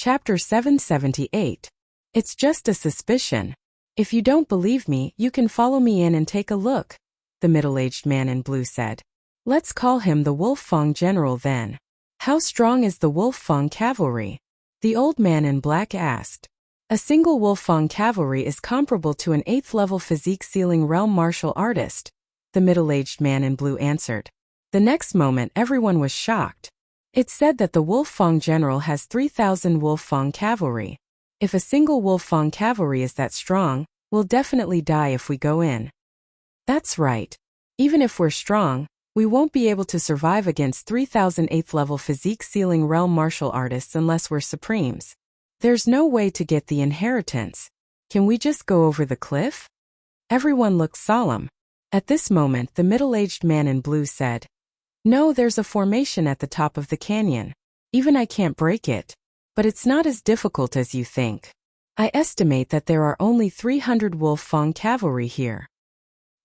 Chapter 778. It's just a suspicion. If you don't believe me, you can follow me in and take a look, the middle-aged man in blue said. Let's call him the Wolf-Fang General then. How strong is the Wolf-Fang cavalry? The old man in black asked. A single Wolf-Fang cavalry is comparable to an 8th-level physique-sealing realm martial artist, the middle-aged man in blue answered. The next moment everyone was shocked. It's said that the Wolf-Fang General has 3,000 Wolf-Fang cavalry. If a single Wolf-Fang cavalry is that strong, we'll definitely die if we go in. That's right. Even if we're strong, we won't be able to survive against 3,000 8th-level physique-sealing realm martial artists unless we're supremes. There's no way to get the inheritance. Can we just go over the cliff? Everyone looked solemn. At this moment, the middle-aged man in blue said, No, there's a formation at the top of the canyon. Even I can't break it. But it's not as difficult as you think. I estimate that there are only 300 Wolf-Fang cavalry here.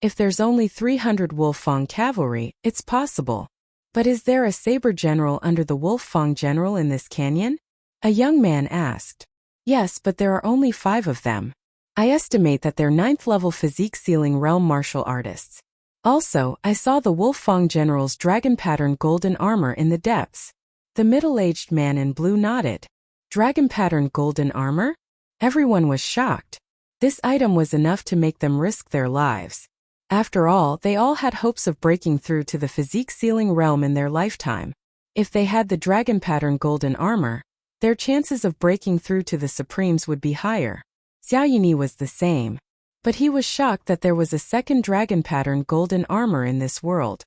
If there's only 300 Wolf-Fang cavalry, it's possible. But is there a saber general under the Wolf-Fang General in this canyon? A young man asked. Yes, but there are only 5 of them. I estimate that they're 9th-level physique-sealing realm martial artists. Also, I saw the Wolf-Fang General's dragon-patterned golden armor in the depths. The middle-aged man in blue nodded. Dragon-patterned golden armor? Everyone was shocked. This item was enough to make them risk their lives. After all, they all had hopes of breaking through to the physique-sealing realm in their lifetime. If they had the dragon-patterned golden armor, their chances of breaking through to the Supremes would be higher. Xiao Yunyi was the same. But he was shocked that there was a second dragon-patterned golden armor in this world.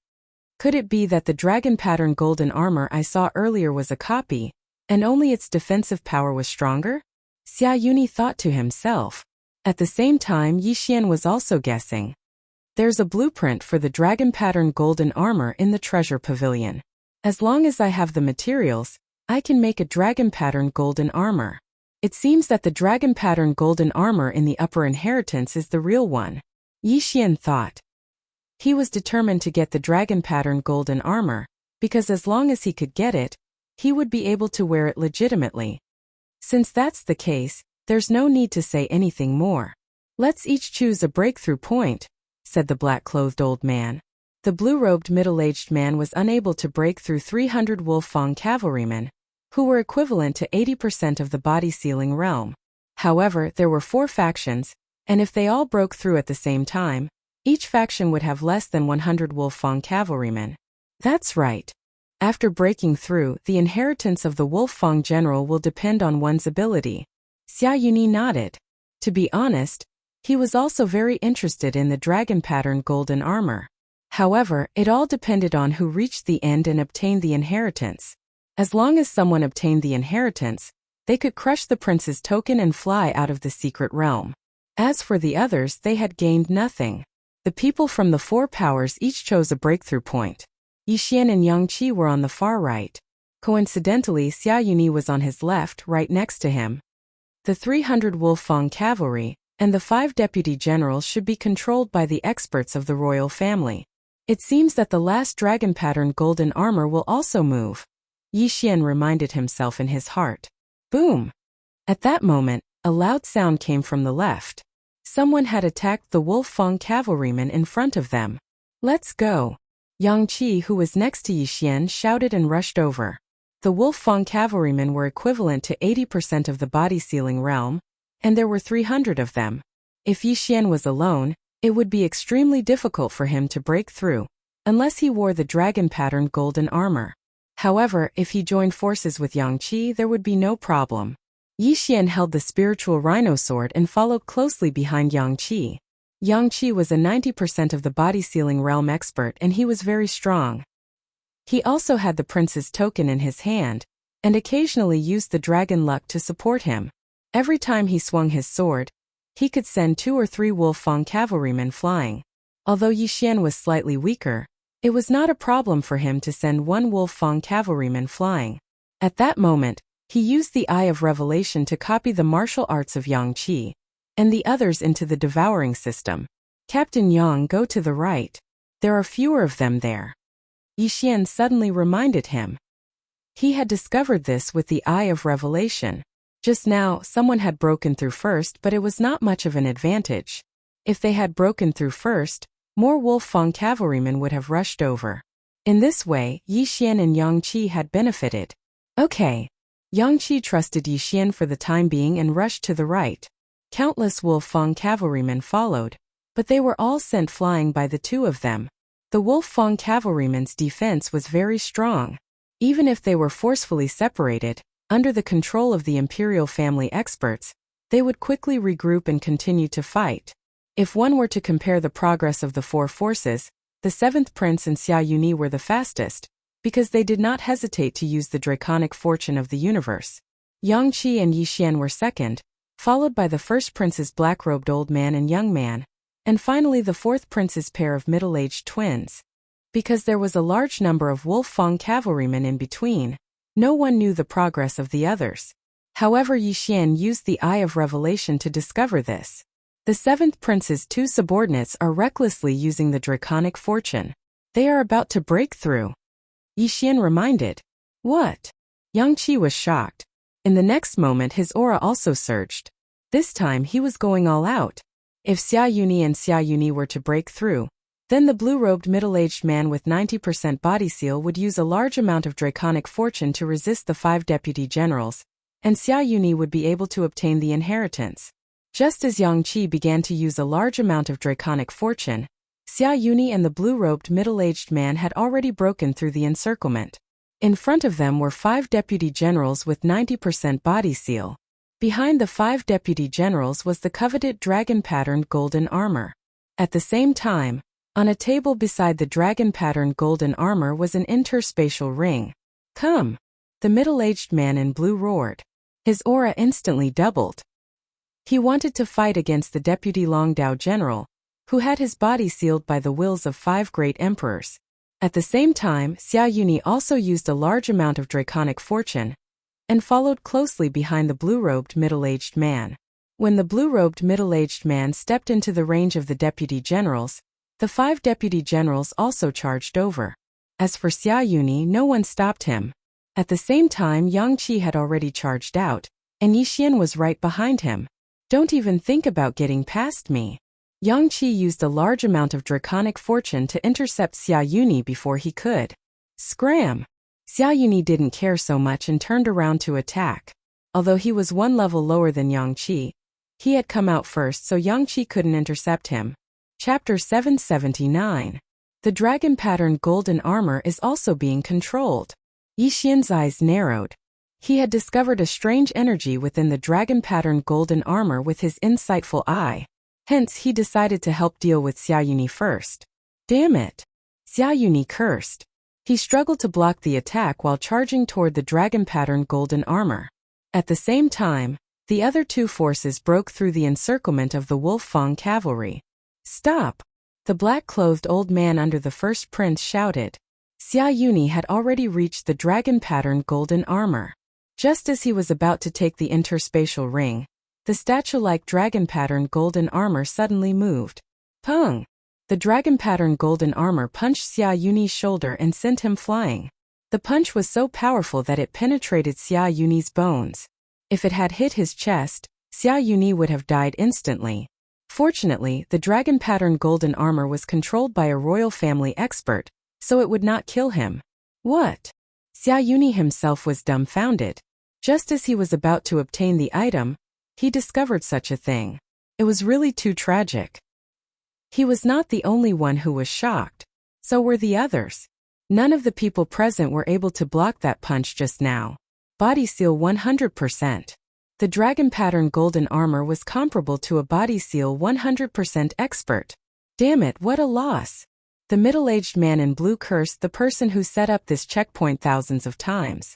Could it be that the dragon-patterned golden armor I saw earlier was a copy, and only its defensive power was stronger? Xiao Yunyi thought to himself. At the same time, Yixian was also guessing. There's a blueprint for the dragon-patterned golden armor in the treasure pavilion. As long as I have the materials, I can make a dragon-patterned golden armor. It seems that the dragon-patterned golden armor in the upper inheritance is the real one. Yixian thought. He was determined to get the dragon-patterned golden armor, because as long as he could get it, he would be able to wear it legitimately. Since that's the case, there's no need to say anything more. Let's each choose a breakthrough point, said the black-clothed old man. The blue-robed middle-aged man was unable to break through 300 Wolf-Fang cavalrymen, who were equivalent to 80% of the body-sealing realm. However, there were 4 factions, and if they all broke through at the same time, each faction would have less than 100 Wolf-Fang cavalrymen. That's right. After breaking through, the inheritance of the Wolf-Fang General will depend on one's ability. Xiao Yunyi nodded. To be honest, he was also very interested in the dragon-patterned golden armor. However, it all depended on who reached the end and obtained the inheritance. As long as someone obtained the inheritance, they could crush the prince's token and fly out of the secret realm. As for the others, they had gained nothing. The people from the 4 powers each chose a breakthrough point. Yixian and Yangqi were on the far right. Coincidentally, Xiao Yunyi was on his left, right next to him. The 300 Wolf-Fang cavalry and the 5 deputy generals should be controlled by the experts of the royal family. It seems that the last dragon-patterned golden armor will also move. Yixian reminded himself in his heart. Boom! At that moment, a loud sound came from the left. Someone had attacked the Wolf-Fang cavalrymen in front of them. Let's go! Yangqi, who was next to Yixian, shouted and rushed over. The Wolf-Fang cavalrymen were equivalent to 80% of the body-sealing realm, and there were 300 of them. If Yixian was alone, it would be extremely difficult for him to break through, unless he wore the dragon-patterned golden armor. However, if he joined forces with Yangqi, there would be no problem. Yixian held the spiritual rhino sword and followed closely behind Yangqi. Yangqi was a 90% of the body-sealing realm expert and he was very strong. He also had the prince's token in his hand, and occasionally used the dragon luck to support him. Every time he swung his sword, he could send 2 or 3 Wolf-Fang cavalrymen flying. Although Yixian was slightly weaker, it was not a problem for him to send 1 Wolf-Fang cavalryman flying. At that moment, he used the Eye of Revelation to copy the martial arts of Yangqi, and the others into the Devouring system. Captain Yang, go to the right. There are fewer of them there. Yixian suddenly reminded him. He had discovered this with the Eye of Revelation. Just now, someone had broken through first, but it was not much of an advantage. If they had broken through first, more Wolfang cavalrymen would have rushed over. In this way, Yi Xian and Yang Qi had benefited. Okay. Yang Qi trusted Yi Xian for the time being and rushed to the right. Countless Wolfang cavalrymen followed, but they were all sent flying by the two of them. The Wolfang cavalrymen's defense was very strong. Even if they were forcefully separated, under the control of the imperial family experts, they would quickly regroup and continue to fight. If one were to compare the progress of the four forces, the seventh prince and Xia Yuni were the fastest, because they did not hesitate to use the draconic fortune of the universe. Yang Qi and Yi Xian were second, followed by the first prince's black-robed old man and young man, and finally the fourth prince's pair of middle-aged twins. Because there was a large number of Wolfang cavalrymen in between, no one knew the progress of the others. However, Yi Xian used the Eye of Revelation to discover this. The seventh prince's two subordinates are recklessly using the draconic fortune. They are about to break through. Yi Xian reminded. What? Yang Qi was shocked. In the next moment his aura also surged. This time he was going all out. If Xia Yuni and Xia Yuni were to break through, then the blue-robed middle-aged man with 90% body seal would use a large amount of draconic fortune to resist the 5 deputy generals, and Xia Yuni would be able to obtain the inheritance. Just as Yang Qi began to use a large amount of draconic fortune, Xia Yuni and the blue-robed middle-aged man had already broken through the encirclement. In front of them were 5 deputy generals with 90% body seal. Behind the 5 deputy generals was the coveted dragon-patterned golden armor. At the same time, on a table beside the dragon-patterned golden armor was an interspatial ring. Come! The middle-aged man in blue roared. His aura instantly doubled. He wanted to fight against the deputy Longdao general, who had his body sealed by the wills of 5 great emperors. At the same time, Xia Yuni also used a large amount of draconic fortune, and followed closely behind the blue-robed middle-aged man. When the blue-robed middle-aged man stepped into the range of the deputy generals, the 5 deputy generals also charged over. As for Xia Yuni, no one stopped him. At the same time, Yang Qi had already charged out, and Yi Xian was right behind him. Don't even think about getting past me. Yang Qi used a large amount of draconic fortune to intercept Xia Yuni before he could. Scram! Xia Yuni didn't care so much and turned around to attack. Although he was 1 level lower than Yang Qi, he had come out first, so Yang Qi couldn't intercept him. Chapter 779. The dragon-patterned golden armor is also being controlled. Yi Xian's eyes narrowed. He had discovered a strange energy within the dragon-patterned golden armor with his insightful eye. Hence, he decided to help deal with Xia Yuni first. Damn it! Xia Yuni cursed. He struggled to block the attack while charging toward the dragon-patterned golden armor. At the same time, the other 2 forces broke through the encirclement of the Wolfang cavalry. Stop! The black-clothed old man under the first prince shouted. Xia Yuni had already reached the dragon-patterned golden armor. Just as he was about to take the interspatial ring, the statue-like dragon-patterned golden armor suddenly moved. Pung! The dragon-patterned golden armor punched Xia Yuni's shoulder and sent him flying. The punch was so powerful that it penetrated Xia Yuni's bones. If it had hit his chest, Xia Yuni would have died instantly. Fortunately, the dragon-patterned golden armor was controlled by a royal family expert, so it would not kill him. What? Xia Yuni himself was dumbfounded. Just as he was about to obtain the item, he discovered such a thing. It was really too tragic. He was not the only one who was shocked. So were the others. None of the people present were able to block that punch just now. Body seal 100%. The dragon-patterned golden armor was comparable to a body seal 100% expert. Damn it, what a loss. The middle-aged man in blue cursed the person who set up this checkpoint thousands of times.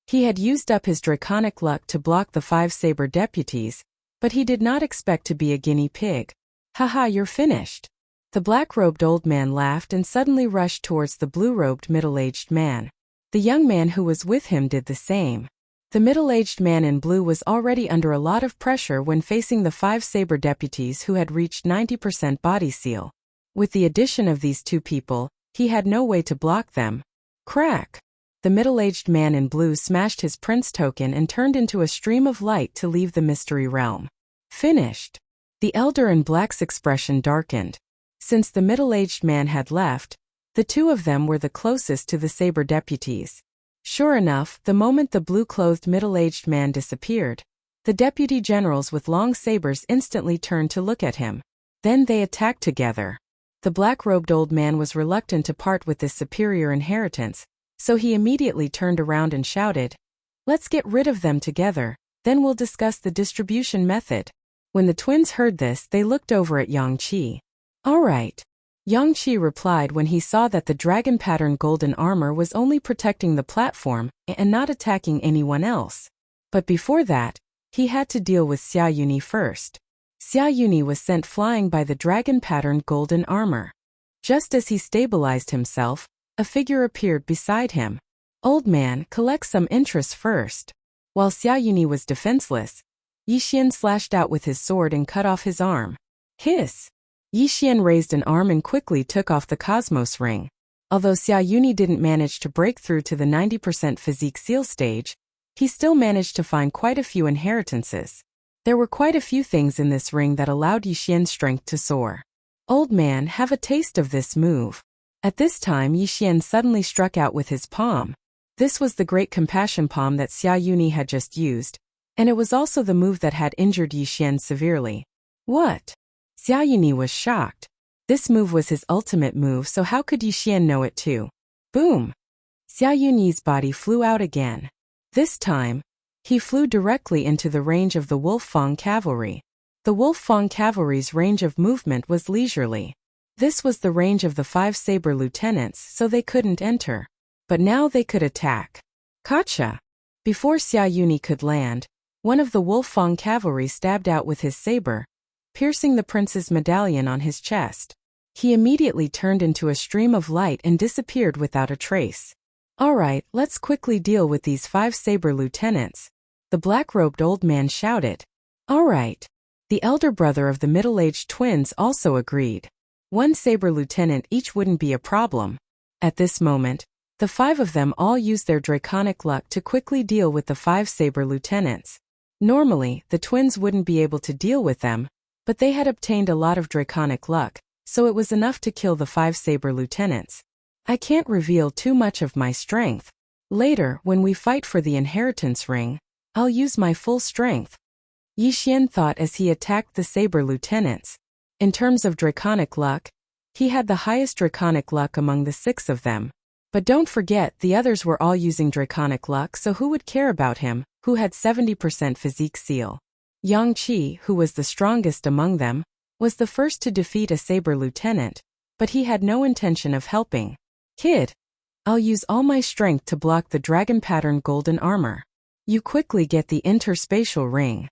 He had used up his draconic luck to block the 5 saber deputies, but he did not expect to be a guinea pig. Haha, you're finished. The black-robed old man laughed and suddenly rushed towards the blue-robed middle-aged man. The young man who was with him did the same. The middle-aged man in blue was already under a lot of pressure when facing the 5 saber deputies who had reached 90% body seal. With the addition of these 2 people, he had no way to block them. Crack! The middle-aged man in blue smashed his prince token and turned into a stream of light to leave the mystery realm. Finished. The elder in black's expression darkened. Since the middle-aged man had left, the two of them were the closest to the saber deputies. Sure enough, the moment the blue-clothed middle-aged man disappeared, the deputy generals with long sabers instantly turned to look at him. Then they attacked together. The black-robed old man was reluctant to part with this superior inheritance, so he immediately turned around and shouted, "Let's get rid of them together, then we'll discuss the distribution method." When the twins heard this, they looked over at Yang Qi. "All right," Yang Qi replied when he saw that the dragon-patterned golden armor was only protecting the platform and not attacking anyone else. But before that, he had to deal with Xia Yuni first. Xia Yuni was sent flying by the dragon-patterned golden armor. Just as he stabilized himself, a figure appeared beside him. "Old man, collect some interest first." While Xia Yuni was defenseless, Yixian slashed out with his sword and cut off his arm. Hiss! Yixian raised an arm and quickly took off the Cosmos ring. Although Xia Yuni didn't manage to break through to the 90% physique seal stage, he still managed to find quite a few inheritances. There were quite a few things in this ring that allowed Yixian's strength to soar. "Old man, have a taste of this move." At this time, Yixian suddenly struck out with his palm. This was the Great Compassion Palm that Xia Yuni had just used, and it was also the move that had injured Yixian severely. What? Xia Yuni was shocked. This move was his ultimate move, so how could Yixian know it too? Boom! Xia Yuni's body flew out again. This time, he flew directly into the range of the Wolf-Fang cavalry. The Wolf-Fang cavalry's range of movement was leisurely. This was the range of the 5 saber lieutenants, so they couldn't enter. But now they could attack. Gotcha! Before Xia Yuni could land, one of the Wolf-Fang cavalry stabbed out with his saber, piercing the prince's medallion on his chest. He immediately turned into a stream of light and disappeared without a trace. "All right, let's quickly deal with these 5 saber lieutenants," the black-robed old man shouted. "All right." The elder brother of the middle-aged twins also agreed. 1 saber lieutenant each wouldn't be a problem. At this moment, the 5 of them all used their draconic luck to quickly deal with the 5 saber lieutenants. Normally, the twins wouldn't be able to deal with them, but they had obtained a lot of draconic luck, so it was enough to kill the 5 saber lieutenants. "I can't reveal too much of my strength. Later, when we fight for the inheritance ring, I'll use my full strength," Yixian thought as he attacked the saber lieutenants. In terms of draconic luck, he had the highest draconic luck among the 6 of them. But don't forget, the others were all using draconic luck, so who would care about him, who had 70% physique seal? Yang Qi, who was the strongest among them, was the first to defeat a saber lieutenant, but he had no intention of helping. "Kid, I'll use all my strength to block the dragon-patterned golden armor. You quickly get the interspatial ring,"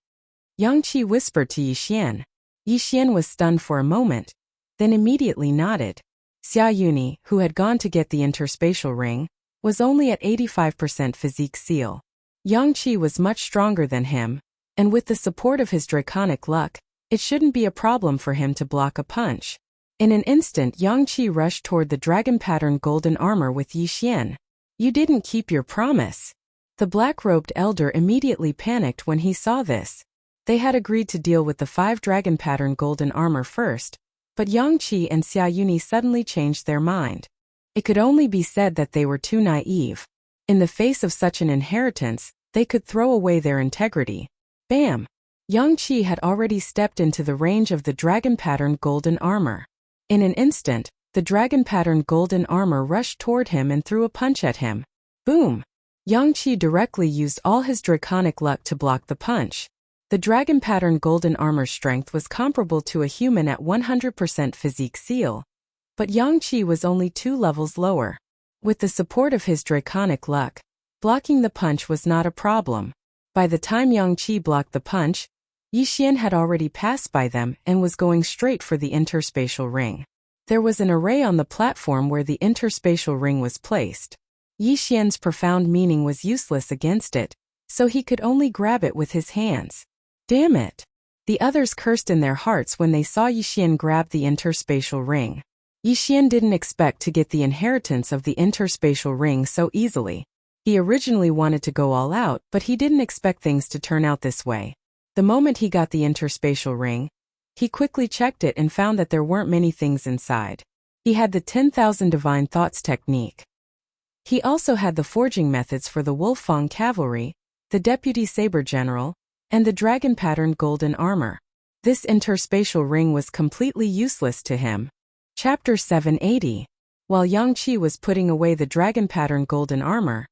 Yang Qi whispered to Yixian. Yixian was stunned for a moment, then immediately nodded. Xia Yuni, who had gone to get the interspatial ring, was only at 85% physique seal. Yang Qi was much stronger than him, and with the support of his draconic luck, it shouldn't be a problem for him to block a punch. In an instant, Yang Qi rushed toward the dragon-patterned golden armor with Yixian. "You didn't keep your promise." The black-robed elder immediately panicked when he saw this. They had agreed to deal with the 5 dragon-patterned golden armor first, but Yang Qi and Xia Yuni suddenly changed their mind. It could only be said that they were too naive. In the face of such an inheritance, they could throw away their integrity. Bam! Yang Qi had already stepped into the range of the dragon-patterned golden armor. In an instant, the dragon-patterned golden armor rushed toward him and threw a punch at him. Boom! Yang Qi directly used all his draconic luck to block the punch. The dragon-patterned golden armor's strength was comparable to a human at 100% physique seal, but Yang Qi was only 2 levels lower. With the support of his draconic luck, blocking the punch was not a problem. By the time Yang Qi blocked the punch, Yixian had already passed by them and was going straight for the interspatial ring. There was an array on the platform where the interspatial ring was placed. Yixian's profound meaning was useless against it, so he could only grab it with his hands. Damn it! The others cursed in their hearts when they saw Yixian grab the interspatial ring. Yixian didn't expect to get the inheritance of the interspatial ring so easily. He originally wanted to go all out, but he didn't expect things to turn out this way. The moment he got the interspatial ring, he quickly checked it and found that there weren't many things inside. He had the 10,000 divine thoughts technique. He also had the forging methods for the Wolfang cavalry, the deputy saber general, and the dragon-patterned golden armor. This interspatial ring was completely useless to him. Chapter 780. While Yang Qi was putting away the dragon-patterned golden armor,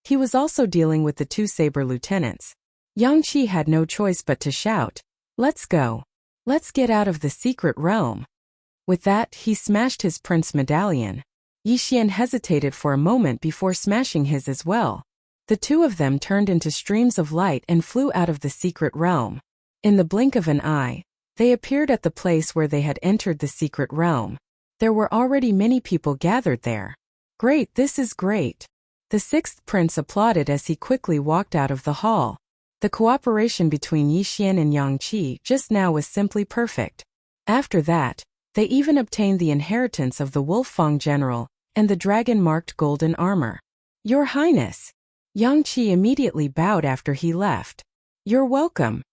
he was also dealing with the two saber lieutenants. Yang Qi had no choice but to shout, "Let's go. Let's get out of the secret realm." With that, he smashed his prince medallion. Yi Xian hesitated for a moment before smashing his as well. The two of them turned into streams of light and flew out of the secret realm. In the blink of an eye, they appeared at the place where they had entered the secret realm. There were already many people gathered there. "Great, this is great." The sixth prince applauded as he quickly walked out of the hall. The cooperation between Yi Xian and Yang Qi just now was simply perfect. After that, they even obtained the inheritance of the Wolfang general and the dragon-marked golden armor. "Your Highness." Yang Qi immediately bowed after he left. "You're welcome,"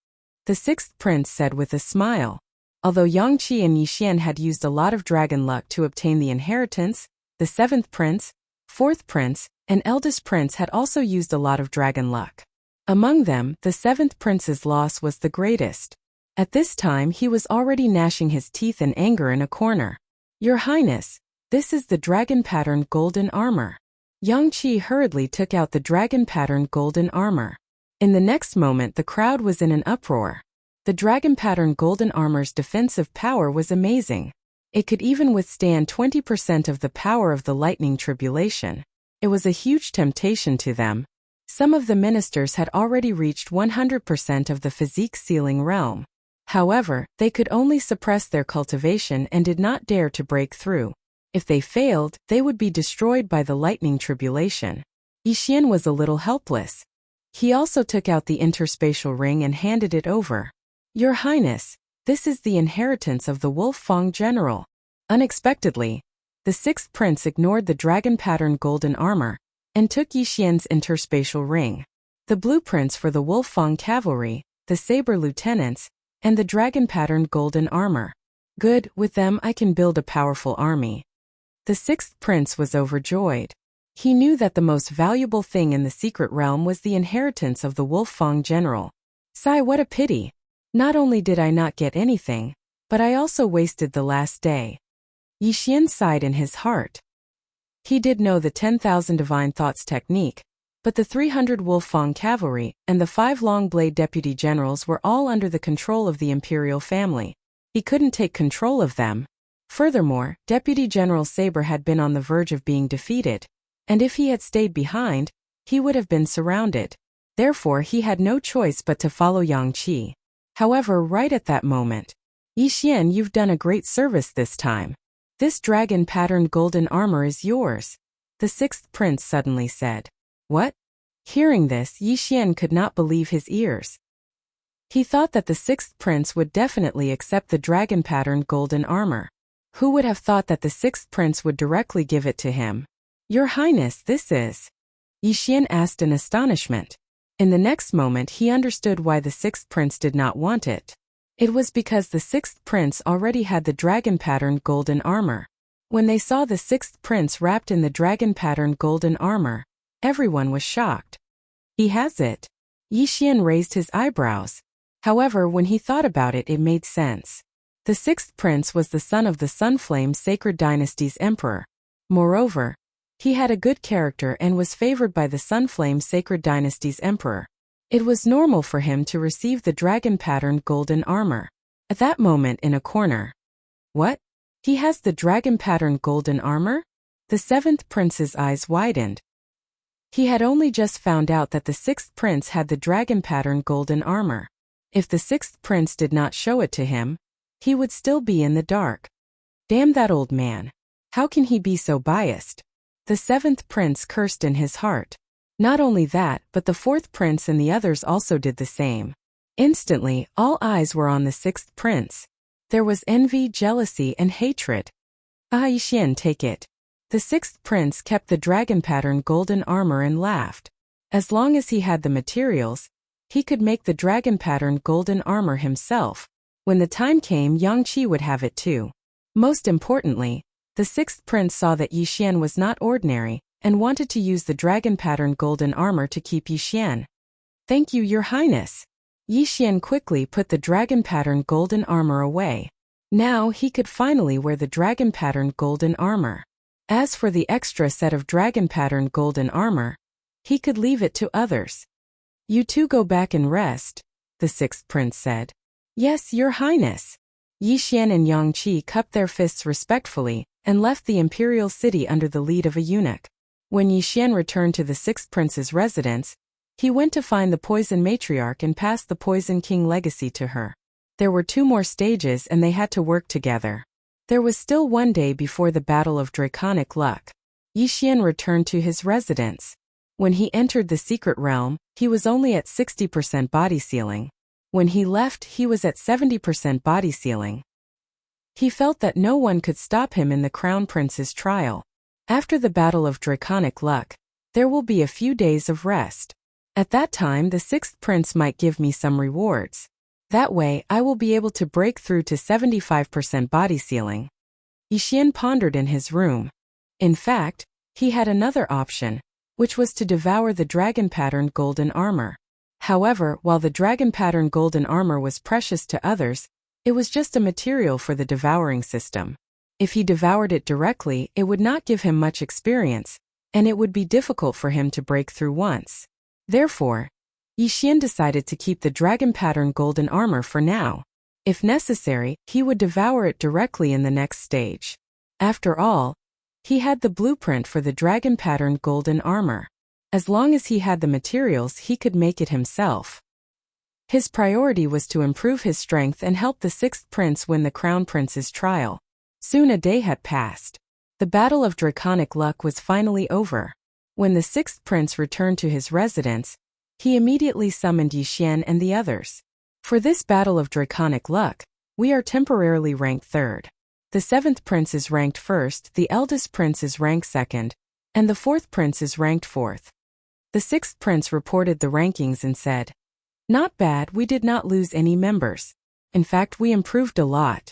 the sixth prince said with a smile. Although Yang Qi and Yi Xian had used a lot of dragon luck to obtain the inheritance, the seventh prince, fourth prince, and eldest prince had also used a lot of dragon luck. Among them, the seventh prince's loss was the greatest. At this time he was already gnashing his teeth in anger in a corner. "Your Highness, this is the dragon-patterned golden armor." Yang Qi hurriedly took out the dragon-patterned golden armor. In the next moment the crowd was in an uproar. The dragon-patterned golden armor's defensive power was amazing. It could even withstand 20% of the power of the lightning tribulation. It was a huge temptation to them. Some of the ministers had already reached 100% of the physique ceiling realm. However, they could only suppress their cultivation and did not dare to break through. If they failed, they would be destroyed by the lightning tribulation. Yi Xian was a little helpless. He also took out the interspatial ring and handed it over. "Your Highness, this is the inheritance of the Wolfang general." Unexpectedly, the sixth prince ignored the dragon-patterned golden armor and took Yi Xian's interspatial ring. The blueprints for the Wolfang cavalry, the saber lieutenants, and the dragon-patterned golden armor. "Good, with them I can build a powerful army." The sixth prince was overjoyed. He knew that the most valuable thing in the secret realm was the inheritance of the Wolfang general. "Sigh, what a pity. Not only did I not get anything, but I also wasted the last day." Yi Xian sighed in his heart. He did know the 10,000 divine thoughts technique, but the 300 Wolfang cavalry and the 5 long-blade deputy generals were all under the control of the imperial family. He couldn't take control of them. Furthermore, Deputy General Saber had been on the verge of being defeated, and if he had stayed behind, he would have been surrounded. Therefore he had no choice but to follow Yang Qi. However, right at that moment, "Yi Xian, you've done a great service this time. This dragon-patterned golden armor is yours," the sixth prince suddenly said. "What?" Hearing this, Yi Xian could not believe his ears. He thought that the sixth prince would definitely accept the dragon-patterned golden armor. Who would have thought that the sixth prince would directly give it to him? "Your Highness, this is..." Yi Xian asked in astonishment. In the next moment he understood why the sixth prince did not want it. It was because the sixth prince already had the dragon-patterned golden armor. When they saw the sixth prince wrapped in the dragon-patterned golden armor, everyone was shocked. "He has it." Yi Xian raised his eyebrows. However, when he thought about it, it made sense. The sixth prince was the son of the Sunflame Sacred Dynasty's emperor. Moreover, he had a good character and was favored by the Sunflame Sacred Dynasty's emperor. It was normal for him to receive the dragon-patterned golden armor. At that moment in a corner. "What? He has the dragon-patterned golden armor?" The seventh prince's eyes widened. He had only just found out that the sixth prince had the dragon-patterned golden armor. If the sixth prince did not show it to him, he would still be in the dark. Damn that old man. How can he be so biased? The seventh prince cursed in his heart. Not only that, but the fourth prince and the others also did the same. Instantly, all eyes were on the sixth prince. There was envy, jealousy, and hatred. "Ah, Yi Xian, take it. The sixth prince kept the dragon pattern golden armor and laughed. As long as he had the materials, he could make the dragon pattern golden armor himself. When the time came, Yang Qi would have it too. Most importantly, the sixth prince saw that Yi Xian was not ordinary, and wanted to use the dragon pattern golden armor to keep Yi Xian. Thank you, Your Highness. Yi Xian quickly put the dragon pattern golden armor away. Now he could finally wear the dragon pattern golden armor. As for the extra set of dragon pattern golden armor, he could leave it to others. You two go back and rest, the sixth prince said. Yes, Your Highness. Yi Xian and Yang Qi cupped their fists respectfully and left the imperial city under the lead of a eunuch. When Yi Xian returned to the sixth prince's residence, he went to find the poison matriarch and pass the poison king legacy to her. There were 2 more stages and they had to work together. There was still 1 day before the Battle of Draconic Luck. Yi Xian returned to his residence. When he entered the secret realm, he was only at 60% body sealing. When he left, he was at 70% body sealing. He felt that no one could stop him in the Crown Prince's trial. After the Battle of Draconic Luck, there will be a few days of rest. At that time, the sixth prince might give me some rewards. That way, I will be able to break through to 75% body sealing. Yi Xian pondered in his room. In fact, he had another option, which was to devour the dragon pattern golden armor. However, while the dragon pattern golden armor was precious to others, it was just a material for the devouring system. If he devoured it directly, it would not give him much experience, and it would be difficult for him to break through once. Therefore, Yi Xian decided to keep the dragon pattern golden armor for now. If necessary, he would devour it directly in the next stage. After all, he had the blueprint for the dragon pattern golden armor. As long as he had the materials, he could make it himself. His priority was to improve his strength and help the sixth prince win the Crown Prince's trial. Soon a day had passed. The Battle of Draconic Luck was finally over. When the sixth prince returned to his residence, he immediately summoned Yi Xian and the others. For this Battle of Draconic Luck, we are temporarily ranked 3rd. The 7th prince is ranked 1st, the eldest prince is ranked 2nd, and the 4th prince is ranked 4th. The 6th prince reported the rankings and said, "Not bad, we did not lose any members. In fact, we improved a lot."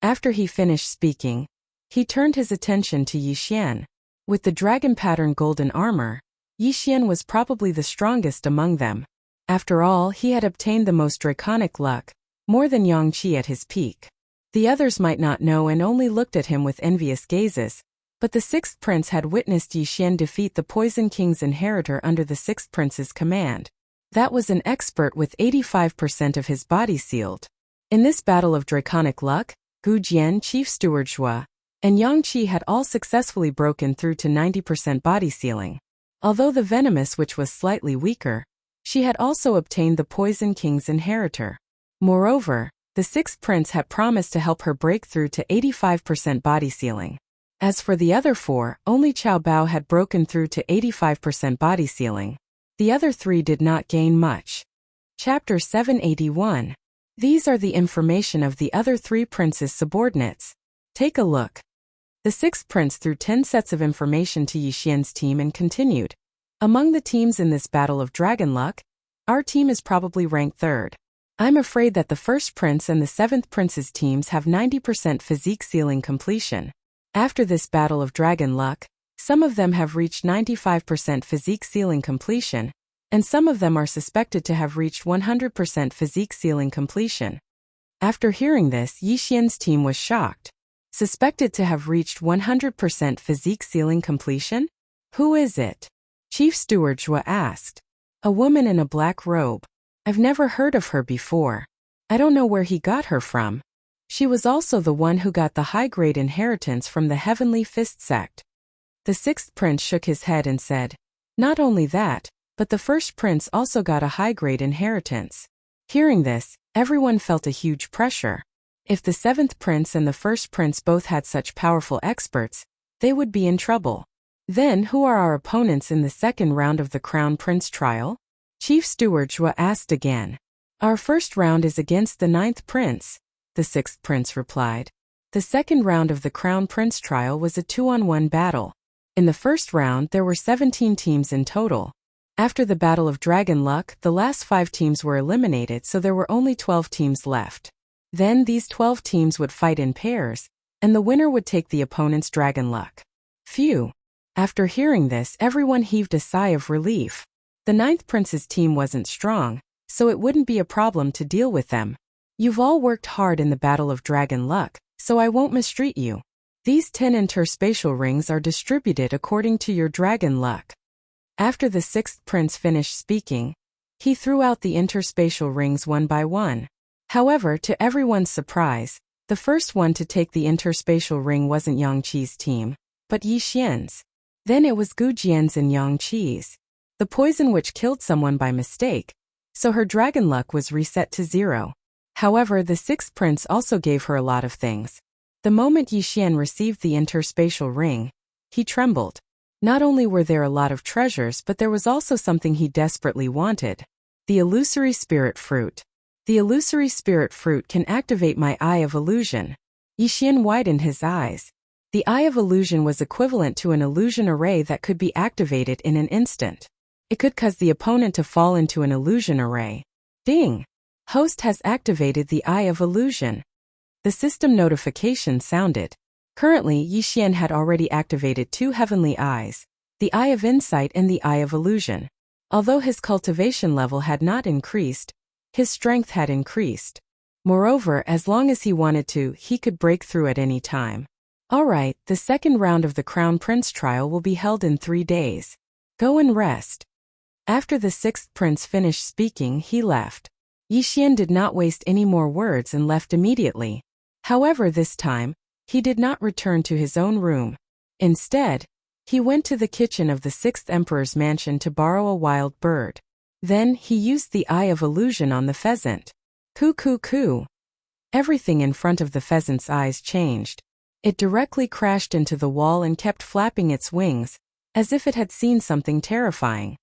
After he finished speaking, he turned his attention to Yi Xian. With the dragon pattern golden armor, Yi Xian was probably the strongest among them. After all, he had obtained the most draconic luck, more than Yang Qi at his peak. The others might not know and only looked at him with envious gazes, but the sixth prince had witnessed Yi Xian defeat the Poison King's inheritor under the sixth prince's command. That was an expert with 85% of his body sealed. In this battle of draconic luck, Gu Jian, Chief Steward Zhua, and Yang Qi had all successfully broken through to 90% body sealing. Although the venomous witch was slightly weaker, she had also obtained the Poison King's inheritor. Moreover, the sixth prince had promised to help her break through to 85% body sealing. As for the other 4, only Qiao Bao had broken through to 85% body sealing. The other 3 did not gain much. Chapter 781. These are the information of the other 3 princes' subordinates. Take a look. The sixth prince threw 10 sets of information to Yi Xian's team and continued. Among the teams in this battle of dragon luck, our team is probably ranked 3rd. I'm afraid that the first prince and the 7th prince's teams have 90% physique sealing completion. After this battle of dragon luck, some of them have reached 95% physique sealing completion, and some of them are suspected to have reached 100% physique sealing completion. After hearing this, Yi Xian's team was shocked. Suspected to have reached 100% physique sealing completion? Who is it? Chief Steward Zhua asked. A woman in a black robe. I've never heard of her before. I don't know where he got her from. She was also the one who got the high-grade inheritance from the Heavenly Fist sect. The sixth prince shook his head and said, not only that, but the first prince also got a high-grade inheritance. Hearing this, everyone felt a huge pressure. If the 7th prince and the first prince both had such powerful experts, they would be in trouble. Then who are our opponents in the second round of the Crown Prince trial? Chief Steward Zhua asked again. Our first round is against the 9th prince, the 6th prince replied. The second round of the Crown Prince trial was a 2-on-1 battle. In the first round, there were 17 teams in total. After the Battle of Dragon Luck, the last 5 teams were eliminated, so there were only 12 teams left. Then these 12 teams would fight in pairs, and the winner would take the opponent's Dragon Luck. Phew! After hearing this, everyone heaved a sigh of relief. The 9th Prince's team wasn't strong, so it wouldn't be a problem to deal with them. You've all worked hard in the Battle of Dragon Luck, so I won't mistreat you. These 10 interspatial rings are distributed according to your Dragon Luck. After the 6th Prince finished speaking, he threw out the interspatial rings one by one. However, to everyone's surprise, the first one to take the interspatial ring wasn't Yang Qi's team, but Yi Xian's. Then it was Gu Jian's and Yang Qi's. The poison witch killed someone by mistake, so her Dragon Luck was reset to 0. However, the 6th Prince also gave her a lot of things. The moment Yi Xian received the interspatial ring, he trembled. Not only were there a lot of treasures, but there was also something he desperately wanted. The illusory spirit fruit. The illusory spirit fruit can activate my Eye of Illusion. Yi Xian widened his eyes. The Eye of Illusion was equivalent to an illusion array that could be activated in an instant. It could cause the opponent to fall into an illusion array. Ding! Host has activated the Eye of Illusion. The system notification sounded. Currently, Yi Xian had already activated 2 heavenly eyes, the Eye of Insight and the Eye of Illusion. Although his cultivation level had not increased, his strength had increased. Moreover, as long as he wanted to, he could break through at any time. Alright, the second round of the Crown Prince trial will be held in 3 days. Go and rest. After the 6th Prince finished speaking, he left. Yi Xian did not waste any more words and left immediately. However, this time, he did not return to his own room. Instead, he went to the kitchen of the 6th Emperor's mansion to borrow a wild bird. Then, he used the Eye of Illusion on the pheasant. Coo coo coo. Everything in front of the pheasant's eyes changed. It directly crashed into the wall and kept flapping its wings, as if it had seen something terrifying.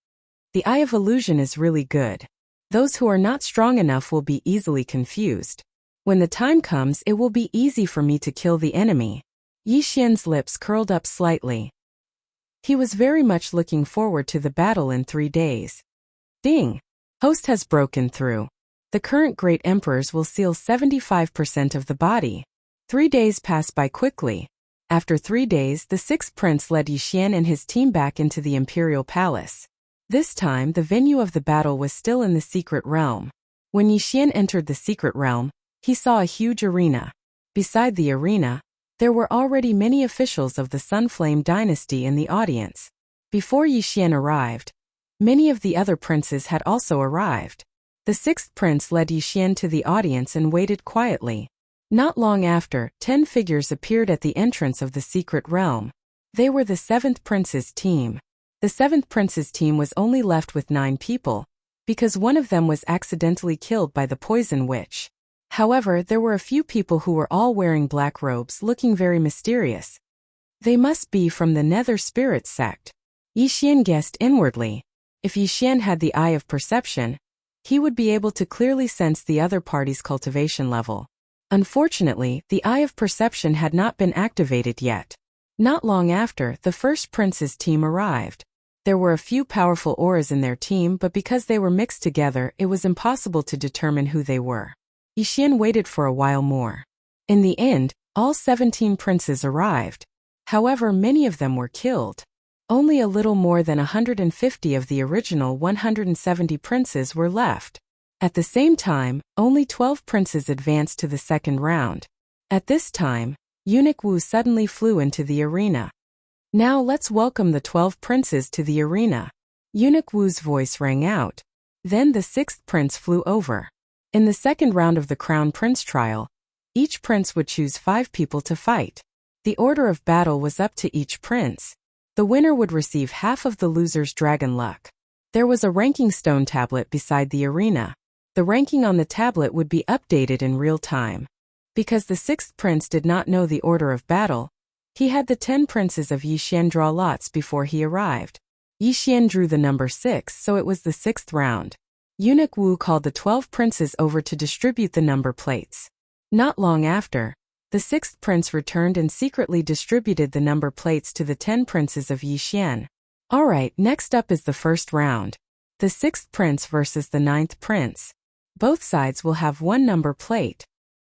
The Eye of Illusion is really good. Those who are not strong enough will be easily confused. When the time comes, it will be easy for me to kill the enemy. Yi Xian's lips curled up slightly. He was very much looking forward to the battle in 3 days. Ding! Host has broken through. The current great emperors will seal 75% of the body. 3 days passed by quickly. After 3 days, the 6th Prince led Yi Xian and his team back into the imperial palace. This time, the venue of the battle was still in the secret realm. When Yi Xian entered the secret realm, he saw a huge arena. Beside the arena, there were already many officials of the Sunflame dynasty in the audience. Before Yi Xian arrived, many of the other princes had also arrived. The 6th Prince led Yi Xian to the audience and waited quietly. Not long after, 10 figures appeared at the entrance of the secret realm. They were the 7th Prince's team. The 7th Prince's team was only left with 9 people, because one of them was accidentally killed by the poison witch. However, there were a few people who were all wearing black robes, looking very mysterious. They must be from the Nether Spirit sect. Yi Xian guessed inwardly. If Yi Xian had the Eye of Perception, he would be able to clearly sense the other party's cultivation level. Unfortunately, the Eye of Perception had not been activated yet. Not long after, the 1st Prince's team arrived. There were a few powerful auras in their team, but because they were mixed together, it was impossible to determine who they were. Yi Xian waited for a while more. In the end, all 17 princes arrived. However, many of them were killed. Only a little more than 150 of the original 170 princes were left. At the same time, only 12 princes advanced to the second round. At this time, Eunuch Wu suddenly flew into the arena. Now let's welcome the 12 princes to the arena. Eunuch Wu's voice rang out. Then the 6th prince flew over. In the second round of the Crown Prince trial, each prince would choose 5 people to fight. The order of battle was up to each prince. The winner would receive half of the loser's dragon luck. There was a ranking stone tablet beside the arena. The ranking on the tablet would be updated in real time. Because the 6th prince did not know the order of battle, he had the 10 princes of Yi Xian draw lots before he arrived. Yi Xian drew the number 6, so it was the 6th round. Eunuch Wu called the 12 princes over to distribute the number plates. Not long after, The sixth prince returned and secretly distributed the number plates to the 10 princes of Yixian. Alright, next up is the first round. The sixth prince versus the ninth prince. Both sides will have one number plate.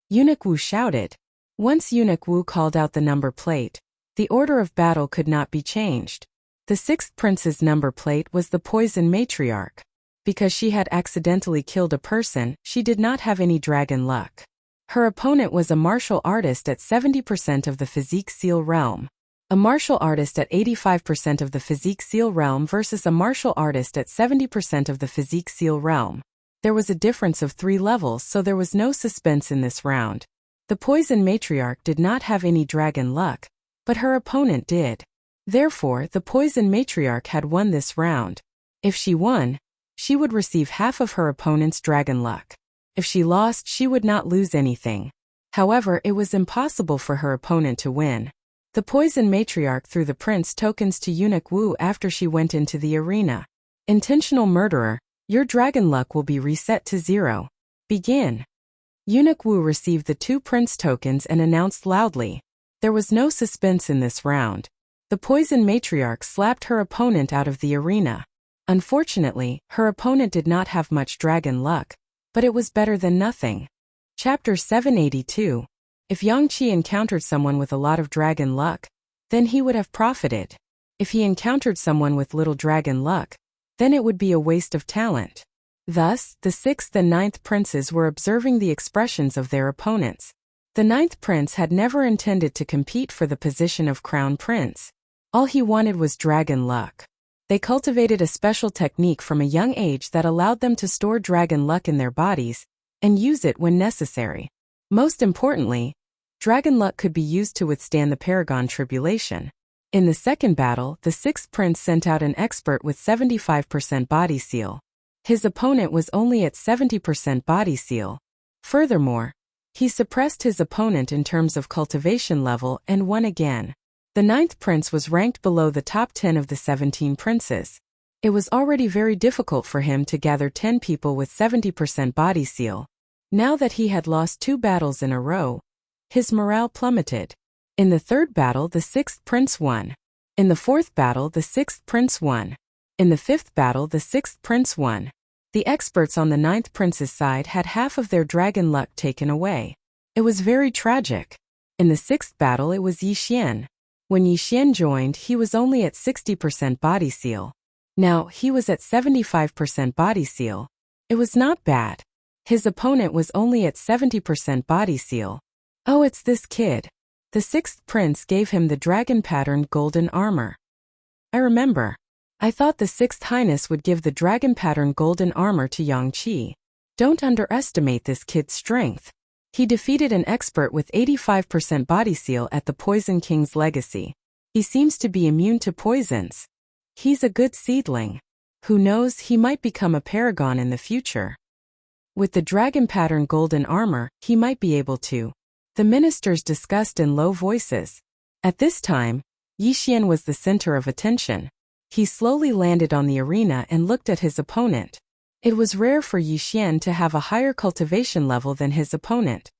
Eunuch Wu shouted. Once Eunuch Wu called out the number plate, the order of battle could not be changed. The sixth prince's number plate was the poison matriarch. Because she had accidentally killed a person, she did not have any dragon luck. Her opponent was a martial artist at 70% of the physique seal realm. A martial artist at 85% of the physique seal realm versus a martial artist at 70% of the physique seal realm. There was a difference of 3 levels, so there was no suspense in this round. The poison matriarch did not have any dragon luck, but her opponent did. Therefore, the poison matriarch had won this round. If she won, she would receive half of her opponent's dragon luck. If she lost, she would not lose anything. However, it was impossible for her opponent to win. The poison matriarch threw the prince tokens to Eunuch Wu after she went into the arena. Intentional murderer, your dragon luck will be reset to 0. Begin. Eunuch Wu received the 2 prince tokens and announced loudly. There was no suspense in this round. The poison matriarch slapped her opponent out of the arena. Unfortunately, her opponent did not have much dragon luck, but it was better than nothing. Chapter 782. If Yang Qi encountered someone with a lot of dragon luck, then he would have profited. If he encountered someone with little dragon luck, then it would be a waste of talent. Thus, the 6th and 9th princes were observing the expressions of their opponents. The 9th prince had never intended to compete for the position of crown prince. All he wanted was dragon luck. They cultivated a special technique from a young age that allowed them to store dragon luck in their bodies and use it when necessary. Most importantly, dragon luck could be used to withstand the Paragon Tribulation. In the second battle, the 6th prince sent out an expert with 75% body seal. His opponent was only at 70% body seal. Furthermore, he suppressed his opponent in terms of cultivation level and won again. The 9th prince was ranked below the top 10 of the 17 princes. It was already very difficult for him to gather 10 people with 70% body seal. Now that he had lost 2 battles in a row, his morale plummeted. In the third battle, the 6th prince won. In the fourth battle, the 6th prince won. In the fifth battle, the 6th prince won. The experts on the 9th prince's side had half of their dragon luck taken away. It was very tragic. In the 6th battle, it was Yixian. When Yixian joined, he was only at 60% body seal. Now, he was at 75% body seal. It was not bad. His opponent was only at 70% body seal. Oh, it's this kid. The 6th prince gave him the dragon-patterned golden armor. I remember. I thought the 6th Highness would give the dragon-patterned golden armor to Yang Qi. Don't underestimate this kid's strength. He defeated an expert with 85% body seal at the Poison King's legacy. He seems to be immune to poisons. He's a good seedling. Who knows, he might become a paragon in the future. With the dragon-patterned golden armor, he might be able to. The ministers discussed in low voices. At this time, Yixian was the center of attention. He slowly landed on the arena and looked at his opponent. It was rare for Yixian to have a higher cultivation level than his opponent.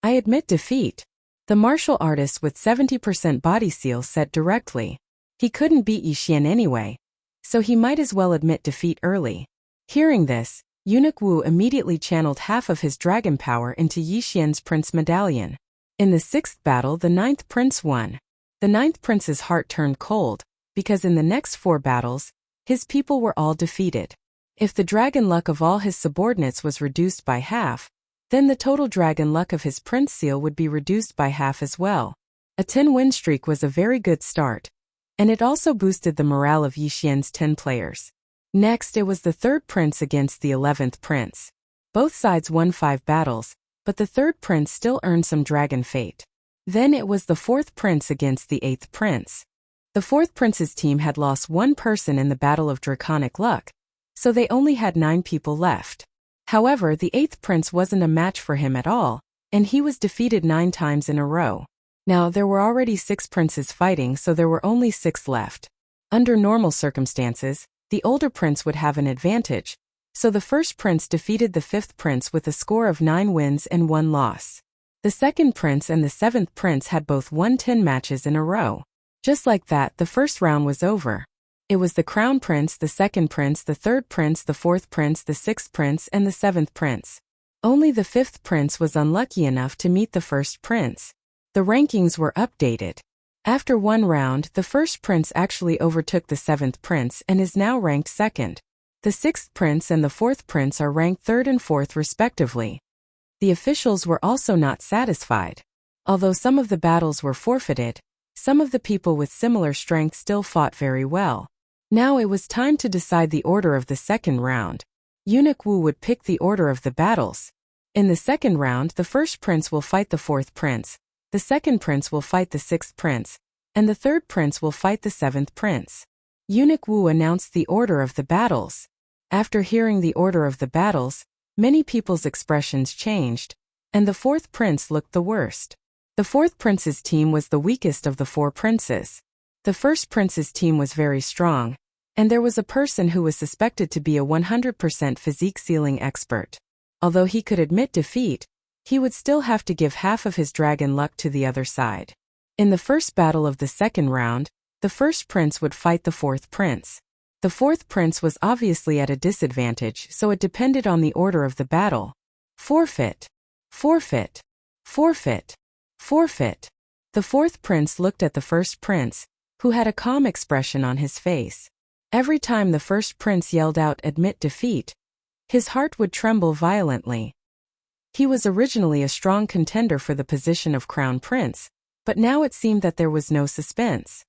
I admit defeat. The martial artist with 70% body seal said directly. He couldn't beat Yixian anyway, so he might as well admit defeat early. Hearing this, Eunuch Wu immediately channeled half of his dragon power into Yixian's prince medallion. In the 6th battle, the 9th prince won. The 9th prince's heart turned cold, because in the next 4 battles, his people were all defeated. If the dragon luck of all his subordinates was reduced by half, then the total dragon luck of his prince seal would be reduced by half as well. A 10-win streak was a very good start, and it also boosted the morale of Yixian's 10 players. Next, it was the 3rd prince against the 11th prince. Both sides won 5 battles, but the 3rd prince still earned some dragon fate. Then it was the 4th prince against the 8th prince. The 4th prince's team had lost 1 person in the Battle of Draconic Luck, so they only had 9 people left. However, the 8th prince wasn't a match for him at all, and he was defeated 9 times in a row. Now, there were already 6 princes fighting, so there were only 6 left. Under normal circumstances, the older prince would have an advantage, so the 1st prince defeated the 5th prince with a score of 9 wins and 1 loss. The second prince and the seventh prince had both won 10 matches in a row. Just like that, the first round was over. It was the crown prince, the second prince, the third prince, the fourth prince, the sixth prince, and the seventh prince. Only the fifth prince was unlucky enough to meet the first prince. The rankings were updated. After one round, the first prince actually overtook the seventh prince and is now ranked second. The sixth prince and the fourth prince are ranked third and fourth respectively. The officials were also not satisfied. Although some of the battles were forfeited, some of the people with similar strength still fought very well. Now it was time to decide the order of the second round. Eunuch Wu would pick the order of the battles. In the second round, the first prince will fight the fourth prince, the second prince will fight the sixth prince, and the third prince will fight the seventh prince. Eunuch Wu announced the order of the battles. After hearing the order of the battles, many people's expressions changed, and the fourth prince looked the worst. The fourth prince's team was the weakest of the four princes. The first prince's team was very strong, and there was a person who was suspected to be a 100% physique sealing expert. Although he could admit defeat, he would still have to give half of his dragon luck to the other side. In the first battle of the second round, the first prince would fight the fourth prince. The fourth prince was obviously at a disadvantage, so it depended on the order of the battle. Forfeit. Forfeit. Forfeit. Forfeit. The fourth prince looked at the first prince, who had a calm expression on his face. Every time the first prince yelled out "admit defeat," his heart would tremble violently. He was originally a strong contender for the position of crown prince, but now it seemed that there was no suspense.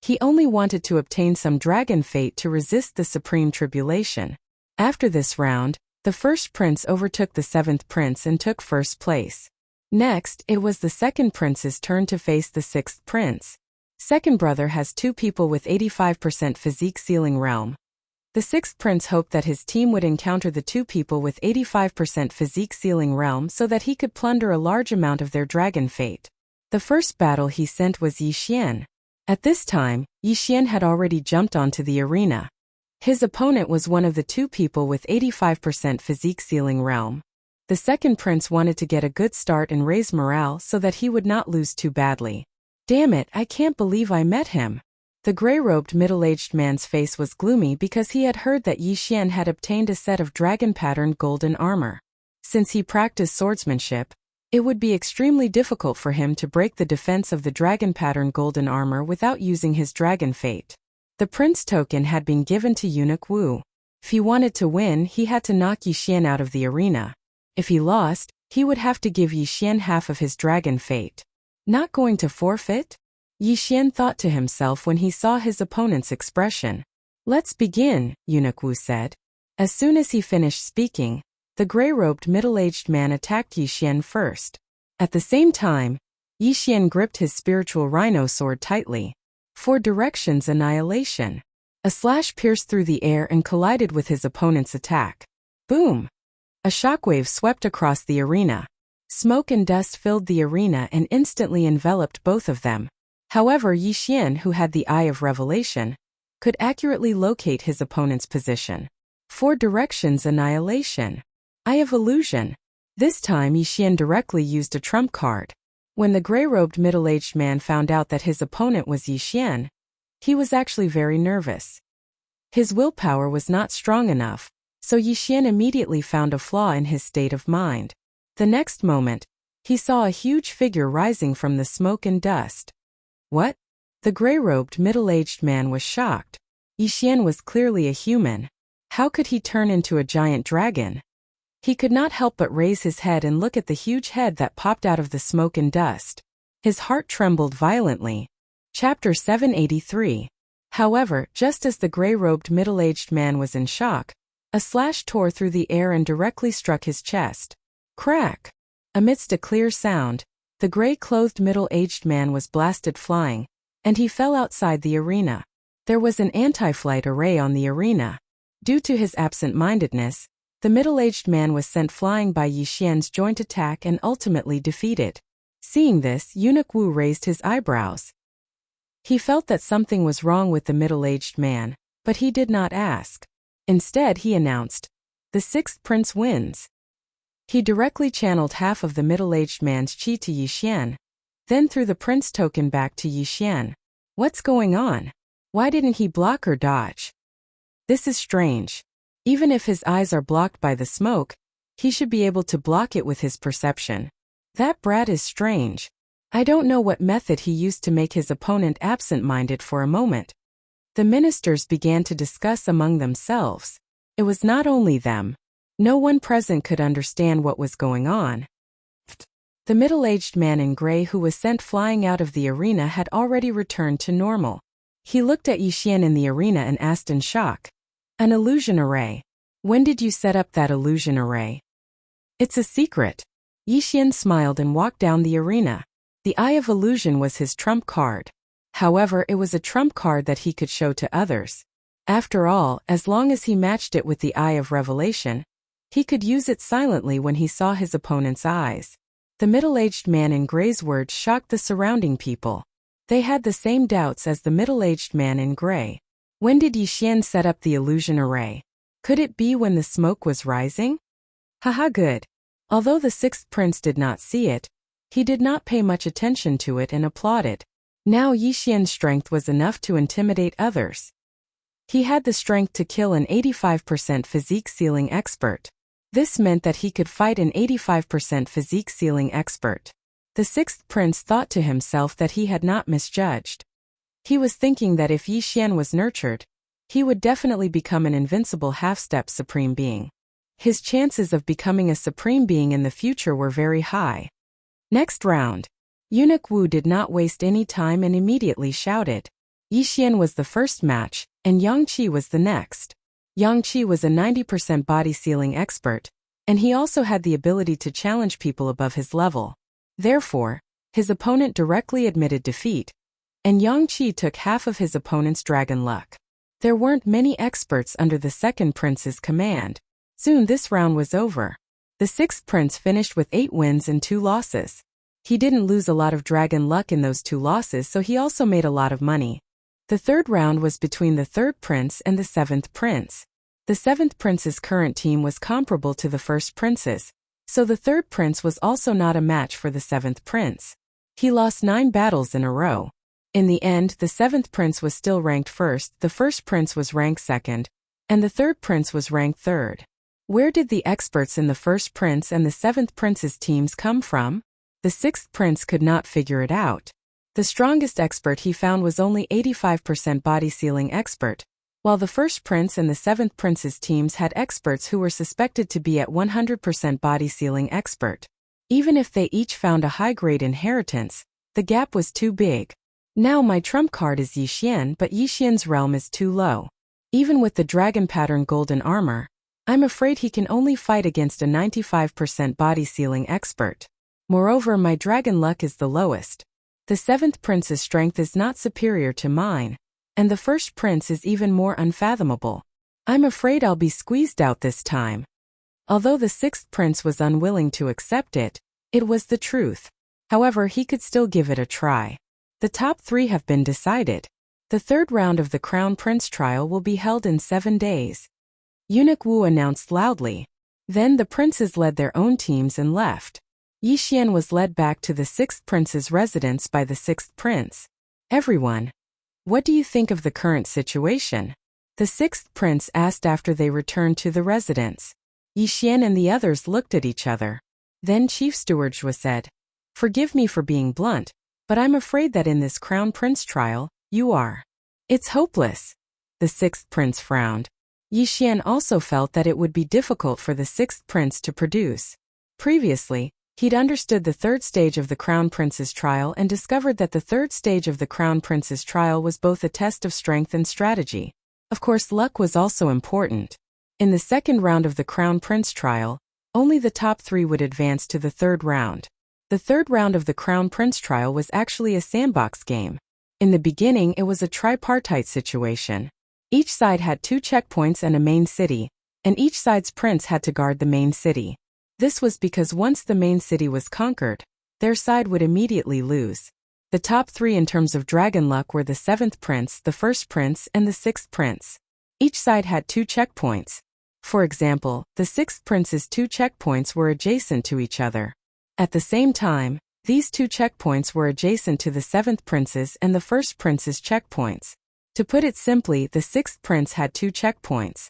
He only wanted to obtain some dragon fate to resist the supreme tribulation. After this round, the first prince overtook the seventh prince and took first place. Next, it was the second prince's turn to face the sixth prince. Second brother has two people with 85% physique sealing realm. The sixth prince hoped that his team would encounter the two people with 85% physique sealing realm so that he could plunder a large amount of their dragon fate. The first battle he sent was Yi Xian. At this time, Yi Xian had already jumped onto the arena. His opponent was one of the two people with 85% physique sealing realm. The second prince wanted to get a good start and raise morale so that he would not lose too badly. Damn it, I can't believe I met him. The gray-robed middle-aged man's face was gloomy because he had heard that Yi Xian had obtained a set of dragon-patterned golden armor. Since he practiced swordsmanship, it would be extremely difficult for him to break the defense of the dragon-patterned golden armor without using his dragon fate. The prince token had been given to Eunuch Wu. If he wanted to win, he had to knock Yi Xian out of the arena. If he lost, he would have to give Yi Xian half of his dragon fate. Not going to forfeit? Yi Xian thought to himself when he saw his opponent's expression. Let's begin, Eunuch Wu said. As soon as he finished speaking, the gray-robed middle-aged man attacked Yi Xian first. At the same time, Yi Xian gripped his spiritual rhino sword tightly. 4 directions annihilation. A slash pierced through the air and collided with his opponent's attack. Boom! A shockwave swept across the arena. Smoke and dust filled the arena and instantly enveloped both of them. However, Yi Xian, who had the Eye of Revelation, could accurately locate his opponent's position. 4 directions annihilation. Eye of Illusion. This time Yi Xian directly used a trump card. When the gray-robed middle-aged man found out that his opponent was Yi Xian, he was actually very nervous. His willpower was not strong enough, so Yi Xian immediately found a flaw in his state of mind. The next moment, he saw a huge figure rising from the smoke and dust. What? The gray-robed middle-aged man was shocked. Yi Xian was clearly a human. How could he turn into a giant dragon? He could not help but raise his head and look at the huge head that popped out of the smoke and dust. His heart trembled violently. Chapter 783. However, just as the gray-robed middle-aged man was in shock, a slash tore through the air and directly struck his chest. Crack! Amidst a clear sound, the gray-clothed middle-aged man was blasted flying, and he fell outside the arena. There was an anti-flight array on the arena. Due to his absent-mindedness, the middle-aged man was sent flying by Yi Xian's joint attack and ultimately defeated. Seeing this, Eunuch Wu raised his eyebrows. He felt that something was wrong with the middle-aged man, but he did not ask. Instead, he announced, "The sixth prince wins." He directly channeled half of the middle-aged man's qi to Yixian, then threw the prince token back to Yixian. What's going on? Why didn't he block or dodge? This is strange. Even if his eyes are blocked by the smoke, he should be able to block it with his perception. That brat is strange. I don't know what method he used to make his opponent absent-minded for a moment. The ministers began to discuss among themselves. It was not only them. No one present could understand what was going on. The middle-aged man in gray who was sent flying out of the arena had already returned to normal. He looked at Yixian in the arena and asked in shock. An illusion array. When did you set up that illusion array? It's a secret. Yixian smiled and walked down the arena. The Eye of Illusion was his trump card. However, it was a trump card that he could show to others. After all, as long as he matched it with the Eye of Revelation, he could use it silently when he saw his opponent's eyes. The middle-aged man in gray's words shocked the surrounding people. They had the same doubts as the middle-aged man in gray. When did Yixian set up the illusion array? Could it be when the smoke was rising? Haha, good. Although the sixth prince did not see it, he did not pay much attention to it and applauded. Now Yixian's strength was enough to intimidate others. He had the strength to kill an 85% physique ceiling expert. This meant that he could fight an 85% physique ceiling expert. The sixth prince thought to himself that he had not misjudged. He was thinking that if Yixian was nurtured, he would definitely become an invincible half-step supreme being. His chances of becoming a supreme being in the future were very high. Next round. Eunuch Wu did not waste any time and immediately shouted. Yixian was the first match, and Yang Qi was the next. Yang Qi was a 90% body sealing expert, and he also had the ability to challenge people above his level. Therefore, his opponent directly admitted defeat, and Yang Qi took half of his opponent's dragon luck. There weren't many experts under the second prince's command. Soon this round was over. The sixth prince finished with 8 wins and 2 losses. He didn't lose a lot of dragon luck in those 2 losses, so he also made a lot of money. The third round was between the third prince and the seventh prince. The seventh prince's current team was comparable to the first prince's, so the third prince was also not a match for the seventh prince. He lost 9 battles in a row. In the end, the seventh prince was still ranked first, the first prince was ranked second, and the third prince was ranked third. Where did the experts in the first prince and the seventh prince's teams come from? The sixth prince could not figure it out. The strongest expert he found was only 85% body sealing expert, while the first prince and the seventh prince's teams had experts who were suspected to be at 100% body sealing expert. Even if they each found a high-grade inheritance, the gap was too big. Now my trump card is Yixian, but Yixian's realm is too low. Even with the dragon pattern golden armor, I'm afraid he can only fight against a 95% body sealing expert. Moreover, my dragon luck is the lowest. The seventh prince's strength is not superior to mine, and the first prince is even more unfathomable. I'm afraid I'll be squeezed out this time. Although the sixth prince was unwilling to accept it, it was the truth. However, he could still give it a try. The top 3 have been decided. The third round of the Crown Prince trial will be held in 7 days. Eunuch Wu announced loudly. Then the princes led their own teams and left. Yixian was led back to the sixth prince's residence by the sixth prince. Everyone, what do you think of the current situation? The sixth prince asked after they returned to the residence. Yixian and the others looked at each other. Then Chief Steward Zhua said, "Forgive me for being blunt, but I'm afraid that in this Crown Prince trial, you are. It's hopeless." The sixth prince frowned. Yixian also felt that it would be difficult for the sixth prince to produce. Previously, he'd understood the third stage of the Crown Prince's trial and discovered that the third stage of the Crown Prince's trial was both a test of strength and strategy. Of course, luck was also important. In the second round of the Crown Prince trial, only the top 3 would advance to the third round. The third round of the Crown Prince trial was actually a sandbox game. In the beginning, it was a tripartite situation. Each side had 2 checkpoints and a main city, and each side's prince had to guard the main city. This was because once the main city was conquered, their side would immediately lose. The top 3 in terms of dragon luck were the 7th prince, the 1st prince, and the 6th prince. Each side had 2 checkpoints. For example, the sixth prince's 2 checkpoints were adjacent to each other. At the same time, these 2 checkpoints were adjacent to the 7th prince's and the 1st prince's checkpoints. To put it simply, the 6th prince had 2 checkpoints.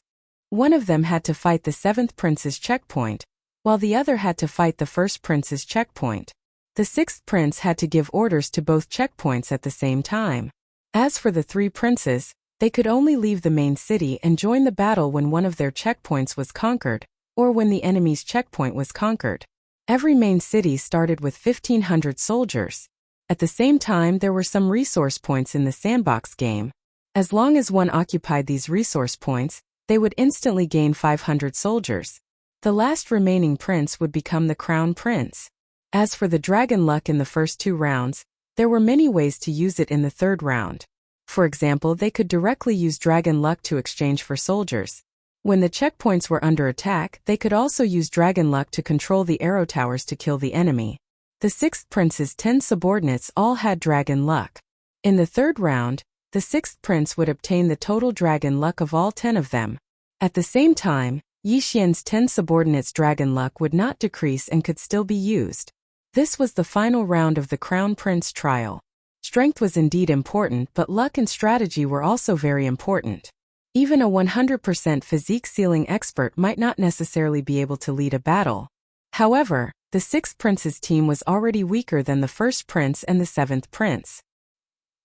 One of them had to fight the 7th prince's checkpoint, while the other had to fight the 1st prince's checkpoint. The 6th prince had to give orders to both checkpoints at the same time. As for the 3 princes, they could only leave the main city and join the battle when one of their checkpoints was conquered, or when the enemy's checkpoint was conquered. Every main city started with 1,500 soldiers. At the same time, there were some resource points in the sandbox game. As long as one occupied these resource points, they would instantly gain 500 soldiers. The last remaining prince would become the crown prince. As for the dragon luck in the first 2 rounds, there were many ways to use it in the 3rd round. For example, they could directly use dragon luck to exchange for soldiers. When the checkpoints were under attack, they could also use dragon luck to control the arrow towers to kill the enemy. The 6th prince's 10 subordinates all had dragon luck. In the 3rd round, the 6th prince would obtain the total dragon luck of all 10 of them. At the same time, Yi Xian's 10 subordinates' dragon luck would not decrease and could still be used. This was the final round of the Crown Prince trial. Strength was indeed important, but luck and strategy were also very important. Even a 100% physique-sealing expert might not necessarily be able to lead a battle. However, the 6th prince's team was already weaker than the 1st prince and the 7th prince.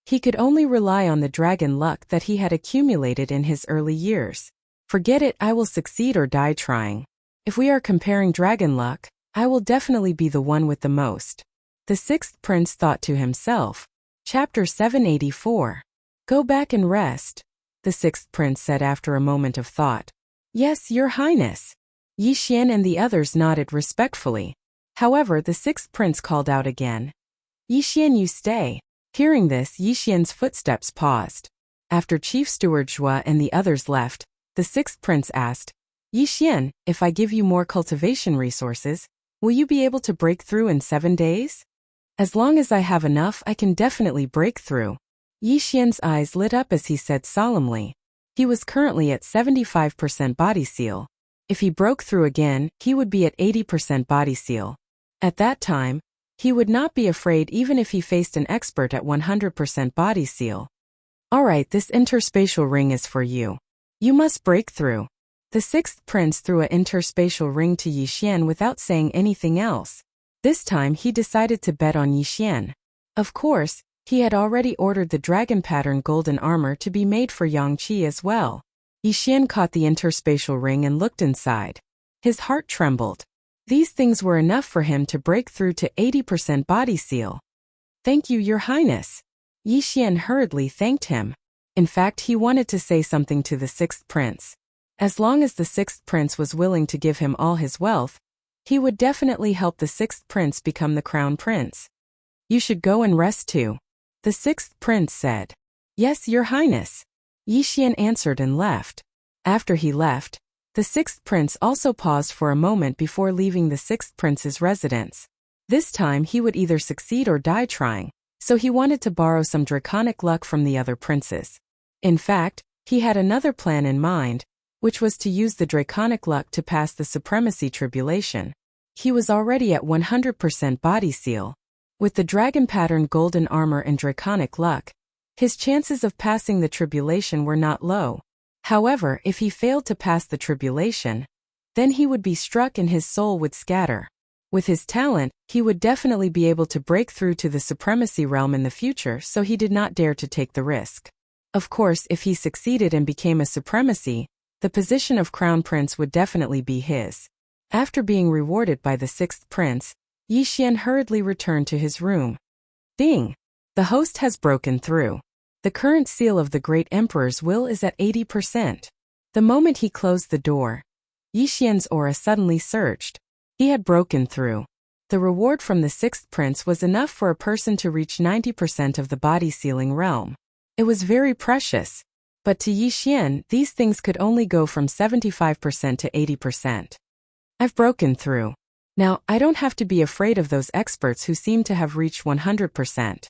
He could only rely on the dragon luck that he had accumulated in his early years. Forget it, I will succeed or die trying. If we are comparing dragon luck, I will definitely be the one with the most. The 6th prince thought to himself. Chapter 784. Go back and rest, the 6th prince said after a moment of thought. Yes, your highness. Yi Xian and the others nodded respectfully. However, the 6th prince called out again. Yi Xian, you stay. Hearing this, Yi Xian's footsteps paused. After Chief Steward Zhua and the others left, the 6th prince asked, Yi Xian, if I give you more cultivation resources, will you be able to break through in 7 days? As long as I have enough, I can definitely break through. Yi Xian's eyes lit up as he said solemnly. He was currently at 75% body seal. If he broke through again, he would be at 80% body seal. At that time, he would not be afraid even if he faced an expert at 100% body seal. Alright, this interspatial ring is for you. You must break through. The 6th prince threw an interspatial ring to Yi Xian without saying anything else. This time he decided to bet on Yi Xian. Of course, he had already ordered the dragon pattern golden armor to be made for Yang Qi as well. Yi Xian caught the interspatial ring and looked inside. His heart trembled. These things were enough for him to break through to 80% body seal. Thank you, your highness. Yi Xian hurriedly thanked him. In fact, he wanted to say something to the 6th prince. As long as the 6th prince was willing to give him all his wealth, he would definitely help the 6th prince become the crown prince. You should go and rest too, the 6th prince said. Yes, your highness. Yi Xian answered and left. After he left, the 6th prince also paused for a moment before leaving the 6th prince's residence. This time he would either succeed or die trying, so he wanted to borrow some draconic luck from the other princes. In fact, he had another plan in mind, which was to use the draconic luck to pass the supremacy tribulation. He was already at 100% body seal. With the dragon pattern golden armor and draconic luck, his chances of passing the tribulation were not low. However, if he failed to pass the tribulation, then he would be struck and his soul would scatter. With his talent, he would definitely be able to break through to the supremacy realm in the future, so he did not dare to take the risk. Of course, if he succeeded and became a supremacy, the position of crown prince would definitely be his. After being rewarded by the 6th prince, Yi Xian hurriedly returned to his room. Ding! The host has broken through. The current seal of the great emperor's will is at 80%. The moment he closed the door, Yi Xian's aura suddenly surged. He had broken through. The reward from the 6th prince was enough for a person to reach 90% of the body sealing realm. It was very precious. But to Yi Xian, these things could only go from 75% to 80%. I've broken through. Now, I don't have to be afraid of those experts who seem to have reached 100%.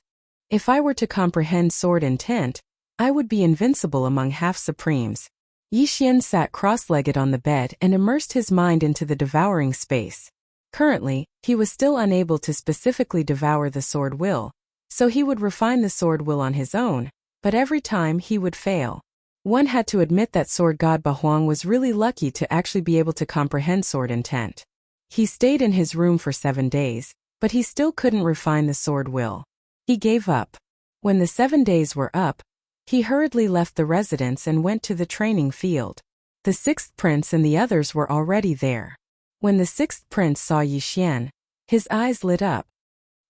If I were to comprehend sword intent, I would be invincible among half-supremes. Yixian sat cross-legged on the bed and immersed his mind into the devouring space. Currently, he was still unable to specifically devour the sword will, so he would refine the sword will on his own, but every time he would fail. One had to admit that sword god Bahuang was really lucky to actually be able to comprehend sword intent. He stayed in his room for 7 days, but he still couldn't refine the sword will. He gave up. When the 7 days were up, he hurriedly left the residence and went to the training field. The 6th prince and the others were already there. When the 6th prince saw Yixian, his eyes lit up.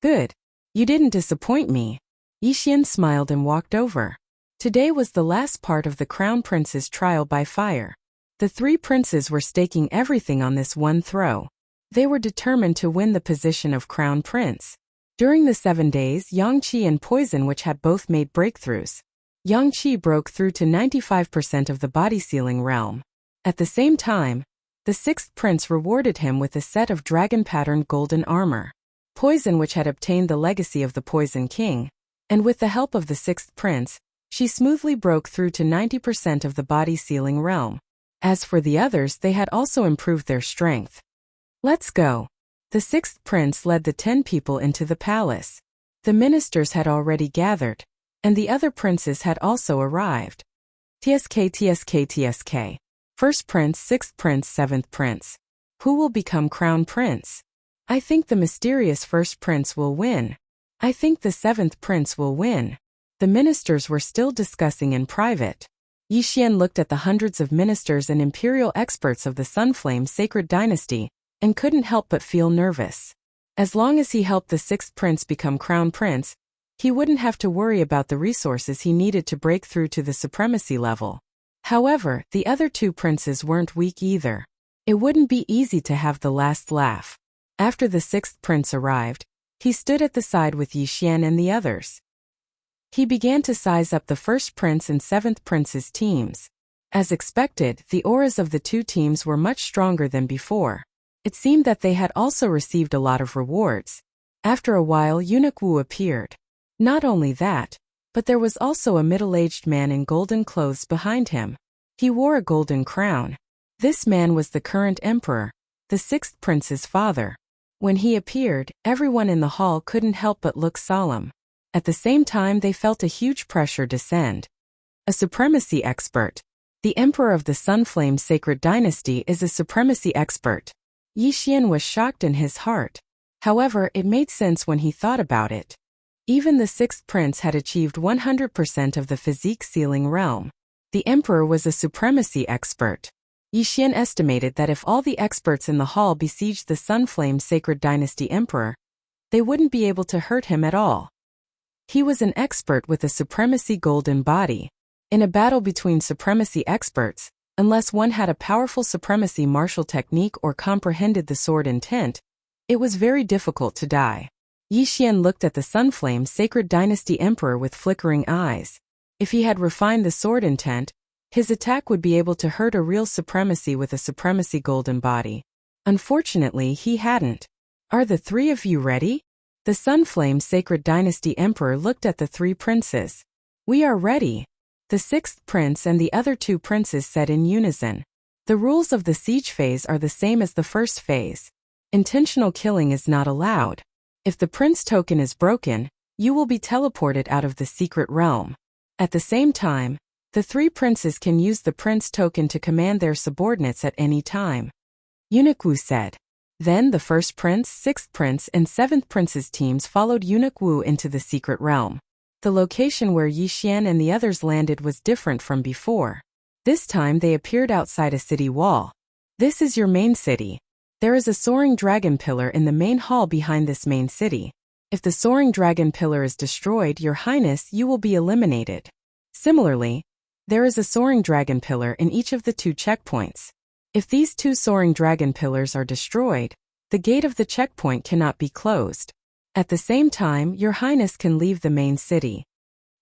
"Good. You didn't disappoint me." Yixian smiled and walked over. Today was the last part of the crown prince's trial by fire. The 3 princes were staking everything on this one throw. They were determined to win the position of crown prince. During the 7 days, Yangqi and Poison Witch had both made breakthroughs. Yangqi broke through to 95% of the body sealing realm. At the same time, the 6th prince rewarded him with a set of dragon-patterned golden armor. Poison Witch had obtained the legacy of the Poison King, and with the help of the 6th prince, she smoothly broke through to 90% of the body sealing realm. As for the others, they had also improved their strength. "Let's go." The 6th prince led the 10 people into the palace. The ministers had already gathered, and the other princes had also arrived. TSK. First prince, 6th prince, 7th prince. Who will become crown prince? I think the mysterious first prince will win. I think the 7th prince will win. The ministers were still discussing in private. Yixian looked at the hundreds of ministers and imperial experts of the Sunflame Sacred Dynasty and couldn't help but feel nervous. As long as he helped the 6th prince become crown prince, he wouldn't have to worry about the resources he needed to break through to the supremacy level. However, the other 2 princes weren't weak either. It wouldn't be easy to have the last laugh. After the 6th prince arrived, he stood at the side with Yixian and the others. He began to size up the 1st prince and 7th prince's teams. As expected, the auras of the 2 teams were much stronger than before. It seemed that they had also received a lot of rewards. After a while, Eunuch Wu appeared. Not only that, but there was also a middle-aged man in golden clothes behind him. He wore a golden crown. This man was the current emperor, the 6th prince's father. When he appeared, everyone in the hall couldn't help but look solemn. At the same time, they felt a huge pressure descend. A supremacy expert. The emperor of the Sunflame Sacred Dynasty is a supremacy expert. Yixian was shocked in his heart. However, it made sense when he thought about it. Even the 6th prince had achieved 100% of the physique sealing realm. The emperor was a supremacy expert. Yixian estimated that if all the experts in the hall besieged the Sunflame Sacred Dynasty emperor, they wouldn't be able to hurt him at all. He was an expert with a supremacy golden body. In a battle between supremacy experts, unless one had a powerful supremacy martial technique or comprehended the sword intent, it was very difficult to die. Yixian looked at the Sunflame Sacred Dynasty Emperor with flickering eyes. If he had refined the sword intent, his attack would be able to hurt a real supremacy with a supremacy golden body. Unfortunately, he hadn't. "Are the 3 of you ready?" The Sunflame Sacred Dynasty Emperor looked at the 3 princes. "We are ready." The 6th prince and the other 2 princes said in unison. The rules of the siege phase are the same as the first phase. Intentional killing is not allowed. If the prince token is broken, you will be teleported out of the secret realm. At the same time, the 3 princes can use the prince token to command their subordinates at any time. Eunuch Wu said. Then the 1st prince, 6th prince, and 7th prince's teams followed Eunuch Wu into the secret realm. The location where Yixian and the others landed was different from before. This time they appeared outside a city wall. "This is your main city. There is a soaring dragon pillar in the main hall behind this main city. If the soaring dragon pillar is destroyed, Your Highness, you will be eliminated. Similarly, there is a soaring dragon pillar in each of the 2 checkpoints. If these 2 soaring dragon pillars are destroyed, the gate of the checkpoint cannot be closed. At the same time, Your Highness can leave the main city."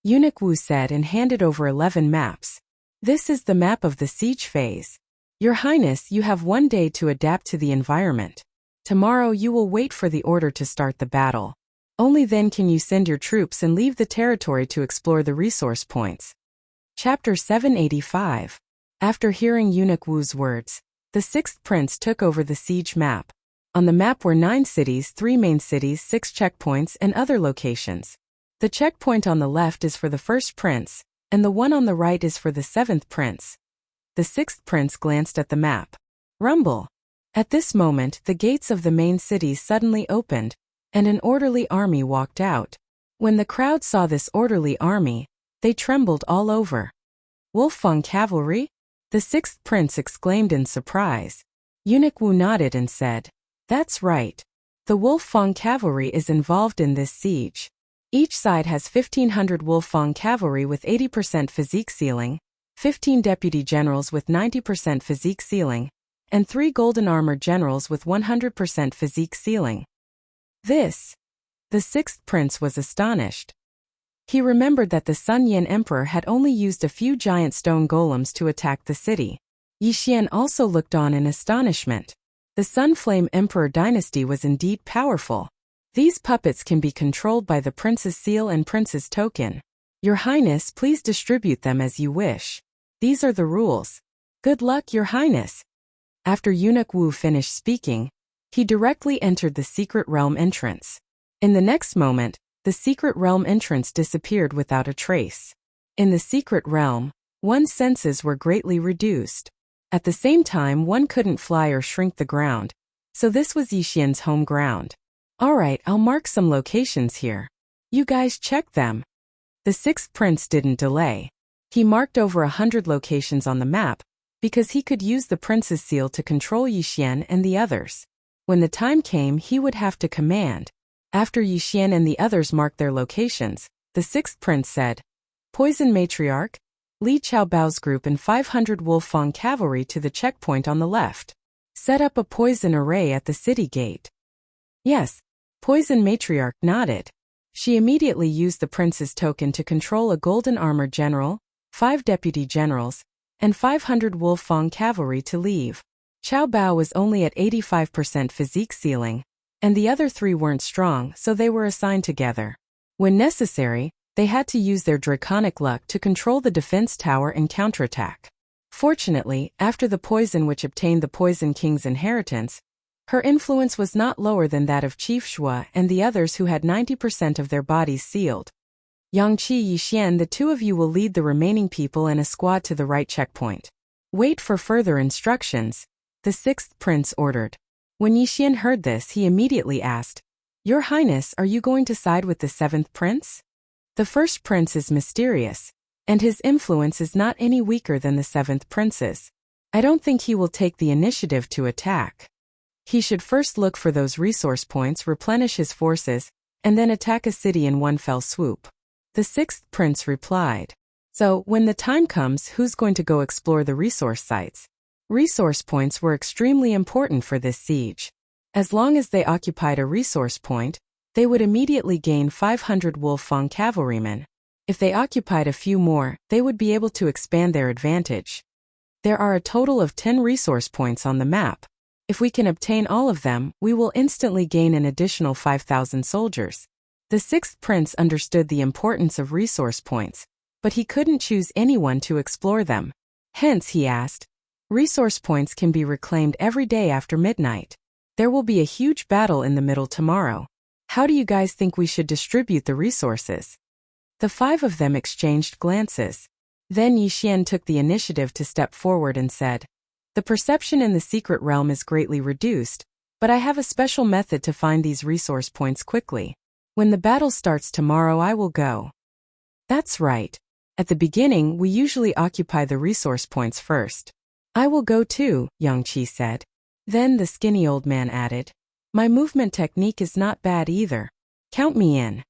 Eunuch Wu said and handed over 11 maps. "This is the map of the siege phase. Your Highness, you have 1 day to adapt to the environment. Tomorrow you will wait for the order to start the battle. Only then can you send your troops and leave the territory to explore the resource points." Chapter 785. After hearing Eunuch Wu's words, the sixth prince took over the siege map. On the map were 9 cities, 3 main cities, 6 checkpoints, and other locations. The checkpoint on the left is for the first prince, and the one on the right is for the 7th prince. The 6th prince glanced at the map. Rumble! At this moment, the gates of the main cities suddenly opened, and an orderly army walked out. When the crowd saw this orderly army, they trembled all over. Wolfang cavalry? The 6th prince exclaimed in surprise. Eunuch Wu nodded and said, "That's right. The Wolfang cavalry is involved in this siege. Each side has 1,500 Wolfang cavalry with 80% physique ceiling, 15 deputy generals with 90% physique ceiling, and 3 golden armor generals with 100% physique ceiling." The 6th prince was astonished. He remembered that the Sun Yin Emperor had only used a few giant stone golems to attack the city. Yixian also looked on in astonishment. The Sun Flame Emperor dynasty was indeed powerful. These puppets can be controlled by the prince's seal and prince's token. Your Highness, please distribute them as you wish. These are the rules. Good luck, Your Highness. After Eunuch Wu finished speaking, he directly entered the secret realm entrance. In the next moment, the secret realm entrance disappeared without a trace. In the secret realm, one's senses were greatly reduced. At the same time, one couldn't fly or shrink the ground, so this was Yixian's home ground. Alright, I'll mark some locations here. You guys check them. The 6th prince didn't delay. He marked over 100 locations on the map, because he could use the prince's seal to control Yixian and the others. When the time came, he would have to command. After Yixian and the others marked their locations, the 6th prince said, "Poison Matriarch, lead Qiaobao's group and 500 Wolfang cavalry to the checkpoint on the left. Set up a poison array at the city gate." Yes, Poison Matriarch nodded. She immediately used the prince's token to control a golden armor general, 5 deputy generals, and 500 Wolfang cavalry to leave. Qiaobao was only at 85% physique ceiling, and the other 3 weren't strong, so they were assigned together. When necessary, they had to use their draconic luck to control the defense tower and counterattack. Fortunately, after the poison which obtained the Poison King's inheritance, her influence was not lower than that of Chief Shua and the others who had 90% of their bodies sealed. Yangqi, Yixian, the 2 of you will lead the remaining people and a squad to the right checkpoint. Wait for further instructions, the 6th prince ordered. When Yixian heard this, he immediately asked, "Your Highness, are you going to side with the 7th prince? The first prince is mysterious, and his influence is not any weaker than the 7th prince's. I don't think he will take the initiative to attack. He should first look for those resource points, replenish his forces, and then attack a city in one fell swoop." The 6th prince replied. "So, when the time comes, who's going to go explore the resource sites?" Resource points were extremely important for this siege. As long as they occupied a resource point, they would immediately gain 500 Wolfang cavalrymen. If they occupied a few more, they would be able to expand their advantage. There are a total of 10 resource points on the map. If we can obtain all of them, we will instantly gain an additional 5,000 soldiers. The 6th prince understood the importance of resource points, but he couldn't choose anyone to explore them. Hence, he asked, "Resource points can be reclaimed every day after midnight. There will be a huge battle in the middle tomorrow. How do you guys think we should distribute the resources?" The 5 of them exchanged glances. Then Yixian took the initiative to step forward and said, "The perception in the secret realm is greatly reduced, but I have a special method to find these resource points quickly. When the battle starts tomorrow, I will go." "That's right. At the beginning, we usually occupy the resource points first." "I will go too," Yangqi said. Then the skinny old man added, "My movement technique is not bad either. Count me in."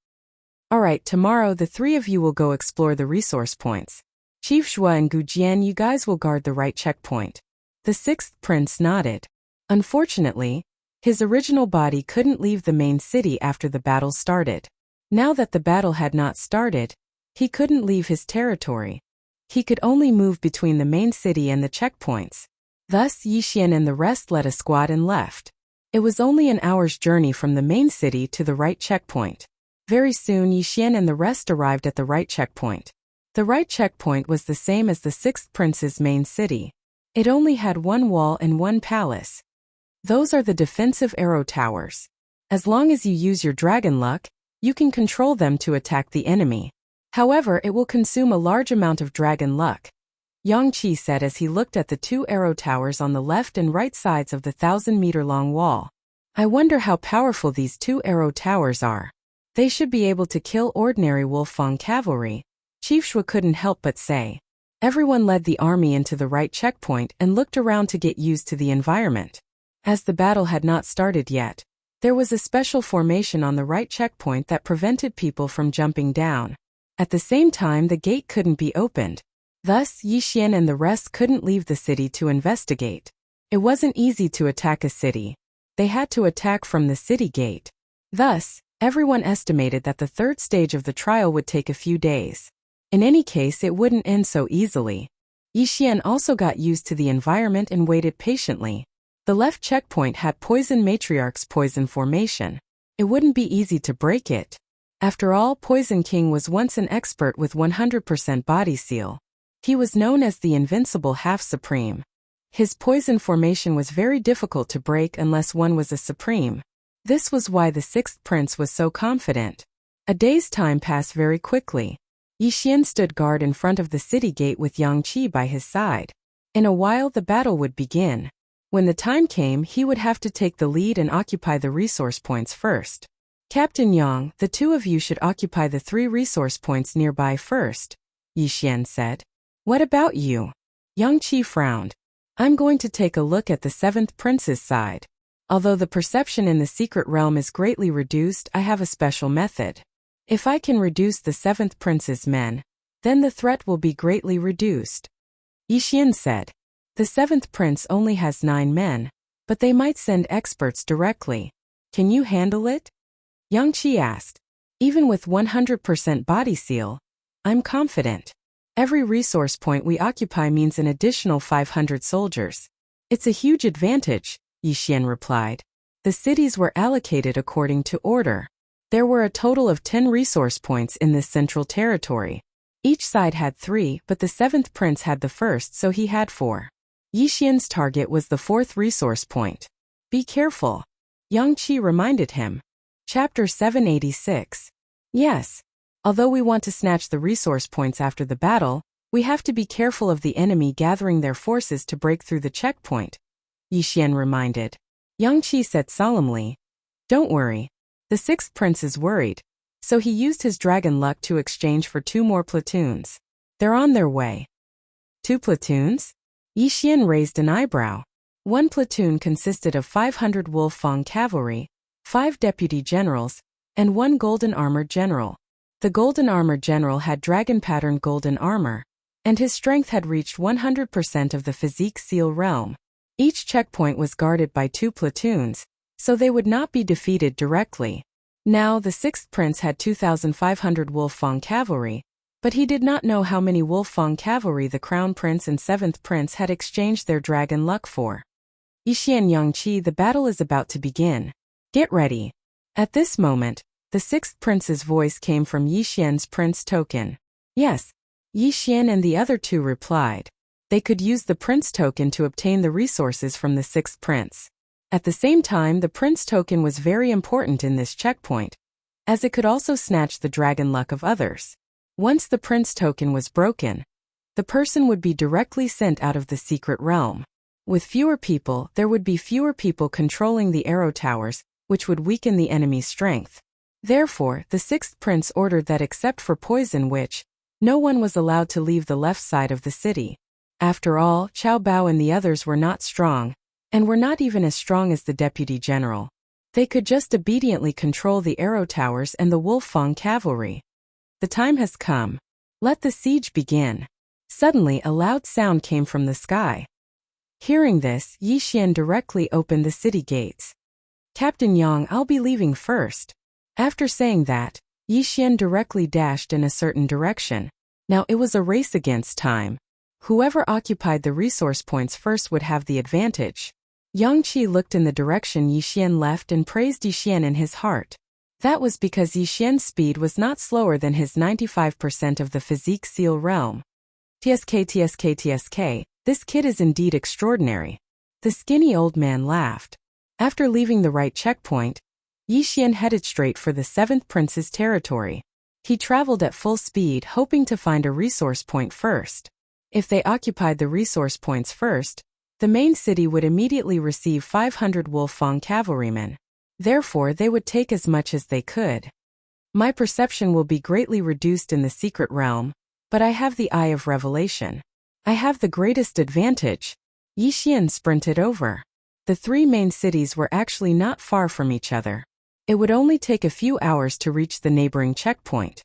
"Alright, tomorrow the 3 of you will go explore the resource points. Chief Shua and Gu Jian, you guys will guard the right checkpoint." The 6th prince nodded. Unfortunately, his original body couldn't leave the main city after the battle started. Now that the battle had not started, he couldn't leave his territory. He could only move between the main city and the checkpoints. Thus, Yixian and the rest led a squad and left. It was only an hour's journey from the main city to the right checkpoint. Very soon, Yixian and the rest arrived at the right checkpoint. The right checkpoint was the same as the sixth prince's main city. It only had one wall and one palace. Those are the defensive arrow towers. As long as you use your dragon luck, you can control them to attack the enemy. However, it will consume a large amount of dragon luck, Yang Qi said as he looked at the two arrow towers on the left and right sides of the 1,000-meter-long wall. I wonder how powerful these two arrow towers are. They should be able to kill ordinary Wolfang cavalry, Chief Shui couldn't help but say. Everyone led the army into the right checkpoint and looked around to get used to the environment. As the battle had not started yet, there was a special formation on the right checkpoint that prevented people from jumping down. At the same time, the gate couldn't be opened. Thus, Yi Xian and the rest couldn't leave the city to investigate. It wasn't easy to attack a city. They had to attack from the city gate. Thus, everyone estimated that the third stage of the trial would take a few days. In any case, it wouldn't end so easily. Yi Xian also got used to the environment and waited patiently. The left checkpoint had Poison Matriarch's poison formation. It wouldn't be easy to break it. After all, Poison King was once an expert with 100% body seal. He was known as the Invincible Half-Supreme. His poison formation was very difficult to break unless one was a supreme. This was why the sixth prince was so confident. A day's time passed very quickly. Yi Xian stood guard in front of the city gate with Yang Qi by his side. In a while the battle would begin. When the time came, he would have to take the lead and occupy the resource points first. Captain Yang, the two of you should occupy the 3 resource points nearby first, Yi Xian said. What about you? Yang Qi frowned. I'm going to take a look at the 7th prince's side. Although the perception in the secret realm is greatly reduced, I have a special method. If I can reduce the 7th prince's men, then the threat will be greatly reduced. Yi Xian said. The 7th prince only has 9 men, but they might send experts directly. Can you handle it? Yang Qi asked. Even with 100% body seal, I'm confident. Every resource point we occupy means an additional 500 soldiers. It's a huge advantage, Yi Xian replied. The cities were allocated according to order. There were a total of 10 resource points in this central territory. Each side had 3, but the 7th prince had the first, so he had 4. Yi Xian's target was the 4th resource point. Be careful, Yang Qi reminded him. Chapter 786. Yes. Although we want to snatch the resource points after the battle, we have to be careful of the enemy gathering their forces to break through the checkpoint, Yi Xian reminded. Yang Qi said solemnly. Don't worry. The 6th prince is worried, so he used his dragon luck to exchange for 2 more platoons. They're on their way. 2 platoons? Yi Xian raised an eyebrow. 1 platoon consisted of 500 Wolfang cavalry, 5 deputy generals, and 1 golden armored general. The golden armored general had dragon-patterned golden armor, and his strength had reached 100% of the physique seal realm. Each checkpoint was guarded by 2 platoons, so they would not be defeated directly. Now the 6th prince had 2,500 Wolfang cavalry, but he did not know how many Wolfang cavalry the crown prince and 7th prince had exchanged their dragon luck for. Yi Xian Yang Qi, the battle is about to begin. Get ready. At this moment, the 6th prince's voice came from Yi Xian's prince token. Yes, Yi Xian and the other 2 replied. They could use the prince token to obtain the resources from the 6th prince. At the same time, the prince token was very important in this checkpoint, as it could also snatch the dragon luck of others. Once the prince token was broken, the person would be directly sent out of the secret realm. With fewer people, there would be fewer people controlling the arrow towers, which would weaken the enemy's strength. Therefore, the 6th prince ordered that except for Poison Witch, no one was allowed to leave the left side of the city. After all, Qiao Bao and the others were not strong, and were not even as strong as the deputy general. They could just obediently control the arrow towers and the Wolfang cavalry. The time has come. Let the siege begin. Suddenly a loud sound came from the sky. Hearing this, Yi Xian directly opened the city gates. Captain Yang, I'll be leaving first. After saying that, Yi Xian directly dashed in a certain direction. Now it was a race against time. Whoever occupied the resource points first would have the advantage. Yang Qi looked in the direction Yi Xian left and praised Yi Xian in his heart. That was because Yi Xian's speed was not slower than his 95% of the physique seal realm. TSK, this kid is indeed extraordinary. The skinny old man laughed. After leaving the right checkpoint, Yi Xian headed straight for the 7th prince's territory. He traveled at full speed, hoping to find a resource point first. If they occupied the resource points first, the main city would immediately receive 500 Wolfang cavalrymen. Therefore, they would take as much as they could. My perception will be greatly reduced in the secret realm, but I have the Eye of Revelation. I have the greatest advantage. Yi Xian sprinted over. The 3 main cities were actually not far from each other. It would only take a few hours to reach the neighboring checkpoint.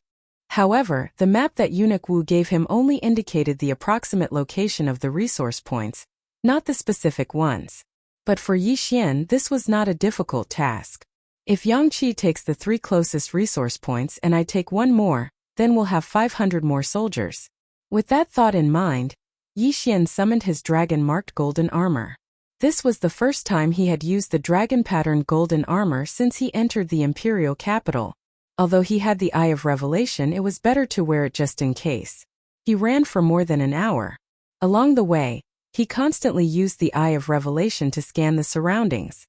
However, the map that Eunuch Wu gave him only indicated the approximate location of the resource points, not the specific ones. But for Yi Xian, this was not a difficult task. If Yang Qi takes the 3 closest resource points and I take 1 more, then we'll have 500 more soldiers. With that thought in mind, Yi Xian summoned his dragon-marked golden armor. This was the first time he had used the dragon-patterned golden armor since he entered the imperial capital. Although he had the Eye of Revelation, it was better to wear it just in case. He ran for more than an hour. Along the way, he constantly used the Eye of Revelation to scan the surroundings.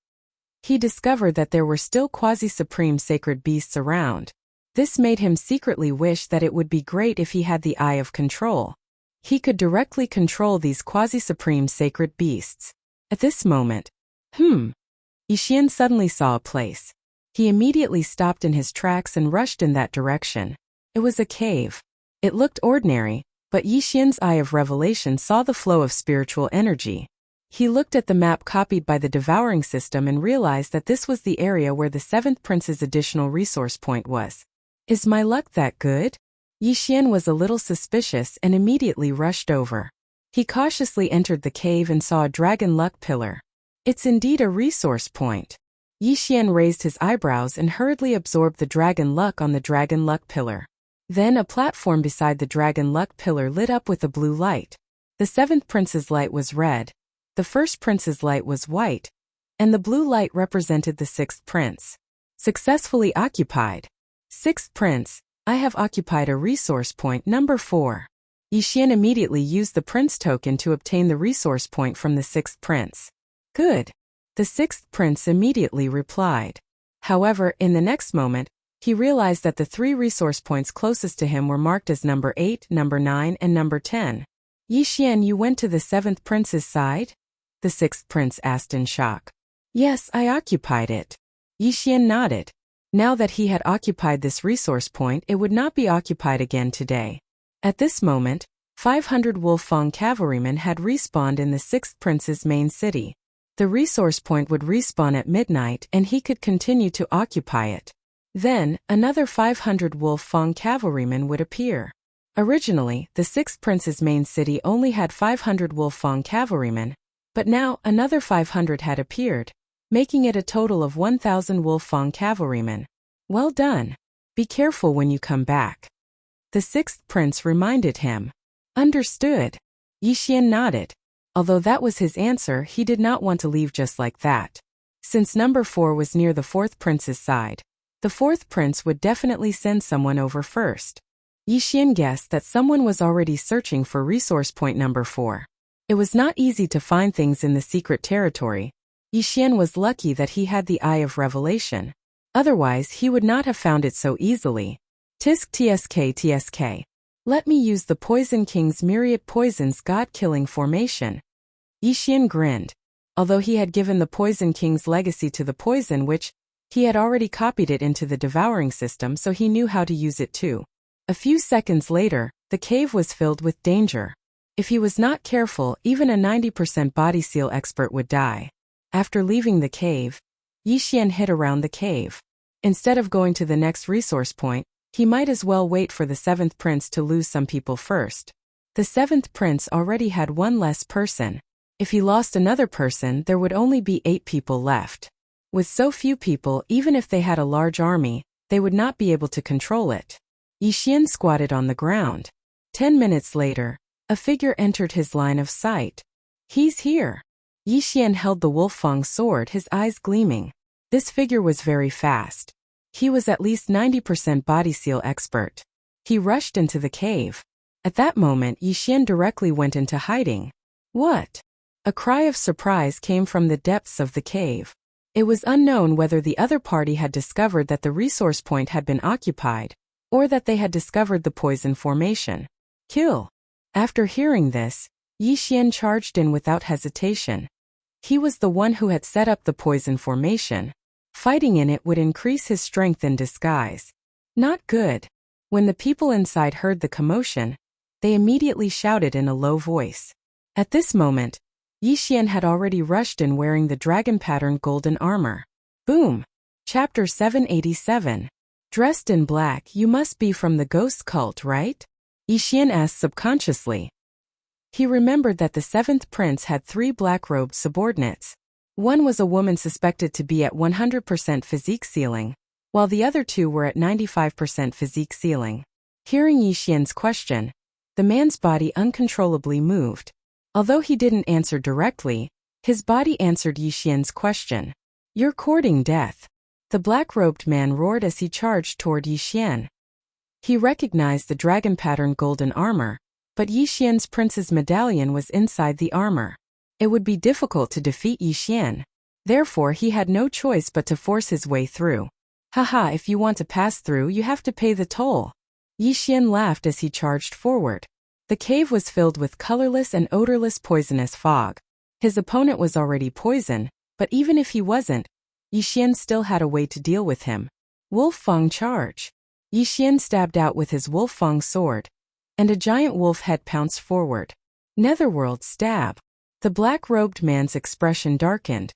He discovered that there were still quasi-supreme sacred beasts around. This made him secretly wish that it would be great if he had the Eye of Control. He could directly control these quasi-supreme sacred beasts. At this moment, Yi Xian suddenly saw a place. He immediately stopped in his tracks and rushed in that direction. It was a cave. It looked ordinary, but Yi Xian's Eye of Revelation saw the flow of spiritual energy. He looked at the map copied by the Devouring system and realized that this was the area where the 7th prince's additional resource point was. Is my luck that good? Yi Xian was a little suspicious and immediately rushed over. He cautiously entered the cave and saw a dragon luck pillar. It's indeed a resource point. Yi Xian raised his eyebrows and hurriedly absorbed the dragon luck on the dragon luck pillar. Then a platform beside the dragon luck pillar lit up with a blue light. The 7th prince's light was red, the 1st prince's light was white, and the blue light represented the 6th prince. Successfully occupied. 6th prince, I have occupied a resource point number 4. Yi Xian immediately used the prince token to obtain the resource point from the 6th prince. Good. The 6th prince immediately replied. However, in the next moment, he realized that the 3 resource points closest to him were marked as number 8, number 9, and number 10. Yi Xian, you went to the 7th prince's side? The 6th prince asked in shock. Yes, I occupied it. Yi Xian nodded. Now that he had occupied this resource point, it would not be occupied again today. At this moment, 500 Wolfang cavalrymen had respawned in the 6th prince's main city. The resource point would respawn at midnight and he could continue to occupy it. Then, another 500 Wolfang cavalrymen would appear. Originally, the 6th prince's main city only had 500 Wolfang cavalrymen, but now another 500 had appeared, making it a total of 1,000 Wolfang cavalrymen. Well done. Be careful when you come back. The 6th prince reminded him. Understood. Yi Xian nodded. Although that was his answer, he did not want to leave just like that. Since number 4 was near the 4th prince's side, the 4th prince would definitely send someone over first. Yi Xian guessed that someone was already searching for resource point number 4. It was not easy to find things in the secret territory. Yi Xian was lucky that he had the Eye of Revelation. Otherwise, he would not have found it so easily. TSK. Let me use the Poison King's myriad poisons God-killing formation. Yi Xian grinned. Although he had given the Poison King's legacy to the poison witch, he had already copied it into the Devouring system, so he knew how to use it too. A few seconds later, the cave was filled with danger. If he was not careful, even a 90% body seal expert would die. After leaving the cave, Yi Xian hid around the cave. Instead of going to the next resource point, he might as well wait for the 7th prince to lose some people first. The 7th prince already had 1 less person. If he lost another person, there would only be 8 people left. With so few people, even if they had a large army, they would not be able to control it. Yi Xian squatted on the ground. 10 minutes later, a figure entered his line of sight. He's here. Yi Xian held the Wolfang sword, his eyes gleaming. This figure was very fast. He was at least 90% body seal expert. He rushed into the cave. At that moment, Yixian directly went into hiding. What? A cry of surprise came from the depths of the cave. It was unknown whether the other party had discovered that the resource point had been occupied, or that they had discovered the poison formation. Kill. After hearing this, Yixian charged in without hesitation. He was the one who had set up the poison formation. Fighting in it would increase his strength in disguise. Not good. When the people inside heard the commotion, they immediately shouted in a low voice. At this moment, Yixian had already rushed in wearing the dragon-patterned golden armor. Boom! Chapter 787. Dressed in black, you must be from the ghost cult, right? Yixian asked subconsciously. He remembered that the seventh prince had 3 black-robed subordinates. One was a woman suspected to be at 100% physique ceiling, while the other 2 were at 95% physique ceiling. Hearing Yixian's question, the man's body uncontrollably moved. Although he didn't answer directly, his body answered Yixian's question. You're courting death. The black-robed man roared as he charged toward Yixian. He recognized the dragon-patterned golden armor, but Yixian's prince's medallion was inside the armor. It would be difficult to defeat Yixian. Therefore, he had no choice but to force his way through. Haha, if you want to pass through, you have to pay the toll. Yixian laughed as he charged forward. The cave was filled with colorless and odorless poisonous fog. His opponent was already poisoned, but even if he wasn't, Yixian still had a way to deal with him. Wolf Fang charge. Yixian stabbed out with his Wolf Fang sword, and a giant wolf head pounced forward. Netherworld stab. The black-robed man's expression darkened.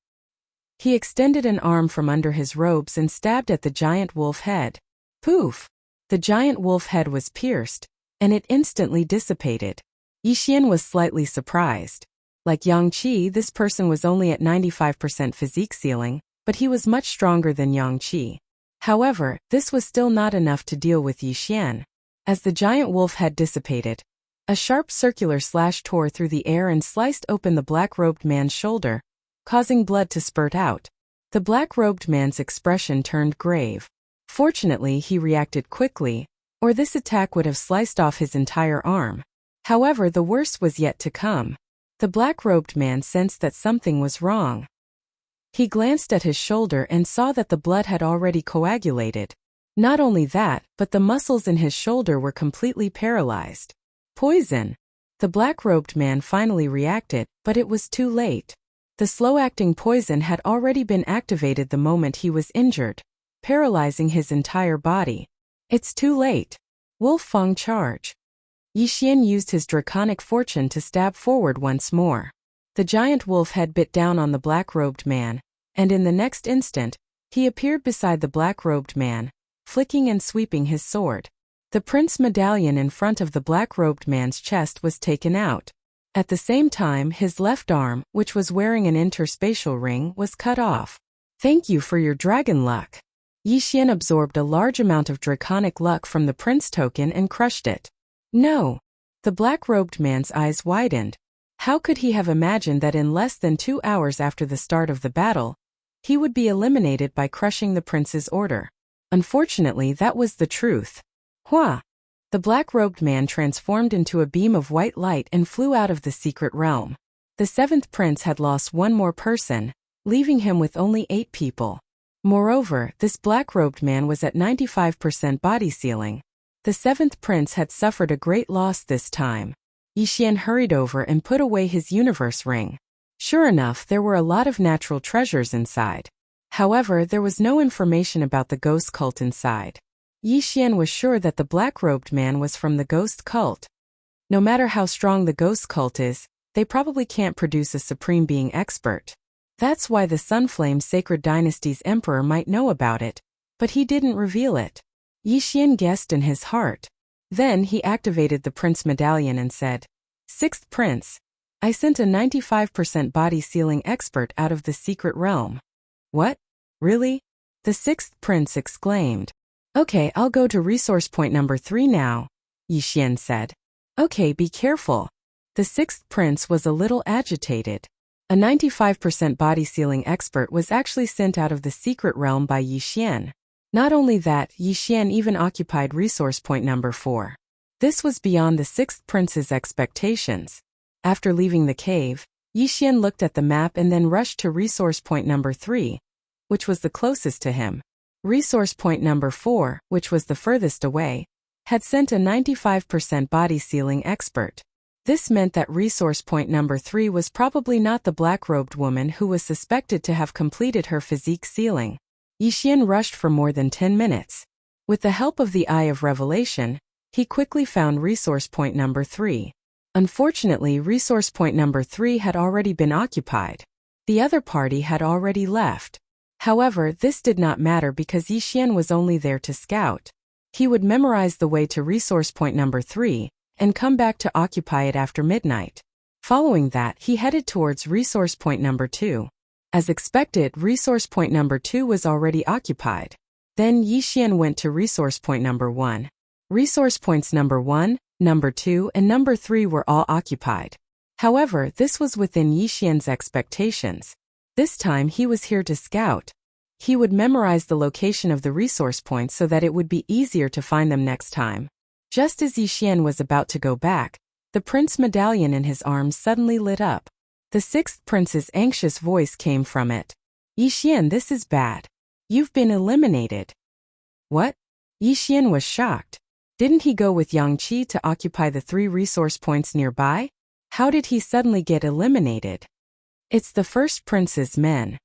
He extended an arm from under his robes and stabbed at the giant wolf head. Poof! The giant wolf head was pierced, and it instantly dissipated. Yixian was slightly surprised. Like Yang Qi, this person was only at 95% physique ceiling, but he was much stronger than Yang Qi. However, this was still not enough to deal with Yixian. As the giant wolf head dissipated, a sharp circular slash tore through the air and sliced open the black-robed man's shoulder, causing blood to spurt out. The black-robed man's expression turned grave. Fortunately, he reacted quickly, or this attack would have sliced off his entire arm. However, the worst was yet to come. The black-robed man sensed that something was wrong. He glanced at his shoulder and saw that the blood had already coagulated. Not only that, but the muscles in his shoulder were completely paralyzed. Poison. The black-robed man finally reacted, but it was too late. The slow-acting poison had already been activated the moment he was injured, paralyzing his entire body. It's too late. Wolf Fang charge. Yixian used his draconic fortune to stab forward once more. The giant wolf head bit down on the black-robed man, and in the next instant, he appeared beside the black-robed man, flicking and sweeping his sword. The prince medallion in front of the black-robed man's chest was taken out. At the same time, his left arm, which was wearing an interspatial ring, was cut off. Thank you for your dragon luck. Yixian absorbed a large amount of draconic luck from the prince token and crushed it. No. The black-robed man's eyes widened. How could he have imagined that in less than 2 hours after the start of the battle, he would be eliminated by crushing the prince's order? Unfortunately, that was the truth. Hua! The black-robed man transformed into a beam of white light and flew out of the secret realm. The seventh prince had lost one more person, leaving him with only 8 people. Moreover, this black-robed man was at 95% body sealing. The seventh prince had suffered a great loss this time. Yixian hurried over and put away his universe ring. Sure enough, there were a lot of natural treasures inside. However, there was no information about the ghost cult inside. Yixian was sure that the black-robed man was from the ghost cult. No matter how strong the ghost cult is, they probably can't produce a supreme being expert. That's why the Sunflame Sacred Dynasty's emperor might know about it, but he didn't reveal it. Yixian guessed in his heart. Then he activated the prince medallion and said, "Sixth prince, I sent a 95% body sealing expert out of the secret realm." What? Really? The sixth prince exclaimed. Okay, I'll go to resource point number 3 now, Yixian said. Okay, be careful. The sixth prince was a little agitated. A 95% body sealing expert was actually sent out of the secret realm by Yixian. Not only that, Yi Xian even occupied resource point number 4. This was beyond the sixth prince's expectations. After leaving the cave, Yi Xian looked at the map and then rushed to resource point number 3, which was the closest to him. Resource point number 4, which was the furthest away, had sent a 95% body sealing expert. This meant that resource point number 3 was probably not the black-robed woman who was suspected to have completed her physique sealing. Yi Xian rushed for more than 10 minutes. With the help of the Eye of Revelation, he quickly found resource point number 3. Unfortunately, resource point number 3 had already been occupied. The other party had already left. However, this did not matter because Yi Xian was only there to scout. He would memorize the way to resource point number 3 and come back to occupy it after midnight. Following that, he headed towards resource point number 2. As expected, resource point number 2 was already occupied. Then Yi Xian went to resource point number 1. Resource points number 1, number 2, and number 3 were all occupied. However, this was within Yi Xian's expectations. This time he was here to scout. He would memorize the location of the resource points so that it would be easier to find them next time. Just as Yi Xian was about to go back, the prince medallion in his arms suddenly lit up. The sixth prince's anxious voice came from it. Yi Xian, this is bad. You've been eliminated. What? Yi Xian was shocked. Didn't he go with Yang Qi to occupy the 3 resource points nearby? How did he suddenly get eliminated? It's the first prince's men.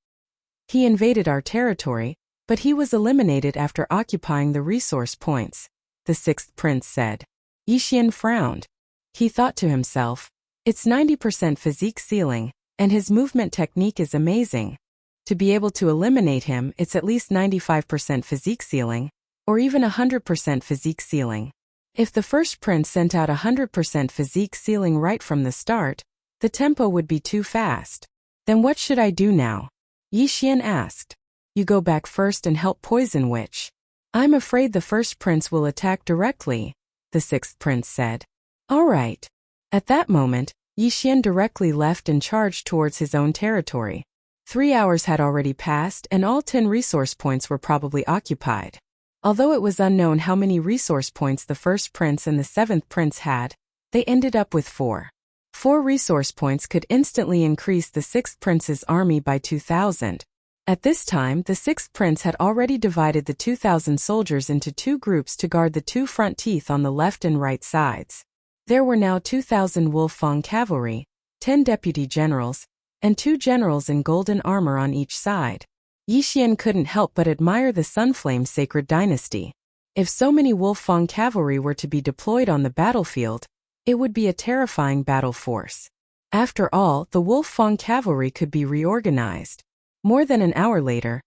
He invaded our territory, but he was eliminated after occupying the resource points, the sixth prince said. Yi Xian frowned. He thought to himself, it's 90% physique sealing, and his movement technique is amazing. To be able to eliminate him, it's at least 95% physique sealing, or even 100% physique sealing. If the first prince sent out 100% physique sealing right from the start, the tempo would be too fast. Then what should I do now? Yi Xian asked. You go back first and help Poison Witch. I'm afraid the first prince will attack directly, the sixth prince said. All right. At that moment, Yi Xian directly left and charged towards his own territory. 3 hours had already passed and all 10 resource points were probably occupied. Although it was unknown how many resource points the first prince and the seventh prince had, they ended up with 4. 4 resource points could instantly increase the sixth prince's army by 2,000. At this time, the sixth prince had already divided the 2,000 soldiers into 2 groups to guard the 2 front teeth on the left and right sides. There were now 2,000 Wolfang cavalry, 10 deputy generals, and 2 generals in golden armor on each side. Yi Xian couldn't help but admire the Sunflame Sacred Dynasty. If so many Wolfang cavalry were to be deployed on the battlefield, it would be a terrifying battle force. After all, the Wolfang cavalry could be reorganized. More than an hour later,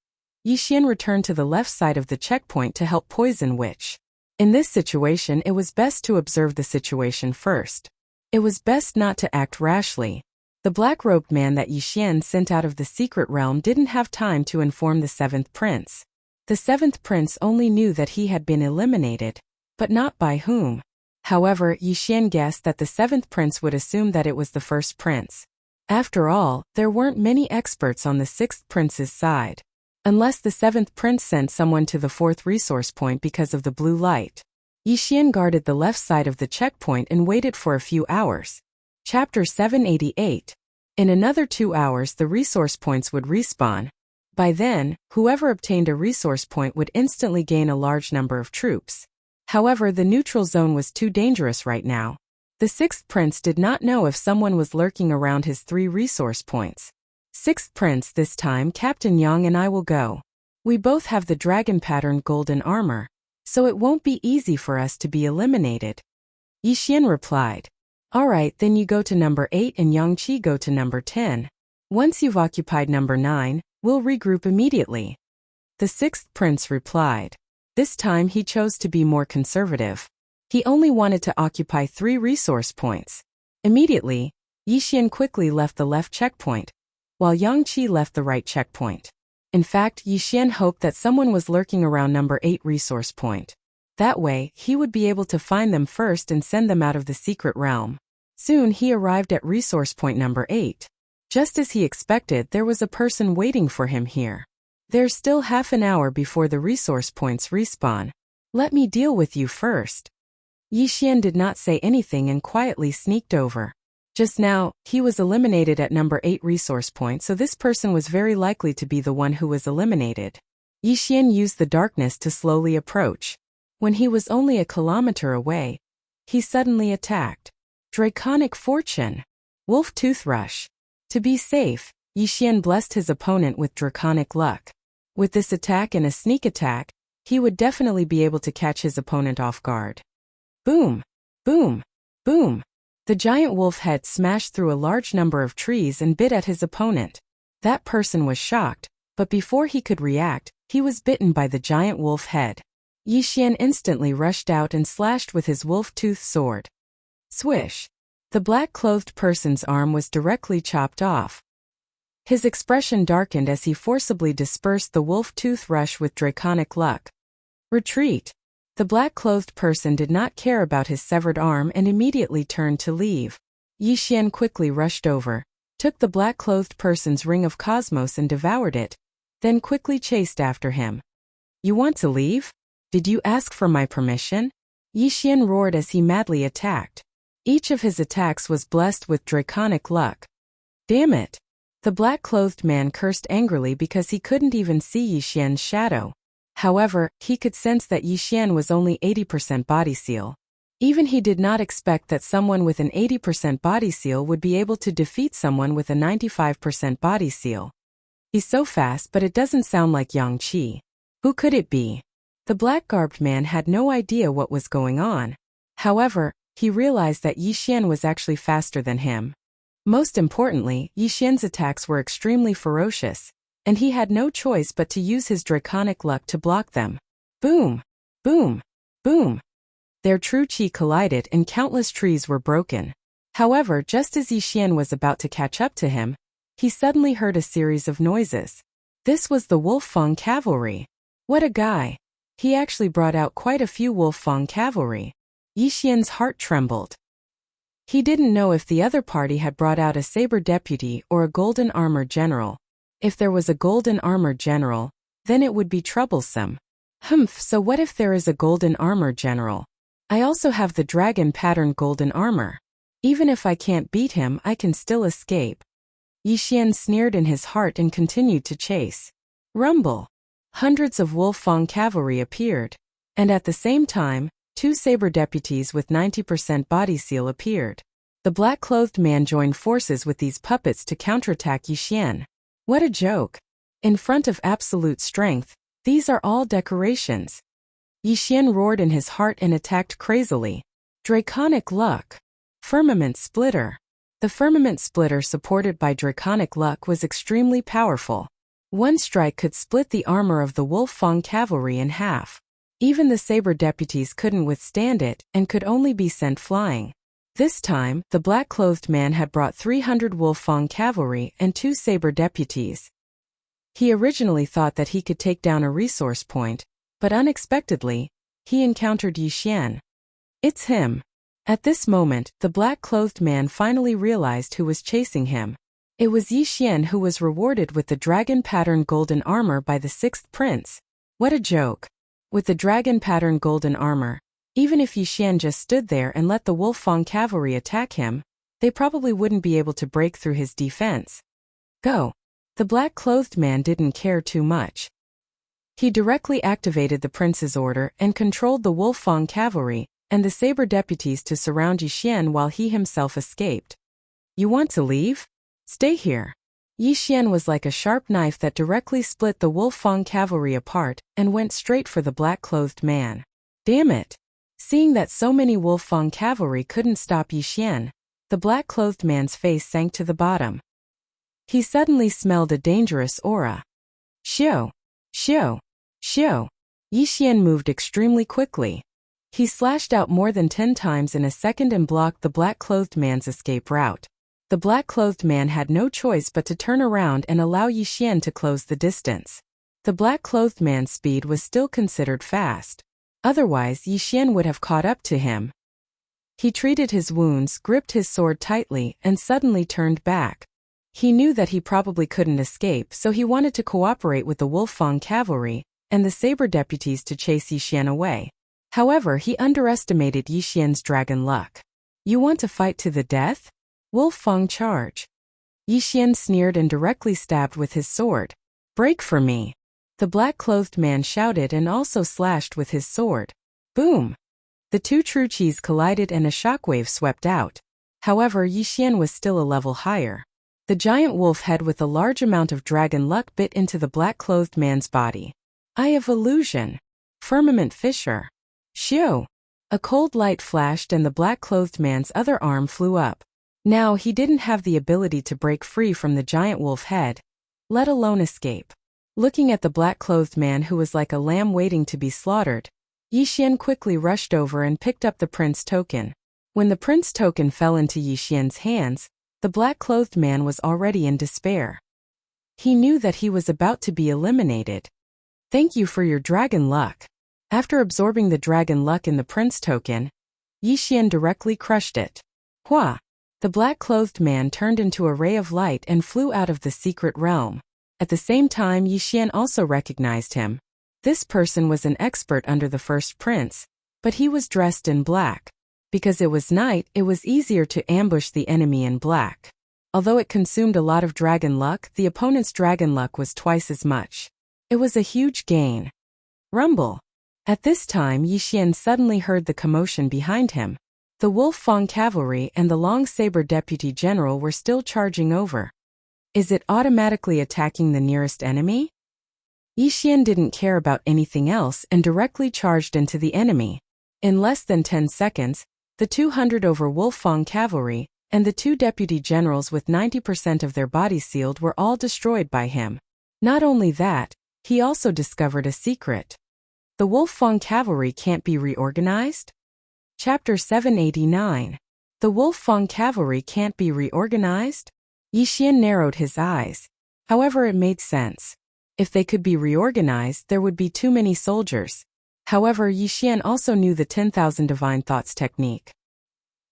Yi Xian returned to the left side of the checkpoint to help Poison Witch. In this situation, it was best to observe the situation first. It was best not to act rashly. The black-robed man that Yi Xian sent out of the secret realm didn't have time to inform the seventh prince. The seventh prince only knew that he had been eliminated, but not by whom. However, Yi Xian guessed that the seventh prince would assume that it was the first prince. After all, there weren't many experts on the sixth prince's side. Unless the seventh prince sent someone to the 4th resource point because of the blue light. Yi Xian guarded the left side of the checkpoint and waited for a few hours. Chapter 788. In another 2 hours the resource points would respawn. By then, whoever obtained a resource point would instantly gain a large number of troops. However, the neutral zone was too dangerous right now. The sixth prince did not know if someone was lurking around his 3 resource points. Sixth prince, this time Captain Yang and I will go. We both have the dragon pattern golden armor, so it won't be easy for us to be eliminated. Yi Xian replied. Alright, then you go to number 8 and Yang Qi go to number 10. Once you've occupied number 9, we'll regroup immediately. The sixth prince replied. This time he chose to be more conservative. He only wanted to occupy 3 resource points. Immediately, Yi Xian quickly left the left checkpoint, while Yang Qi left the right checkpoint. In fact, Yi Xian hoped that someone was lurking around number 8 resource point. That way, he would be able to find them first and send them out of the secret realm. Soon he arrived at resource point number 8. Just as he expected, there was a person waiting for him here. There's still half an hour before the resource points respawn. Let me deal with you first. Yi Xian did not say anything and quietly sneaked over. Just now, he was eliminated at number 8 resource point, so this person was very likely to be the one who was eliminated. Yi Xian used the darkness to slowly approach. When he was only a kilometer away, he suddenly attacked. Draconic Fortune. Wolf Tooth Rush. To be safe, Yi Xian blessed his opponent with Draconic Luck. With this attack and a sneak attack, he would definitely be able to catch his opponent off guard. Boom! Boom! Boom! The giant wolf head smashed through a large number of trees and bit at his opponent. That person was shocked, but before he could react, he was bitten by the giant wolf head. Yi Xian instantly rushed out and slashed with his wolf-tooth sword. Swish! The black-clothed person's arm was directly chopped off. His expression darkened as he forcibly dispersed the wolf-tooth rush with Draconic Luck. Retreat! The black-clothed person did not care about his severed arm and immediately turned to leave. Yi Xian quickly rushed over, took the black-clothed person's ring of cosmos and devoured it, then quickly chased after him. You want to leave? Did you ask for my permission? Yi Xian roared as he madly attacked. Each of his attacks was blessed with Draconic Luck. Damn it! The black-clothed man cursed angrily because he couldn't even see Yi Xian's shadow. However, he could sense that Yi Xian was only 80% body seal. Even he did not expect that someone with an 80% body seal would be able to defeat someone with a 95% body seal. He's so fast, but it doesn't sound like Yang Qi. Who could it be? The black-garbed man had no idea what was going on. However, he realized that Yi Xian was actually faster than him. Most importantly, Yi Xian's attacks were extremely ferocious, and he had no choice but to use his Draconic Luck to block them. Boom! Boom! Boom! Their true qi collided and countless trees were broken. However, just as Yi Xian was about to catch up to him, he suddenly heard a series of noises. This was the Wolf-Fang cavalry. What a guy! He actually brought out quite a few Wolf-Fang cavalry. Yi Xian's heart trembled. He didn't know if the other party had brought out a saber deputy or a golden armor general. If there was a golden armor general, then it would be troublesome. So what if there is a golden armor general? I also have the dragon pattern golden armor. Even if I can't beat him, I can still escape. Yi Xian sneered in his heart and continued to chase. Rumble! Hundreds of Wolf-Fang cavalry appeared. And at the same time, 2 saber deputies with 90% body seal appeared. The black-clothed man joined forces with these puppets to counterattack Yi Xian. What a joke! In front of absolute strength, these are all decorations. Yi Xian roared in his heart and attacked crazily. Draconic Luck! Firmament Splitter! The Firmament Splitter supported by Draconic Luck was extremely powerful. One strike could split the armor of the Wolf-Fang cavalry in half. Even the saber deputies couldn't withstand it and could only be sent flying. This time, the black-clothed man had brought 300 Wolf-Fang cavalry and 2 saber deputies. He originally thought that he could take down a resource point, but unexpectedly, he encountered Yi Xian. It's him. At this moment, the black-clothed man finally realized who was chasing him. It was Yi Xian, who was rewarded with the dragon pattern golden armor by the 6th prince. What a joke. With the dragon pattern golden armor, even if Yi Xian just stood there and let the Wolf-Fang cavalry attack him, they probably wouldn't be able to break through his defense. Go! The black-clothed man didn't care too much. He directly activated the prince's order and controlled the Wolf-Fang cavalry and the saber deputies to surround Yi Xian while he himself escaped. You want to leave? Stay here. Yi Xian was like a sharp knife that directly split the Wolf-Fang cavalry apart and went straight for the black-clothed man. Damn it! Seeing that so many Wolf-Fang cavalry couldn't stop Yi Xian, the black-clothed man's face sank to the bottom. He suddenly smelled a dangerous aura. Xiao! Xiao! Xiao! Yi Xian moved extremely quickly. He slashed out more than 10 times in a second and blocked the black-clothed man's escape route. The black-clothed man had no choice but to turn around and allow Yi Xian to close the distance. The black-clothed man's speed was still considered fast. Otherwise, Yi Xian would have caught up to him. He treated his wounds, gripped his sword tightly, and suddenly turned back. He knew that he probably couldn't escape, so he wanted to cooperate with the Wolfang cavalry and the saber deputies to chase Yixian away. However, he underestimated Yixian's dragon luck. You want to fight to the death? Wolfang charge. Yixian sneered and directly stabbed with his sword. Break for me. The black-clothed man shouted and also slashed with his sword. Boom! The two Truchis collided and a shockwave swept out. However, Yixian was still a level higher. The giant wolf head with a large amount of dragon luck bit into the black-clothed man's body. Eye of illusion. Firmament fissure. Shoo! A cold light flashed and the black-clothed man's other arm flew up. Now he didn't have the ability to break free from the giant wolf head, let alone escape. Looking at the black-clothed man who was like a lamb waiting to be slaughtered, Yixian quickly rushed over and picked up the prince token. When the prince token fell into Yixian's hands, the black-clothed man was already in despair. He knew that he was about to be eliminated. Thank you for your dragon luck. After absorbing the dragon luck in the prince token, Yixian directly crushed it. Hua! The black-clothed man turned into a ray of light and flew out of the secret realm. At the same time, Yixian also recognized him. This person was an expert under the first prince, but he was dressed in black. Because it was night, it was easier to ambush the enemy in black. Although it consumed a lot of dragon luck, the opponent's dragon luck was twice as much. It was a huge gain. Rumble. At this time, Yixian suddenly heard the commotion behind him. The Wolfang cavalry and the long saber deputy general were still charging over. Is it automatically attacking the nearest enemy? Yixian didn't care about anything else and directly charged into the enemy. In less than 10 seconds, the 200 over Wolfang cavalry and the two deputy generals with 90% of their bodies sealed were all destroyed by him. Not only that, he also discovered a secret. The Wolfang cavalry can't be reorganized? Chapter 789. The Wolfang cavalry can't be reorganized? Yixian narrowed his eyes. However, it made sense. If they could be reorganized, there would be too many soldiers. However, Yixian also knew the 10,000 divine thoughts technique.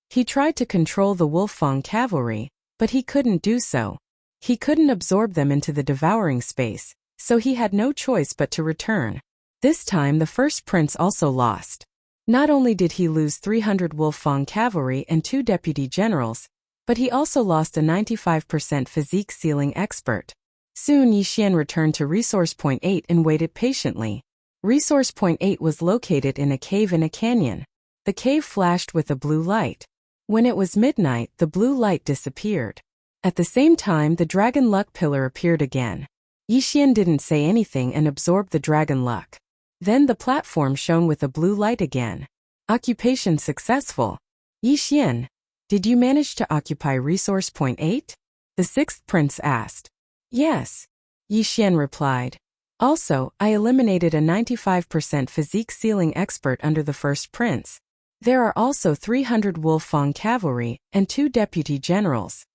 He tried to control the Wolfang cavalry, but he couldn't do so. He couldn't absorb them into the devouring space, so he had no choice but to return. This time the first prince also lost. Not only did he lose 300 Wolfang cavalry and 2 deputy generals, but he also lost a 95% physique sealing expert. Soon Yixian returned to Resource Point 8 and waited patiently. Resource Point 8 was located in a cave in a canyon. The cave flashed with a blue light. When it was midnight, the blue light disappeared. At the same time, the dragon luck pillar appeared again. Yixian didn't say anything and absorbed the dragon luck. Then the platform shone with a blue light again. Occupation successful. Yixian, did you manage to occupy Resource Point 8? The sixth prince asked. Yes. Yixian replied. Also, I eliminated a 95% physique sealing expert under the first prince. There are also 300 Wolfang cavalry and 2 deputy generals.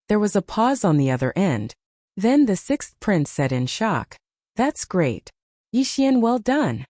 There was a pause on the other end. Then the sixth prince said in shock. That's great. Yixian, well done.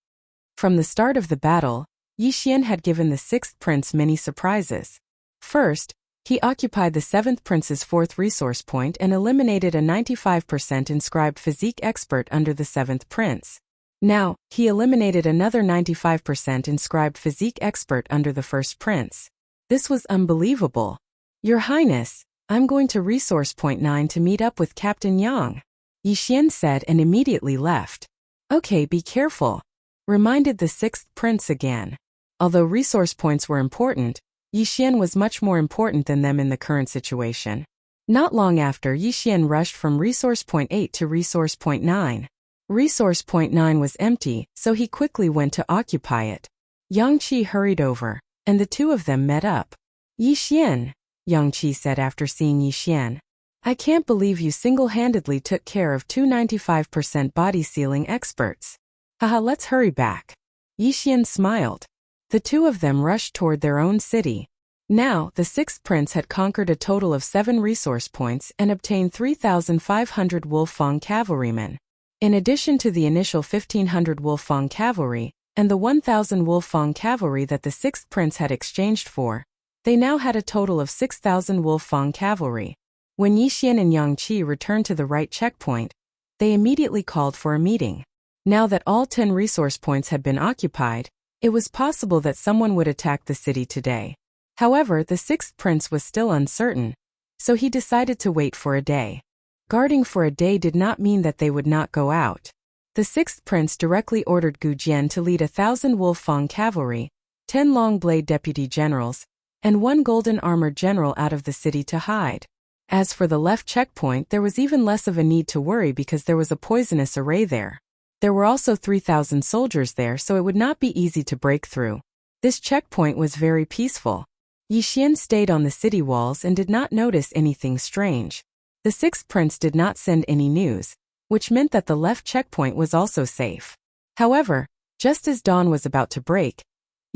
From the start of the battle, Yixian had given the sixth prince many surprises. First, he occupied the seventh prince's fourth resource point and eliminated a 95% inscribed physique expert under the seventh prince. Now, he eliminated another 95% inscribed physique expert under the first prince. This was unbelievable. Your Highness, I'm going to Resource Point 9 to meet up with Captain Yang. Yixian said and immediately left. Okay, be careful. Reminded the sixth prince again. Although resource points were important, Yixian was much more important than them in the current situation. Not long after, Yixian rushed from Resource Point 8 to Resource Point 9. Resource Point 9 was empty, so he quickly went to occupy it. Yang Qi hurried over, and the two of them met up. Yixian, Yang Qi said after seeing Yixian. I can't believe you single-handedly took care of 295% body sealing experts. Haha, let's hurry back. Yixian smiled. The two of them rushed toward their own city. Now, the sixth prince had conquered a total of 7 resource points and obtained 3,500 Wolfang cavalrymen. In addition to the initial 1,500 Wolfang cavalry and the 1,000 Wolfang cavalry that the sixth prince had exchanged for, they now had a total of 6,000 Wolfang cavalry. When Yixian and Yang Qi returned to the right checkpoint, they immediately called for a meeting. Now that all 10 resource points had been occupied, it was possible that someone would attack the city today. However, the sixth prince was still uncertain, so he decided to wait for a day. Guarding for a day did not mean that they would not go out. The sixth prince directly ordered Gu Jian to lead 1,000 Wolfang cavalry, 10 long-blade deputy generals, and 1 golden armored general out of the city to hide. As for the left checkpoint, there was even less of a need to worry because there was a poisonous array there. There were also 3,000 soldiers there, so it would not be easy to break through. This checkpoint was very peaceful. Yixian stayed on the city walls and did not notice anything strange. The sixth prince did not send any news, which meant that the left checkpoint was also safe. However, just as dawn was about to break,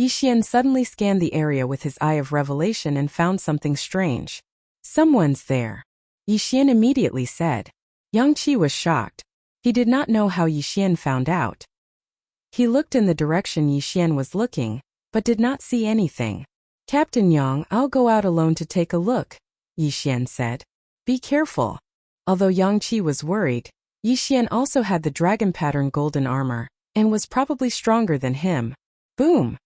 Yixian suddenly scanned the area with his eye of revelation and found something strange. Someone's there, Yixian immediately said. Yang Qi was shocked. He did not know how Yixian found out. He looked in the direction Yixian was looking, but did not see anything. Captain Yang, I'll go out alone to take a look, Yixian said. Be careful. Although Yang Qi was worried, Yixian also had the dragon pattern golden armor, and was probably stronger than him. Boom!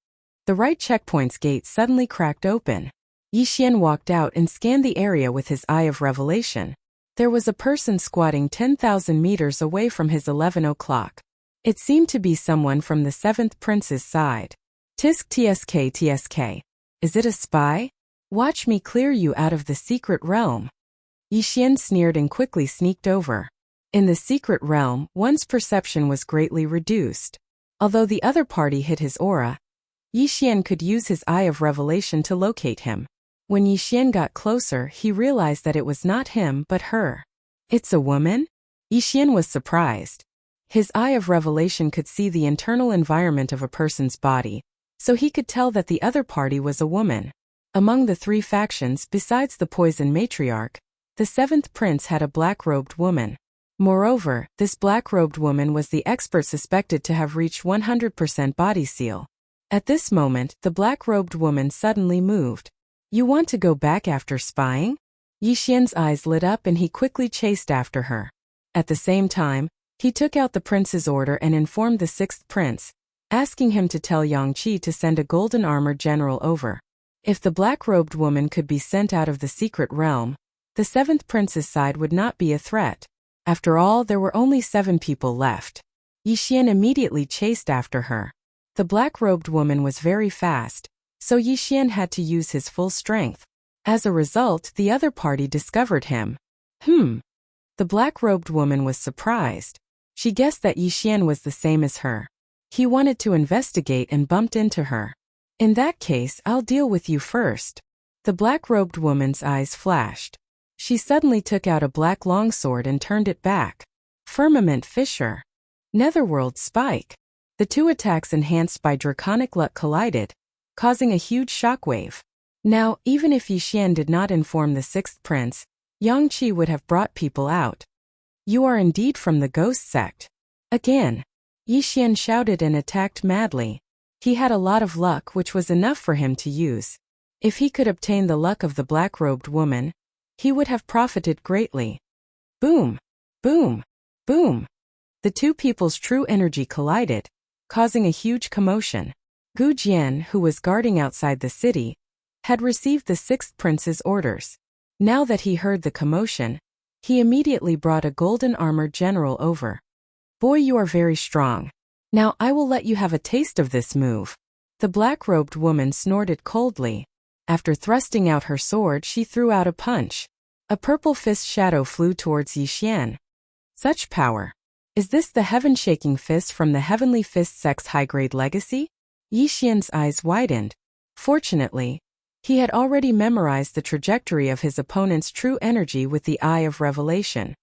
The right checkpoint's gate suddenly cracked open. Yixian walked out and scanned the area with his eye of revelation. There was a person squatting 10,000 meters away from his 11 o'clock. It seemed to be someone from the seventh prince's side. Tisk tsk tsk. Is it a spy? Watch me clear you out of the secret realm. Yixian sneered and quickly sneaked over. In the secret realm, one's perception was greatly reduced. Although the other party hid his aura, Yixian could use his eye of revelation to locate him. When Yixian got closer, he realized that it was not him but her. It's a woman? Yixian was surprised. His eye of revelation could see the internal environment of a person's body, so he could tell that the other party was a woman. Among the 3 factions besides the poison matriarch, the seventh prince had a black-robed woman. Moreover, this black-robed woman was the expert suspected to have reached 100% body seal. At this moment, the black-robed woman suddenly moved. You want to go back after spying? Yixian's eyes lit up and he quickly chased after her. At the same time, he took out the prince's order and informed the sixth prince, asking him to tell Yang Qi to send a golden armored general over. If the black-robed woman could be sent out of the secret realm, the seventh prince's side would not be a threat. After all, there were only 7 people left. Yixian immediately chased after her. The black-robed woman was very fast, so Yixian had to use his full strength. As a result, the other party discovered him. The black-robed woman was surprised. She guessed that Yixian was the same as her. He wanted to investigate and bumped into her. In that case, I'll deal with you first. The black-robed woman's eyes flashed. She suddenly took out a black longsword and turned it back. Firmament Fissure. Netherworld Spike. The 2 attacks enhanced by draconic luck collided, causing a huge shockwave. Now, even if Yixian did not inform the sixth prince, Yang Qi would have brought people out. You are indeed from the ghost sect. Again. Yixian shouted and attacked madly. He had a lot of luck, which was enough for him to use. If he could obtain the luck of the black-robed woman, he would have profited greatly. Boom! Boom! Boom! The 2 people's true energy collided, causing a huge commotion. Gu Jian, who was guarding outside the city, had received the sixth prince's orders. Now that he heard the commotion, he immediately brought a golden armored general over. Boy, you are very strong. Now I will let you have a taste of this move. The black-robed woman snorted coldly. After thrusting out her sword, she threw out a punch. A purple fist shadow flew towards Yixian. Such power. Is this the heaven-shaking fist from the Heavenly Fist Sect's high-grade legacy? Yixian's eyes widened. Fortunately, he had already memorized the trajectory of his opponent's true energy with the Eye of Revelation.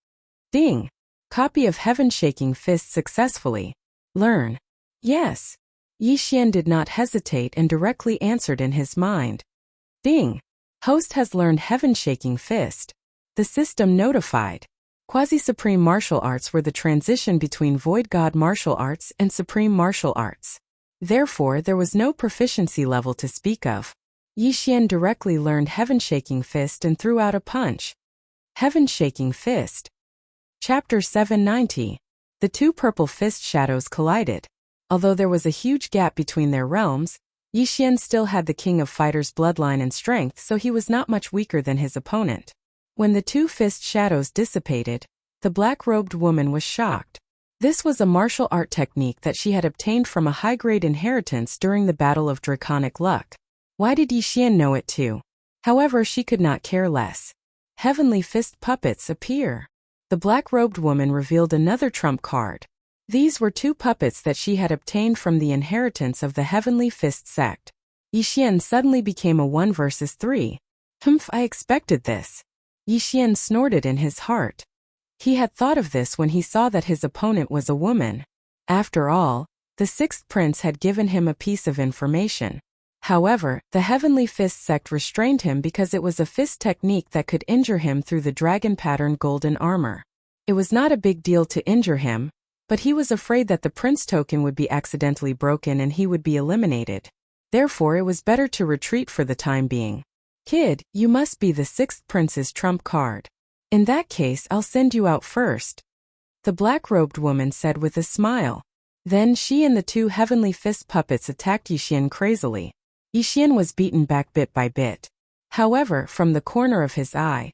Ding! Copy of Heaven-Shaking Fist successfully. Learn. Yes. Yixian did not hesitate and directly answered in his mind. Ding! Host has learned Heaven-Shaking Fist. The system notified. Quasi-Supreme Martial Arts were the transition between Void God Martial Arts and Supreme Martial Arts. Therefore, there was no proficiency level to speak of. Yixian directly learned Heaven-Shaking Fist and threw out a punch. Heaven-shaking fist. Chapter 790. The two purple fist shadows collided. Although there was a huge gap between their realms, Yi Xian still had the King of Fighters' bloodline and strength, so he was not much weaker than his opponent. When the two fist shadows dissipated, the black-robed woman was shocked. This was a martial art technique that she had obtained from a high-grade inheritance during the Battle of Draconic Luck. Why did Yi Xian know it too? However, she could not care less. Heavenly fist puppets appear. The black-robed woman revealed another trump card. These were two puppets that she had obtained from the inheritance of the Heavenly Fist sect. Yi Xian suddenly became a 1 versus 3. Humph, I expected this. Yi Xian snorted in his heart. He had thought of this when he saw that his opponent was a woman. After all, the sixth prince had given him a piece of information. However, the Heavenly Fist sect restrained him because it was a fist technique that could injure him through the dragon-patterned golden armor. It was not a big deal to injure him, but he was afraid that the prince token would be accidentally broken and he would be eliminated. Therefore, it was better to retreat for the time being. Kid, you must be the sixth prince's trump card. In that case, I'll send you out first, the black-robed woman said with a smile. Then she and the two Heavenly Fist puppets attacked Yi Xian crazily. Yi Xian was beaten back bit by bit. However, from the corner of his eye,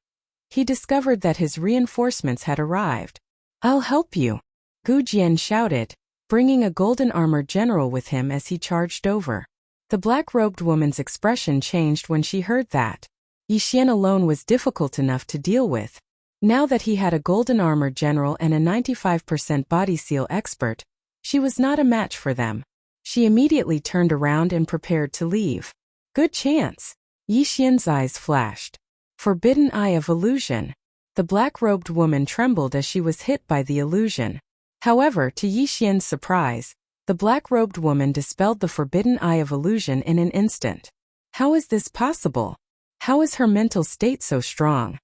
he discovered that his reinforcements had arrived. I'll help you, Gu Jian shouted, bringing a golden armored general with him as he charged over. The black-robed woman's expression changed when she heard that. Yi Xian alone was difficult enough to deal with. Now that he had a golden armored general and a 95% body seal expert, she was not a match for them. She immediately turned around and prepared to leave. Good chance. Yi Xian's eyes flashed. Forbidden Eye of Illusion. The black-robed woman trembled as she was hit by the illusion. However, to Yi Xian's surprise, the black-robed woman dispelled the Forbidden Eye of Illusion in an instant. How is this possible? How is her mental state so strong?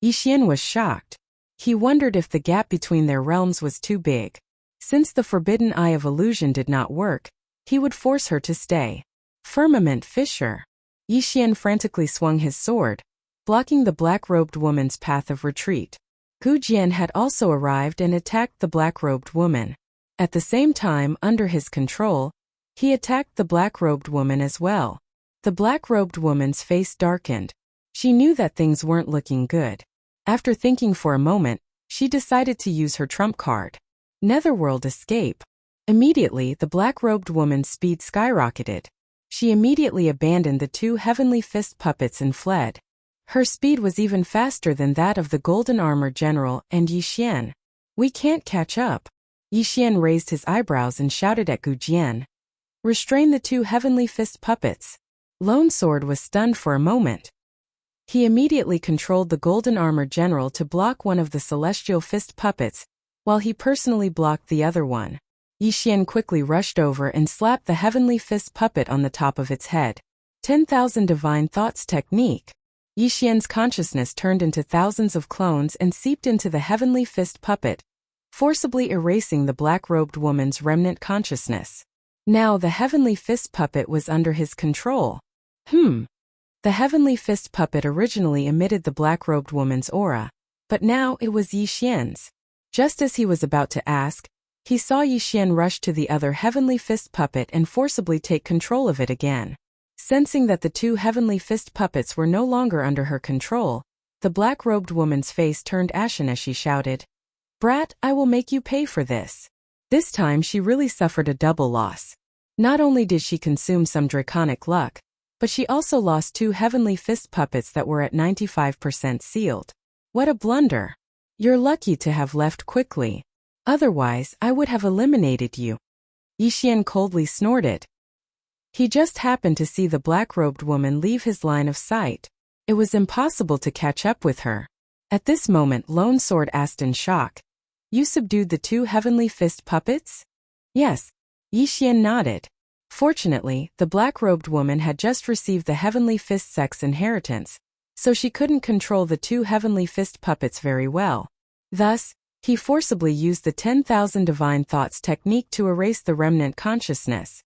Yi Xian was shocked. He wondered if the gap between their realms was too big. Since the Forbidden Eye of Illusion did not work, he would force her to stay. Firmament Fissure. Yi Xian frantically swung his sword, blocking the black-robed woman's path of retreat. Gu Jian had also arrived and attacked the black-robed woman. At the same time, under his control, he attacked the black-robed woman as well. The black-robed woman's face darkened. She knew that things weren't looking good. After thinking for a moment, she decided to use her trump card. Netherworld Escape. Immediately, the black-robed woman's speed skyrocketed. She immediately abandoned the two Heavenly Fist puppets and fled. Her speed was even faster than that of the Golden Armor General and Yi Xian. We can't catch up. Yi Xian raised his eyebrows and shouted at Gu Jian. Restrain the two Heavenly Fist puppets. Lone Sword was stunned for a moment. He immediately controlled the Golden Armor General to block one of the Celestial Fist puppets, while he personally blocked the other one. Yi Xian quickly rushed over and slapped the Heavenly Fist puppet on the top of its head. 10,000 Divine Thoughts Technique. Yi Xian's consciousness turned into thousands of clones and seeped into the Heavenly Fist puppet, forcibly erasing the black-robed woman's remnant consciousness. Now the Heavenly Fist puppet was under his control. The Heavenly Fist puppet originally emitted the black-robed woman's aura, but now it was Yi Xian's. Just as he was about to ask, he saw Yi Xian rush to the other Heavenly Fist puppet and forcibly take control of it again. Sensing that the two Heavenly Fist puppets were no longer under her control, the black-robed woman's face turned ashen as she shouted, Brat, I will make you pay for this. This time she really suffered a double loss. Not only did she consume some draconic luck, but she also lost two Heavenly Fist puppets that were at 95% sealed. What a blunder. You're lucky to have left quickly. Otherwise, I would have eliminated you. Yi Xian coldly snorted. He just happened to see the black-robed woman leave his line of sight. It was impossible to catch up with her. At this moment, Lone Sword asked in shock, You subdued the two Heavenly Fist puppets? Yes. Yi Xian nodded. Fortunately, the black-robed woman had just received the Heavenly Fist sect's inheritance, so she couldn't control the two Heavenly Fist puppets very well. Thus, he forcibly used the 10,000 Divine Thoughts technique to erase the remnant consciousness.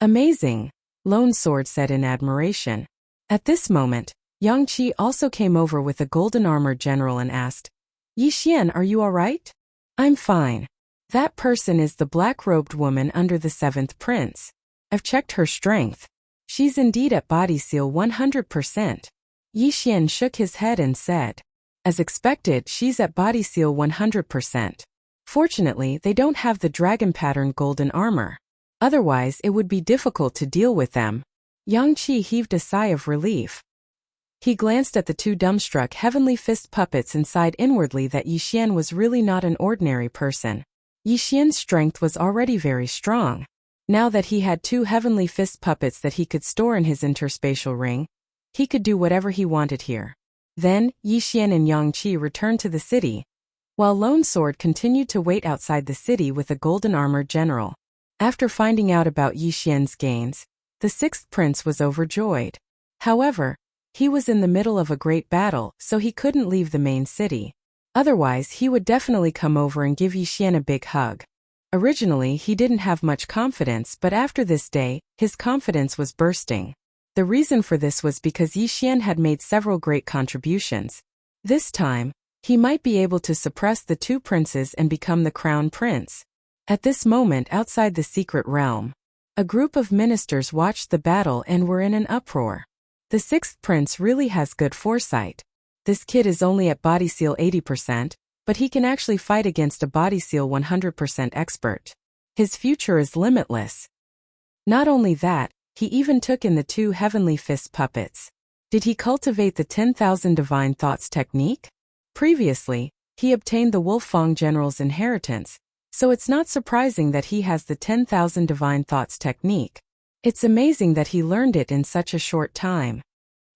Amazing, Lone Sword said in admiration. At this moment, Yang Qi also came over with a golden armored general and asked, Yi Xian, are you all right? I'm fine. That person is the black-robed woman under the 7th prince. I've checked her strength. She's indeed at body seal 100%. Yi Xian shook his head and said, as expected, she's at body seal 100%. Fortunately, they don't have the dragon pattern golden armor. Otherwise, it would be difficult to deal with them. Yang Qi heaved a sigh of relief. He glanced at the two dumbstruck heavenly fist puppets and sighed inwardly that Yi Xian was really not an ordinary person. Yi Xian's strength was already very strong. Now that he had two heavenly fist puppets that he could store in his interspatial ring, he could do whatever he wanted here. Then, Yi Xian and Yang Qi returned to the city, while Lone Sword continued to wait outside the city with a golden armored general. After finding out about Yi Xian's gains, the 6th prince was overjoyed. However, he was in the middle of a great battle, so he couldn't leave the main city. Otherwise, he would definitely come over and give Yi Xian a big hug. Originally, he didn't have much confidence, but after this day, his confidence was bursting. The reason for this was because Yi Xian had made several great contributions. This time, he might be able to suppress the two princes and become the crown prince. At this moment outside the secret realm, a group of ministers watched the battle and were in an uproar. The 6th prince really has good foresight. This kid is only at body seal 80%, but he can actually fight against a body seal 100% expert. His future is limitless. Not only that, he even took in the two heavenly fist puppets. Did he cultivate the 10,000 divine thoughts technique? Previously, he obtained the Wolfang general's inheritance, so it's not surprising that he has the 10,000 divine thoughts technique. It's amazing that he learned it in such a short time.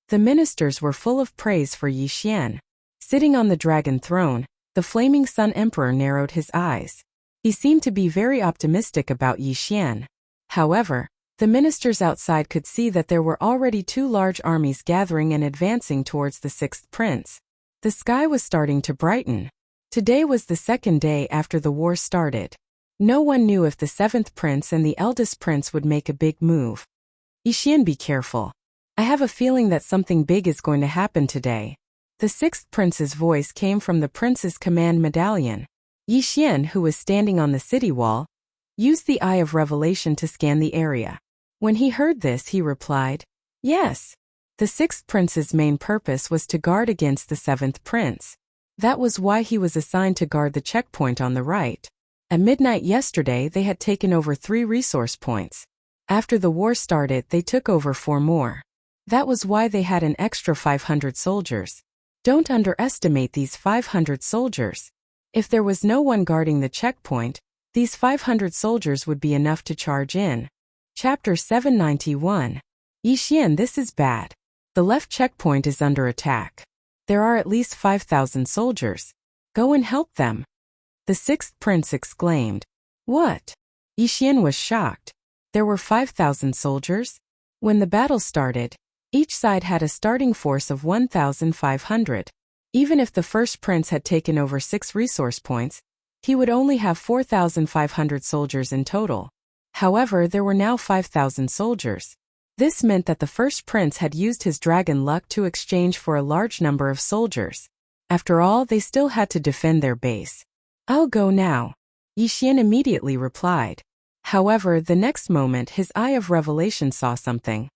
The ministers were full of praise for Yi Xian. Sitting on the dragon throne, the Flaming Sun Emperor narrowed his eyes. He seemed to be very optimistic about Yi Xian. However, the ministers outside could see that there were already two large armies gathering and advancing towards the 6th prince. The sky was starting to brighten. Today was the 2nd day after the war started. No one knew if the 7th prince and the eldest prince would make a big move. Yi Xian, be careful. I have a feeling that something big is going to happen today. The 6th prince's voice came from the prince's command medallion. Yi Xian, who was standing on the city wall, used the Eye of Revelation to scan the area. When he heard this, he replied, yes. The 6th prince's main purpose was to guard against the 7th prince. That was why he was assigned to guard the checkpoint on the right. At midnight yesterday, they had taken over 3 resource points. After the war started, they took over 4 more. That was why they had an extra 500 soldiers. Don't underestimate these 500 soldiers. If there was no one guarding the checkpoint, these 500 soldiers would be enough to charge in. Chapter 791. Yi Xian, this is bad. The left checkpoint is under attack. There are at least 5,000 soldiers. Go and help them. The 6th prince exclaimed. What? Yi Xian was shocked. There were 5,000 soldiers? When the battle started, each side had a starting force of 1,500. Even if the first prince had taken over 6 resource points, he would only have 4,500 soldiers in total. However, there were now 5,000 soldiers. This meant that the first prince had used his dragon luck to exchange for a large number of soldiers. After all, they still had to defend their base. I'll go now. Yi Xian immediately replied. However, the next moment his Eye of Revelation saw something.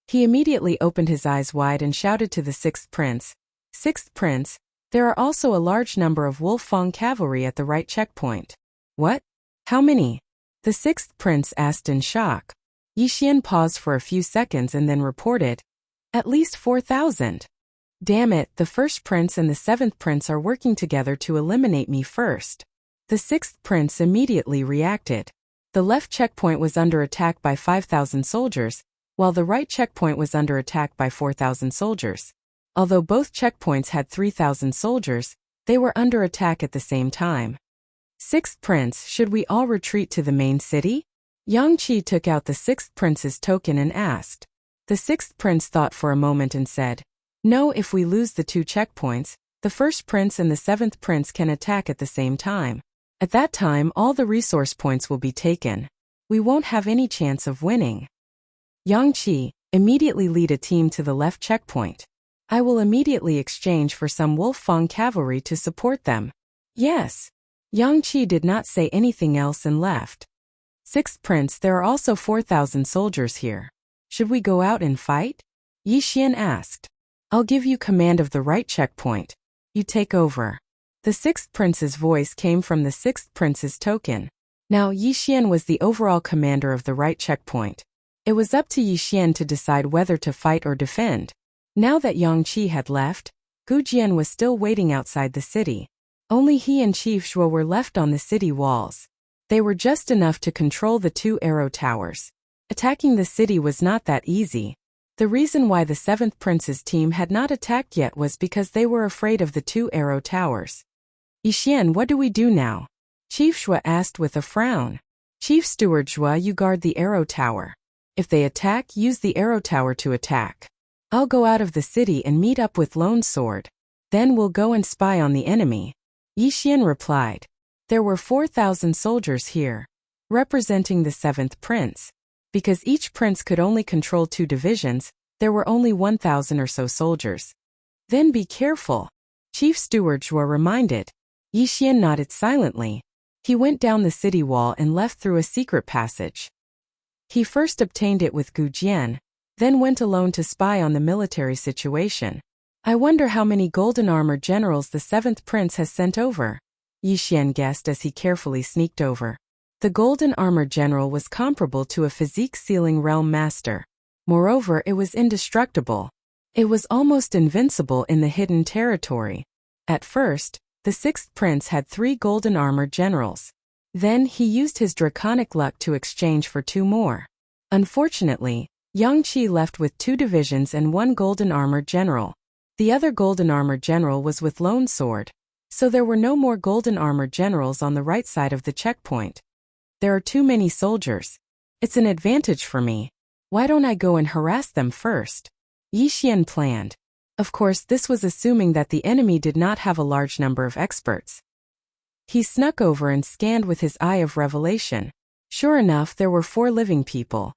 He immediately opened his eyes wide and shouted to the 6th prince, 6th prince, there are also a large number of Wolfang cavalry at the right checkpoint. What? How many? The 6th prince asked in shock. Yi Xian paused for a few seconds and then reported, at least 4,000. Damn it, the first prince and the 7th prince are working together to eliminate me first. The 6th prince immediately reacted. The left checkpoint was under attack by 5,000 soldiers, while the right checkpoint was under attack by 4,000 soldiers. Although both checkpoints had 3,000 soldiers, they were under attack at the same time. 6th prince, should we all retreat to the main city? Yang Qi took out the 6th prince's token and asked. The 6th prince thought for a moment and said, no, if we lose the 2 checkpoints, the first prince and the 7th prince can attack at the same time. At that time, all the resource points will be taken. We won't have any chance of winning. Yang Qi, immediately lead a team to the left checkpoint. I will immediately exchange for some Wolf Fang cavalry to support them. Yes. Yang Qi did not say anything else and left. Sixth Prince, there are also 4,000 soldiers here. Should we go out and fight? Yi Xian asked. I'll give you command of the right checkpoint. You take over. The Sixth Prince's voice came from the Sixth Prince's token. Now Yi Xian was the overall commander of the right checkpoint. It was up to Yi Xian to decide whether to fight or defend. Now that Yang Qi had left, Gu Jian was still waiting outside the city. Only he and Chief Shuo were left on the city walls. They were just enough to control the 2 arrow towers. Attacking the city was not that easy. The reason why the 7th Prince's team had not attacked yet was because they were afraid of the 2 arrow towers. Yi Xian, what do we do now? Chief Shuo asked with a frown. Chief Steward Shuo, you guard the arrow tower. If they attack, use the arrow tower to attack. I'll go out of the city and meet up with Lone Sword. Then we'll go and spy on the enemy. Yi Xian replied. There were 4,000 soldiers here, representing the 7th Prince. Because each prince could only control 2 divisions, there were only 1,000 or so soldiers. Then be careful. Chief Steward Shuo reminded. Yi Xian nodded silently. He went down the city wall and left through a secret passage. He first obtained it with Gu Jian, then went alone to spy on the military situation. I wonder how many golden armor generals the 7th Prince has sent over. Yi Xian guessed as he carefully sneaked over. The golden armor general was comparable to a physique-sealing realm master. Moreover, it was indestructible. It was almost invincible in the hidden territory. At first, the 6th Prince had 3 golden armor generals. Then he used his draconic luck to exchange for 2 more. Unfortunately, Yang Qi left with 2 divisions and 1 golden armor general. The other golden armor general was with Lone Sword. So there were no more golden armor generals on the right side of the checkpoint. There are too many soldiers. It's an advantage for me. Why don't I go and harass them first? Yi Xian planned. Of course, this was assuming that the enemy did not have a large number of experts. He snuck over and scanned with his eye of revelation. Sure enough, there were 4 living people.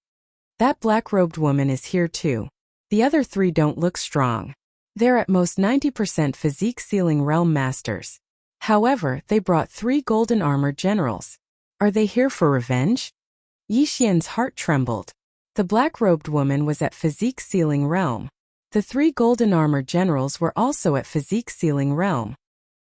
That black-robed woman is here too. The other 3 don't look strong. They're at most 90% physique-sealing realm masters. However, they brought 3 golden armor generals. Are they here for revenge? Yi Xian's heart trembled. The black-robed woman was at physique-sealing realm. The 3 golden armor generals were also at physique-sealing realm.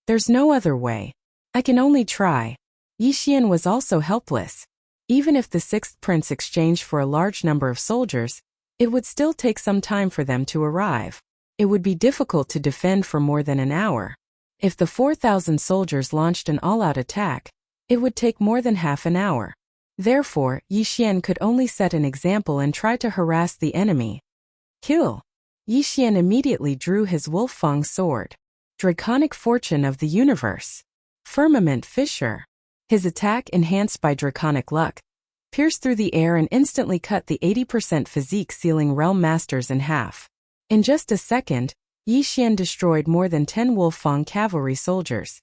There's no other way. I can only try. Yi Xian was also helpless. Even if the 6th Prince exchanged for a large number of soldiers, it would still take some time for them to arrive. It would be difficult to defend for more than an hour. If the 4,000 soldiers launched an all-out attack, it would take more than half an hour. Therefore, Yi Xian could only set an example and try to harass the enemy. Kill! Yi Xian immediately drew his Wolf Fang sword. Draconic Fortune of the Universe. Firmament Fissure. His attack, enhanced by draconic luck, pierced through the air and instantly cut the 80% physique-sealing realm masters in half. In just a second, Yi Xian destroyed more than 10 Wolf Fang cavalry soldiers.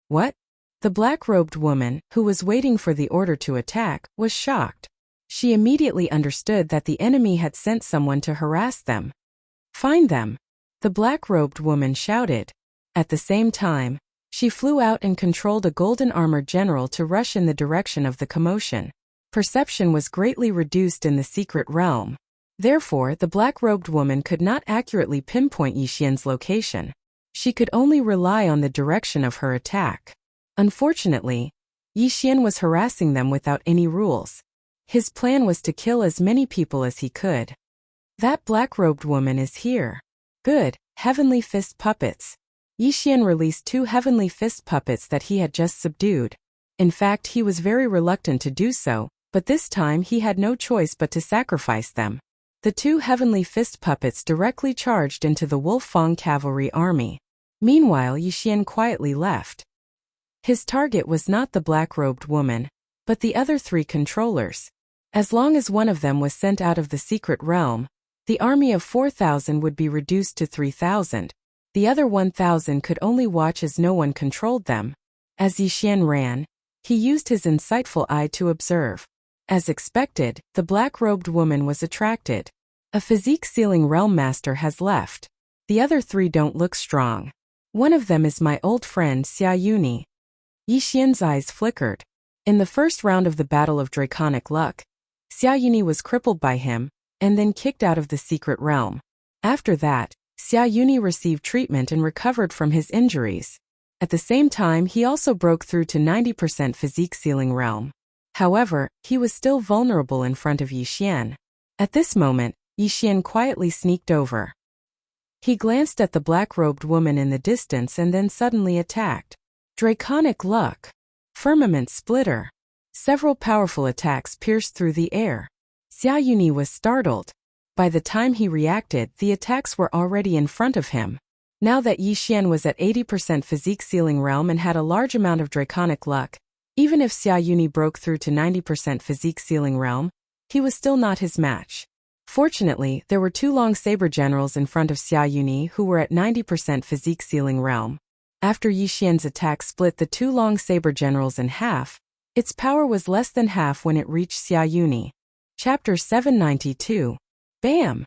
What? The black-robed woman, who was waiting for the order to attack, was shocked. She immediately understood that the enemy had sent someone to harass them. Find them! The black-robed woman shouted. At the same time, she flew out and controlled a golden armor general to rush in the direction of the commotion. Perception was greatly reduced in the secret realm. Therefore, the black-robed woman could not accurately pinpoint Yi Xian's location. She could only rely on the direction of her attack. Unfortunately, Yi Xian was harassing them without any rules. His plan was to kill as many people as he could. That black-robed woman is here. Good, Heavenly Fist puppets. Yi Xian released 2 Heavenly Fist puppets that he had just subdued. In fact, he was very reluctant to do so, but this time he had no choice but to sacrifice them. The 2 Heavenly Fist puppets directly charged into the Wolf Fang cavalry army. Meanwhile, Yi Xian quietly left. His target was not the black-robed woman, but the other 3 controllers. As long as one of them was sent out of the secret realm, the army of 4,000 would be reduced to 3,000. The other 1,000 could only watch as no one controlled them. As Yi Xian ran, he used his insightful eye to observe. As expected, the black-robed woman was attracted. A physique-sealing realm master has left. The other 3 don't look strong. One of them is my old friend Xia Yuni. Yi Xian's eyes flickered. In the first round of the Battle of Draconic Luck, Xia Yuni was crippled by him, and then kicked out of the secret realm. After that, Xia Yuni received treatment and recovered from his injuries. At the same time, he also broke through to 90% physique ceiling realm. However, he was still vulnerable in front of Yi Xian. At this moment, Yi Xian quietly sneaked over. He glanced at the black-robed woman in the distance and then suddenly attacked. Draconic Luck. Firmament Splitter. Several powerful attacks pierced through the air. Xia Yuni was startled. By the time he reacted, the attacks were already in front of him. Now that Yi Xian was at 80% physique ceiling realm and had a large amount of draconic luck, even if Xia Yuni broke through to 90% physique ceiling realm, he was still not his match. Fortunately, there were 2 long saber generals in front of Xia Yuni who were at 90% physique ceiling realm. After Yi Xian's attack split the 2 long saber generals in half, its power was less than half when it reached Xia Yuni. Chapter 792. Bam!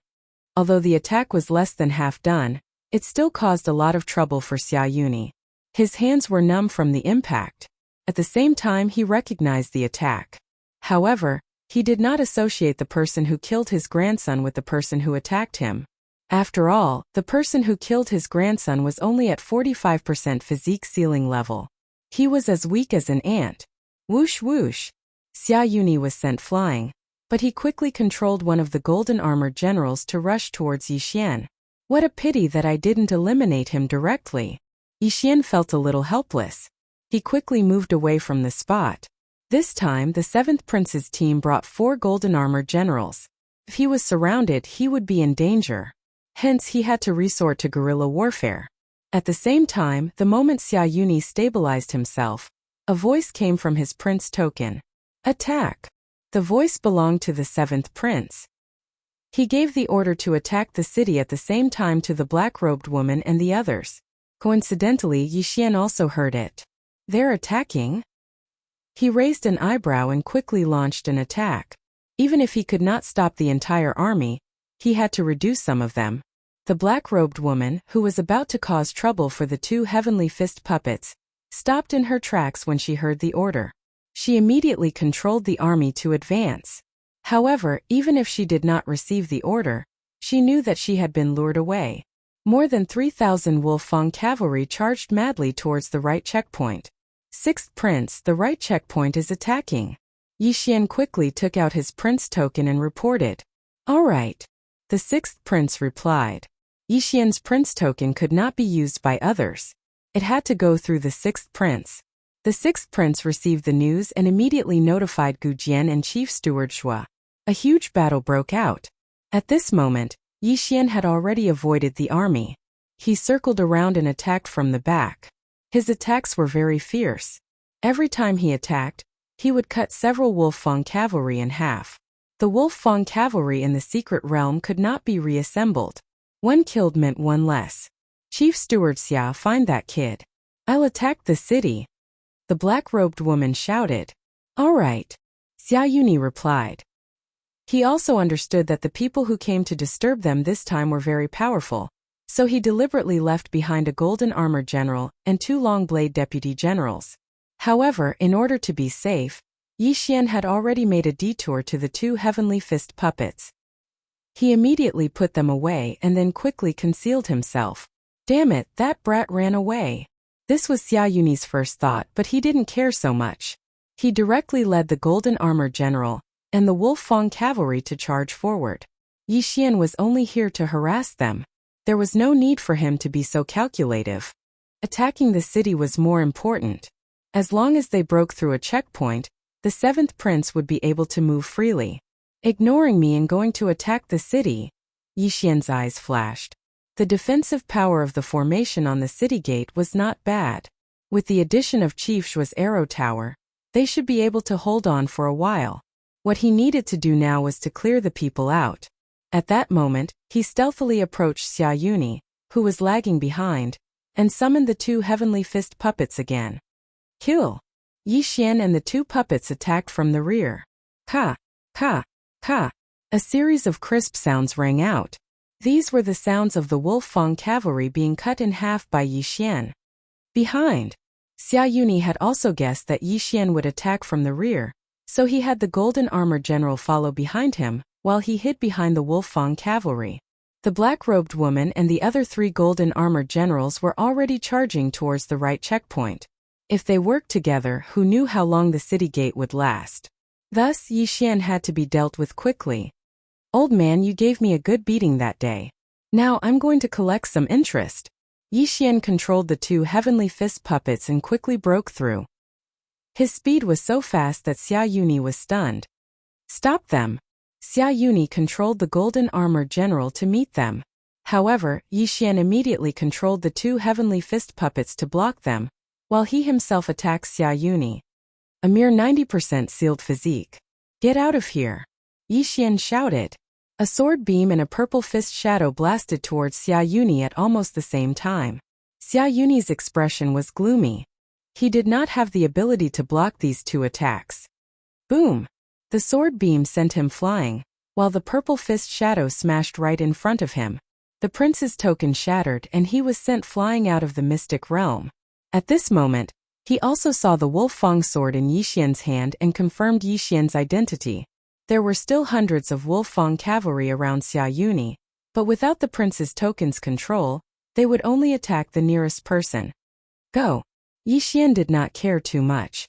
Although the attack was less than half done, it still caused a lot of trouble for Xia Yuni. His hands were numb from the impact. At the same time, he recognized the attack. However, he did not associate the person who killed his grandson with the person who attacked him. After all, the person who killed his grandson was only at 45% physique ceiling level. He was as weak as an ant. Whoosh whoosh. Xia Yuni was sent flying, but he quickly controlled one of the golden armored generals to rush towards Yi Xian. What a pity that I didn't eliminate him directly. Yi Xian felt a little helpless. He quickly moved away from the spot. This time, the 7th Prince's team brought 4 golden armored generals. If he was surrounded, he would be in danger. Hence, he had to resort to guerrilla warfare. At the same time, the moment Xia Yuni stabilized himself, a voice came from his prince token. Attack! The voice belonged to the 7th Prince. He gave the order to attack the city at the same time to the black-robed woman and the others. Coincidentally, Yi Xian also heard it. They're attacking? He raised an eyebrow and quickly launched an attack. Even if he could not stop the entire army, he had to reduce some of them. The black-robed woman, who was about to cause trouble for the 2 heavenly fist puppets, stopped in her tracks when she heard the order. She immediately controlled the army to advance. However, even if she did not receive the order, she knew that she had been lured away. More than 3,000 Wolfang cavalry charged madly towards the right checkpoint. 6th Prince, the right checkpoint is attacking. Yi Xian quickly took out his prince token and reported. All right. The 6th Prince replied. Yi Xian's prince token could not be used by others. It had to go through the 6th Prince. The 6th Prince received the news and immediately notified Gu Jian and Chief Steward Shua. A huge battle broke out. At this moment, Yi Xian had already avoided the army. He circled around and attacked from the back. His attacks were very fierce. Every time he attacked, he would cut several Wolfang cavalry in half. The Wolfang cavalry in the secret realm could not be reassembled. 1 killed meant 1 less. Chief Steward Xia, find that kid. I'll attack the city. The black-robed woman shouted. All right. Xia Yuni replied. He also understood that the people who came to disturb them this time were very powerful, so he deliberately left behind a golden armored general and 2 long-blade deputy generals. However, in order to be safe, Yi Xian had already made a detour to the 2 heavenly fist puppets. He immediately put them away and then quickly concealed himself. Damn it, that brat ran away. This was Xia Yuni's first thought, but he didn't care so much. He directly led the golden armored general and the Wolfang cavalry to charge forward. Yi Xian was only here to harass them. There was no need for him to be so calculative. Attacking the city was more important. As long as they broke through a checkpoint, the 7th Prince would be able to move freely. Ignoring me and going to attack the city? Yi Xian's eyes flashed. The defensive power of the formation on the city gate was not bad. With the addition of Chief Shua's arrow tower, they should be able to hold on for a while. What he needed to do now was to clear the people out. At that moment, he stealthily approached Xia Yuni, who was lagging behind, and summoned the 2 heavenly fist puppets again. Kill! Yi Xian and the 2 puppets attacked from the rear. Ka! Ka! Ka! A series of crisp sounds rang out. These were the sounds of the Wolfang cavalry being cut in half by Yi Xian. Behind, Xia Yuni had also guessed that Yi Xian would attack from the rear, so he had the golden armor general follow behind him, while he hid behind the Wolfang cavalry. The black-robed woman and the other 3 golden armor generals were already charging towards the right checkpoint. If they worked together, who knew how long the city gate would last? Thus, Yi Xian had to be dealt with quickly. Old man, you gave me a good beating that day. Now I'm going to collect some interest. Yi Xian controlled the 2 heavenly fist puppets and quickly broke through. His speed was so fast that Xia Yuni was stunned. Stop them! Xia Yuni controlled the golden armor general to meet them. However, Yi Xian immediately controlled the 2 heavenly fist puppets to block them, while he himself attacked Xia Yuni. A mere 90% sealed physique. Get out of here! Yi Xian shouted. A sword beam and a purple fist shadow blasted towards Xia Yuni at almost the same time. Xia Yuni's expression was gloomy. He did not have the ability to block these 2 attacks. Boom! The sword beam sent him flying, while the purple fist shadow smashed right in front of him. The prince's token shattered and he was sent flying out of the mystic realm. At this moment, he also saw the Wolfang sword in Yi Xian's hand and confirmed Yi Xian's identity. There were still hundreds of Wolfang cavalry around Xia Yuni, but without the prince's token's control, they would only attack the nearest person. Go! Yi Xian did not care too much.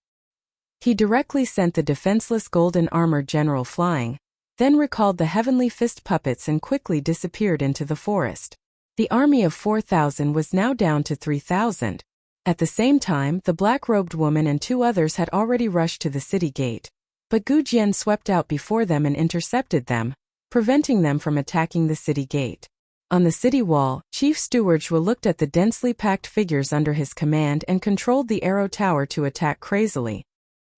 He directly sent the defenseless golden armor general flying, then recalled the heavenly fist puppets and quickly disappeared into the forest. The army of 4,000 was now down to 3,000. At the same time, the black-robed woman and 2 others had already rushed to the city gate. But Gu Jian swept out before them and intercepted them, preventing them from attacking the city gate. On the city wall, Chief Steward Zhuo looked at the densely packed figures under his command and controlled the arrow tower to attack crazily.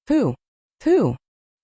Pooh! Pooh!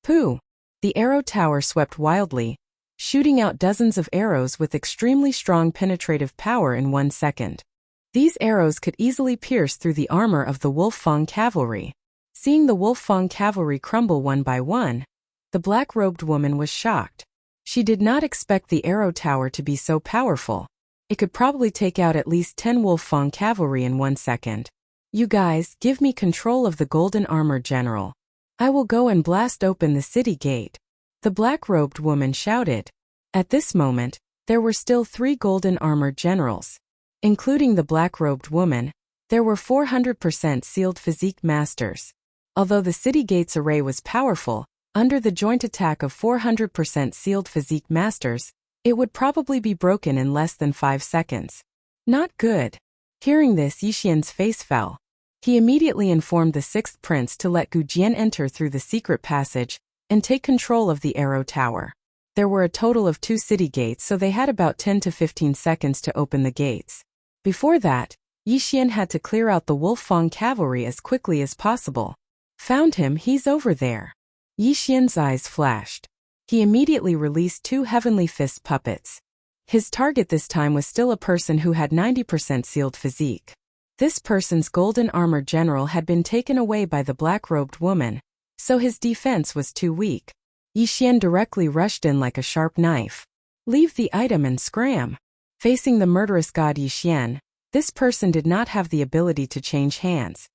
Pooh! The arrow tower swept wildly, shooting out dozens of arrows with extremely strong penetrative power in 1 second. These arrows could easily pierce through the armor of the Wolfang cavalry. Seeing the Wolfang cavalry crumble one by one, the black-robed woman was shocked. She did not expect the arrow tower to be so powerful. It could probably take out at least 10 Wolfang cavalry in 1 second. You guys, give me control of the golden armor general. I will go and blast open the city gate. The black-robed woman shouted. At this moment, there were still 3 golden armor generals. Including the black-robed woman, there were 400% sealed physique masters. Although the city gate's array was powerful, under the joint attack of 400% sealed physique masters, it would probably be broken in less than 5 seconds. Not good. Hearing this, Yi Xian's face fell. He immediately informed the 6th prince to let Gu Jian enter through the secret passage and take control of the arrow tower. There were a total of 2 city gates, so they had about 10 to 15 seconds to open the gates. Before that, Yi Xian had to clear out the Wolfang cavalry as quickly as possible. Found him, he's over there. Yi Xian's eyes flashed. He immediately released 2 heavenly fist puppets. His target this time was still a person who had 90% sealed physique. This person's golden armor general had been taken away by the black-robed woman, so his defense was too weak. Yi Xian directly rushed in like a sharp knife. Leave the item and scram. Facing the murderous god Yi Xian, this person did not have the ability to change hands.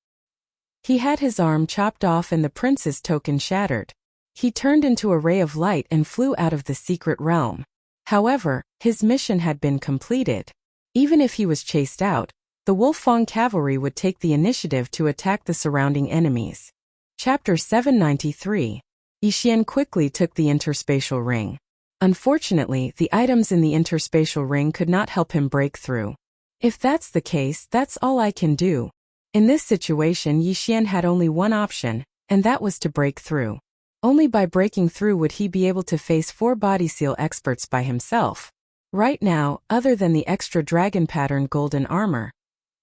He had his arm chopped off and the prince's token shattered. He turned into a ray of light and flew out of the secret realm. However, his mission had been completed. Even if he was chased out, the Wolfang cavalry would take the initiative to attack the surrounding enemies. Chapter 793. Yi Xian quickly took the interspatial ring. Unfortunately, the items in the interspatial ring could not help him break through. If that's the case, that's all I can do. In this situation, Yi Xian had only one option, and that was to break through. Only by breaking through would he be able to face 4 body seal experts by himself. Right now, other than the extra dragon pattern golden armor,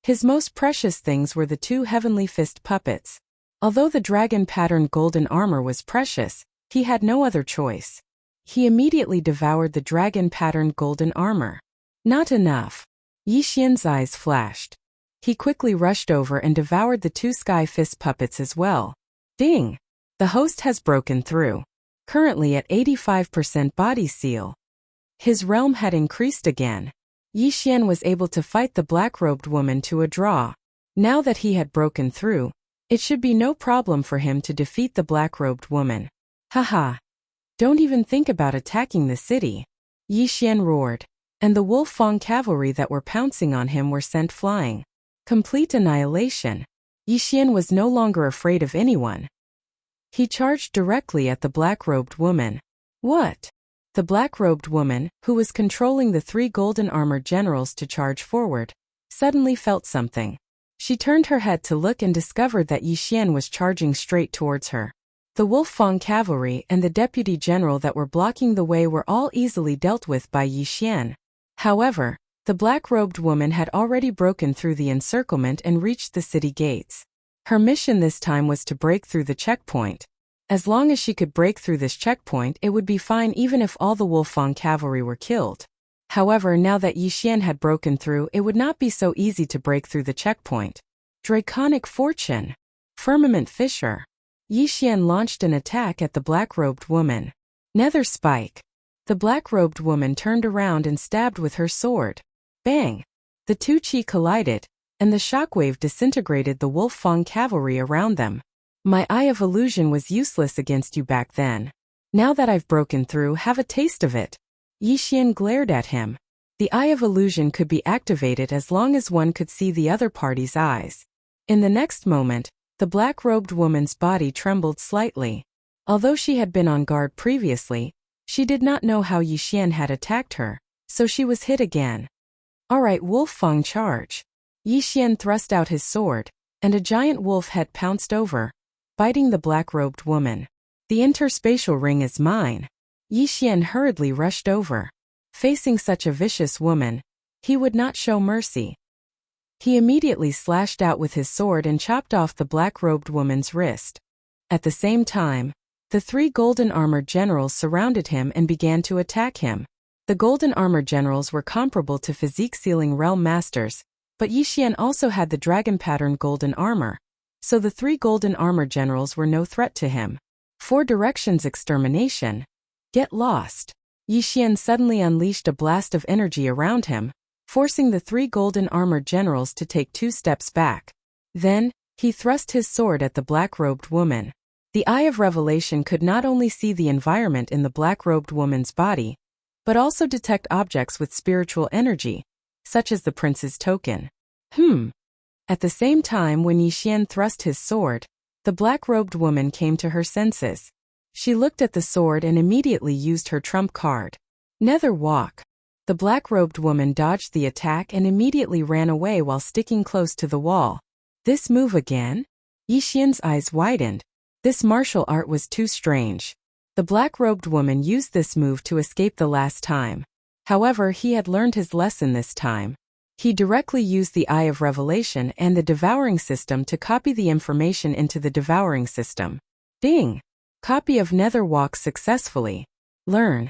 his most precious things were the 2 heavenly fist puppets. Although the dragon pattern golden armor was precious, he had no other choice. He immediately devoured the dragon pattern golden armor. Not enough. Yi Xian's eyes flashed. He quickly rushed over and devoured the 2 sky fist puppets as well. Ding! The host has broken through. Currently at 85% body seal. His realm had increased again. Yi Xian was able to fight the black-robed woman to a draw. Now that he had broken through, it should be no problem for him to defeat the black-robed woman. Haha. Don't even think about attacking the city. Yi Xian roared, and the Wolf Fang cavalry that were pouncing on him were sent flying. Complete annihilation. Yi Xian was no longer afraid of anyone. He charged directly at the black-robed woman. What? The black-robed woman, who was controlling the 3 golden armored generals to charge forward, suddenly felt something. She turned her head to look and discovered that Yi Xian was charging straight towards her. The Wolf Fang cavalry and the deputy general that were blocking the way were all easily dealt with by Yi Xian. However, the black-robed woman had already broken through the encirclement and reached the city gates. Her mission this time was to break through the checkpoint. As long as she could break through this checkpoint, it would be fine even if all the Wolf Fang cavalry were killed. However, now that Yi Xian had broken through, it would not be so easy to break through the checkpoint. Draconic Fortune. Firmament Fissure. Yi Xian launched an attack at the black-robed woman. Nether Spike. The black-robed woman turned around and stabbed with her sword. Bang! The two chi collided, and the shockwave disintegrated the Wolf Fang cavalry around them. My Eye of Illusion was useless against you back then. Now that I've broken through, have a taste of it. Yi Xian glared at him. The Eye of Illusion could be activated as long as one could see the other party's eyes. In the next moment, the black-robed woman's body trembled slightly. Although she had been on guard previously, she did not know how Yi Xian had attacked her, so she was hit again. Alright, Wolf Fang charge. Yi Xian thrust out his sword, and a giant wolf head pounced over, biting the black-robed woman. The interspatial ring is mine. Yi Xian hurriedly rushed over. Facing such a vicious woman, he would not show mercy. He immediately slashed out with his sword and chopped off the black-robed woman's wrist. At the same time, the 3 golden armored generals surrounded him and began to attack him. The golden armored generals were comparable to physique-sealing realm masters, but Yi Xian also had the dragon-patterned golden armor, so the 3 golden armored generals were no threat to him. 4 directions extermination. Get lost. Yi Xian suddenly unleashed a blast of energy around him, forcing the 3 golden armored generals to take 2 steps back. Then, he thrust his sword at the black-robed woman. The Eye of Revelation could not only see the environment in the black-robed woman's body, but also detect objects with spiritual energy, such as the prince's token. At the same time when Yi Xian thrust his sword, the black-robed woman came to her senses. She looked at the sword and immediately used her trump card. Nether Walk. The black-robed woman dodged the attack and immediately ran away while sticking close to the wall. This move again? Yi Xian's eyes widened. This martial art was too strange. The black-robed woman used this move to escape the last time. However, he had learned his lesson this time. He directly used the Eye of Revelation and the Devouring system to copy the information into the Devouring system. Ding! Copy of Nether Walk successfully. Learn.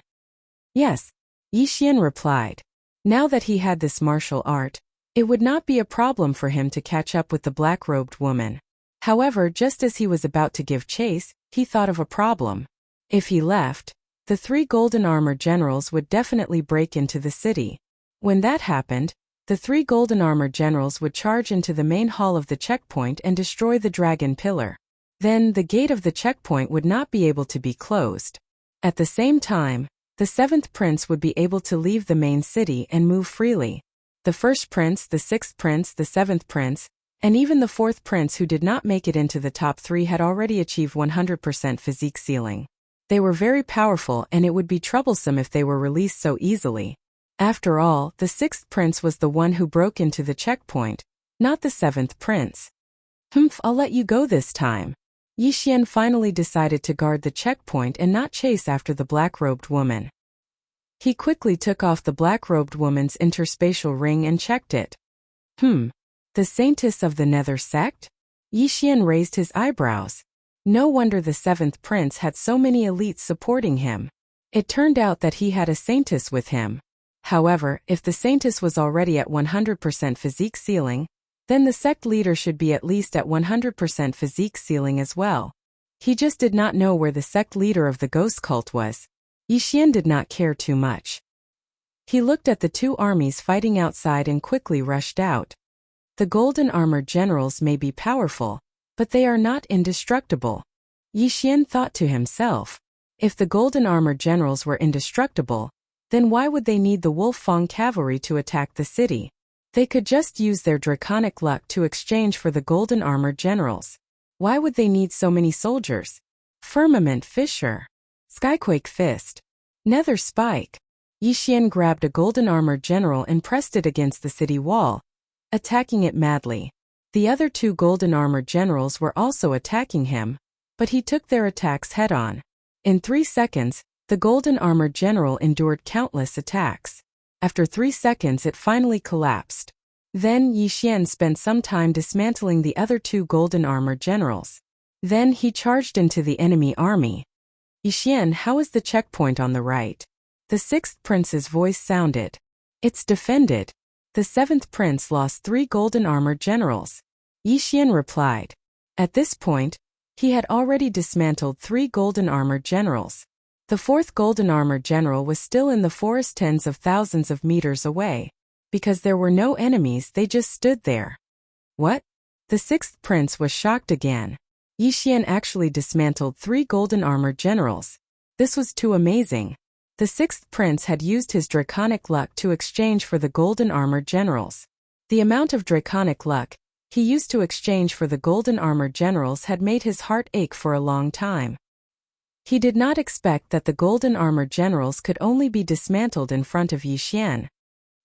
Yes. Yi Xian replied. Now that he had this martial art, it would not be a problem for him to catch up with the black-robed woman. However, just as he was about to give chase, he thought of a problem. If he left, the 3 golden armored generals would definitely break into the city. When that happened, the 3 golden armored generals would charge into the main hall of the checkpoint and destroy the dragon pillar. Then, the gate of the checkpoint would not be able to be closed. At the same time, the 7th prince would be able to leave the main city and move freely. The 1st prince, the 6th prince, the 7th prince, and even the 4th prince who did not make it into the top 3 had already achieved 100% physique sealing. They were very powerful and it would be troublesome if they were released so easily. After all, the 6th prince was the one who broke into the checkpoint, not the 7th prince. I'll let you go this time. Yi Xian finally decided to guard the checkpoint and not chase after the black-robed woman. He quickly took off the black-robed woman's interspatial ring and checked it. The Saintess of the Nether Sect? Yi Xian raised his eyebrows. No wonder the 7th prince had so many elites supporting him. It turned out that he had a Saintess with him. However, if the Saintess was already at 100% physique sealing, then the sect leader should be at least at 100% physique sealing as well. He just did not know where the sect leader of the ghost cult was. Yi Xian did not care too much. He looked at the two armies fighting outside and quickly rushed out. The golden armored generals may be powerful, but they are not indestructible. Yi Xian thought to himself. If the golden armored generals were indestructible, then why would they need the Wolf-Fang cavalry to attack the city? They could just use their draconic luck to exchange for the golden armored generals. Why would they need so many soldiers? Firmament Fissure. Skyquake Fist. Nether Spike. Yi Xian grabbed a golden armored general and pressed it against the city wall, attacking it madly. The other two golden armored generals were also attacking him, but he took their attacks head-on. In 3 seconds, the golden armored general endured countless attacks. After 3 seconds it finally collapsed. Then Yi Xian spent some time dismantling the other two golden armored generals. Then he charged into the enemy army. Yi Xian, how is the checkpoint on the right? The 6th prince's voice sounded. It's defended. The 7th prince lost 3 golden armored generals. Yi Xian replied. At this point, he had already dismantled 3 golden armored generals. The 4th golden armored general was still in the forest tens of thousands of meters away. Because there were no enemies, they just stood there. What? The 6th prince was shocked again. Yi Xian actually dismantled 3 golden armored generals. This was too amazing. The 6th prince had used his draconic luck to exchange for the golden armored generals. The amount of draconic luck he used to exchange for the golden armored generals had made his heart ache for a long time. He did not expect that the golden armored generals could only be dismantled in front of Yi Xian.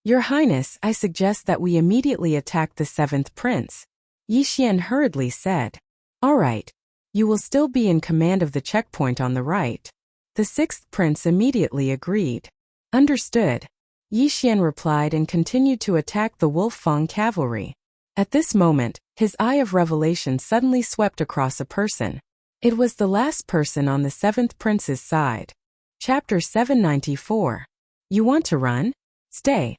Your Highness, I suggest that we immediately attack the 7th prince. Yi Xian hurriedly said. All right. You will still be in command of the checkpoint on the right. The 6th prince immediately agreed. Understood. Yi Xian replied and continued to attack the Wolf-Fang cavalry. At this moment, his eye of revelation suddenly swept across a person. It was the last person on the 7th prince's side. Chapter 794. You want to run? Stay.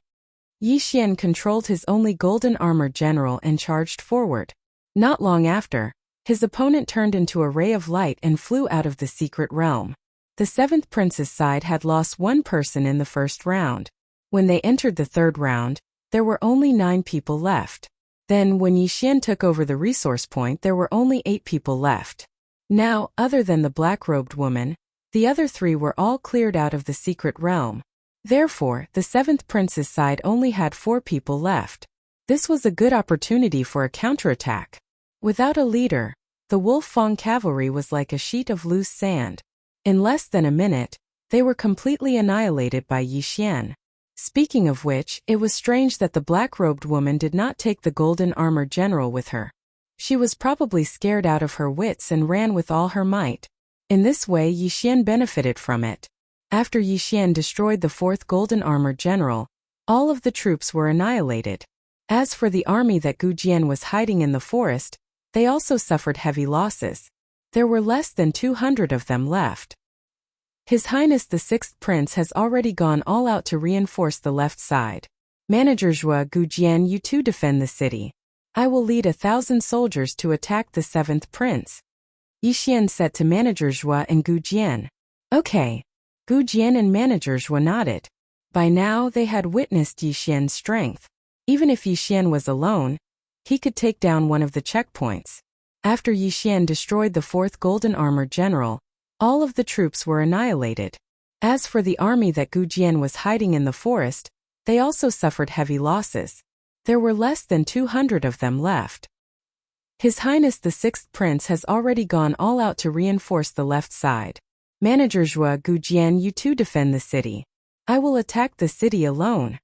Yi Xian controlled his only golden armored general and charged forward. Not long after, his opponent turned into a ray of light and flew out of the secret realm. The 7th prince's side had lost 1 person in the first round. When they entered the 3rd round, there were only 9 people left. Then when Yi Xian took over the resource point, there were only 8 people left. Now, other than the black-robed woman, the other 3 were all cleared out of the secret realm. Therefore, the 7th prince's side only had 4 people left. This was a good opportunity for a counterattack. Without a leader, the Wolf-Fang cavalry was like a sheet of loose sand. In less than a minute, they were completely annihilated by Yi Xian. Speaking of which, it was strange that the black-robed woman did not take the golden armored general with her. She was probably scared out of her wits and ran with all her might. In this way, Yi Xian benefited from it. After Yi Xian destroyed the 4th golden armored general, all of the troops were annihilated. As for the army that Gu Jian was hiding in the forest, they also suffered heavy losses. There were less than 200 of them left. His Highness the 6th Prince has already gone all out to reinforce the left side. Manager Zhua, Gu Jian, you two defend the city. I will lead 1,000 soldiers to attack the 7th Prince. Yi Xian said to Manager Zhua and Gu Jian. Okay. Gu Jian and Manager Zhua nodded. By now they had witnessed Yi Xian's strength. Even if Yi Xian was alone, he could take down one of the checkpoints. After Yi Xian destroyed the 4th golden armored general, all of the troops were annihilated. As for the army that Gu Jian was hiding in the forest, they also suffered heavy losses. There were less than 200 of them left. His Highness the 6th Prince has already gone all out to reinforce the left side. Manager Zhua, Gu Jian, you two defend the city. I will attack the city alone.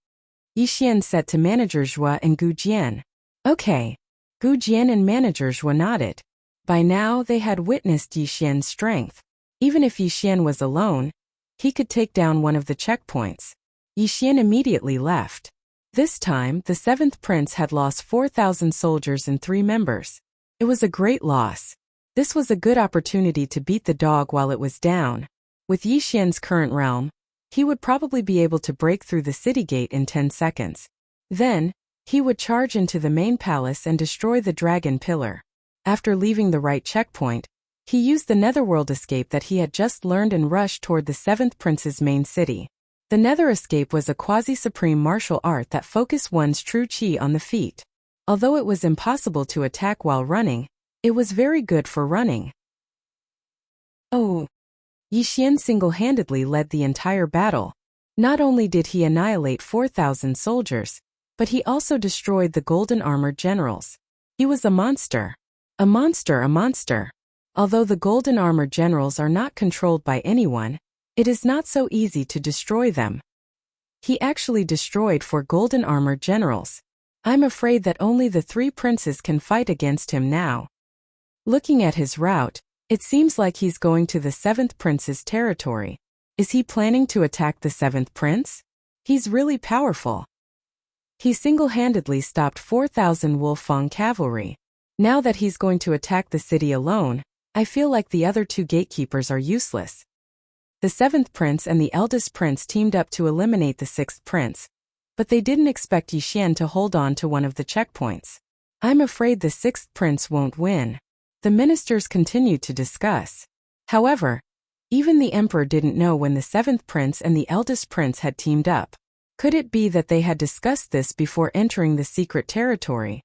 Yi Xian said to Manager Zhua and Gu Jian. Okay. Gu Jian and Manager Zhua nodded. By now they had witnessed Yi Xian's strength. Even if Yi Xian was alone, he could take down one of the checkpoints. Yi Xian immediately left. This time, the 7th Prince had lost 4,000 soldiers and 3 members. It was a great loss. This was a good opportunity to beat the dog while it was down. With Yi Xian's current realm, he would probably be able to break through the city gate in 10 seconds. Then, he would charge into the main palace and destroy the dragon pillar. After leaving the right checkpoint, he used the netherworld escape that he had just learned and rushed toward the 7th Prince's main city. The nether escape was a quasi-supreme martial art that focused one's true chi on the feet. Although it was impossible to attack while running, it was very good for running. Oh! Yi Xian single-handedly led the entire battle. Not only did he annihilate 4,000 soldiers, but he also destroyed the golden armored generals. He was a monster. A monster, a monster. Although the golden armored generals are not controlled by anyone, it is not so easy to destroy them. He actually destroyed 4 golden armored generals. I'm afraid that only the 3 princes can fight against him now. Looking at his route, it seems like he's going to the 7th prince's territory. Is he planning to attack the 7th prince? He's really powerful. He single-handedly stopped 4,000 Wolfang cavalry. Now that he's going to attack the city alone, I feel like the other 2 gatekeepers are useless. The 7th prince and the eldest prince teamed up to eliminate the 6th prince, but they didn't expect Yi Xian to hold on to one of the checkpoints. I'm afraid the 6th prince won't win. The ministers continued to discuss. However, even the emperor didn't know when the 7th prince and the eldest prince had teamed up. Could it be that they had discussed this before entering the secret territory?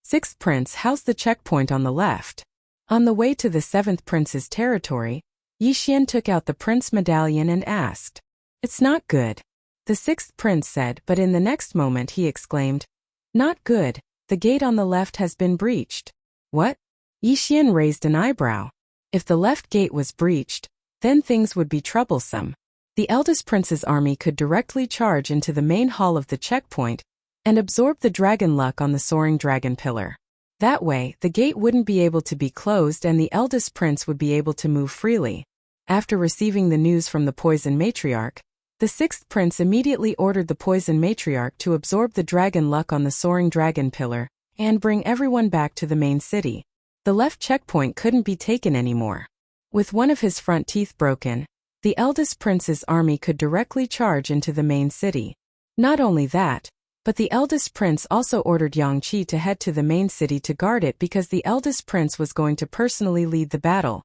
6th prince, how's the checkpoint on the left? On the way to the 7th prince's territory, Yi Xian took out the prince medallion and asked. It's not good. The 6th prince said, but in the next moment he exclaimed, not good, the gate on the left has been breached. What? Yi Xian raised an eyebrow. If the left gate was breached, then things would be troublesome. The eldest prince's army could directly charge into the main hall of the checkpoint and absorb the dragon luck on the soaring dragon pillar. That way, the gate wouldn't be able to be closed and the eldest prince would be able to move freely. After receiving the news from the poison matriarch, the 6th prince immediately ordered the poison matriarch to absorb the dragon luck on the soaring dragon pillar and bring everyone back to the main city. The left checkpoint couldn't be taken anymore. With one of his front teeth broken, the eldest prince's army could directly charge into the main city. Not only that, but the eldest prince also ordered Yang Qi to head to the main city to guard it because the eldest prince was going to personally lead the battle.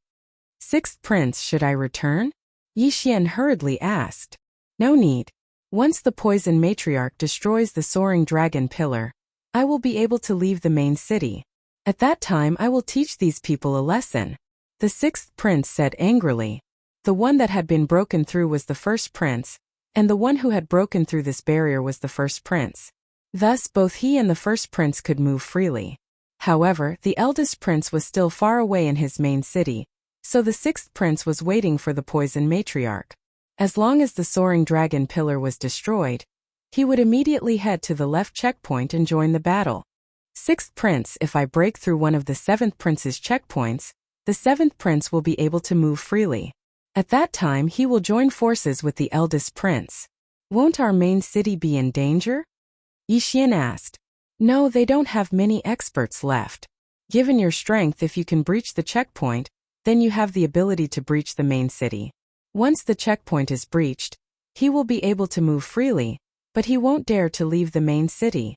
6th prince, should I return? Yi Xian hurriedly asked. No need. Once the poison matriarch destroys the soaring dragon pillar, I will be able to leave the main city. At that time I will teach these people a lesson. The 6th prince said angrily. The one that had been broken through was the 1st prince, and the one who had broken through this barrier was the 1st prince. Thus both he and the 1st prince could move freely. However, the eldest prince was still far away in his main city, so the 6th prince was waiting for the poison matriarch. As long as the soaring dragon pillar was destroyed, he would immediately head to the left checkpoint and join the battle. 6th prince, if I break through one of the 7th prince's checkpoints, the 7th prince will be able to move freely. At that time he will join forces with the eldest prince. Won't our main city be in danger? Yi Xian asked. No, they don't have many experts left. Given your strength, if you can breach the checkpoint, then you have the ability to breach the main city. Once the checkpoint is breached, he will be able to move freely, but he won't dare to leave the main city.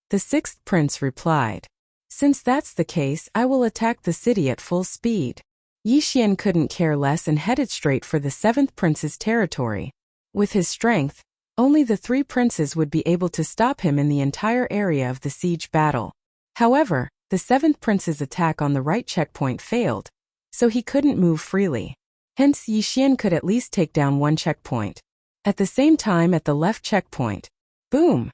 The 6th prince replied. Since that's the case, I will attack the city at full speed. Yi Xian couldn't care less and headed straight for the 7th prince's territory. With his strength, only the 3 princes would be able to stop him in the entire area of the siege battle. However, the 7th prince's attack on the right checkpoint failed, so he couldn't move freely. Hence Yi Xian could at least take down one checkpoint. At the same time at the left checkpoint, boom!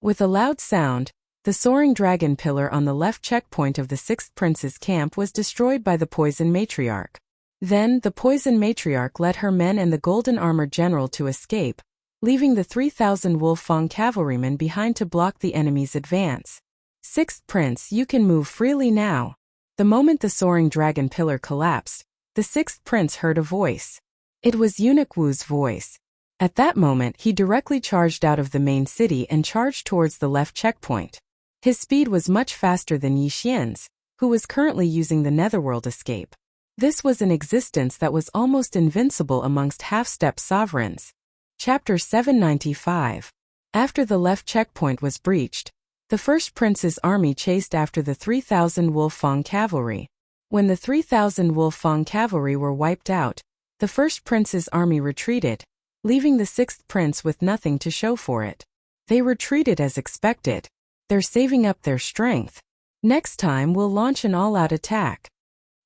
With a loud sound, the soaring dragon pillar on the left checkpoint of the 6th prince's camp was destroyed by the poison matriarch. Then the poison matriarch led her men and the golden armored general to escape, leaving the 3,000 Wolfang cavalrymen behind to block the enemy's advance. 6th prince, you can move freely now. The moment the soaring dragon pillar collapsed, the 6th prince heard a voice. It was Eunuch Wu's voice. At that moment he directly charged out of the main city and charged towards the left checkpoint. His speed was much faster than Yi Xian's, who was currently using the netherworld escape. This was an existence that was almost invincible amongst half-step sovereigns. Chapter 795. After the left checkpoint was breached, the 1st prince's army chased after the 3,000 Wolfang cavalry. When the 3,000 Wolfang cavalry were wiped out, the 1st prince's army retreated, leaving the sixth prince with nothing to show for it. They retreated as expected. They're saving up their strength. Next time we'll launch an all-out attack.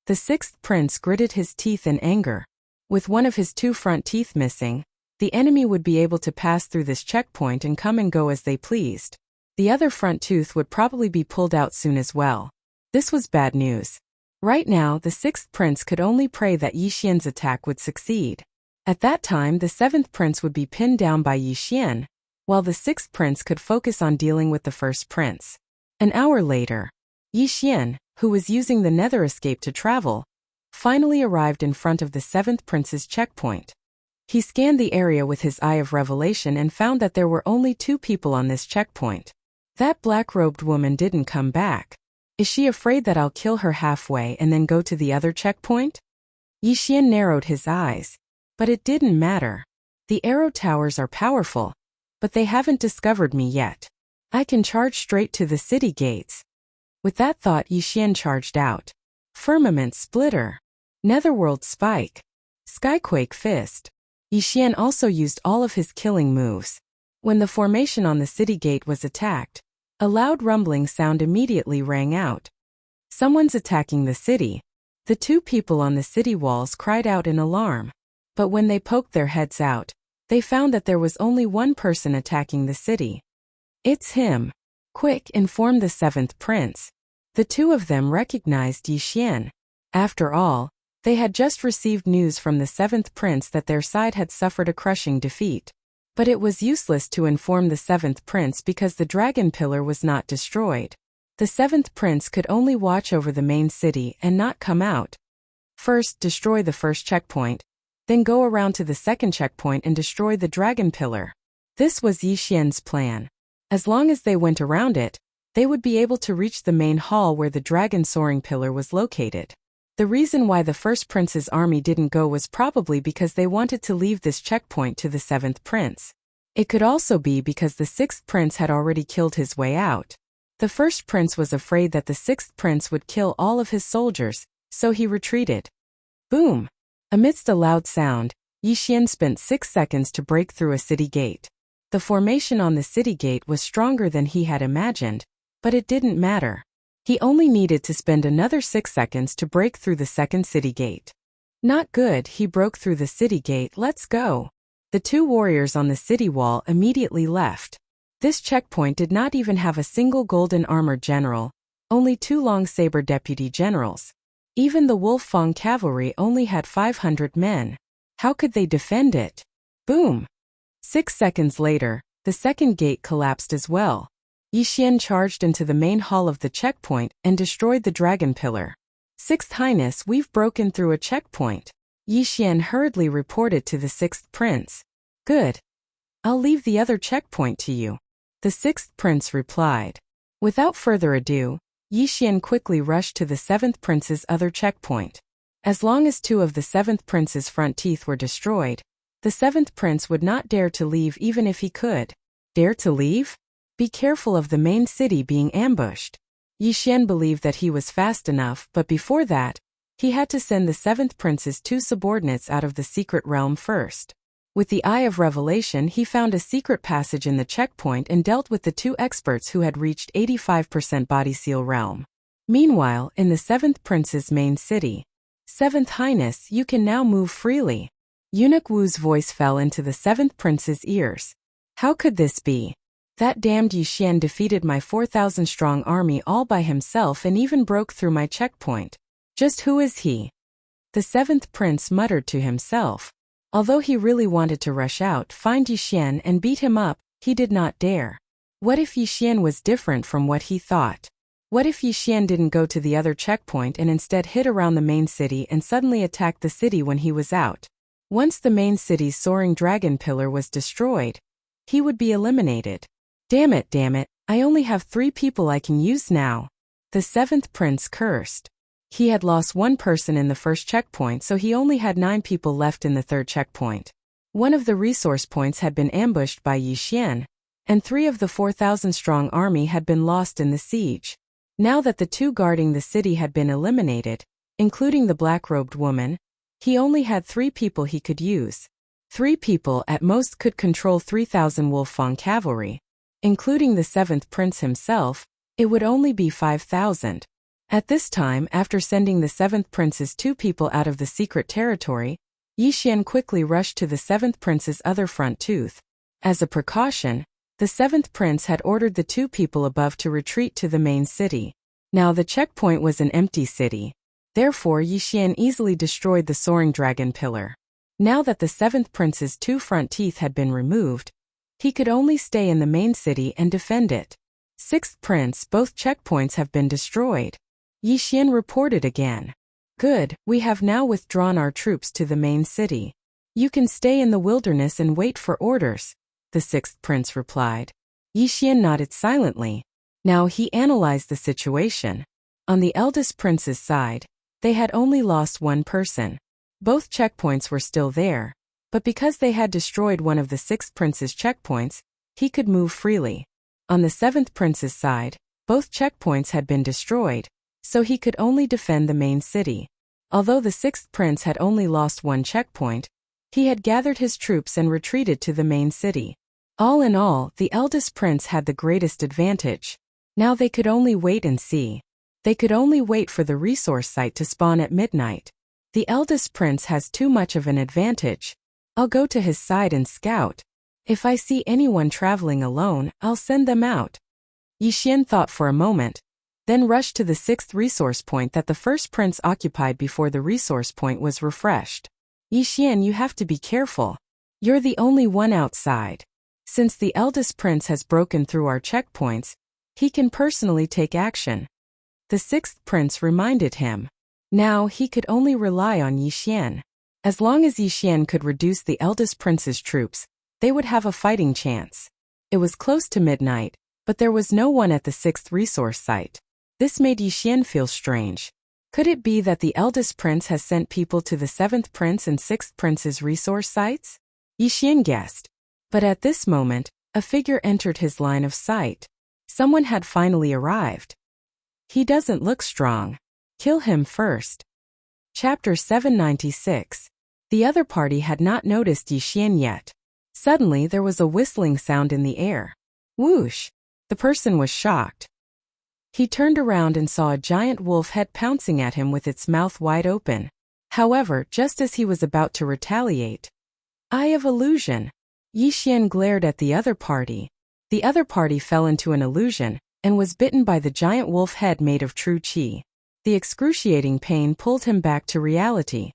The sixth prince gritted his teeth in anger. With one of his two front teeth missing, the enemy would be able to pass through this checkpoint and come and go as they pleased. The other front tooth would probably be pulled out soon as well. This was bad news. Right now, the sixth prince could only pray that Yi Xian's attack would succeed. At that time, the seventh prince would be pinned down by Yi Xian, while the sixth prince could focus on dealing with the first prince. An hour later, Yi Xian, who was using the nether escape to travel, finally arrived in front of the seventh prince's checkpoint. He scanned the area with his eye of revelation and found that there were only 2 people on this checkpoint. That black-robed woman didn't come back. Is she afraid that I'll kill her halfway and then go to the other checkpoint? Yi Xian narrowed his eyes. But it didn't matter. The arrow towers are powerful, but they haven't discovered me yet. I can charge straight to the city gates. With that thought, Yi Xian charged out. Firmament Splitter. Netherworld Spike. Skyquake Fist. Yi Xian also used all of his killing moves. When the formation on the city gate was attacked, a loud rumbling sound immediately rang out. Someone's attacking the city. The 2 people on the city walls cried out in alarm. But when they poked their heads out, they found that there was only one person attacking the city. It's him. Quick, informed the seventh prince. The 2 of them recognized Yi Xian. After all, they had just received news from the seventh prince that their side had suffered a crushing defeat. But it was useless to inform the seventh prince because the dragon pillar was not destroyed. The seventh prince could only watch over the main city and not come out. First, destroy the first checkpoint, then go around to the second checkpoint and destroy the dragon pillar. This was Yi Xian's plan. As long as they went around it, they would be able to reach the main hall where the dragon soaring pillar was located. The reason why the first prince's army didn't go was probably because they wanted to leave this checkpoint to the seventh prince. It could also be because the sixth prince had already killed his way out. The first prince was afraid that the sixth prince would kill all of his soldiers, so he retreated. Boom! Amidst a loud sound, Yi Xian spent 6 seconds to break through a city gate. The formation on the city gate was stronger than he had imagined, but it didn't matter. He only needed to spend another 6 seconds to break through the second city gate. Not good, he broke through the city gate, let's go. The 2 warriors on the city wall immediately left. This checkpoint did not even have a single golden armored general, only 2 long saber deputy generals. Even the Wolf Fang cavalry only had 500 men. How could they defend it? Boom! 6 seconds later, the second gate collapsed as well. Yi Xian charged into the main hall of the checkpoint and destroyed the dragon pillar. Sixth Highness, we've broken through a checkpoint. Yi Xian hurriedly reported to the sixth prince. Good. I'll leave the other checkpoint to you. The sixth prince replied. Without further ado, Yi Xian quickly rushed to the seventh prince's other checkpoint. As long as 2 of the seventh prince's front teeth were destroyed, the seventh prince would not dare to leave even if he could. Dare to leave? Be careful of the main city being ambushed. Yi Xian believed that he was fast enough, but before that, he had to send the seventh prince's 2 subordinates out of the secret realm first. With the Eye of Revelation, he found a secret passage in the checkpoint and dealt with the 2 experts who had reached 85% body seal realm. Meanwhile, in the seventh prince's main city, Seventh Highness, you can now move freely. Eunuch Wu's voice fell into the seventh prince's ears. How could this be? That damned Yi Xian defeated my 4,000-strong army all by himself and even broke through my checkpoint. Just who is he? The seventh prince muttered to himself. Although he really wanted to rush out, find Yi Xian and beat him up, he did not dare. What if Yi Xian was different from what he thought? What if Yi Xian didn't go to the other checkpoint and instead hid around the main city and suddenly attacked the city when he was out? Once the main city's soaring dragon pillar was destroyed, he would be eliminated. Damn it, I only have 3 people I can use now. The seventh prince cursed. He had lost 1 person in the first checkpoint, so he only had 9 people left in the third checkpoint. One of the resource points had been ambushed by Yi Xian, and 3 of the 4,000-strong army had been lost in the siege. Now that the 2 guarding the city had been eliminated, including the black-robed woman, he only had 3 people he could use. 3 people at most could control 3,000 Wolfang cavalry. Including the 7th prince himself, it would only be 5,000. At this time, after sending the 7th prince's 2 people out of the secret territory, Yixian quickly rushed to the 7th prince's other front tooth. As a precaution, the 7th prince had ordered the 2 people above to retreat to the main city. Now the checkpoint was an empty city. Therefore Yixian easily destroyed the soaring dragon pillar. Now that the 7th prince's 2 front teeth had been removed, he could only stay in the main city and defend it. 6th prince, both checkpoints have been destroyed. Yixian reported again. Good, we have now withdrawn our troops to the main city. You can stay in the wilderness and wait for orders, the 6th prince replied. Yixian nodded silently. Now he analyzed the situation. On the eldest prince's side, they had only lost 1 person. Both checkpoints were still there, but because they had destroyed one of the 6th prince's checkpoints, he could move freely. On the 7th prince's side, both checkpoints had been destroyed, so he could only defend the main city. Although the 6th prince had only lost 1 checkpoint, he had gathered his troops and retreated to the main city. All in all, the eldest prince had the greatest advantage. Now they could only wait and see. They could only wait for the resource site to spawn at midnight. The eldest prince has too much of an advantage. I'll go to his side and scout. If I see anyone traveling alone, I'll send them out. Yixian thought for a moment, then rushed to the 6th resource point that the 1st prince occupied before the resource point was refreshed. Yixian, you have to be careful. You're the only one outside. Since the eldest prince has broken through our checkpoints, he can personally take action. The 6th prince reminded him. Now he could only rely on Yixian. As long as Yixian could reduce the eldest prince's troops, they would have a fighting chance. It was close to midnight, but there was no one at the 6th resource site. This made Yixian feel strange. Could it be that the eldest prince has sent people to the 7th prince and 6th prince's resource sites? Yixian guessed. But at this moment, a figure entered his line of sight. Someone had finally arrived. He doesn't look strong. Kill him first. Chapter 796. The other party had not noticed Yixian yet. Suddenly there was a whistling sound in the air. Whoosh! The person was shocked. He turned around and saw a giant wolf head pouncing at him with its mouth wide open. However, just as he was about to retaliate, Eye of Illusion! Yixian glared at the other party. The other party fell into an illusion and was bitten by the giant wolf head made of true qi. The excruciating pain pulled him back to reality.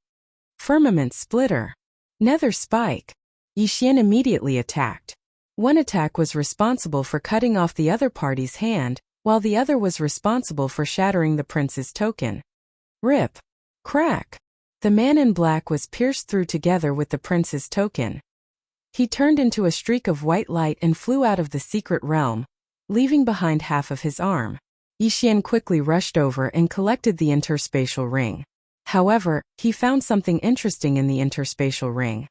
Firmament Splitter. Nether Spike. Yixian immediately attacked. One attack was responsible for cutting off the other party's hand, while the other was responsible for shattering the prince's token. Rip. Crack. The man in black was pierced through together with the prince's token. He turned into a streak of white light and flew out of the secret realm, leaving behind half of his arm. Yixian quickly rushed over and collected the interspatial ring. However, he found something interesting in the interspatial ring.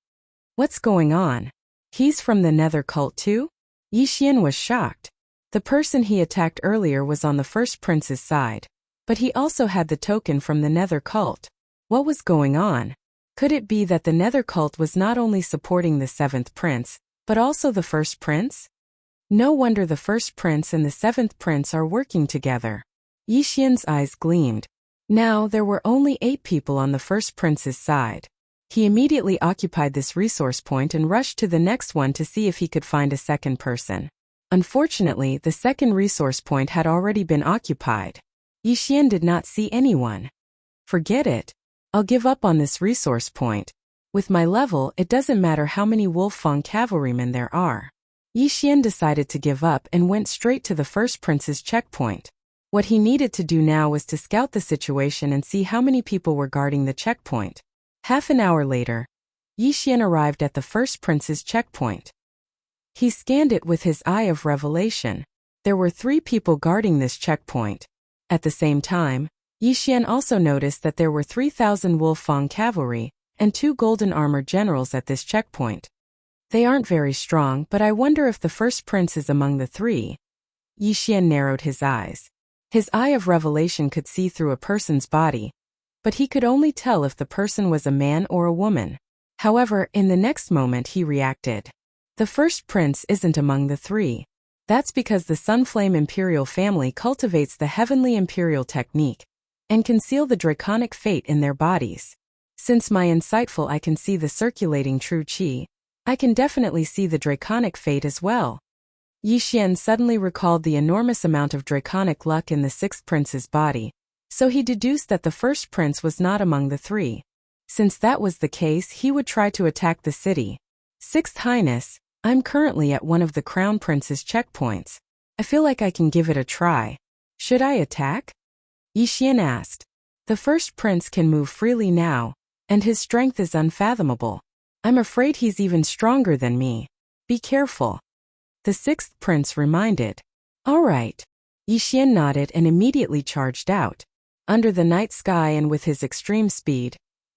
What's going on? He's from the Nether cult too? Yixian was shocked. The person he attacked earlier was on the 1st prince's side, but he also had the token from the Nether cult. What was going on? Could it be that the Nether cult was not only supporting the 7th prince, but also the 1st prince? No wonder the 1st prince and the 7th prince are working together. Yixian's eyes gleamed. Now there were only 8 people on the 1st prince's side. He immediately occupied this resource point and rushed to the next one to see if he could find a second person. Unfortunately, the second resource point had already been occupied. Yixian did not see anyone. Forget it. I'll give up on this resource point. With my level, it doesn't matter how many Wolfang cavalrymen there are. Yixian decided to give up and went straight to the 1st prince's checkpoint. What he needed to do now was to scout the situation and see how many people were guarding the checkpoint. Half an hour later, Yixian arrived at the 1st prince's checkpoint. He scanned it with his eye of revelation. There were 3 people guarding this checkpoint. At the same time, Yixian also noticed that there were 3,000 Wolfang cavalry and 2 golden armored generals at this checkpoint. They aren't very strong, but I wonder if the 1st prince is among the 3. Yixian narrowed his eyes. His eye of revelation could see through a person's body, but he could only tell if the person was a man or a woman. However, in the next moment he reacted. The first prince isn't among the three. That's because the Sunflame Imperial family cultivates the Heavenly Imperial technique and conceal the draconic fate in their bodies. Since my insightful eye can see the circulating true qi, I can definitely see the draconic fate as well. Yi Xian suddenly recalled the enormous amount of draconic luck in the sixth prince's body, so he deduced that the first prince was not among the three. Since that was the case, he would try to attack the city. Sixth Highness, I'm currently at one of the Crown Prince's checkpoints. I feel like I can give it a try. Should I attack? Yi Xian asked. The first prince can move freely now, and his strength is unfathomable. I'm afraid he's even stronger than me. Be careful. The sixth prince reminded. All right. Yi Xian nodded and immediately charged out. Under the night sky and with his extreme speed,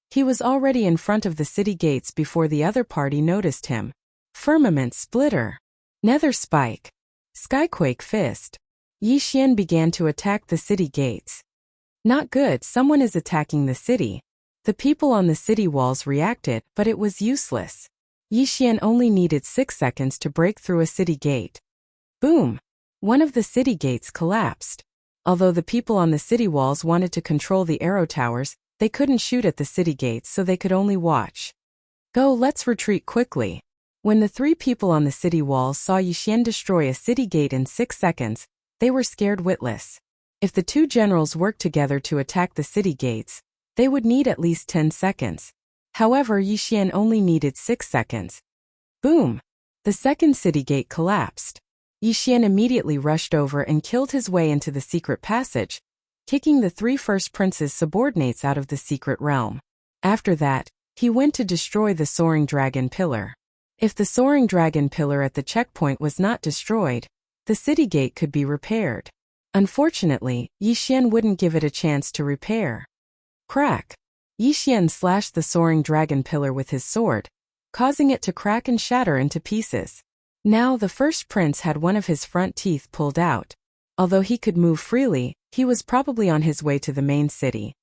he was already in front of the city gates before the other party noticed him. Firmament Splitter, Nether Spike, Skyquake Fist. Yi Xian began to attack the city gates. Not good, someone is attacking the city. The people on the city walls reacted, but it was useless. Yi Xian only needed 6 seconds to break through a city gate. Boom! One of the city gates collapsed. Although the people on the city walls wanted to control the arrow towers, they couldn't shoot at the city gates, so they could only watch. Go, let's retreat quickly. When the three people on the city walls saw Yi Xian destroy a city gate in 6 seconds, they were scared witless. If the two generals worked together to attack the city gates, they would need at least 10 seconds. However, Yi Xian only needed 6 seconds. Boom! The second city gate collapsed. Yi Xian immediately rushed over and killed his way into the secret passage, kicking the three first princes' subordinates out of the secret realm. After that, he went to destroy the Soaring Dragon Pillar. If the Soaring Dragon Pillar at the checkpoint was not destroyed, the city gate could be repaired. Unfortunately, Yi Xian wouldn't give it a chance to repair. Crack! Yi Xian slashed the Soaring Dragon Pillar with his sword, causing it to crack and shatter into pieces. Now the first prince had one of his front teeth pulled out. Although he could move freely, he was probably on his way to the main city.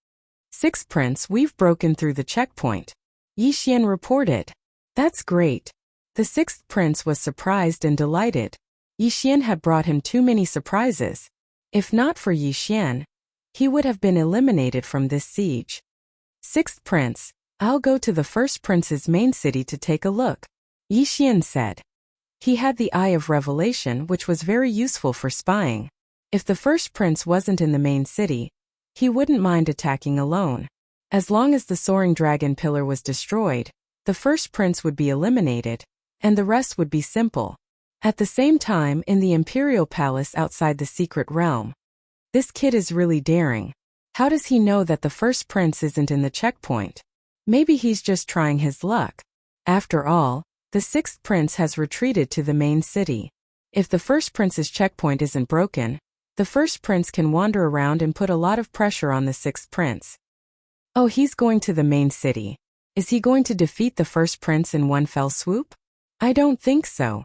Sixth prince, we've broken through the checkpoint. Yi Xian reported. That's great. The sixth prince was surprised and delighted. Yi Xian had brought him too many surprises. If not for Yi Xian, he would have been eliminated from this siege. Sixth prince, I'll go to the first prince's main city to take a look, Yi Xian said. He had the Eye of Revelation, which was very useful for spying. If the first prince wasn't in the main city, he wouldn't mind attacking alone. As long as the Soaring Dragon Pillar was destroyed, the first prince would be eliminated, and the rest would be simple. At the same time, in the Imperial Palace outside the secret realm. This kid is really daring. How does he know that the first prince isn't in the checkpoint? Maybe he's just trying his luck. After all, the sixth prince has retreated to the main city. If the first prince's checkpoint isn't broken, the first prince can wander around and put a lot of pressure on the sixth prince. Oh, he's going to the main city. Is he going to defeat the first prince in one fell swoop? I don't think so.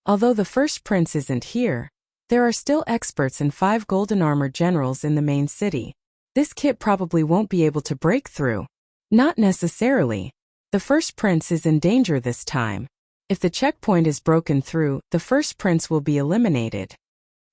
Although the first prince isn't here, there are still experts and 5 golden armored generals in the main city. This kit probably won't be able to break through. Not necessarily. The first prince is in danger this time. If the checkpoint is broken through, the first prince will be eliminated.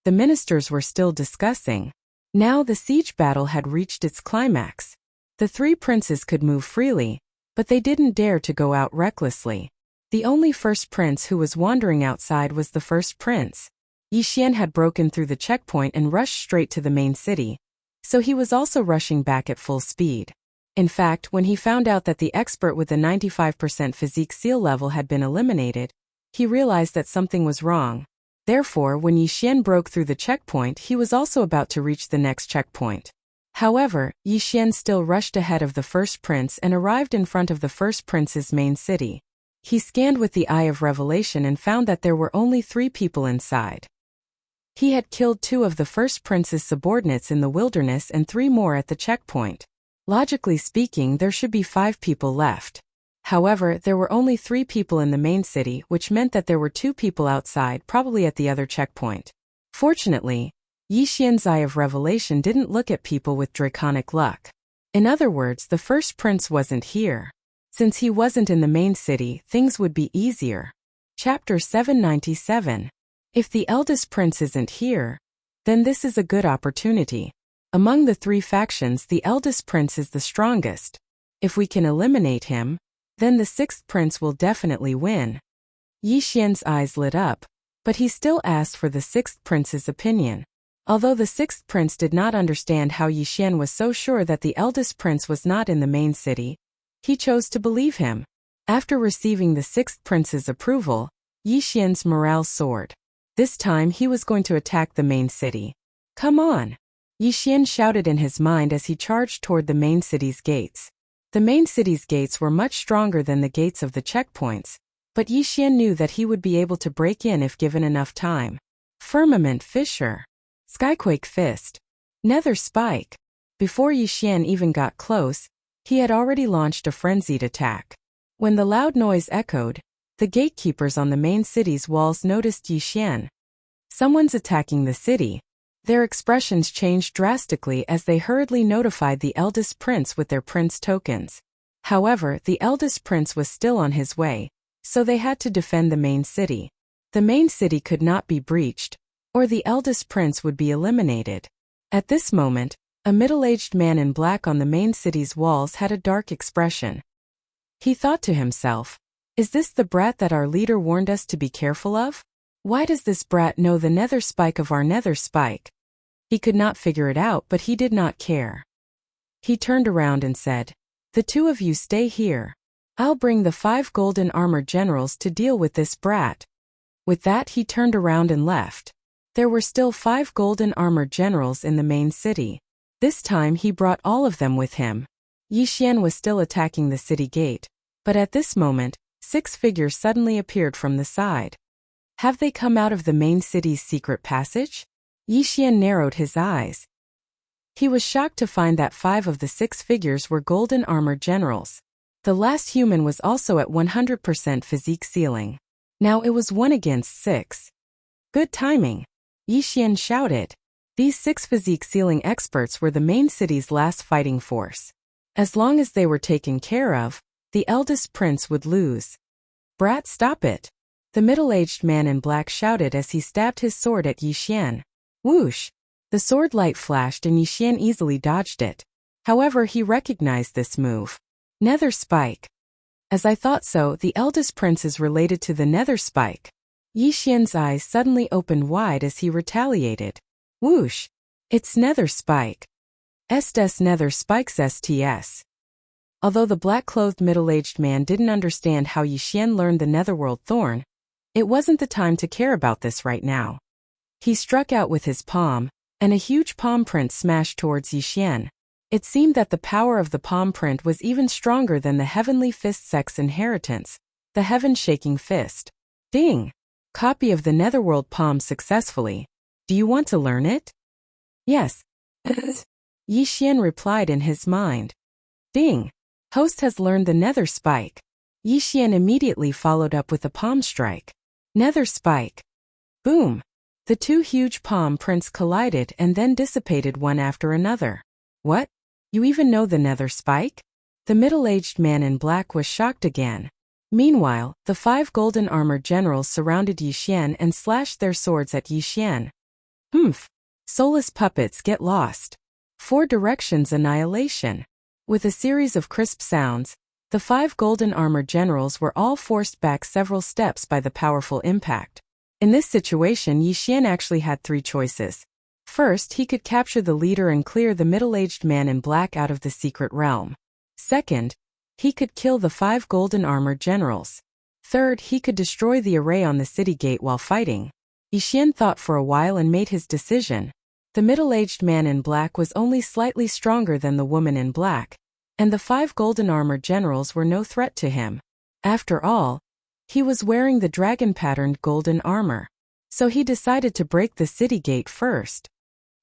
The ministers were still discussing. Now the siege battle had reached its climax. The 3 princes could move freely, but they didn't dare to go out recklessly. The only first prince who was wandering outside was the first prince. Yi Xian had broken through the checkpoint and rushed straight to the main city, so he was also rushing back at full speed. In fact, when he found out that the expert with the 95% physique seal level had been eliminated, he realized that something was wrong. Therefore, when Yi Xian broke through the checkpoint, he was also about to reach the next checkpoint. However, Yi Xian still rushed ahead of the first prince and arrived in front of the first prince's main city. He scanned with the Eye of Revelation and found that there were only 3 people inside. He had killed 2 of the first prince's subordinates in the wilderness and 3 more at the checkpoint. Logically speaking, there should be 5 people left. However, there were only 3 people in the main city, which meant that there were 2 people outside, probably at the other checkpoint. Fortunately, Yi Xian's Eye of Revelation didn't look at people with draconic luck. In other words, the first prince wasn't here. Since he wasn't in the main city, things would be easier. Chapter 797. If the eldest prince isn't here, then this is a good opportunity. Among the three factions, the eldest prince is the strongest. If we can eliminate him, then the sixth prince will definitely win. Yi Xian's eyes lit up, but he still asked for the sixth prince's opinion. Although the sixth prince did not understand how Yi Xian was so sure that the eldest prince was not in the main city, he chose to believe him. After receiving the sixth prince's approval, Yi Xian's morale soared. This time he was going to attack the main city. Come on! Yi Xian shouted in his mind as he charged toward the main city's gates. The main city's gates were much stronger than the gates of the checkpoints, but Yi Xian knew that he would be able to break in if given enough time. Firmament Fissure. Skyquake Fist. Nether Spike. Before Yi Xian even got close, he had already launched a frenzied attack. When the loud noise echoed, the gatekeepers on the main city's walls noticed Yi Xian. Someone's attacking the city. Their expressions changed drastically as they hurriedly notified the eldest prince with their prince tokens. However, the eldest prince was still on his way, so they had to defend the main city. The main city could not be breached, or the eldest prince would be eliminated. At this moment, a middle-aged man in black on the main city's walls had a dark expression. He thought to himself, "Is this the brat that our leader warned us to be careful of? Why does this brat know the nether spike of our nether spike?" He could not figure it out, but he did not care. He turned around and said, "The two of you stay here. I'll bring the 5 golden armor generals to deal with this brat." With that, he turned around and left. There were still 5 golden armor generals in the main city. This time he brought all of them with him. Yi Xian was still attacking the city gate, but at this moment, 6 figures suddenly appeared from the side. Have they come out of the main city's secret passage? Yi Xian narrowed his eyes. He was shocked to find that 5 of the 6 figures were golden armor generals. The last human was also at 100% physique ceiling. Now it was 1 against 6. Good timing! Yi Xian shouted. These 6 physique ceiling experts were the main city's last fighting force. As long as they were taken care of, the eldest prince would lose. Brat, stop it! The middle-aged man in black shouted as he stabbed his sword at Yi Xian. Whoosh! The sword light flashed and Yi Xian easily dodged it. However, he recognized this move. Nether Spike. As I thought so, the eldest prince is related to the Nether Spike. Yi Xian's eyes suddenly opened wide as he retaliated. Whoosh! It's Nether Spike. Estes Nether Spikes STS. Although the black-clothed middle-aged man didn't understand how Yi Xian learned the Netherworld Thorn, it wasn't the time to care about this right now. He struck out with his palm, and a huge palm print smashed towards Yi Xian. It seemed that the power of the palm print was even stronger than the Heavenly Fist Sex inheritance, the Heaven-Shaking Fist. Ding! Copy of the Netherworld Palm successfully. Do you want to learn it? Yes. Yi Xian replied in his mind. Ding! Host has learned the Nether Spike. Yi Xian immediately followed up with a palm strike. Nether Spike. Boom! The 2 huge palm prints collided and then dissipated one after another. What? You even know the Nether Spike? The middle-aged man in black was shocked again. Meanwhile, the 5 golden armor generals surrounded Yi Xian and slashed their swords at Yi Xian. Humph! Soulless puppets, get lost. 4 directions annihilation. With a series of crisp sounds, the 5 golden armor generals were all forced back several steps by the powerful impact. In this situation, Yi Xian actually had 3 choices. First, he could capture the leader and clear the middle-aged man in black out of the secret realm. Second, he could kill the 5 golden armor generals. Third, he could destroy the array on the city gate while fighting. Yi Xian thought for a while and made his decision. The middle-aged man in black was only slightly stronger than the woman in black, and the 5 golden armor generals were no threat to him. After all, he was wearing the dragon-patterned golden armor, so he decided to break the city gate first.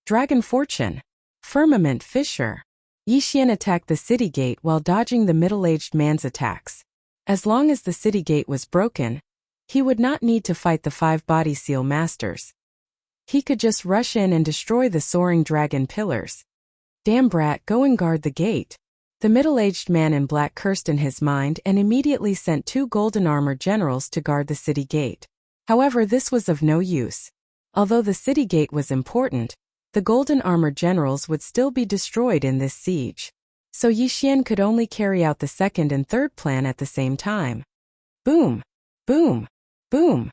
Dragon Fortune. Firmament Fissure. Yi Xian attacked the city gate while dodging the middle-aged man's attacks. As long as the city gate was broken, he would not need to fight the 5 body seal masters. He could just rush in and destroy the soaring dragon pillars. Damn brat, go and guard the gate. The middle-aged man in black cursed in his mind and immediately sent 2 golden armor generals to guard the city gate. However, this was of no use. Although the city gate was important, the golden armor generals would still be destroyed in this siege. So Yi Xian could only carry out the second and third plan at the same time. Boom! Boom! Boom!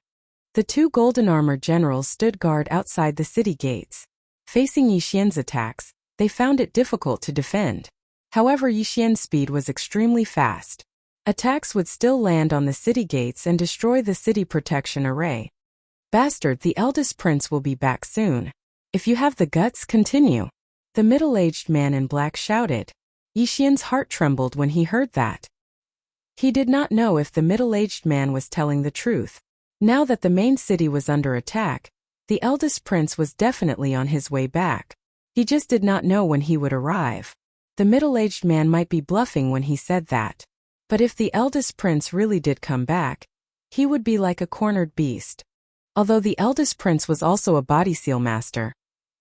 The 2 golden armor generals stood guard outside the city gates. Facing Yi Xian's attacks, they found it difficult to defend. However, Yi Xian's speed was extremely fast. Attacks would still land on the city gates and destroy the city protection array. Bastard, the eldest prince will be back soon. If you have the guts, continue. The middle-aged man in black shouted. Yi Xian's heart trembled when he heard that. He did not know if the middle-aged man was telling the truth. Now that the main city was under attack, the eldest prince was definitely on his way back. He just did not know when he would arrive. The middle-aged man might be bluffing when he said that. But if the eldest prince really did come back, he would be like a cornered beast. Although the eldest prince was also a body seal master,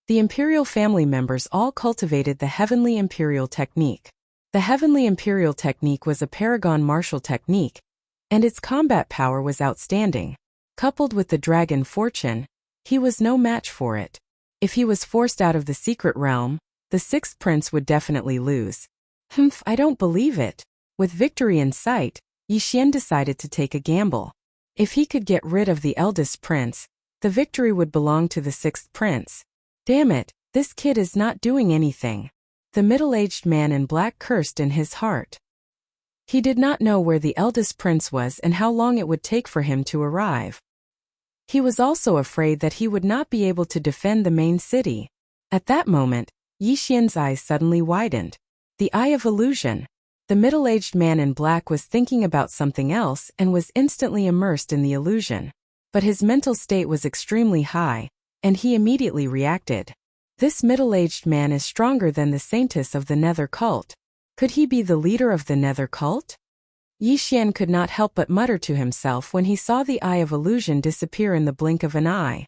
the imperial family members all cultivated the heavenly imperial technique. The heavenly imperial technique was a paragon martial technique, and its combat power was outstanding. Coupled with the dragon fortune, he was no match for it. If he was forced out of the secret realm, the 6th prince would definitely lose. I don't believe it. With victory in sight, Yi Xian decided to take a gamble. If he could get rid of the eldest prince, the victory would belong to the 6th prince. Damn it, this kid is not doing anything. The middle-aged man in black cursed in his heart. He did not know where the eldest prince was and how long it would take for him to arrive. He was also afraid that he would not be able to defend the main city. At that moment, Yi Xian's eyes suddenly widened. The Eye of Illusion. The middle-aged man in black was thinking about something else and was instantly immersed in the illusion. But his mental state was extremely high, and he immediately reacted. This middle-aged man is stronger than the saintess of the Nether cult. Could he be the leader of the Nether cult? Yi Xian could not help but mutter to himself when he saw the Eye of Illusion disappear in the blink of an eye.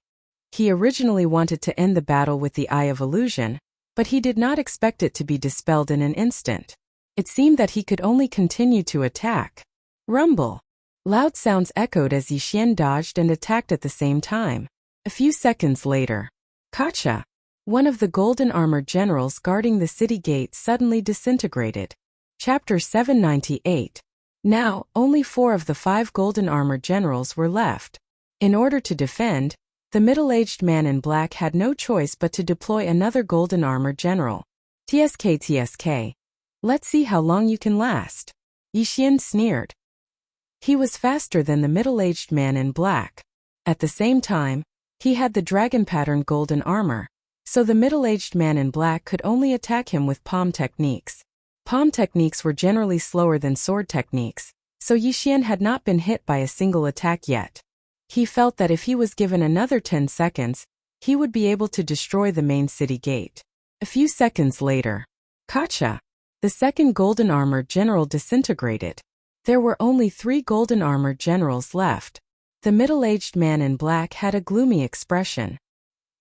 He originally wanted to end the battle with the Eye of Illusion, but he did not expect it to be dispelled in an instant. It seemed that he could only continue to attack. Rumble. Loud sounds echoed as Yi Xian dodged and attacked at the same time. A few seconds later, Kacha, one of the golden armored generals guarding the city gate, suddenly disintegrated. Chapter 798. Now, only 4 of the 5 golden armored generals were left. In order to defend, the middle-aged man in black had no choice but to deploy another golden armored general. TSK. Let's see how long you can last. Yi Xian sneered. He was faster than the middle-aged man in black. At the same time, he had the dragon-patterned golden armor, so the middle-aged man in black could only attack him with palm techniques. Palm techniques were generally slower than sword techniques, so Yi Xian had not been hit by a single attack yet. He felt that if he was given another 10 seconds, he would be able to destroy the main city gate. A few seconds later, Kacha, the second golden armored general, disintegrated. There were only 3 golden armored generals left. The middle-aged man in black had a gloomy expression.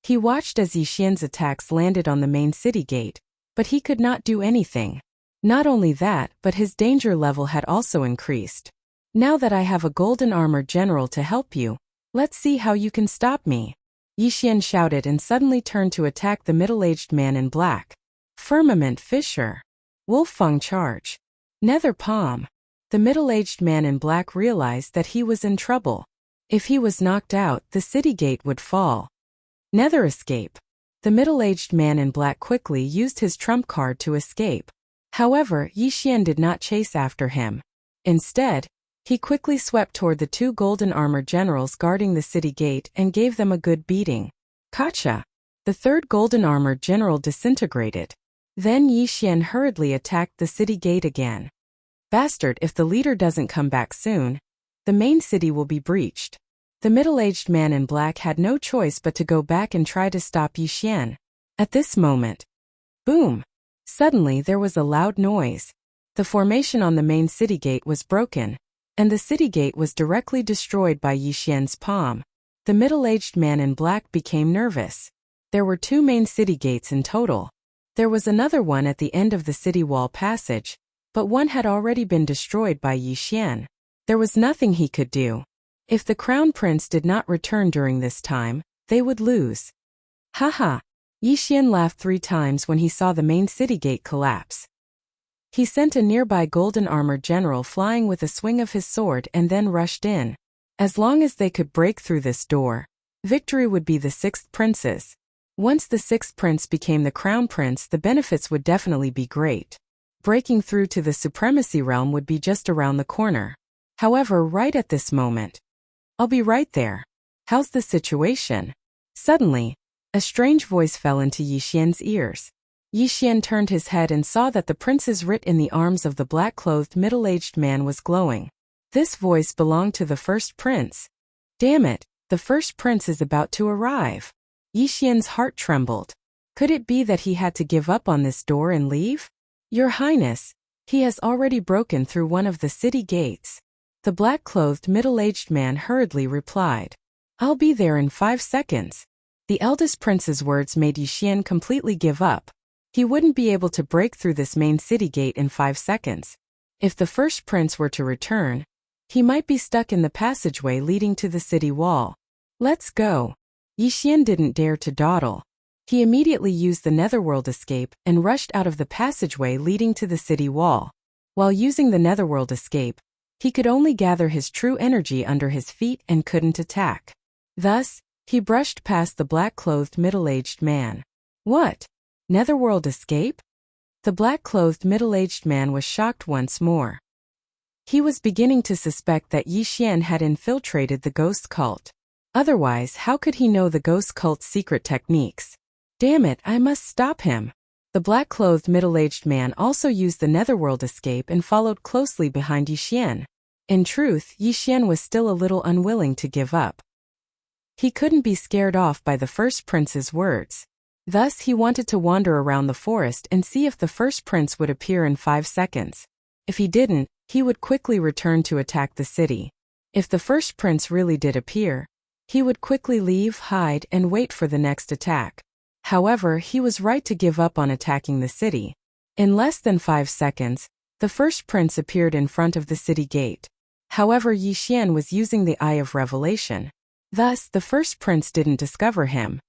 He watched as Yi Xian's attacks landed on the main city gate, but he could not do anything. Not only that, but his danger level had also increased. Now that I have a golden armored general to help you, let's see how you can stop me. Yi Xian shouted and suddenly turned to attack the middle-aged man in black. Firmament Fissure. Wolf-Fang Charge. Nether Palm. The middle-aged man in black realized that he was in trouble. If he was knocked out, the city gate would fall. Nether Escape. The middle-aged man in black quickly used his trump card to escape. However, Yi Xian did not chase after him. Instead, he quickly swept toward the 2 golden armored generals guarding the city gate and gave them a good beating. Kacha, the 3rd golden armored general, disintegrated. Then Yi Xian hurriedly attacked the city gate again. Bastard, if the leader doesn't come back soon, the main city will be breached. The middle-aged man in black had no choice but to go back and try to stop Yi Xian. At this moment, boom! Suddenly there was a loud noise. The formation on the main city gate was broken, and the city gate was directly destroyed by Yi Xian's palm. The middle-aged man in black became nervous. There were 2 main city gates in total. There was another one at the end of the city wall passage, but one had already been destroyed by Yi Xian. There was nothing he could do. If the crown prince did not return during this time, they would lose. Haha! Yi Xian laughed 3 times when he saw the main city gate collapse. He sent a nearby golden armored general flying with a swing of his sword and then rushed in. As long as they could break through this door, victory would be the 6th prince's. Once the 6th prince became the crown prince, the benefits would definitely be great. Breaking through to the supremacy realm would be just around the corner. However, right at this moment, "I'll be right there. How's the situation?" Suddenly, a strange voice fell into Yi Xian's ears. Yi Xian turned his head and saw that the prince's writ in the arms of the black-clothed middle-aged man was glowing. This voice belonged to the 1st prince. Damn it, the 1st prince is about to arrive. Yi Xian's heart trembled. Could it be that he had to give up on this door and leave? "Your Highness, he has already broken through one of the city gates." The black-clothed middle-aged man hurriedly replied. "I'll be there in 5 seconds. The eldest prince's words made Yi Xian completely give up. He wouldn't be able to break through this main city gate in 5 seconds. If the 1st prince were to return, he might be stuck in the passageway leading to the city wall. "Let's go." Yi Xian didn't dare to dawdle. He immediately used the netherworld escape and rushed out of the passageway leading to the city wall. While using the netherworld escape, he could only gather his true energy under his feet and couldn't attack. Thus, he brushed past the black-clothed middle-aged man. "What? Netherworld escape?" The black-clothed middle-aged man was shocked once more. He was beginning to suspect that Yi Xian had infiltrated the ghost cult. Otherwise, how could he know the ghost cult's secret techniques? Damn it, I must stop him. The black-clothed middle-aged man also used the netherworld escape and followed closely behind Yi Xian. In truth, Yi Xian was still a little unwilling to give up. He couldn't be scared off by the 1st prince's words. Thus, he wanted to wander around the forest and see if the 1st prince would appear in 5 seconds. If he didn't, he would quickly return to attack the city. If the 1st prince really did appear, he would quickly leave, hide, and wait for the next attack. However, he was right to give up on attacking the city. In less than 5 seconds, the 1st prince appeared in front of the city gate. However, Yi Xian was using the Eye of Revelation. Thus, the 1st prince didn't discover him.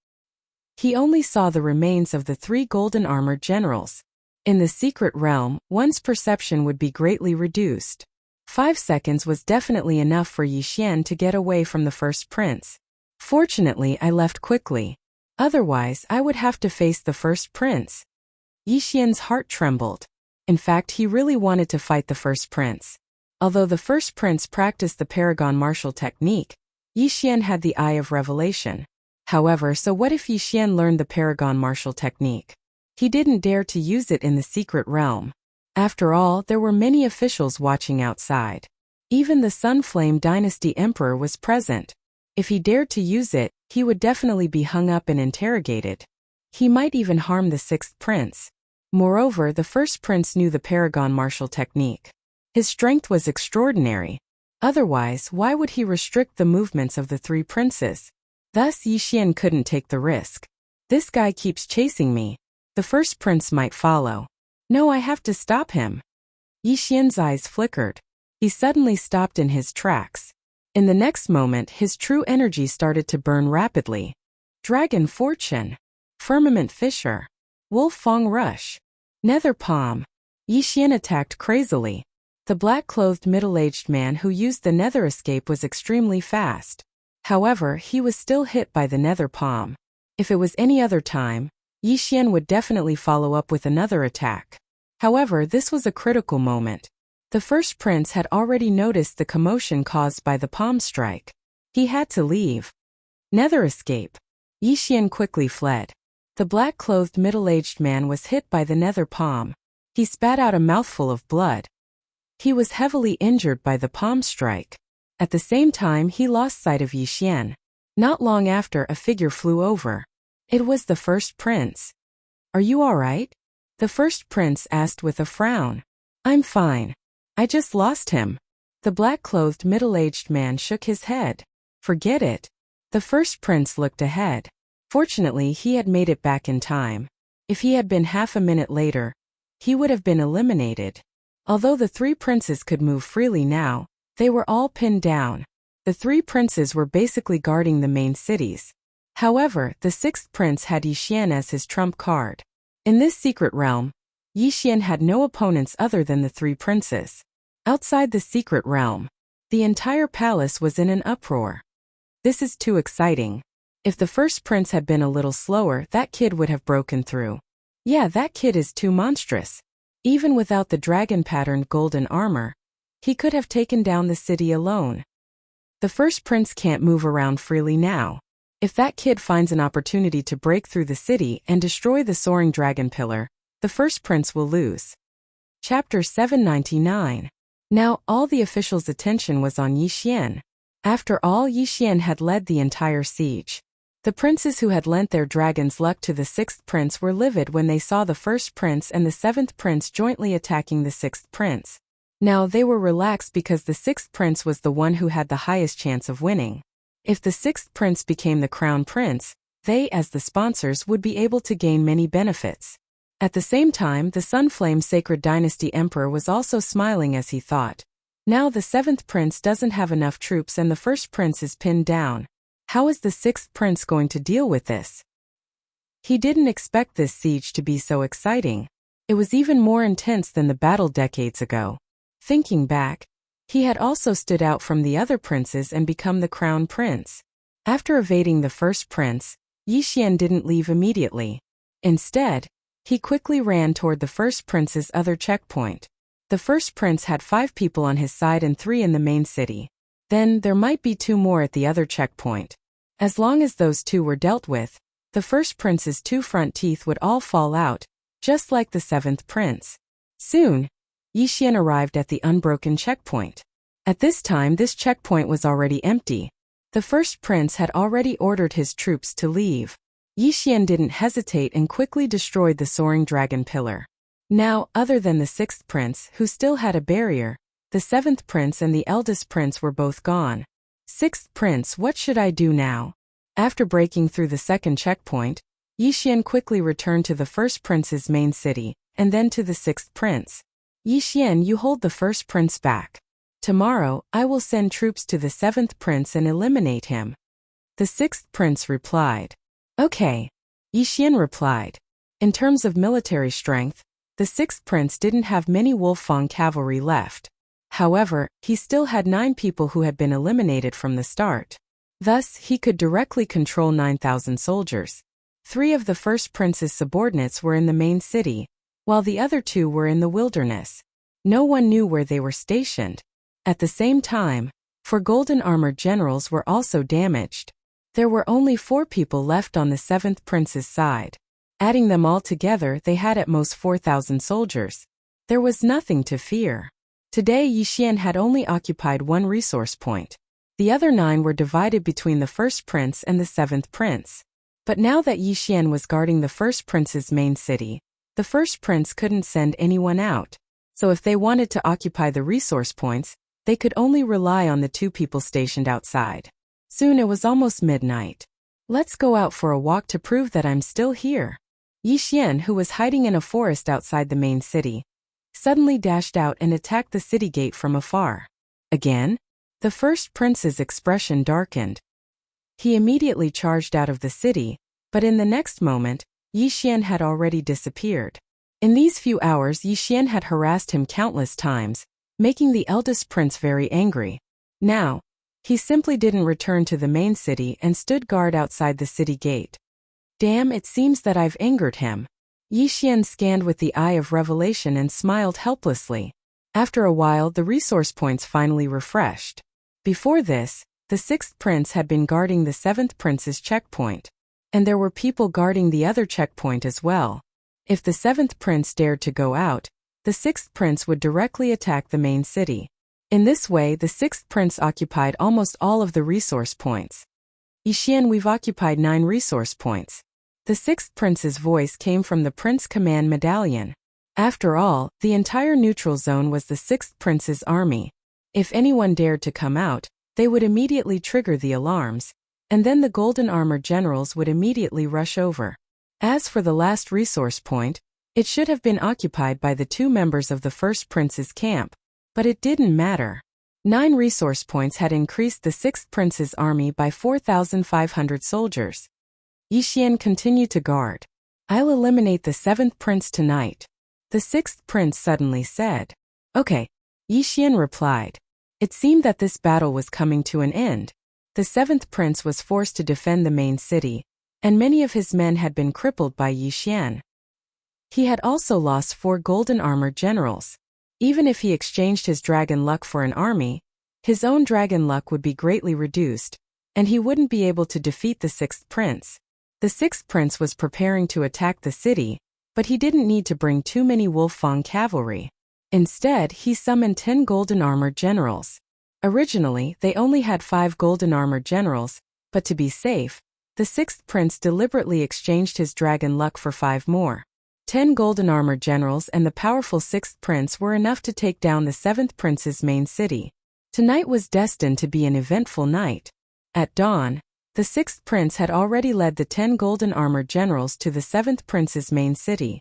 He only saw the remains of the 3 golden armored generals. In the secret realm, one's perception would be greatly reduced. 5 seconds was definitely enough for Yi Xian to get away from the 1st prince. Fortunately, I left quickly. Otherwise, I would have to face the 1st prince. Yi Xian's heart trembled. In fact, he really wanted to fight the 1st prince. Although the 1st prince practiced the Paragon martial technique, Yi Xian had the Eye of Revelation. However, so what if Yi Xian learned the Paragon martial technique? He didn't dare to use it in the secret realm. After all, there were many officials watching outside. Even the Sunflame Dynasty Emperor was present. If he dared to use it, he would definitely be hung up and interrogated. He might even harm the 6th prince. Moreover, the 1st prince knew the Paragon martial technique. His strength was extraordinary. Otherwise, why would he restrict the movements of the 3 princes? Thus, Yi Xian couldn't take the risk. This guy keeps chasing me. The 1st prince might follow. No, I have to stop him. Yi Xian's eyes flickered. He suddenly stopped in his tracks. In the next moment, his true energy started to burn rapidly. Dragon Fortune, Firmament Fissure, Wolf Fang Rush, Nether Palm. Yi Xian attacked crazily. The black-clothed middle-aged man who used the nether escape was extremely fast. However, he was still hit by the nether palm. If it was any other time, Yi Xian would definitely follow up with another attack. However, this was a critical moment. The 1st prince had already noticed the commotion caused by the palm strike. He had to leave. Nether escape. Yi Xian quickly fled. The black-clothed middle-aged man was hit by the nether palm. He spat out a mouthful of blood. He was heavily injured by the palm strike. At the same time, he lost sight of Yi Xian. Not long after, a figure flew over. It was the 1st prince. "Are you all right?" the 1st prince asked with a frown. "I'm fine. I just lost him." The black-clothed middle-aged man shook his head. "Forget it." The 1st prince looked ahead. Fortunately, he had made it back in time. If he had been half a minute later, he would have been eliminated. Although the three princes could move freely now, they were all pinned down. The three princes were basically guarding the main cities. However, the sixth prince had Yixian as his trump card. In this secret realm, Yixian had no opponents other than the three princes. Outside the secret realm, the entire palace was in an uproar. This is too exciting. If the first prince had been a little slower, that kid would have broken through. Yeah, that kid is too monstrous. Even without the dragon-patterned golden armor, he could have taken down the city alone. The first prince can't move around freely now. If that kid finds an opportunity to break through the city and destroy the soaring dragon pillar, the first prince will lose. Chapter 799. Now, all the officials' attention was on Yixian. After all, Yixian had led the entire siege. The princes who had lent their dragon's luck to the sixth prince were livid when they saw the first prince and the seventh prince jointly attacking the sixth prince. Now they were relaxed because the sixth prince was the one who had the highest chance of winning. If the sixth prince became the crown prince, they, as the sponsors, would be able to gain many benefits. At the same time, the Sunflame Sacred Dynasty Emperor was also smiling as he thought. Now the seventh prince doesn't have enough troops and the first prince is pinned down. How is the sixth prince going to deal with this? He didn't expect this siege to be so exciting. It was even more intense than the battle decades ago. Thinking back, he had also stood out from the other princes and become the crown prince. After evading the first prince, Yixian didn't leave immediately. Instead, he quickly ran toward the first prince's other checkpoint. The first prince had 5 people on his side and 3 in the main city. Then, there might be 2 more at the other checkpoint. As long as those 2 were dealt with, the first prince's 2 front teeth would all fall out, just like the 7th prince. Soon, Yixian arrived at the unbroken checkpoint. At this time, this checkpoint was already empty. The first prince had already ordered his troops to leave. Yixian didn't hesitate and quickly destroyed the soaring dragon pillar. Now, other than the 6th prince, who still had a barrier, the 7th prince and the eldest prince were both gone. 6th prince, what should I do now? After breaking through the second checkpoint, Yixian quickly returned to the first prince's main city, and then to the 6th prince. Yixian, you hold the first prince back. Tomorrow, I will send troops to the 7th prince and eliminate him. The 6th prince replied. Okay. Yixian replied. In terms of military strength, the 6th prince didn't have many Wolffang cavalry left. However, he still had 9 people who had been eliminated from the start. Thus, he could directly control 9,000 soldiers. 3 of the first prince's subordinates were in the main city, while the other 2 were in the wilderness. No one knew where they were stationed. At the same time, 4 golden-armored generals were also damaged. There were only 4 people left on the 7th prince's side. Adding them all together, they had at most 4,000 soldiers. There was nothing to fear. Today, Yixian had only occupied 1 resource point. The other 9 were divided between the first prince and the 7th prince. But now that Yixian was guarding the first prince's main city, the first prince couldn't send anyone out. So if they wanted to occupy the resource points, they could only rely on the 2 people stationed outside. Soon it was almost midnight. Let's go out for a walk to prove that I'm still here. Yixian, who was hiding in a forest outside the main city, suddenly dashed out and attacked the city gate from afar. Again, the first prince's expression darkened. He immediately charged out of the city, but in the next moment, Yixian had already disappeared. In these few hours, Yixian had harassed him countless times, making the eldest prince very angry. Now, he simply didn't return to the main city and stood guard outside the city gate. Damn, it seems that I've angered him. Yixian scanned with the eye of revelation and smiled helplessly. After a while, the resource points finally refreshed. Before this, the 6th prince had been guarding the 7th prince's checkpoint. And there were people guarding the other checkpoint as well. If the 7th prince dared to go out, the 6th prince would directly attack the main city. In this way, the 6th prince occupied almost all of the resource points. Yixian, we've occupied 9 resource points. The 6th prince's voice came from the Prince Command Medallion. After all, the entire neutral zone was the 6th prince's army. If anyone dared to come out, they would immediately trigger the alarms, and then the golden armor generals would immediately rush over. As for the last resource point, It should have been occupied by the 2 members of the first prince's camp, but it didn't matter. 9 resource points had increased the 6th prince's army by 4,500 soldiers. Yixian continued to guard. I'll eliminate the 7th prince tonight, the 6th prince suddenly said. Okay, Yixian replied. It seemed that this battle was coming to an end. The 7th prince was forced to defend the main city, and many of his men had been crippled by Yixian. He had also lost 4 golden armor generals. Even if he exchanged his dragon luck for an army, his own dragon luck would be greatly reduced, and he wouldn't be able to defeat the 6th prince. The 6th prince was preparing to attack the city, but he didn't need to bring too many Wolfang cavalry. Instead, he summoned 10 golden armor generals. Originally, they only had 5 golden armor generals, but to be safe, the 6th prince deliberately exchanged his dragon luck for 5 more. 10 golden armor generals and the powerful 6th prince were enough to take down the 7th prince's main city. Tonight was destined to be an eventful night. At dawn, the 6th prince had already led the 10 golden armor generals to the 7th prince's main city.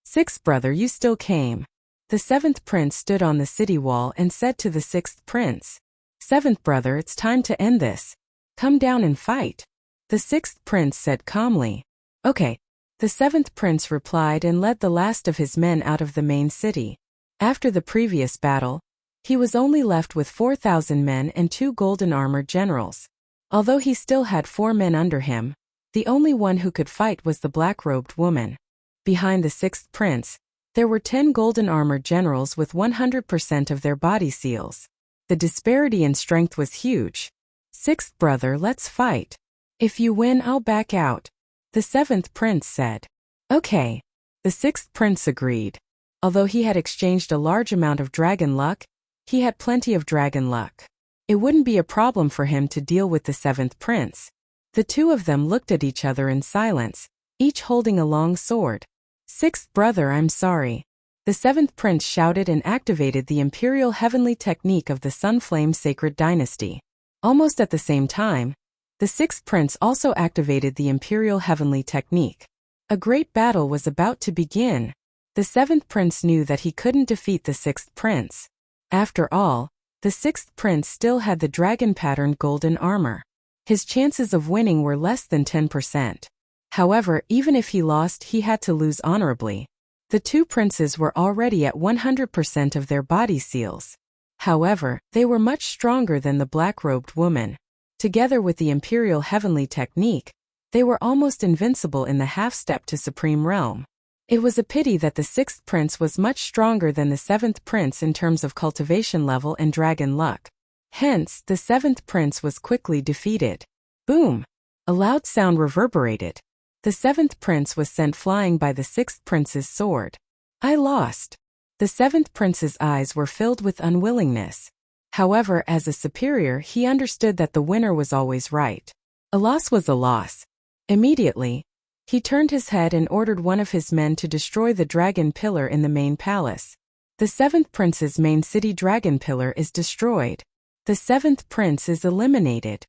6th brother, you still came. The 7th prince stood on the city wall and said to the 6th prince, 7th brother, it's time to end this. Come down and fight. The 6th prince said calmly. Okay. The 7th prince replied and led the last of his men out of the main city. After the previous battle, he was only left with 4,000 men and 2 golden armor generals. Although he still had 4 men under him, the only one who could fight was the black-robed woman. Behind the 6th prince, there were 10 golden armor generals with 100% of their body seals. The disparity in strength was huge. 6th brother, let's fight. If you win, I'll back out, the 7th prince said. Okay. The 6th prince agreed. Although he had exchanged a large amount of dragon luck, he had plenty of dragon luck. It wouldn't be a problem for him to deal with the 7th prince. The 2 of them looked at each other in silence, each holding a long sword. 6th brother, I'm sorry. The 7th prince shouted and activated the imperial heavenly technique of the Sunflame Sacred Dynasty. Almost at the same time, the 6th prince also activated the imperial heavenly technique. A great battle was about to begin. The 7th prince knew that he couldn't defeat the 6th prince. After all, the 6th prince still had the dragon-patterned golden armor. His chances of winning were less than 10%. However, even if he lost, he had to lose honorably. The 2 princes were already at 100% of their body seals. However, they were much stronger than the black-robed woman. Together with the imperial heavenly technique, they were almost invincible in the half-step to supreme realm. It was a pity that the 6th prince was much stronger than the 7th prince in terms of cultivation level and dragon luck. Hence, the 7th prince was quickly defeated. Boom! A loud sound reverberated. The 7th prince was sent flying by the 6th prince's sword. I lost. The 7th prince's eyes were filled with unwillingness. However, as a superior, he understood that the winner was always right. A loss was a loss. Immediately, he turned his head and ordered one of his men to destroy the dragon pillar in the main palace. The 7th prince's main city dragon pillar is destroyed. The 7th prince is eliminated.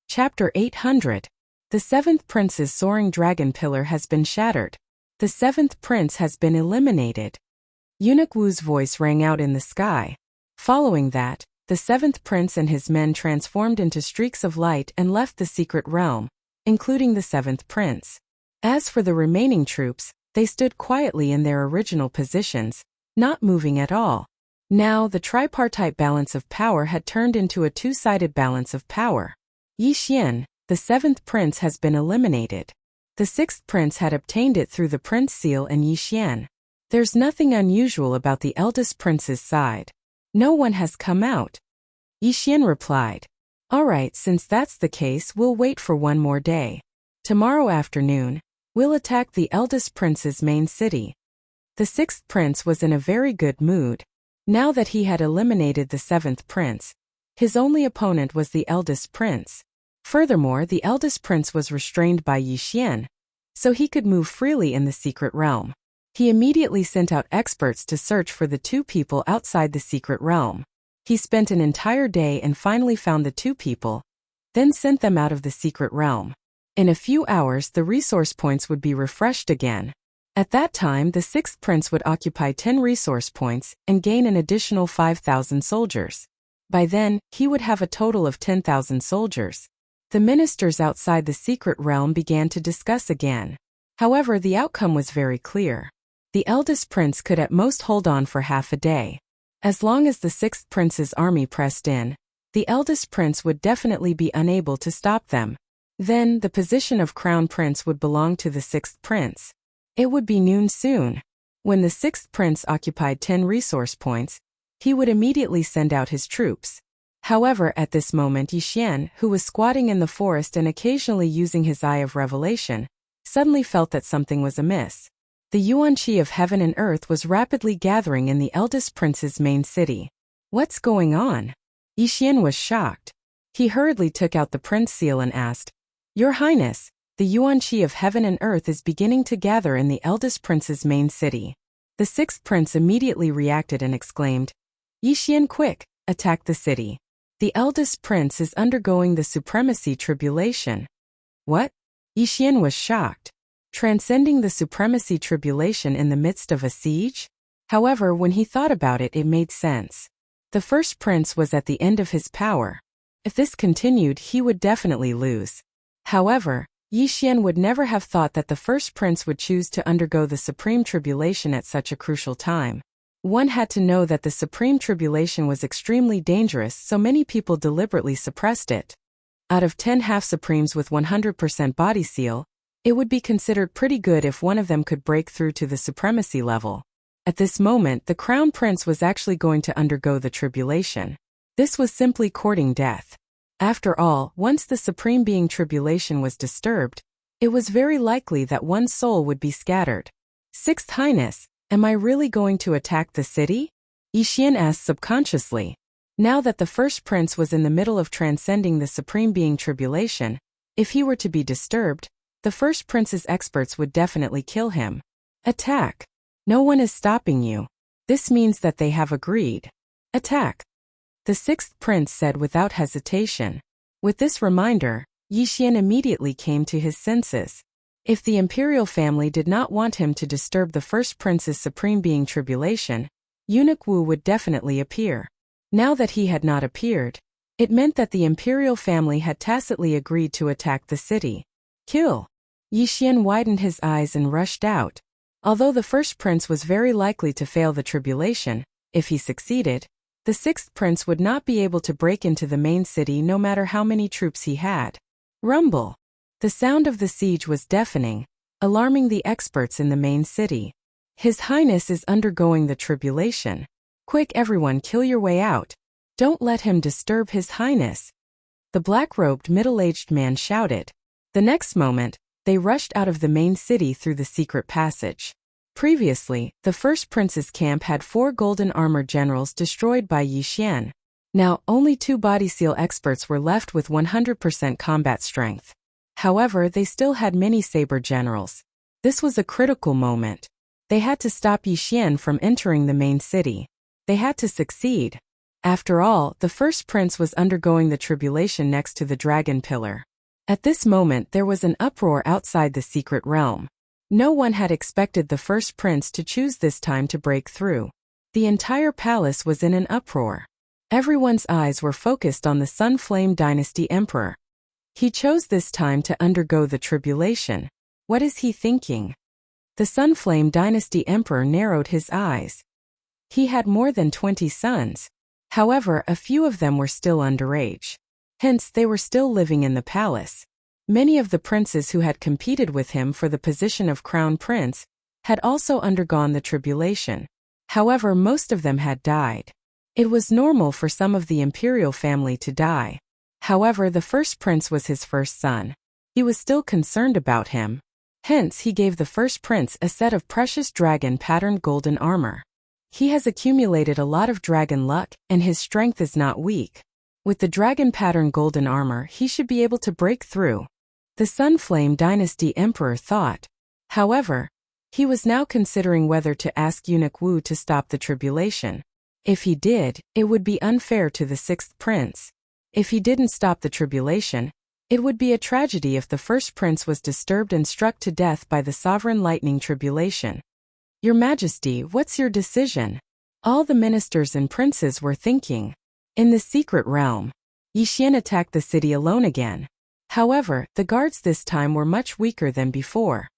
Chapter 800. The 7th prince's soaring dragon pillar has been shattered. The 7th prince has been eliminated. Eunuch Wu's voice rang out in the sky. Following that, the 7th prince and his men transformed into streaks of light and left the secret realm, including the 7th prince. As for the remaining troops, they stood quietly in their original positions, not moving at all. Now, the tripartite balance of power had turned into a two-sided balance of power. Yixian, the 7th prince, has been eliminated. The 6th prince had obtained it through the prince seal and Yixian. There's nothing unusual about the eldest prince's side. No one has come out. Yixian replied. Alright, since that's the case, we'll wait for one more day. Tomorrow afternoon, we'll attack the eldest prince's main city. The 6th prince was in a very good mood. Now that he had eliminated the 7th prince, his only opponent was the eldest prince. Furthermore, the eldest prince was restrained by Yixian, so he could move freely in the secret realm. He immediately sent out experts to search for the 2 people outside the secret realm. He spent an entire day and finally found the 2 people, then sent them out of the secret realm. In a few hours, the resource points would be refreshed again. At that time, the sixth prince would occupy 10 resource points and gain an additional 5,000 soldiers. By then, he would have a total of 10,000 soldiers. The ministers outside the secret realm began to discuss again. However, the outcome was very clear. The eldest prince could at most hold on for half a day. As long as the sixth prince's army pressed in, the eldest prince would definitely be unable to stop them. Then, the position of crown prince would belong to the sixth prince. It would be noon soon. When the sixth prince occupied 10 resource points, he would immediately send out his troops. However, at this moment Yixian, who was squatting in the forest and occasionally using his eye of revelation, suddenly felt that something was amiss. The yuan-qi of heaven and earth was rapidly gathering in the eldest prince's main city. What's going on? Yixian was shocked. He hurriedly took out the prince seal and asked, Your Highness, the yuan-qi of heaven and earth is beginning to gather in the eldest prince's main city. The sixth prince immediately reacted and exclaimed, Yixian, quick, attack the city. The eldest prince is undergoing the supremacy tribulation. What? Yixian was shocked. Transcending the supremacy tribulation in the midst of a siege? However, when he thought about it, it made sense. The first prince was at the end of his power. If this continued, he would definitely lose. However, Yixian would never have thought that the first prince would choose to undergo the supreme tribulation at such a crucial time. One had to know that the supreme tribulation was extremely dangerous, so many people deliberately suppressed it. Out of 10 half-supremes with 100% body seal, it would be considered pretty good if one of them could break through to the supremacy level. At this moment, the crown prince was actually going to undergo the tribulation. This was simply courting death. After all, once the supreme being tribulation was disturbed, it was very likely that one's soul would be scattered. Sixth Highness, am I really going to attack the city? Yixian asked subconsciously. Now that the first prince was in the middle of transcending the supreme being tribulation, if he were to be disturbed, the first prince's experts would definitely kill him. Attack. No one is stopping you. This means that they have agreed. Attack. The sixth prince said without hesitation. With this reminder, Yixian immediately came to his senses. If the imperial family did not want him to disturb the first prince's supreme being tribulation, Eunuch Wu would definitely appear. Now that he had not appeared, it meant that the imperial family had tacitly agreed to attack the city. Kill. Yixian widened his eyes and rushed out. Although the first prince was very likely to fail the tribulation, if he succeeded, the sixth prince would not be able to break into the main city no matter how many troops he had. Rumble. The sound of the siege was deafening, alarming the experts in the main city. His Highness is undergoing the tribulation. Quick everyone, kill your way out. Don't let him disturb His Highness. The black-robed middle-aged man shouted. The next moment, they rushed out of the main city through the secret passage. Previously, the first prince's camp had 4 golden armored generals destroyed by Yixian. Now, only 2 body seal experts were left with 100% combat strength. However, they still had many saber generals. This was a critical moment. They had to stop Yixian from entering the main city. They had to succeed. After all, the first prince was undergoing the tribulation next to the dragon pillar. At this moment, there was an uproar outside the secret realm. No one had expected the first prince to choose this time to break through. The entire palace was in an uproar. Everyone's eyes were focused on the Sunflame Dynasty Emperor. He chose this time to undergo the tribulation. What is he thinking? The Sunflame Dynasty Emperor narrowed his eyes. He had more than 20 sons. However, a few of them were still underage. Hence, they were still living in the palace. Many of the princes who had competed with him for the position of crown prince had also undergone the tribulation. However, most of them had died. It was normal for some of the imperial family to die. However, the first prince was his first son. He was still concerned about him. Hence, he gave the first prince a set of precious dragon-patterned golden armor. He has accumulated a lot of dragon luck, and his strength is not weak. With the dragon-patterned golden armor, he should be able to break through. The Sunflame Dynasty Emperor thought. However, he was now considering whether to ask Eunuch Wu to stop the tribulation. If he did, it would be unfair to the sixth prince. If he didn't stop the tribulation, It would be a tragedy if the first prince was disturbed and struck to death by the sovereign lightning tribulation. Your Majesty, what's your decision? All the ministers and princes were thinking. In the secret realm, Yi Xian attacked the city alone again. However, the guards this time were much weaker than before.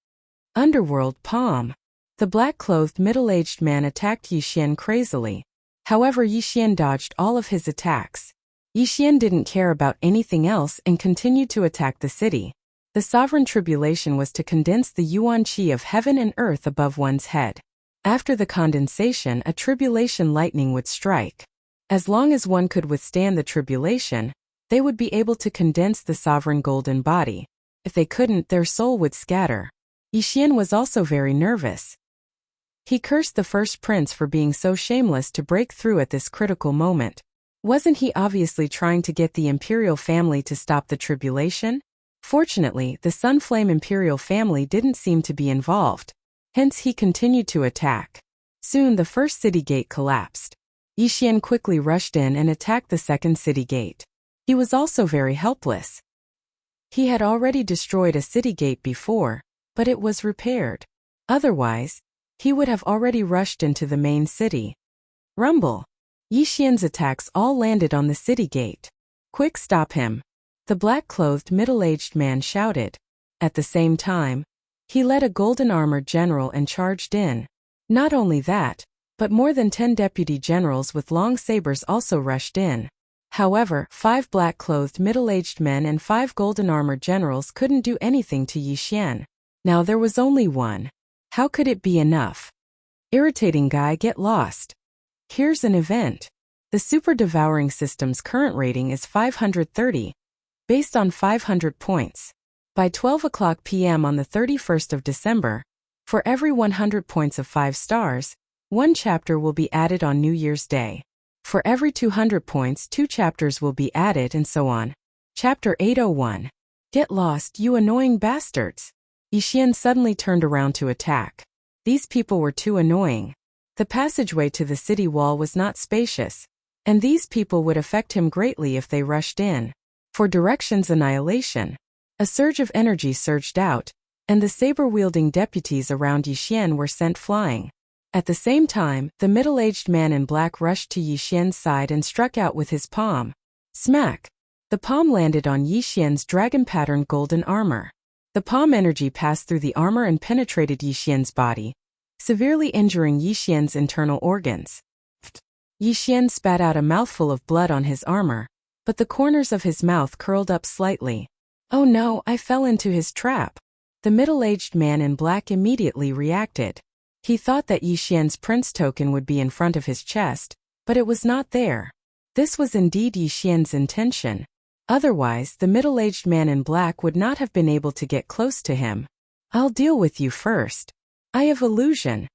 Underworld Palm. The black-clothed middle-aged man attacked Yi Xian crazily. However, Yi Xian dodged all of his attacks. Yi Xian didn't care about anything else and continued to attack the city. The sovereign tribulation was to condense the yuan qi of heaven and earth above one's head. After the condensation, a tribulation lightning would strike. As long as one could withstand the tribulation, they would be able to condense the sovereign golden body. If they couldn't, their soul would scatter. Yi Xian was also very nervous. He cursed the first prince for being so shameless to break through at this critical moment. Wasn't he obviously trying to get the imperial family to stop the tribulation? Fortunately, the Sunflame imperial family didn't seem to be involved. Hence he continued to attack. Soon the first city gate collapsed. Yi Xian quickly rushed in and attacked the second city gate. He was also very helpless. He had already destroyed a city gate before, but it was repaired. Otherwise, he would have already rushed into the main city. Rumble. Yi Xian's attacks all landed on the city gate. Quick, stop him. The black-clothed middle-aged man shouted. At the same time, he led a golden-armored general and charged in. Not only that, but more than 10 deputy generals with long sabers also rushed in. However, 5 black-clothed middle-aged men and 5 golden-armored generals couldn't do anything to Yi Xian. Now there was only one. How could it be enough? Irritating guy, get lost. Here's an event. The Super Devouring system's current rating is 530, based on 500 points. By 12 o'clock p.m. on the 31st of December, for every 100 points of 5 stars, 1 chapter will be added on New Year's Day. For every 200 points, 2 chapters will be added and so on. Chapter 801. Get lost, you annoying bastards. Yi Xian suddenly turned around to attack. These people were too annoying. The passageway to the city wall was not spacious, and these people would affect him greatly if they rushed in. For directions annihilation, a surge of energy surged out, and the saber-wielding deputies around Yi Xian were sent flying. At the same time, the middle-aged man in black rushed to Yi Xian's side and struck out with his palm. Smack! The palm landed on Yi Xian's dragon-patterned golden armor. The palm energy passed through the armor and penetrated Yi Xian's body, severely injuring Yi Xian's internal organs. Yi Xian spat out a mouthful of blood on his armor, but the corners of his mouth curled up slightly. Oh no, I fell into his trap. The middle-aged man in black immediately reacted. He thought that Yi Xian's prince token would be in front of his chest, but it was not there. This was indeed Yi Xian's intention. Otherwise, the middle-aged man in black would not have been able to get close to him. I'll deal with you first. Eye of illusion.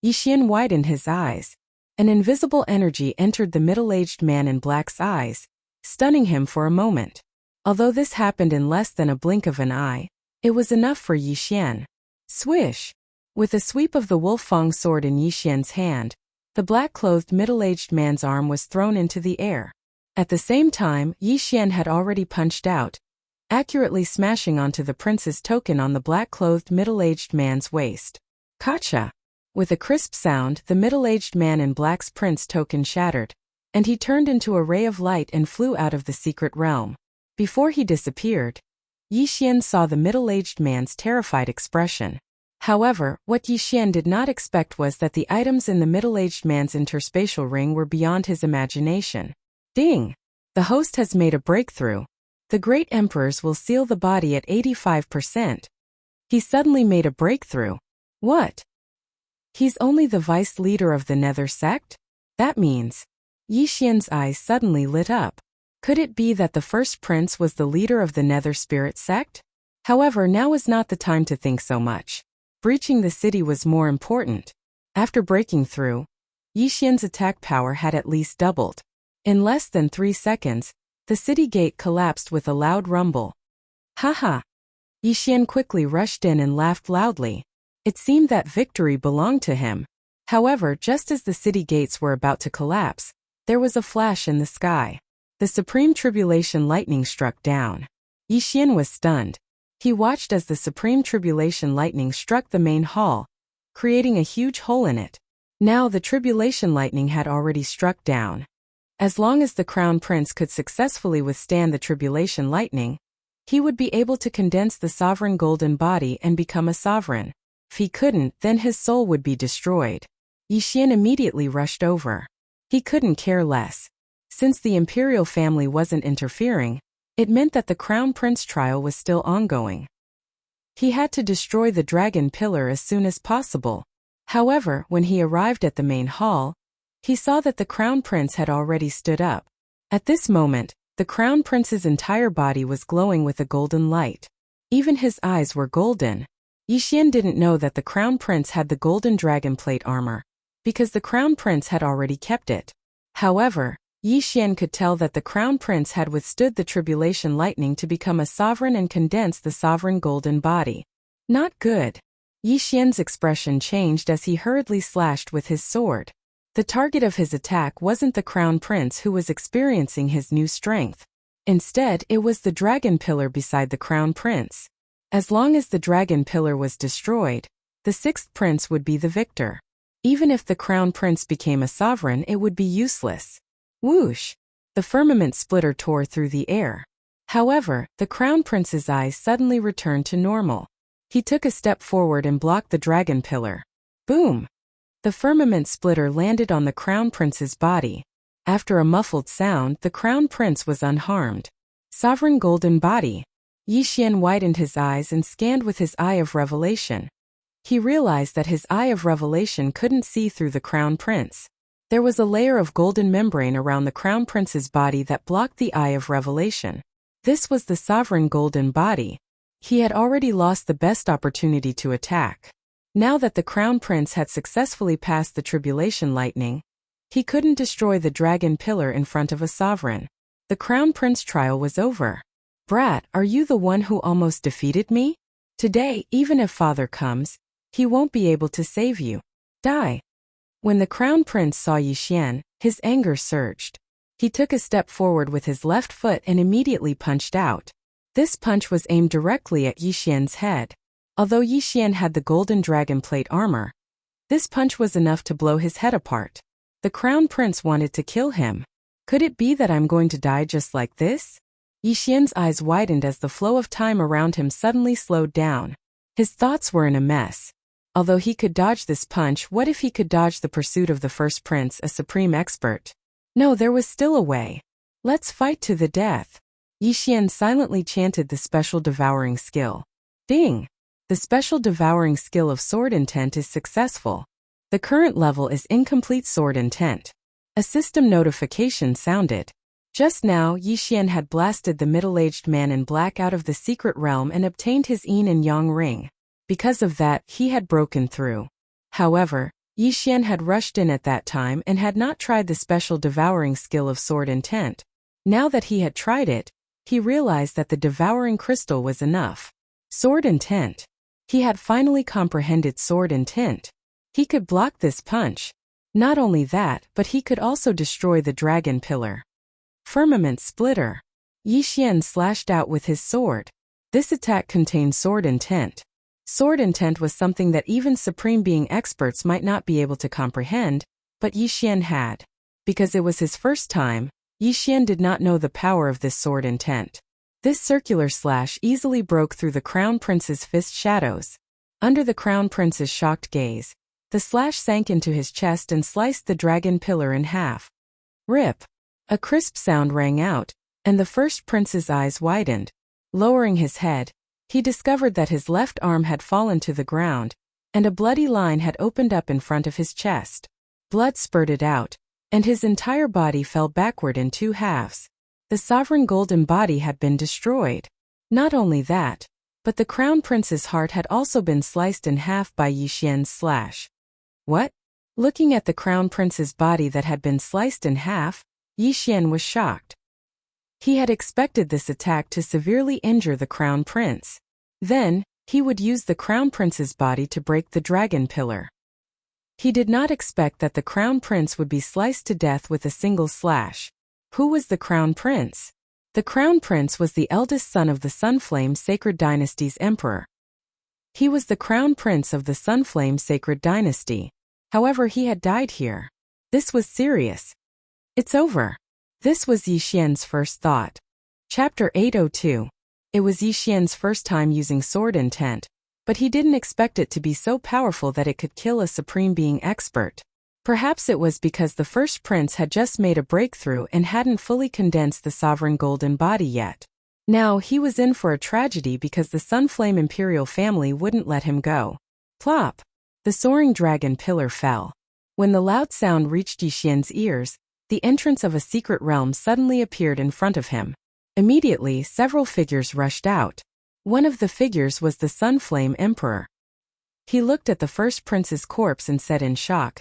Yi Xian widened his eyes. An invisible energy entered the middle-aged man in black's eyes, stunning him for a moment. Although this happened in less than a blink of an eye, it was enough for Yi Xian. Swish! With a sweep of the Wolf-Fang sword in Yi Xian's hand, the black-clothed middle-aged man's arm was thrown into the air. At the same time, Yi Xian had already punched out, accurately smashing onto the prince's token on the black-clothed middle-aged man's waist. Gotcha! With a crisp sound, the middle-aged man in black's prince token shattered, and he turned into a ray of light and flew out of the secret realm. Before he disappeared, Yi Xian saw the middle-aged man's terrified expression. However, what Yi Xian did not expect was that the items in the middle-aged man's interspatial ring were beyond his imagination. Ding! The host has made a breakthrough. The great emperors will seal the body at 85%. He suddenly made a breakthrough. What? He's only the vice leader of the Nether sect? That means... Yi Xian's eyes suddenly lit up. Could it be that the first prince was the leader of the Nether Spirit sect? However, now was not the time to think so much. Breaching the city was more important. After breaking through, Yi Xian's attack power had at least doubled. In less than 3 seconds, the city gate collapsed with a loud rumble. Haha! Yi Xian quickly rushed in and laughed loudly. It seemed that victory belonged to him. However, just as the city gates were about to collapse, there was a flash in the sky. The supreme tribulation lightning struck down. Yixian was stunned. He watched as the supreme tribulation lightning struck the main hall, creating a huge hole in it. Now the tribulation lightning had already struck down. As long as the crown prince could successfully withstand the tribulation lightning, he would be able to condense the sovereign golden body and become a sovereign. If he couldn't, then his soul would be destroyed. Yixian immediately rushed over. He couldn't care less. Since the imperial family wasn't interfering, it meant that the crown prince trial was still ongoing. He had to destroy the dragon pillar as soon as possible. However, when he arrived at the main hall, he saw that the crown prince had already stood up. At this moment, the crown prince's entire body was glowing with a golden light. Even his eyes were golden. Yixian didn't know that the crown prince had the golden dragon plate armor, because the crown prince had already kept it. However, Yixian could tell that the crown prince had withstood the tribulation lightning to become a sovereign and condense the sovereign golden body. Not good. Yixian's expression changed as he hurriedly slashed with his sword. The target of his attack wasn't the crown prince who was experiencing his new strength. Instead, it was the dragon pillar beside the crown prince. As long as the dragon pillar was destroyed, the sixth prince would be the victor. Even if the crown prince became a sovereign, it would be useless. Whoosh! The firmament splitter tore through the air. However, the crown prince's eyes suddenly returned to normal. He took a step forward and blocked the dragon pillar. Boom! The firmament splitter landed on the crown prince's body. After a muffled sound, the crown prince was unharmed. Sovereign golden body. Yixian widened his eyes and scanned with his eye of revelation. He realized that his eye of revelation couldn't see through the crown prince. There was a layer of golden membrane around the crown prince's body that blocked the eye of revelation. This was the sovereign golden body. He had already lost the best opportunity to attack. Now that the crown prince had successfully passed the tribulation lightning, he couldn't destroy the dragon pillar in front of a sovereign. The crown prince trial was over. Brat, are you the one who almost defeated me? Today, even if father comes, he won't be able to save you. Die. When the crown prince saw Yixian, his anger surged. He took a step forward with his left foot and immediately punched out. This punch was aimed directly at Yixian's head. Although Yixian had the golden dragon plate armor, this punch was enough to blow his head apart. The crown prince wanted to kill him. Could it be that I'm going to die just like this? Yixian's eyes widened as the flow of time around him suddenly slowed down. His thoughts were in a mess. Although he could dodge this punch, what if he could dodge the pursuit of the first prince, a supreme expert? No, there was still a way. Let's fight to the death. Yixian silently chanted the special devouring skill. Ding! The special devouring skill of sword intent is successful. The current level is incomplete sword intent. A system notification sounded. Just now, Yixian had blasted the middle-aged man in black out of the secret realm and obtained his yin and yang ring. Because of that, he had broken through. However, Yixian had rushed in at that time and had not tried the special devouring skill of sword intent. Now that he had tried it, he realized that the devouring crystal was enough. Sword intent. He had finally comprehended sword intent. He could block this punch. Not only that, but he could also destroy the dragon pillar. Firmament splitter. Yixian slashed out with his sword. This attack contained sword intent. Sword intent was something that even supreme being experts might not be able to comprehend, but Yixian had. Because it was his first time, Yixian did not know the power of this sword intent. This circular slash easily broke through the crown prince's fist shadows. Under the crown prince's shocked gaze, the slash sank into his chest and sliced the dragon pillar in half. Rip! A crisp sound rang out, and the first prince's eyes widened. Lowering his head, he discovered that his left arm had fallen to the ground, and a bloody line had opened up in front of his chest. Blood spurted out, and his entire body fell backward in two halves. The sovereign golden body had been destroyed. Not only that, but the crown prince's heart had also been sliced in half by Yixian's slash. What? Looking at the crown prince's body that had been sliced in half, Yixian was shocked. He had expected this attack to severely injure the crown prince. Then, he would use the crown prince's body to break the dragon pillar. He did not expect that the crown prince would be sliced to death with a single slash. Who was the crown prince? The crown prince was the eldest son of the Sunflame Sacred Dynasty's emperor. He was the crown prince of the Sunflame Sacred Dynasty. However, he had died here. This was serious. It's over. This was Yi Xian's first thought. Chapter 802. It was Yi Xian's first time using sword intent, but he didn't expect it to be so powerful that it could kill a supreme being expert. Perhaps it was because the first prince had just made a breakthrough and hadn't fully condensed the sovereign golden body yet. Now he was in for a tragedy because the Sunflame Imperial family wouldn't let him go. Plop! The soaring dragon pillar fell. When the loud sound reached Yi Xian's ears, the entrance of a secret realm suddenly appeared in front of him. Immediately, several figures rushed out. One of the figures was the Sunflame Emperor. He looked at the first prince's corpse and said in shock,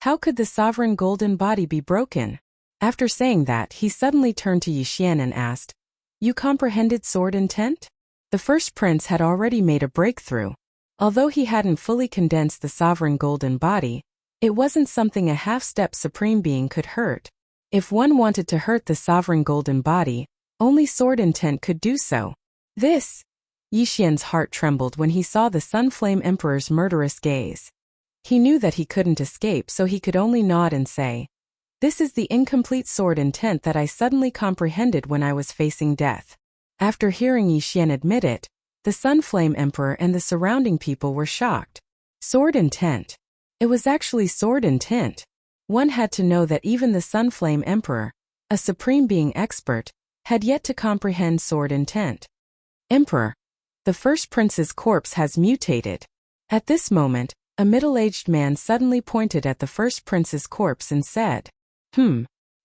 "How could the sovereign golden body be broken?" After saying that, he suddenly turned to Yi Xian and asked, "You comprehended sword intent?" The first prince had already made a breakthrough. Although he hadn't fully condensed the sovereign golden body, it wasn't something a half-step supreme being could hurt. If one wanted to hurt the sovereign golden body, only sword intent could do so. Yi Xian's heart trembled when he saw the Sunflame Emperor's murderous gaze. He knew that he couldn't escape, so he could only nod and say, "This is the incomplete sword intent that I suddenly comprehended when I was facing death." After hearing Yi Xian admit it, the Sunflame Emperor and the surrounding people were shocked. Sword intent. It was actually sword intent. One had to know that even the Sunflame Emperor, a supreme being expert, had yet to comprehend sword intent. "Emperor, the first prince's corpse has mutated." At this moment, a middle-aged man suddenly pointed at the first prince's corpse and said,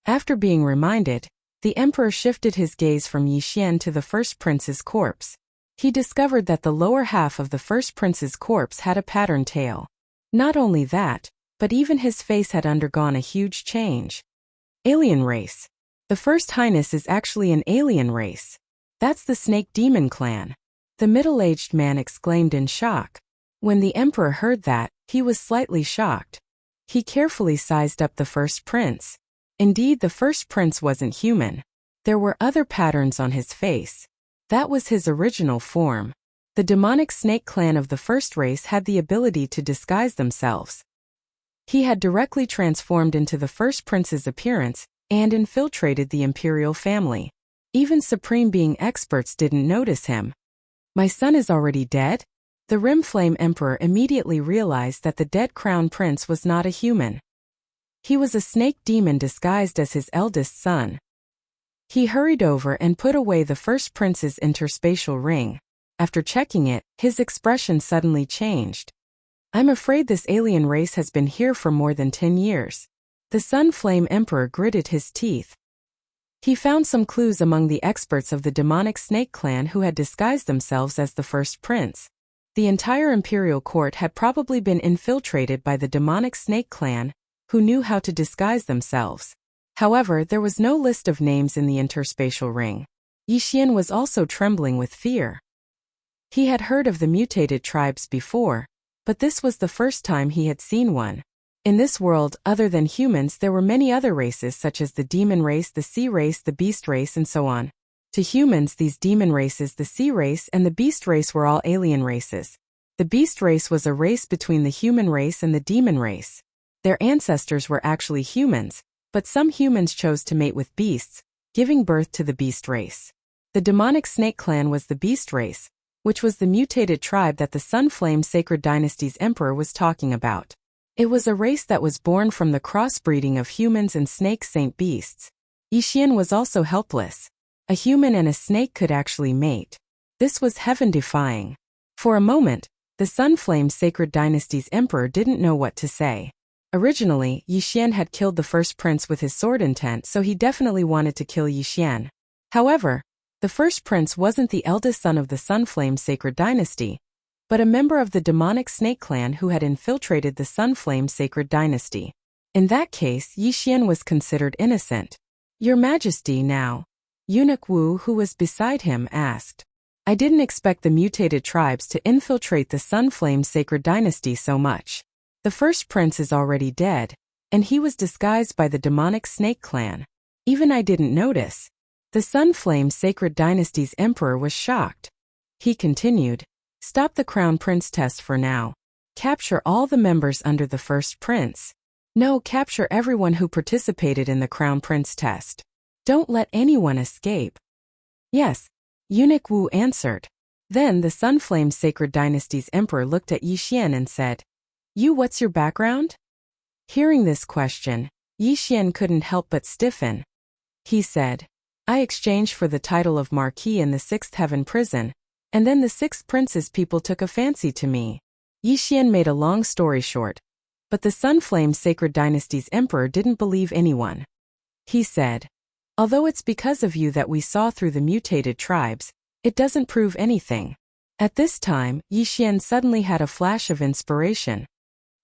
After being reminded, the emperor shifted his gaze from Yi Xian to the first prince's corpse. He discovered that the lower half of the first prince's corpse had a patterned tail. Not only that, but even his face had undergone a huge change. Alien race. The First Highness is actually an alien race. That's the Snake Demon clan. The middle-aged man exclaimed in shock. When the emperor heard that, he was slightly shocked. He carefully sized up the first prince. Indeed, the first prince wasn't human. There were other patterns on his face. That was his original form. The demonic snake clan of the first race had the ability to disguise themselves. He had directly transformed into the first prince's appearance and infiltrated the imperial family. Even supreme being experts didn't notice him. "My son is already dead?" The Rimflame Emperor immediately realized that the dead crown prince was not a human. He was a snake demon disguised as his eldest son. He hurried over and put away the first prince's interspatial ring. After checking it, his expression suddenly changed. "I'm afraid this alien race has been here for more than 10 years. The Sunflame Emperor gritted his teeth. He found some clues among the experts of the demonic snake clan who had disguised themselves as the first prince. The entire imperial court had probably been infiltrated by the demonic snake clan, who knew how to disguise themselves. However, there was no list of names in the interspatial ring. Yi Xian was also trembling with fear. He had heard of the mutated tribes before, but this was the first time he had seen one. In this world, other than humans, there were many other races such as the demon race, the sea race, the beast race, and so on. To humans, these demon races, the sea race, and the beast race were all alien races. The beast race was a race between the human race and the demon race. Their ancestors were actually humans, but some humans chose to mate with beasts, giving birth to the beast race. The demonic snake clan was the beast race, which was the mutated tribe that the Sunflame Sacred Dynasty's emperor was talking about. It was a race that was born from the crossbreeding of humans and snake saint beasts. Yi Xian was also helpless. A human and a snake could actually mate. This was heaven-defying. For a moment, the Sunflame Sacred Dynasty's emperor didn't know what to say. Originally, Yi Xian had killed the first prince with his sword intent, so he definitely wanted to kill Yi Xian. However, the first prince wasn't the eldest son of the Sunflame Sacred Dynasty, but a member of the demonic snake clan who had infiltrated the Sunflame Sacred Dynasty. In that case, Yi Xian was considered innocent. "Your Majesty, now," Eunuch Wu, who was beside him, asked. "I didn't expect the mutated tribes to infiltrate the Sunflame Sacred Dynasty so much. The first prince is already dead, and he was disguised by the demonic snake clan. Even I didn't notice." The Sunflame Sacred Dynasty's emperor was shocked. He continued, "Stop the Crown Prince test for now. Capture all the members under the first prince. No, capture everyone who participated in the Crown Prince test. Don't let anyone escape." "Yes," Eunuch Wu answered. Then the Sunflame Sacred Dynasty's emperor looked at Yi Xian and said, "You, what's your background?" Hearing this question, Yi Xian couldn't help but stiffen. He said, "I exchanged for the title of Marquis in the 6th Heaven prison, and then the 6th Prince's people took a fancy to me." Yi Xian made a long story short, but the Sunflame Sacred Dynasty's emperor didn't believe anyone. He said, "Although it's because of you that we saw through the mutated tribes, it doesn't prove anything." At this time, Yi Xian suddenly had a flash of inspiration.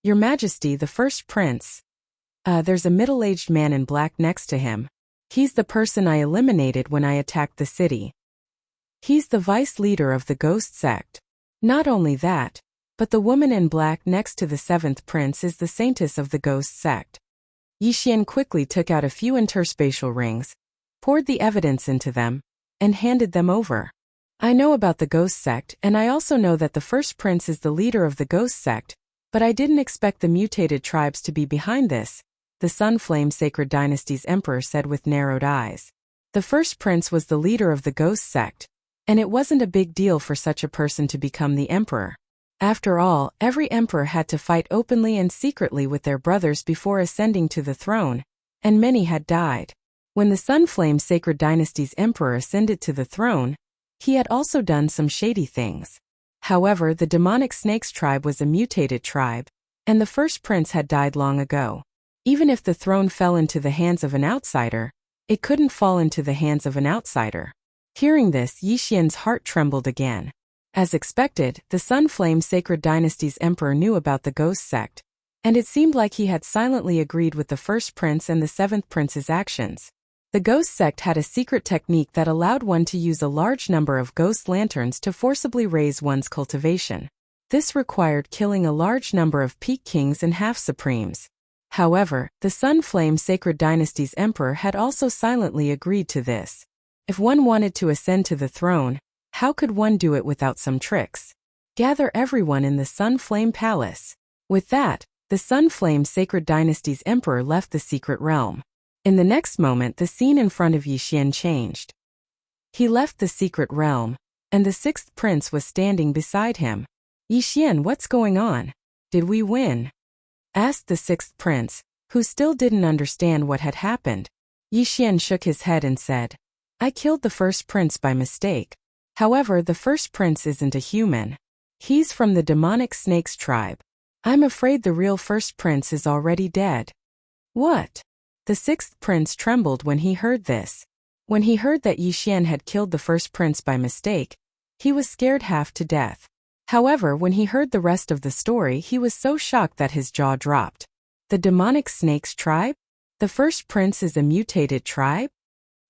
"Your Majesty, the first prince." There's a middle-aged man in black next to him. He's the person I eliminated when I attacked the city. He's the vice leader of the ghost sect. Not only that, but the woman in black next to the 7th prince is the saintess of the ghost sect. Yi Xian quickly took out a few interspatial rings, poured the evidence into them, and handed them over. "I know about the ghost sect, and I also know that the first prince is the leader of the ghost sect, but I didn't expect the mutated tribes to be behind this," the Sunflame Sacred Dynasty's emperor said with narrowed eyes. The first prince was the leader of the ghost sect, and it wasn't a big deal for such a person to become the emperor. After all, every emperor had to fight openly and secretly with their brothers before ascending to the throne, and many had died. When the Sunflame Sacred Dynasty's emperor ascended to the throne, he had also done some shady things. However, the demonic snakes tribe was a mutated tribe, and the first prince had died long ago. Even if the throne fell into the hands of an outsider, it couldn't fall into the hands of an outsider. Hearing this, Yi Xian's heart trembled again. As expected, the Sunflame Sacred Dynasty's emperor knew about the ghost sect, and it seemed like he had silently agreed with the first prince and the 7th prince's actions. The ghost sect had a secret technique that allowed one to use a large number of ghost lanterns to forcibly raise one's cultivation. This required killing a large number of peak kings and half-supremes. However, the Sunflame Sacred Dynasty's emperor had also silently agreed to this. If one wanted to ascend to the throne, how could one do it without some tricks? Gather everyone in the Sunflame Palace. With that, the Sunflame Sacred Dynasty's emperor left the secret realm. In the next moment, the scene in front of Yi Xian changed. He left the secret realm, and the 6th prince was standing beside him. "Yi Xian, what's going on? Did we win?" asked the 6th prince, who still didn't understand what had happened. Yi Xian shook his head and said, "I killed the first prince by mistake. However, the first prince isn't a human. He's from the demonic snakes tribe. I'm afraid the real first prince is already dead." "What?" The 6th prince trembled when he heard this. When he heard that Yi Xian had killed the first prince by mistake, he was scared half to death. However, when he heard the rest of the story, he was so shocked that his jaw dropped. The demonic snakes tribe? The first prince is a mutated tribe?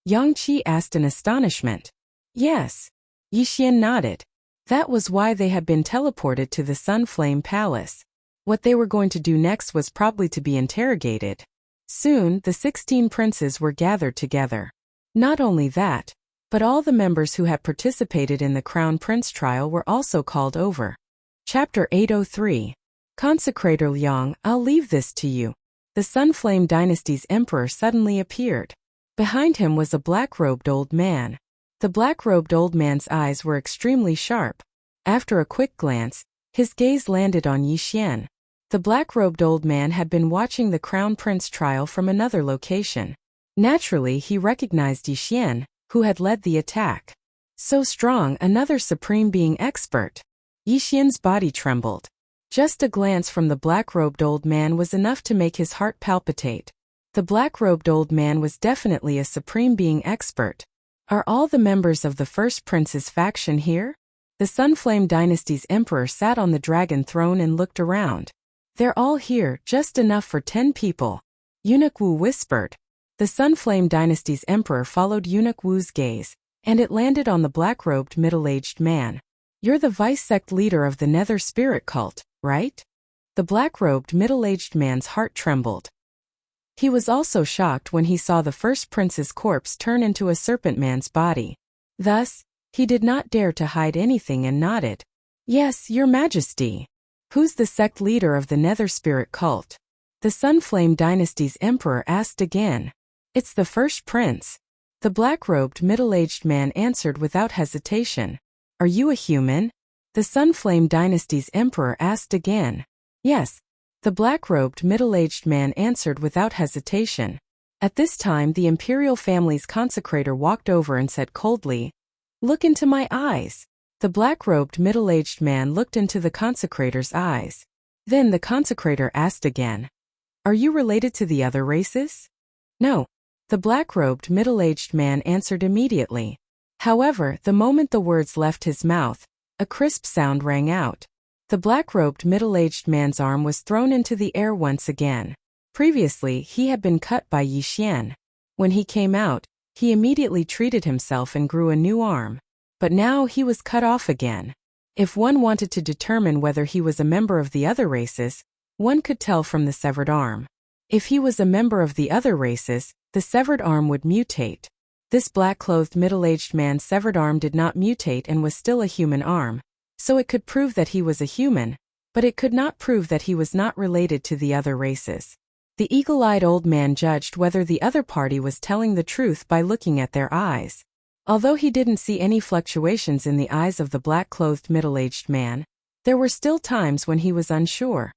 Yang Qi asked in astonishment. Yes. Yi Xian nodded. That was why they had been teleported to the Sunflame Palace. What they were going to do next was probably to be interrogated. Soon, the 16 princes were gathered together. Not only that, but all the members who had participated in the Crown Prince trial were also called over. Chapter 803. Consecrator Liang, I'll leave this to you. The Sunflame Dynasty's emperor suddenly appeared. Behind him was a black-robed old man. The black-robed old man's eyes were extremely sharp. After a quick glance, his gaze landed on Yi Xian. The black-robed old man had been watching the Crown Prince trial from another location. Naturally, he recognized Yi Xian, who had led the attack. So strong, another supreme being expert. Yi Xian's body trembled. Just a glance from the black-robed old man was enough to make his heart palpitate. The black-robed old man was definitely a supreme being expert. Are all the members of the first prince's faction here? The Sunflame Dynasty's emperor sat on the dragon throne and looked around. They're all here, just enough for 10 people. Eunuch Wu whispered. The Sunflame Dynasty's emperor followed Eunuch Wu's gaze, and it landed on the black-robed middle-aged man. You're the vice-sect leader of the Nether Spirit cult, right? The black-robed middle-aged man's heart trembled. He was also shocked when he saw the first prince's corpse turn into a serpent man's body. Thus, he did not dare to hide anything and nodded. Yes, your majesty. Who's the sect leader of the Nether Spirit cult? The Sunflame dynasty's emperor asked again. It's the first prince. The black-robed middle-aged man answered without hesitation. Are you a human? The Sunflame dynasty's emperor asked again. Yes. The black-robed middle-aged man answered without hesitation. At this time the imperial family's consecrator walked over and said coldly, "Look into my eyes." The black-robed middle-aged man looked into the consecrator's eyes. Then the consecrator asked again, "Are you related to the other races?" No. The black-robed middle-aged man answered immediately. However, the moment the words left his mouth, a crisp sound rang out. The black-robed middle-aged man's arm was thrown into the air once again. Previously, he had been cut by Yi Xian. When he came out, he immediately treated himself and grew a new arm. But now he was cut off again. If one wanted to determine whether he was a member of the other races, one could tell from the severed arm. If he was a member of the other races, the severed arm would mutate. This black-clothed middle-aged man's severed arm did not mutate and was still a human arm, so it could prove that he was a human, but it could not prove that he was not related to the other races. The eagle-eyed old man judged whether the other party was telling the truth by looking at their eyes. Although he didn't see any fluctuations in the eyes of the black-clothed middle-aged man, there were still times when he was unsure.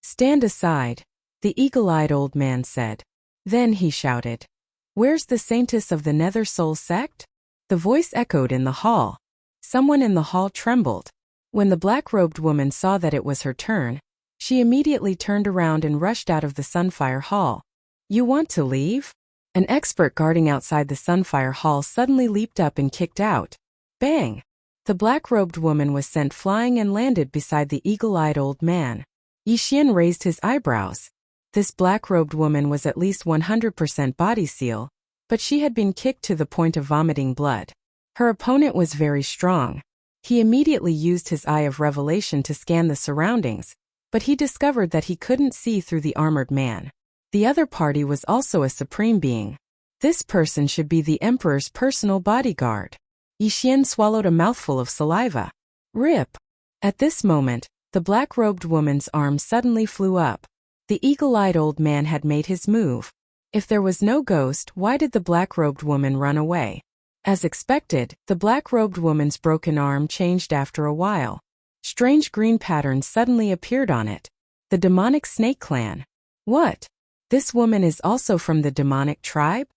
"Stand aside," the eagle-eyed old man said. Then he shouted, "Where's the saintess of the Nether Soul sect?" The voice echoed in the hall. Someone in the hall trembled. When the black-robed woman saw that it was her turn, she immediately turned around and rushed out of the Sunfire Hall. "You want to leave?" An expert guarding outside the Sunfire Hall suddenly leaped up and kicked out. Bang! The black-robed woman was sent flying and landed beside the eagle-eyed old man. Yi Xian raised his eyebrows. This black-robed woman was at least 100% body seal, but she had been kicked to the point of vomiting blood. Her opponent was very strong. He immediately used his eye of revelation to scan the surroundings, but he discovered that he couldn't see through the armored man. The other party was also a supreme being. This person should be the emperor's personal bodyguard. Yi Xian swallowed a mouthful of saliva. Rip! At this moment, the black-robed woman's arm suddenly flew up. The eagle-eyed old man had made his move. If there was no ghost, why did the black-robed woman run away? As expected, the black-robed woman's broken arm changed after a while. Strange green patterns suddenly appeared on it. The demonic snake clan. What? This woman is also from the demonic tribe?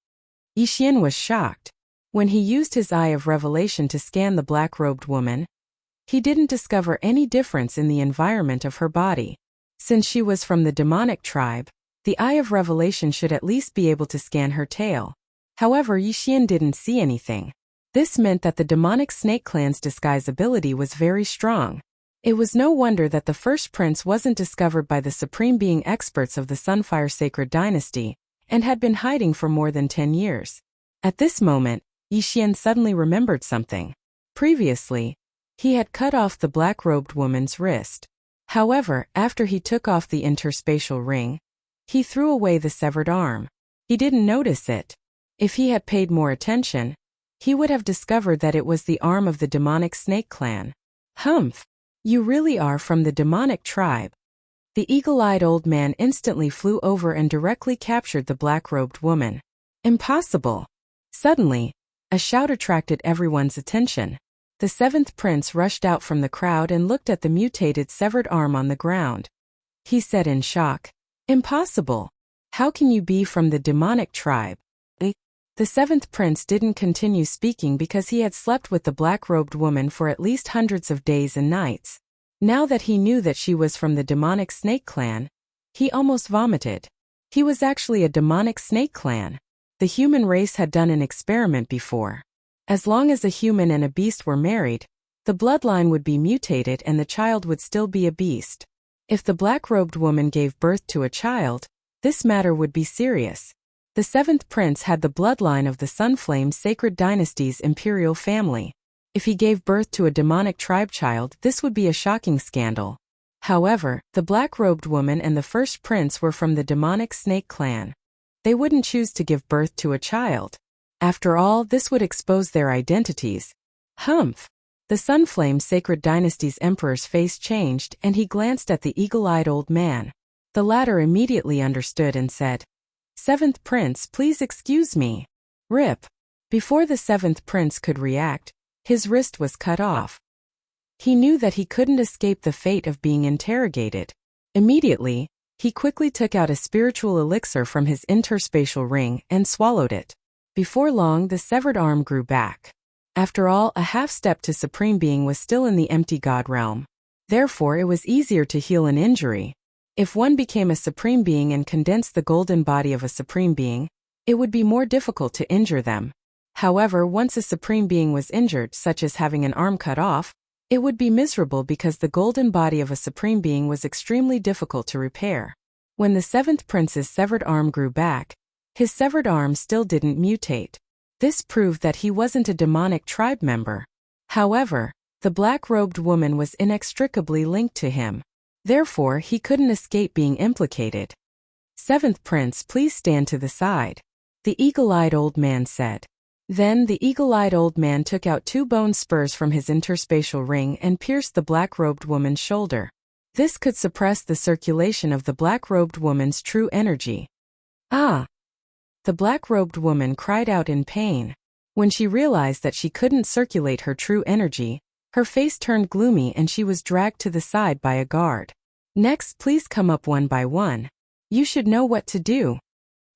Yi Xian was shocked. When he used his eye of revelation to scan the black-robed woman, he didn't discover any difference in the environment of her body. Since she was from the demonic tribe, the eye of revelation should at least be able to scan her tail. However, Yi Xian didn't see anything. This meant that the demonic snake clan's disguise ability was very strong. It was no wonder that the first prince wasn't discovered by the supreme being experts of the Sunfire Sacred Dynasty, and had been hiding for more than 10 years. At this moment, Yi Xian suddenly remembered something. Previously, he had cut off the black-robed woman's wrist. However, after he took off the interspatial ring, he threw away the severed arm. He didn't notice it. If he had paid more attention, he would have discovered that it was the arm of the demonic snake clan. Humph! You really are from the demonic tribe. The eagle-eyed old man instantly flew over and directly captured the black-robed woman. Impossible! Suddenly, a shout attracted everyone's attention. The seventh prince rushed out from the crowd and looked at the mutated severed arm on the ground. He said in shock, "Impossible! How can you be from the demonic tribe?" The seventh prince didn't continue speaking because he had slept with the black-robed woman for at least hundreds of days and nights. Now that he knew that she was from the demonic snake clan, he almost vomited. He was actually a demonic snake clan. The human race had done an experiment before. As long as a human and a beast were married, the bloodline would be mutated and the child would still be a beast. If the black-robed woman gave birth to a child, this matter would be serious. The seventh prince had the bloodline of the Sunflame Sacred Dynasty's imperial family. If he gave birth to a demonic tribe child, this would be a shocking scandal. However, the black-robed woman and the first prince were from the demonic snake clan. they wouldn't choose to give birth to a child. After all, this would expose their identities. Humph! The Sunflame Sacred Dynasty's emperor's face changed and he glanced at the eagle-eyed old man. The latter immediately understood and said, "Seventh Prince, please excuse me." Rip. Before the seventh prince could react, his wrist was cut off. He knew that he couldn't escape the fate of being interrogated. Immediately, he quickly took out a spiritual elixir from his interspatial ring and swallowed it. Before long, the severed arm grew back. After all, a half-step to Supreme Being was still in the empty God realm. Therefore, it was easier to heal an injury. If one became a Supreme Being and condensed the golden body of a Supreme Being, it would be more difficult to injure them. However, once a Supreme Being was injured, such as having an arm cut off, it would be miserable because the golden body of a Supreme Being was extremely difficult to repair. When the seventh prince's severed arm grew back, his severed arm still didn't mutate. This proved that he wasn't a demonic tribe member. However, the black-robed woman was inextricably linked to him. Therefore, he couldn't escape being implicated. "Seventh Prince, please stand to the side," the eagle-eyed old man said. Then the eagle-eyed old man took out 2 bone spurs from his interspatial ring and pierced the black-robed woman's shoulder. This could suppress the circulation of the black-robed woman's true energy. "Ah!" The black-robed woman cried out in pain. When she realized that she couldn't circulate her true energy, her face turned gloomy and she was dragged to the side by a guard. "Next, please come up one by one. You should know what to do."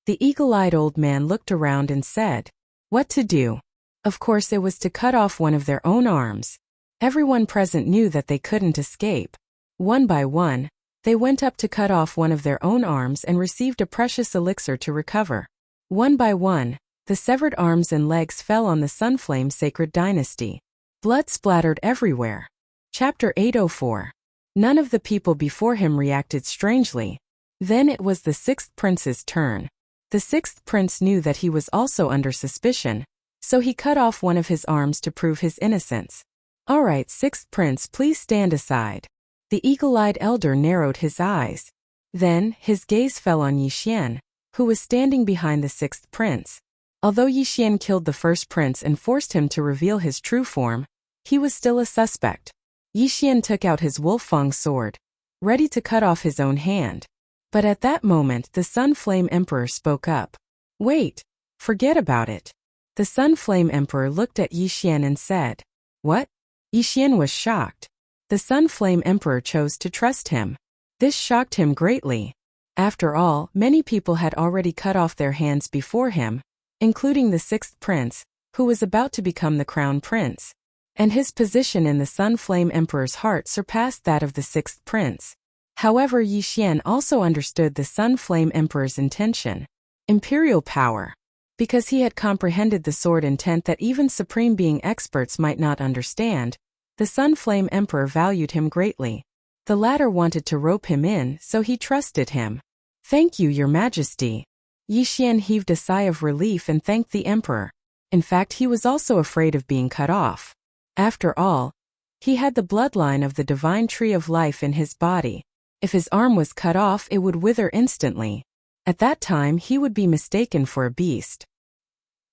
The eagle-eyed old man looked around and said, "What to do?" Of course, it was to cut off one of their own arms. Everyone present knew that they couldn't escape. One by one, they went up to cut off one of their own arms and received a precious elixir to recover. One by one, the severed arms and legs fell on the Sunflame Sacred Dynasty. Blood splattered everywhere. Chapter 804. None of the people before him reacted strangely. Then it was the sixth prince's turn. The sixth prince knew that he was also under suspicion, so he cut off one of his arms to prove his innocence. "All right, sixth prince, please stand aside." The eagle-eyed elder narrowed his eyes. Then, his gaze fell on Yixian, who was standing behind the sixth prince. Although Yixian killed the first prince and forced him to reveal his true form, he was still a suspect. Yixian took out his Wolf-Fang sword, ready to cut off his own hand. But at that moment, the Sunflame Emperor spoke up. "Wait, forget about it." The Sunflame Emperor looked at Yixian and said, "What?" Yixian was shocked. The Sunflame Emperor chose to trust him. This shocked him greatly. After all, many people had already cut off their hands before him, including the sixth prince, who was about to become the crown prince. And his position in the Sunflame Emperor's heart surpassed that of the sixth prince. However, Yixian also understood the Sunflame Emperor's intention. Imperial power. Because he had comprehended the sword intent that even Supreme Being experts might not understand, the Sunflame Emperor valued him greatly. The latter wanted to rope him in, so he trusted him. "Thank you, Your Majesty." Yixian heaved a sigh of relief and thanked the emperor. In fact, he was also afraid of being cut off. After all, he had the bloodline of the divine tree of life in his body. If his arm was cut off, it would wither instantly. At that time, he would be mistaken for a beast.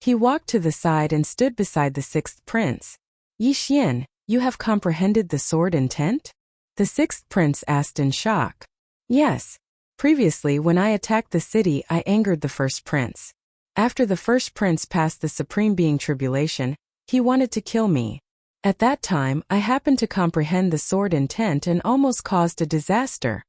He walked to the side and stood beside the sixth prince. "Yixian, you have comprehended the sword intent?" The sixth prince asked in shock. "Yes. Previously, when I attacked the city, I angered the first prince. After the first prince passed the Supreme Being tribulation, he wanted to kill me. At that time, I happened to comprehend the sword intent and almost caused a disaster."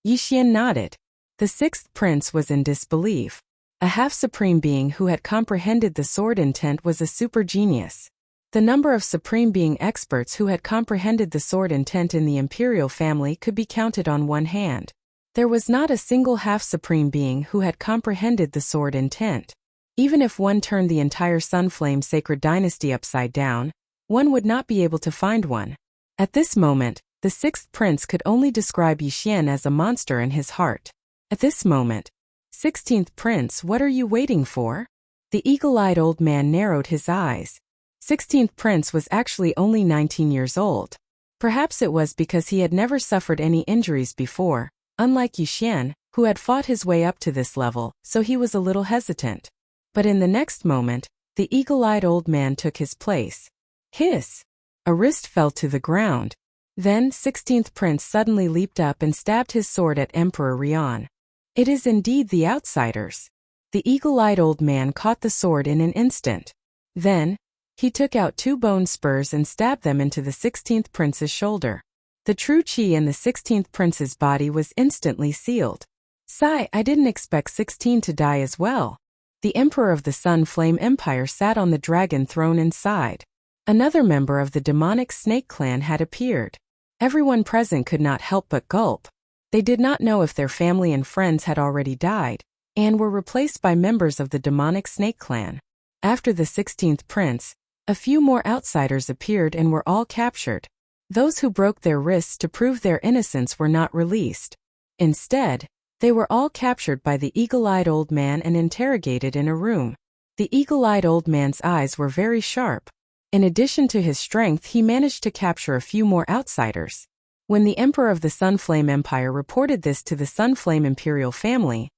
Yixian nodded. The sixth prince was in disbelief. A half-Supreme Being who had comprehended the sword intent was a super genius. The number of Supreme Being experts who had comprehended the sword intent in the imperial family could be counted on one hand. There was not a single half-Supreme Being who had comprehended the sword intent. Even if one turned the entire Sunflame Sacred Dynasty upside down, one would not be able to find one. At this moment, the sixth prince could only describe Yixian as a monster in his heart. At this moment, 16th prince, what are you waiting for? The eagle-eyed old man narrowed his eyes. 16th prince was actually only 19 years old. Perhaps it was because he had never suffered any injuries before, unlike Yixian, who had fought his way up to this level, so he was a little hesitant. But in the next moment, the eagle-eyed old man took his place. Hiss! A wrist fell to the ground. Then 16th Prince suddenly leaped up and stabbed his sword at Emperor Rion. It is indeed the outsiders. The eagle-eyed old man caught the sword in an instant. Then, he took out 2 bone spurs and stabbed them into the 16th Prince's shoulder. The true chi in the 16th Prince's body was instantly sealed. Sigh, I didn't expect 16 to die as well. The Emperor of the Sun Flame Empire sat on the dragon throne inside. Another member of the demonic snake clan had appeared. Everyone present could not help but gulp. They did not know if their family and friends had already died, and were replaced by members of the demonic snake clan. After the 16th Prince, a few more outsiders appeared and were all captured. Those who broke their wrists to prove their innocence were not released. Instead, they were all captured by the eagle-eyed old man and interrogated in a room. The eagle-eyed old man's eyes were very sharp. In addition to his strength, he managed to capture a few more outsiders. When the Emperor of the Sunflame Empire reported this to the Sunflame Imperial family,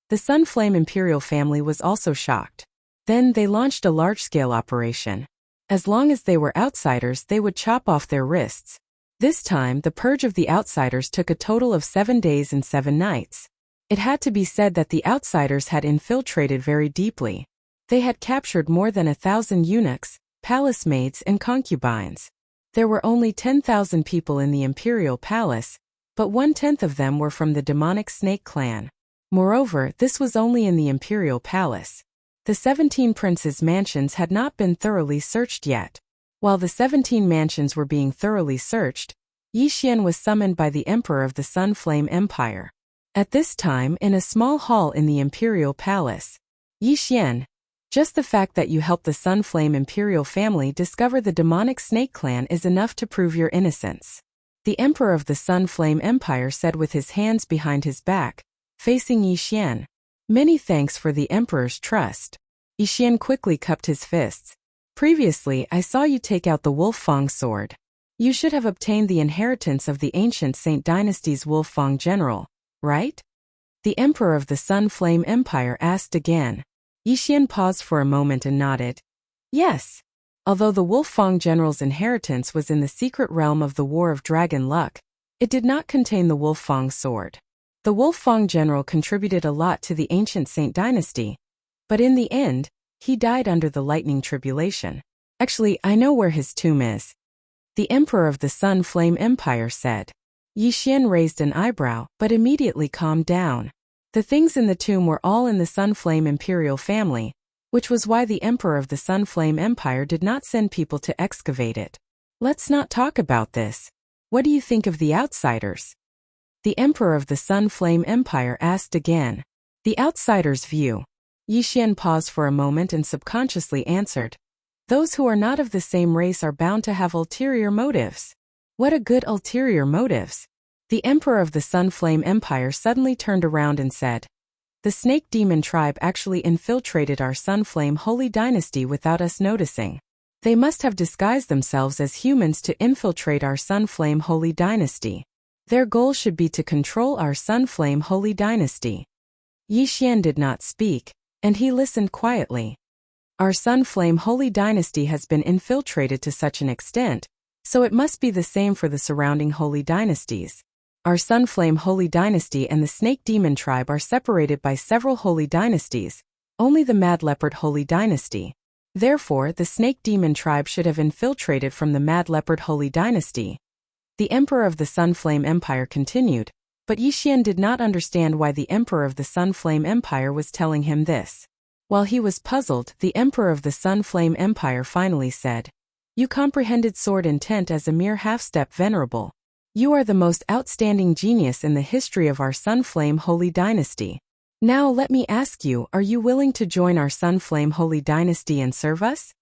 the Sunflame Imperial family was also shocked. Then they launched a large-scale operation. As long as they were outsiders, they would chop off their wrists. This time, the purge of the outsiders took a total of 7 days and 7 nights. It had to be said that the outsiders had infiltrated very deeply. They had captured more than 1,000 eunuchs, palace maids and concubines. There were only 10,000 people in the imperial palace, but 1/10 of them were from the demonic snake clan. Moreover, this was only in the imperial palace. The 17 princes' mansions had not been thoroughly searched yet. While the 17 mansions were being thoroughly searched, Yi Xian was summoned by the Emperor of the Sun Flame Empire. At this time, in a small hall in the imperial palace, Yi Xian, just the fact that you helped the Sun Flame Imperial family discover the demonic snake clan is enough to prove your innocence. The Emperor of the Sun Flame Empire said with his hands behind his back, facing Yi Xian. Many thanks for the Emperor's trust. Yi Xian quickly cupped his fists. Previously, I saw you take out the Wolf Fang sword. You should have obtained the inheritance of the ancient Saint Dynasty's Wolf Fang general, right? The Emperor of the Sun Flame Empire asked again. Yi Xian paused for a moment and nodded. Yes. Although the Wolf Fang general's inheritance was in the secret realm of the War of Dragon Luck, it did not contain the Wolf Fang sword. The Wolf Fang general contributed a lot to the ancient Saint Dynasty, but in the end, he died under the lightning tribulation. Actually, I know where his tomb is. The Emperor of the Sun Flame Empire said. Yi Xian raised an eyebrow, but immediately calmed down. The things in the tomb were all in the Sun Flame Imperial family, which was why the Emperor of the Sun Flame Empire did not send people to excavate it. Let's not talk about this. What do you think of the outsiders? The Emperor of the Sun Flame Empire asked again. The outsiders' view. Yi Xian paused for a moment and subconsciously answered. Those who are not of the same race are bound to have ulterior motives. What a good ulterior motives. The Emperor of the Sun Flame Empire suddenly turned around and said, the Snake Demon tribe actually infiltrated our Sun Flame Holy Dynasty without us noticing. They must have disguised themselves as humans to infiltrate our Sun Flame Holy Dynasty. Their goal should be to control our Sun Flame Holy Dynasty. Yi Xian did not speak, and he listened quietly. Our Sun Flame Holy Dynasty has been infiltrated to such an extent, so it must be the same for the surrounding holy dynasties. Our Sun Flame Holy Dynasty and the Snake Demon tribe are separated by several holy dynasties, only the Mad Leopard Holy Dynasty. Therefore, the Snake Demon tribe should have infiltrated from the Mad Leopard Holy Dynasty. The Emperor of the Sun Flame Empire continued, but Yi Xian did not understand why the Emperor of the Sun Flame Empire was telling him this. While he was puzzled, the Emperor of the Sun Flame Empire finally said, You comprehended sword intent as a mere half-step venerable. You are the most outstanding genius in the history of our Sun Flame Holy Dynasty. Now let me ask you, are you willing to join our Sun Flame Holy Dynasty and serve us?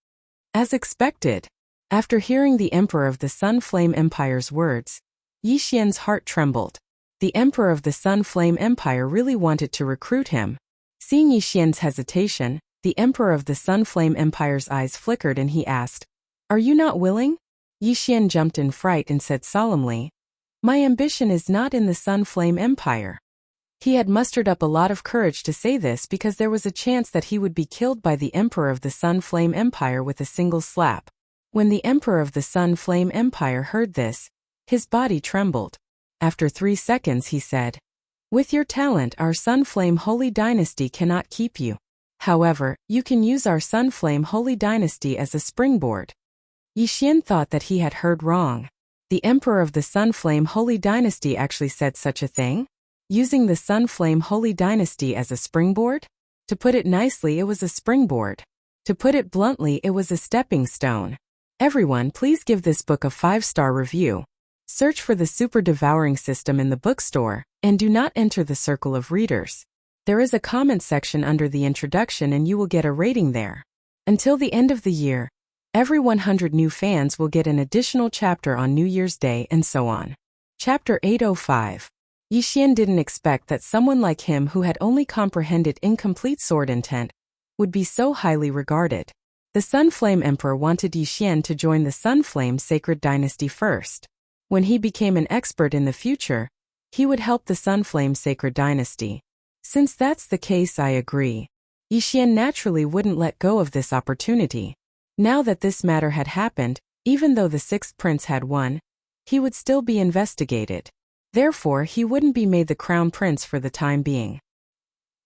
As expected. After hearing the Emperor of the Sun Flame Empire's words, Yi Xian's heart trembled. The Emperor of the Sun Flame Empire really wanted to recruit him. Seeing Yi Xian's hesitation, the Emperor of the Sun Flame Empire's eyes flickered and he asked, Are you not willing? Yi Xian jumped in fright and said solemnly, My ambition is not in the Sun Flame Empire. He had mustered up a lot of courage to say this because there was a chance that he would be killed by the Emperor of the Sun Flame Empire with a single slap. When the Emperor of the Sun Flame Empire heard this, his body trembled. After 3 seconds he said, "With your talent, our Sun Flame Holy Dynasty cannot keep you. However, you can use our Sun Flame Holy Dynasty as a springboard." Yi Xian thought that he had heard wrong. The Emperor of the Sun Flame Holy Dynasty actually said such a thing? Using the Sun Flame Holy Dynasty as a springboard? To put it nicely, it was a springboard. To put it bluntly, it was a stepping stone. Everyone, please give this book a 5-star review. Search for the Super Devouring system in the bookstore, and do not enter the circle of readers. There is a comment section under the introduction and you will get a rating there. Until the end of the year, every 100 new fans will get an additional chapter on New Year's Day and so on. Chapter 805. Yi Xian didn't expect that someone like him who had only comprehended incomplete sword intent would be so highly regarded. The Sun Flame Emperor wanted Yi Xian to join the Sun Flame Sacred Dynasty first. When he became an expert in the future, he would help the Sun Flame Sacred Dynasty. Since that's the case, I agree. Yi Xian naturally wouldn't let go of this opportunity. Now that this matter had happened, even though the 6th prince had won, he would still be investigated. Therefore, he wouldn't be made the crown prince for the time being.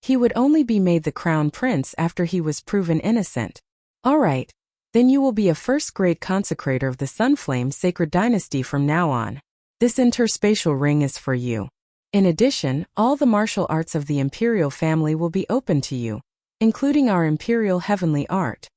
He would only be made the crown prince after he was proven innocent. Alright, then you will be a first-grade consecrator of the Sunflame Sacred Dynasty from now on. This interspatial ring is for you. In addition, all the martial arts of the Imperial family will be open to you, including our Imperial Heavenly Art.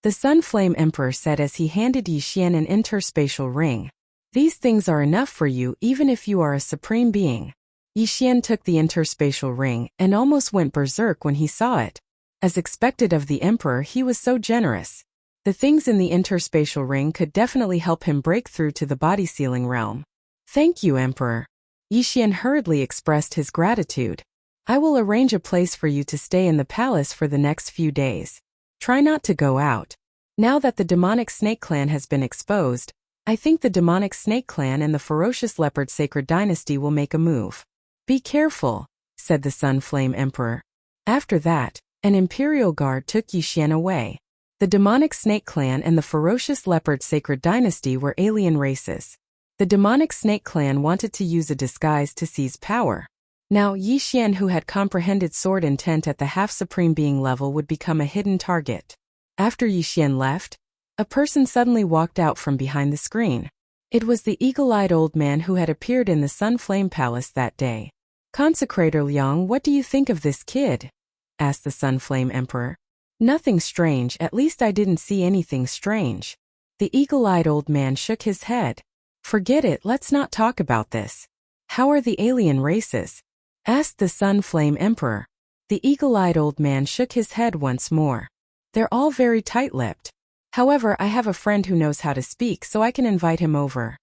The Sunflame Emperor said as he handed Yi Xian an interspatial ring. These things are enough for you even if you are a supreme being. Yi Xian took the interspatial ring and almost went berserk when he saw it. As expected of the Emperor, he was so generous. The things in the interspatial ring could definitely help him break through to the body-sealing realm. Thank you, Emperor. Yi Xian hurriedly expressed his gratitude. I will arrange a place for you to stay in the palace for the next few days. Try not to go out. Now that the demonic snake clan has been exposed, I think the demonic snake clan and the ferocious leopard sacred dynasty will make a move. Be careful, said the Sun Flame Emperor. After that, an imperial guard took Yi Xian away. The demonic snake clan and the ferocious leopard sacred dynasty were alien races. The demonic snake clan wanted to use a disguise to seize power. Now Yi Xian, who had comprehended sword intent at the half-supreme being level, would become a hidden target. After Yi Xian left, a person suddenly walked out from behind the screen. It was the eagle-eyed old man who had appeared in the Sun Flame Palace that day. Consecrator Liang, what do you think of this kid? Asked the Sun Flame Emperor. Nothing strange, at least I didn't see anything strange. The eagle-eyed old man shook his head. Forget it, let's not talk about this. How are the alien races? Asked the Sun Flame Emperor. The eagle-eyed old man shook his head once more. They're all very tight-lipped. However, I have a friend who knows how to speak, so I can invite him over.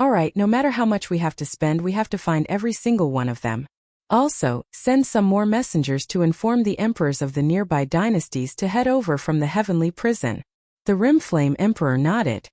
Alright, no matter how much we have to spend, we have to find every single one of them. Also, send some more messengers to inform the emperors of the nearby dynasties to head over from the heavenly prison. The Rimflame Emperor nodded.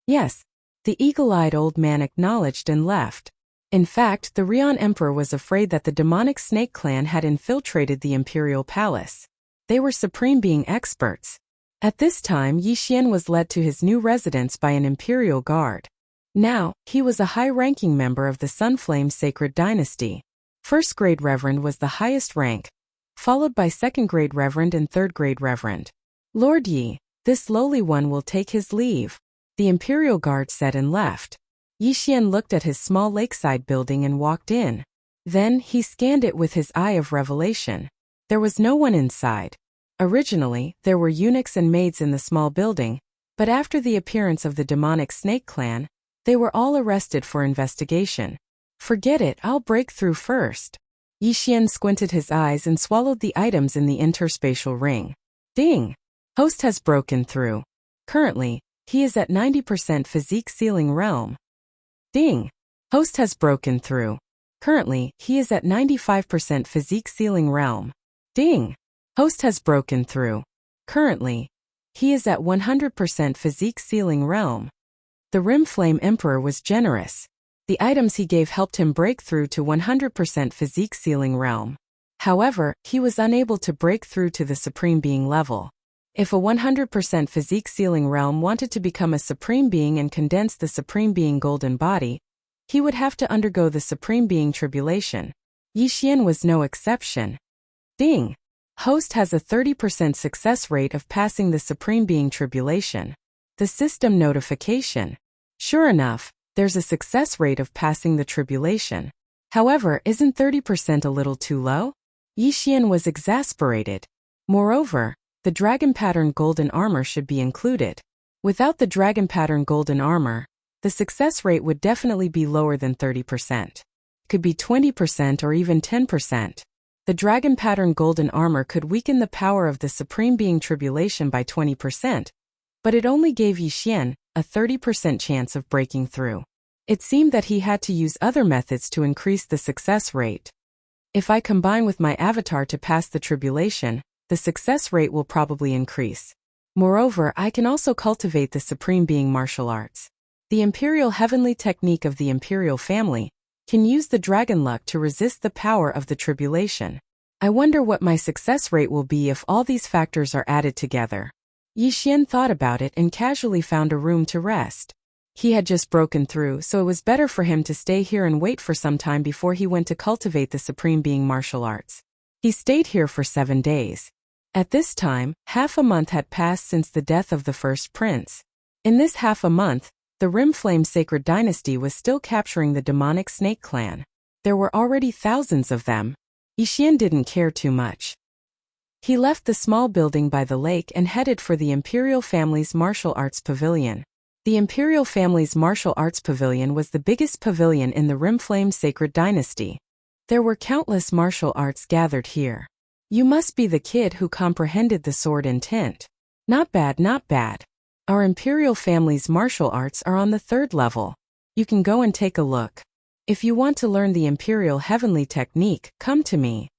Yes, the eagle-eyed old man acknowledged and left. In fact, the Rion Emperor was afraid that the demonic snake clan had infiltrated the imperial palace. They were supreme being experts. At this time, Yi Xian was led to his new residence by an imperial guard. Now, he was a high-ranking member of the Sunflame Sacred Dynasty. First-grade Reverend was the highest rank, followed by second-grade Reverend and third-grade Reverend. Lord Yi, this lowly one will take his leave, the imperial guard said and left. Yi Xian looked at his small lakeside building and walked in. Then, he scanned it with his eye of revelation. There was no one inside. Originally, there were eunuchs and maids in the small building, but after the appearance of the demonic snake clan, they were all arrested for investigation. Forget it, I'll break through first. Yi Xian squinted his eyes and swallowed the items in the interspatial ring. Ding! Host has broken through. Currently, he is at 90% physique ceiling realm. Ding! Host has broken through. Currently, he is at 95% physique ceiling realm. Ding! Host has broken through. Currently, he is at 100% physique ceiling realm. The Rimflame Emperor was generous. The items he gave helped him break through to 100% physique ceiling realm. However, he was unable to break through to the Supreme Being level. If a 100% physique ceiling realm wanted to become a Supreme Being and condense the Supreme Being golden body, he would have to undergo the Supreme Being tribulation. Yi Xian was no exception. Ding! Host has a 30% success rate of passing the Supreme Being tribulation. The system notification. Sure enough, there's a success rate of passing the tribulation. However, isn't 30% a little too low? Yi Xian was exasperated. Moreover, the dragon pattern golden armor should be included. Without the dragon pattern golden armor, the success rate would definitely be lower than 30%. Could be 20% or even 10%. The dragon pattern golden armor could weaken the power of the Supreme Being tribulation by 20%, but it only gave Yi Xian a 30% chance of breaking through. It seemed that he had to use other methods to increase the success rate. If I combine with my avatar to pass the tribulation, the success rate will probably increase. Moreover, I can also cultivate the Supreme Being martial arts. The Imperial Heavenly Technique of the Imperial family can use the dragon luck to resist the power of the tribulation. I wonder what my success rate will be if all these factors are added together. Yi Xian thought about it and casually found a room to rest. He had just broken through, so it was better for him to stay here and wait for some time before he went to cultivate the Supreme Being martial arts. He stayed here for 7 days. At this time, half a month had passed since the death of the first prince. In this half a month, the Rimflame Sacred Dynasty was still capturing the demonic snake clan. There were already thousands of them. Yi Xian didn't care too much. He left the small building by the lake and headed for the Imperial family's martial arts pavilion. The Imperial family's martial arts pavilion was the biggest pavilion in the Rimflame Sacred Dynasty. There were countless martial arts gathered here. You must be the kid who comprehended the sword intent. Not bad, not bad. Our Imperial family's martial arts are on the 3rd level. You can go and take a look. If you want to learn the Imperial Heavenly Technique, come to me.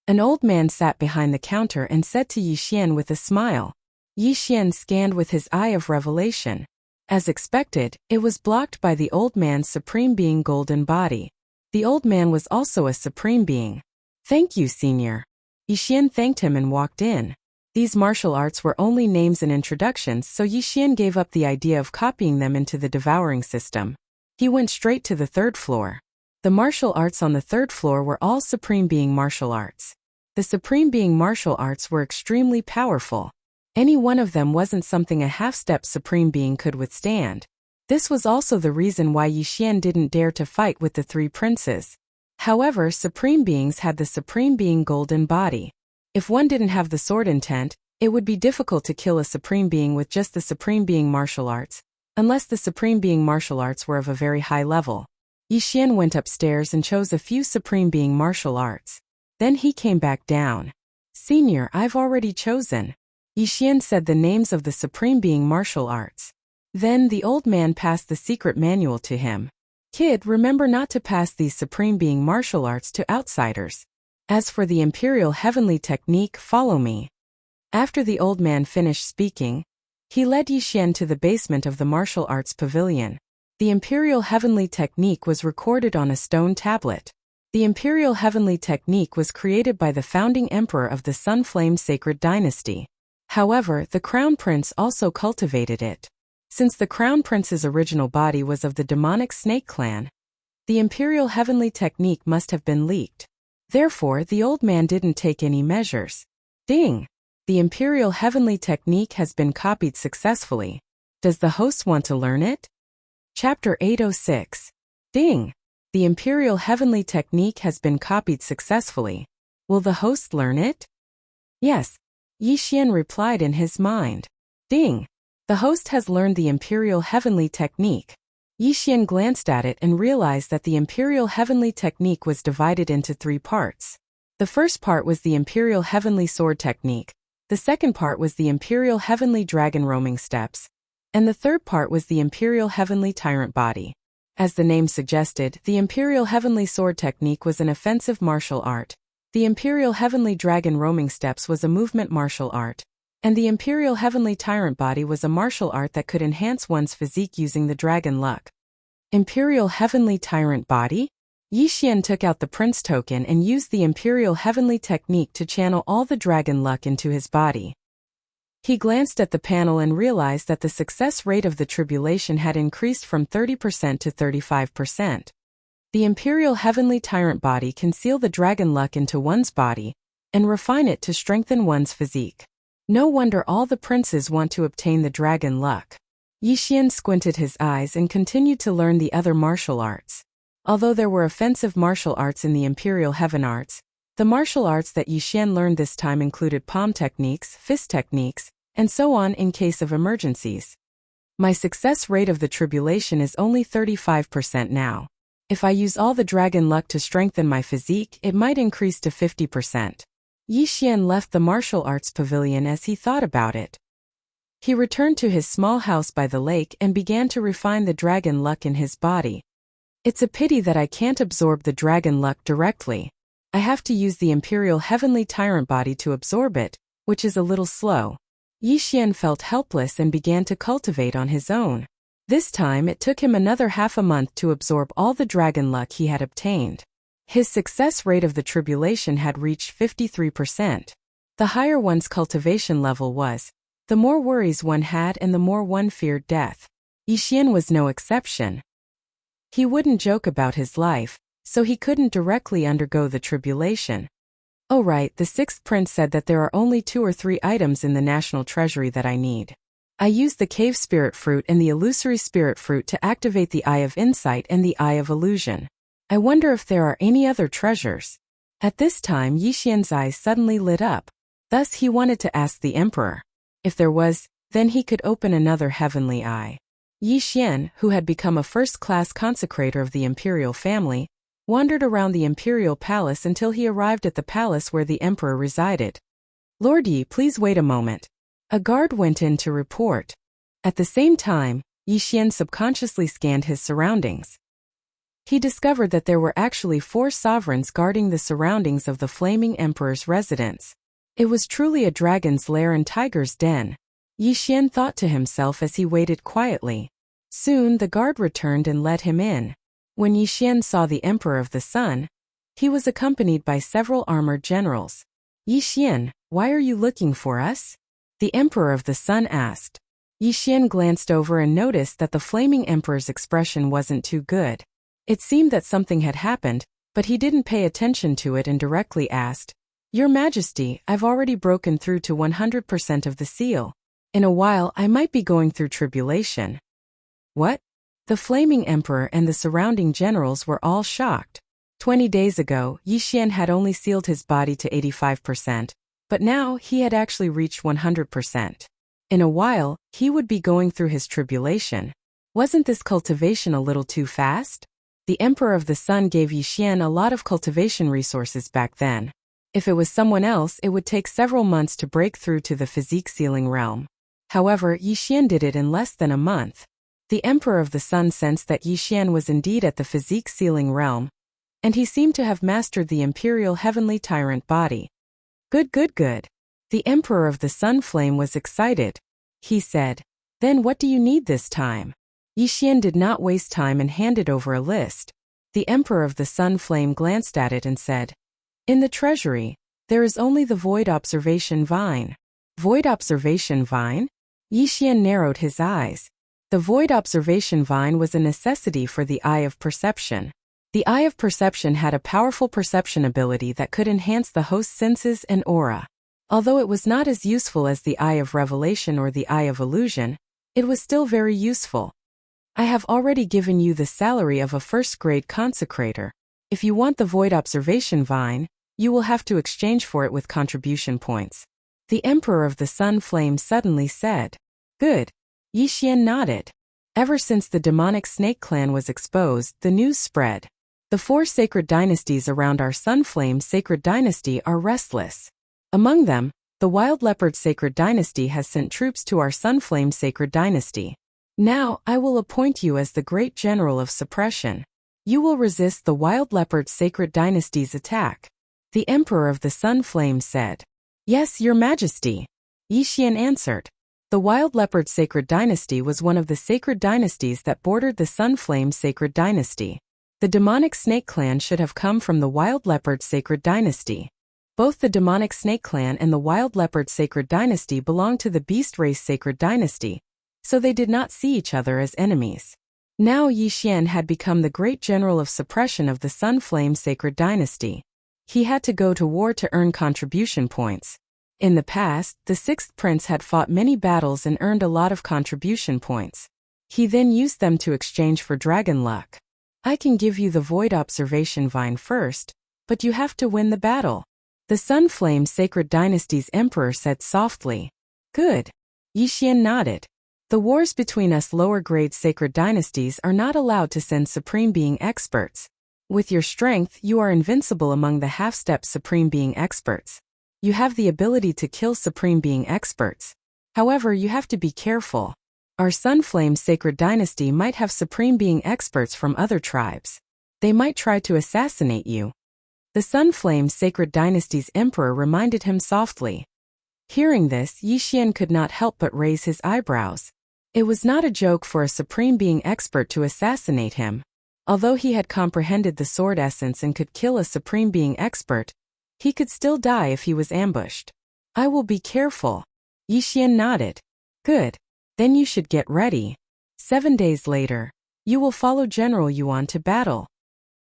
An old man sat behind the counter and said to Yi Xian with a smile. Yi Xian scanned with his eye of revelation. As expected, it was blocked by the old man's Supreme Being golden body. The old man was also a Supreme Being. Thank you, Senior. Yi Xian thanked him and walked in. These martial arts were only names and introductions, so Yi Xian gave up the idea of copying them into the Devouring system. He went straight to the 3rd floor. The martial arts on the 3rd floor were all Supreme Being martial arts. The Supreme Being martial arts were extremely powerful. Any one of them wasn't something a half-step Supreme Being could withstand. This was also the reason why Yi Xian didn't dare to fight with the 3 princes. However, Supreme Beings had the Supreme Being golden body. If one didn't have the sword intent, it would be difficult to kill a Supreme Being with just the Supreme Being martial arts, unless the Supreme Being martial arts were of a very high level. Yi Xian went upstairs and chose a few Supreme Being martial arts. Then he came back down. Senior, I've already chosen. Yi Xian said the names of the Supreme Being martial arts. Then the old man passed the secret manual to him. Kid, remember not to pass these Supreme Being martial arts to outsiders. As for the Imperial Heavenly Technique, follow me. After the old man finished speaking, he led Yi Xian to the basement of the martial arts pavilion. The Imperial Heavenly Technique was recorded on a stone tablet. The Imperial Heavenly Technique was created by the founding emperor of the Sunflame Sacred Dynasty. However, the Crown Prince also cultivated it. Since the Crown Prince's original body was of the demonic snake clan, the Imperial Heavenly Technique must have been leaked. Therefore, the old man didn't take any measures. Ding! The Imperial Heavenly Technique has been copied successfully. Does the host want to learn it? Chapter 806. Ding! The Imperial Heavenly Technique has been copied successfully. Will the host learn it? Yes. Yi Xian replied in his mind. Ding! The host has learned the Imperial Heavenly Technique. Yi Xian glanced at it and realized that the Imperial Heavenly Technique was divided into 3 parts. The first part was the Imperial Heavenly Sword Technique, the second part was the Imperial Heavenly Dragon Roaming Steps, and the third part was the Imperial Heavenly Tyrant Body. As the name suggested, the Imperial Heavenly Sword Technique was an offensive martial art, the Imperial Heavenly Dragon Roaming Steps was a movement martial art, and the Imperial Heavenly Tyrant Body was a martial art that could enhance one's physique using the dragon luck. Imperial Heavenly Tyrant Body? Yi Xian took out the Prince token and used the Imperial Heavenly technique to channel all the dragon luck into his body. He glanced at the panel and realized that the success rate of the tribulation had increased from 30% to 35%. The Imperial Heavenly Tyrant Body can seal the dragon luck into one's body and refine it to strengthen one's physique. No wonder all the princes want to obtain the dragon luck. Yi Xian squinted his eyes and continued to learn the other martial arts. Although there were offensive martial arts in the Imperial Heaven Arts, the martial arts that Yi Xian learned this time included palm techniques, fist techniques, and so on in case of emergencies. My success rate of the tribulation is only 35% now. If I use all the dragon luck to strengthen my physique, it might increase to 50%. Yi Xian left the martial arts pavilion as he thought about it. He returned to his small house by the lake and began to refine the dragon luck in his body. It's a pity that I can't absorb the dragon luck directly. I have to use the Imperial Heavenly Tyrant Body to absorb it, which is a little slow. Yi Xian felt helpless and began to cultivate on his own. This time it took him another half a month to absorb all the dragon luck he had obtained. His success rate of the tribulation had reached 53%. The higher one's cultivation level was, the more worries one had and the more one feared death. Yi Xian was no exception. He wouldn't joke about his life, so he couldn't directly undergo the tribulation. Oh right, the sixth prince said that there are only 2 or 3 items in the national treasury that I need. I used the cave spirit fruit and the illusory spirit fruit to activate the Eye of Insight and the Eye of Illusion. I wonder if there are any other treasures. At this time Yi Xian's eyes suddenly lit up. Thus he wanted to ask the emperor. If there was, then he could open another heavenly eye. Yi Xian, who had become a first-class consecrator of the imperial family, wandered around the imperial palace until he arrived at the palace where the emperor resided. Lord Yi, please wait a moment. A guard went in to report. At the same time, Yi Xian subconsciously scanned his surroundings. He discovered that there were actually 4 sovereigns guarding the surroundings of the flaming emperor's residence. It was truly a dragon's lair and tiger's den. Yi Xian thought to himself as he waited quietly. Soon the guard returned and let him in. When Yi Xian saw the Emperor of the Sun, he was accompanied by several armored generals. Yi Xian, why are you looking for us? The Emperor of the Sun asked. Yi Xian glanced over and noticed that the flaming emperor's expression wasn't too good. It seemed that something had happened, but he didn't pay attention to it and directly asked, Your Majesty, I've already broken through to 100% of the seal. In a while I might be going through tribulation. What? The flaming emperor and the surrounding generals were all shocked. 20 days ago, Yi Xian had only sealed his body to 85%, but now he had actually reached 100%. In a while, he would be going through his tribulation. Wasn't this cultivation a little too fast? The Emperor of the Sun gave Yi Xian a lot of cultivation resources back then. If it was someone else, it would take several months to break through to the physique sealing realm. However, Yi Xian did it in less than a month. The Emperor of the Sun sensed that Yi Xian was indeed at the physique sealing realm, and he seemed to have mastered the Imperial Heavenly Tyrant Body. Good. The Emperor of the Sun Flame was excited. He said, Then what do you need this time? Yi Xian did not waste time and handed over a list. The Emperor of the Sun Flame glanced at it and said, In the treasury, there is only the Void Observation Vine. Void Observation Vine? Yi Xian narrowed his eyes. The Void Observation Vine was a necessity for the Eye of Perception. The Eye of Perception had a powerful perception ability that could enhance the host's senses and aura. Although it was not as useful as the Eye of Revelation or the Eye of Illusion, it was still very useful. I have already given you the salary of a first-grade consecrator. If you want the Void Observation Vine, you will have to exchange for it with contribution points. The Emperor of the Sun Flame suddenly said. Good. Yi Xian nodded. Ever since the demonic snake clan was exposed, the news spread. The 4 sacred dynasties around our Sunflame sacred dynasty are restless. Among them, the Wild Leopard sacred dynasty has sent troops to our Sunflame sacred dynasty. Now, I will appoint you as the great general of suppression. You will resist the Wild Leopard sacred dynasty's attack. The Emperor of the Sun Flame said. Yes, Your Majesty. Yi Xian answered. The Wild Leopard Sacred Dynasty was one of the sacred dynasties that bordered the Sunflame Sacred Dynasty. The demonic snake clan should have come from the Wild Leopard Sacred Dynasty. Both the demonic snake clan and the Wild Leopard Sacred Dynasty belonged to the Beast Race Sacred Dynasty, so they did not see each other as enemies. Now Yi Xian had become the great general of suppression of the Sunflame Sacred Dynasty. He had to go to war to earn contribution points. In the past, the sixth prince had fought many battles and earned a lot of contribution points. He then used them to exchange for dragon luck. I can give you the Void Observation Vine first, but you have to win the battle. The Sunflame Sacred Dynasty's emperor said softly. Good. Yi Xian nodded. The wars between us lower-grade sacred dynasties are not allowed to send Supreme Being experts. With your strength, you are invincible among the half-step Supreme Being experts. You have the ability to kill Supreme Being experts. However, you have to be careful. Our Sunflame Sacred Dynasty might have Supreme Being experts from other tribes. They might try to assassinate you. The Sunflame Sacred Dynasty's emperor reminded him softly. Hearing this, Yi Xian could not help but raise his eyebrows. It was not a joke for a Supreme Being expert to assassinate him. Although he had comprehended the sword essence and could kill a Supreme Being expert, he could still die if he was ambushed. I will be careful. Yi Xian nodded. Good. Then you should get ready. 7 days later, you will follow General Yuan to battle.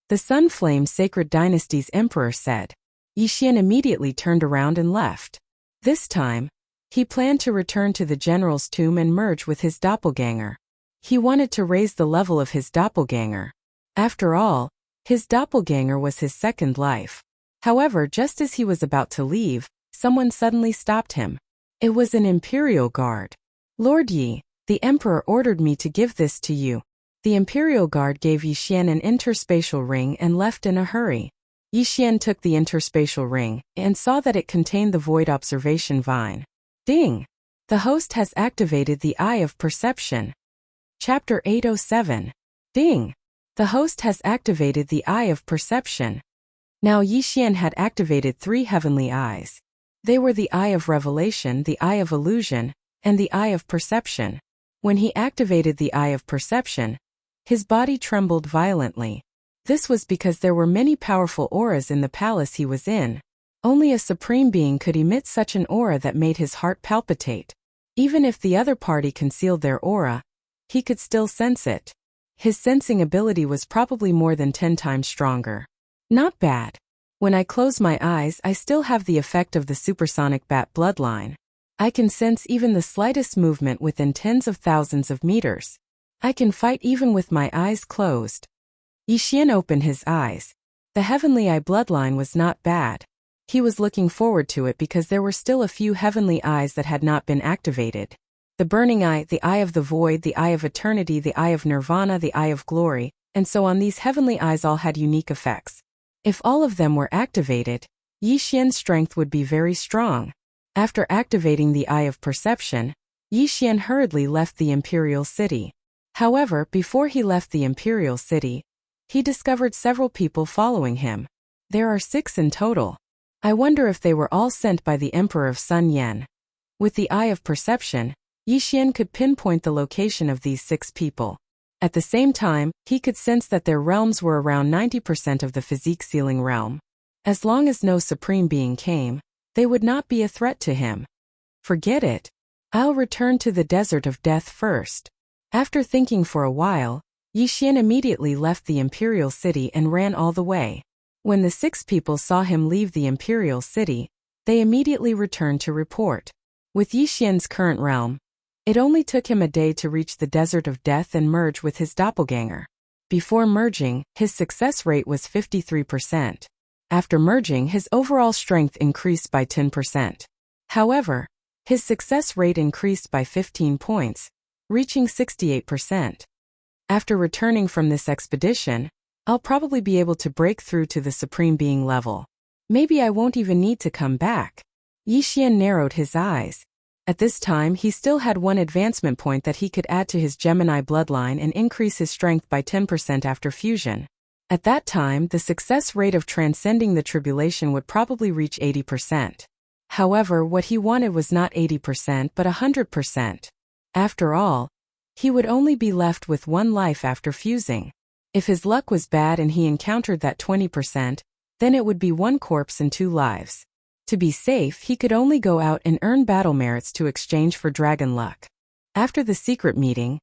The Sunflame Sacred Dynasty's emperor said. Yi Xian immediately turned around and left. This time, he planned to return to the general's tomb and merge with his doppelganger. He wanted to raise the level of his doppelganger. After all, his doppelganger was his second life. However, just as he was about to leave, someone suddenly stopped him. It was an imperial guard. Lord Yi, the emperor ordered me to give this to you. The imperial guard gave Yi Xian an interspatial ring and left in a hurry. Yi Xian took the interspatial ring and saw that it contained the Void Observation Vine. Ding! The host has activated the Eye of Perception. Chapter 807. Ding! The host has activated the Eye of Perception. Now Yi Xian had activated 3 heavenly eyes. They were the Eye of Revelation, the Eye of Illusion, and the Eye of Perception. When he activated the Eye of Perception, his body trembled violently. This was because there were many powerful auras in the palace he was in. Only a Supreme Being could emit such an aura that made his heart palpitate. Even if the other party concealed their aura, he could still sense it. His sensing ability was probably more than 10 times stronger. Not bad. When I close my eyes, I still have the effect of the supersonic bat bloodline. I can sense even the slightest movement within tens of thousands of meters. I can fight even with my eyes closed. Yi Xian opened his eyes. The Heavenly Eye bloodline was not bad. He was looking forward to it because there were still a few Heavenly Eyes that had not been activated. The Burning Eye, the Eye of the Void, the Eye of Eternity, the Eye of Nirvana, the Eye of Glory, and so on. These Heavenly Eyes all had unique effects. If all of them were activated, Yi Xian's strength would be very strong. After activating the Eye of Perception, Yi Xian hurriedly left the Imperial City. However, before he left the Imperial City, he discovered several people following him. There are 6 in total. I wonder if they were all sent by the Emperor of Sun Yan. With the Eye of Perception, Yi Xian could pinpoint the location of these 6 people. At the same time, he could sense that their realms were around 90% of the physique ceiling realm. As long as no Supreme Being came, they would not be a threat to him. Forget it. I'll return to the Desert of Death first. After thinking for a while, Yi Xian immediately left the Imperial City and ran all the way. When the 6 people saw him leave the Imperial City, they immediately returned to report. With Yi Xian's current realm, it only took him a day to reach the Desert of Death and merge with his doppelganger. Before merging, his success rate was 53%. After merging, his overall strength increased by 10%. However, his success rate increased by 15 points, reaching 68%. After returning from this expedition, I'll probably be able to break through to the Supreme Being level. Maybe I won't even need to come back. Yi Xian narrowed his eyes. At this time, he still had 1 advancement point that he could add to his Gemini bloodline and increase his strength by 10% after fusion. At that time, the success rate of transcending the tribulation would probably reach 80%. However, what he wanted was not 80% but 100%. After all, he would only be left with one life after fusing. If his luck was bad and he encountered that 20%, then it would be one corpse and 2 lives. To be safe, he could only go out and earn battle merits to exchange for dragon luck. After the secret meeting,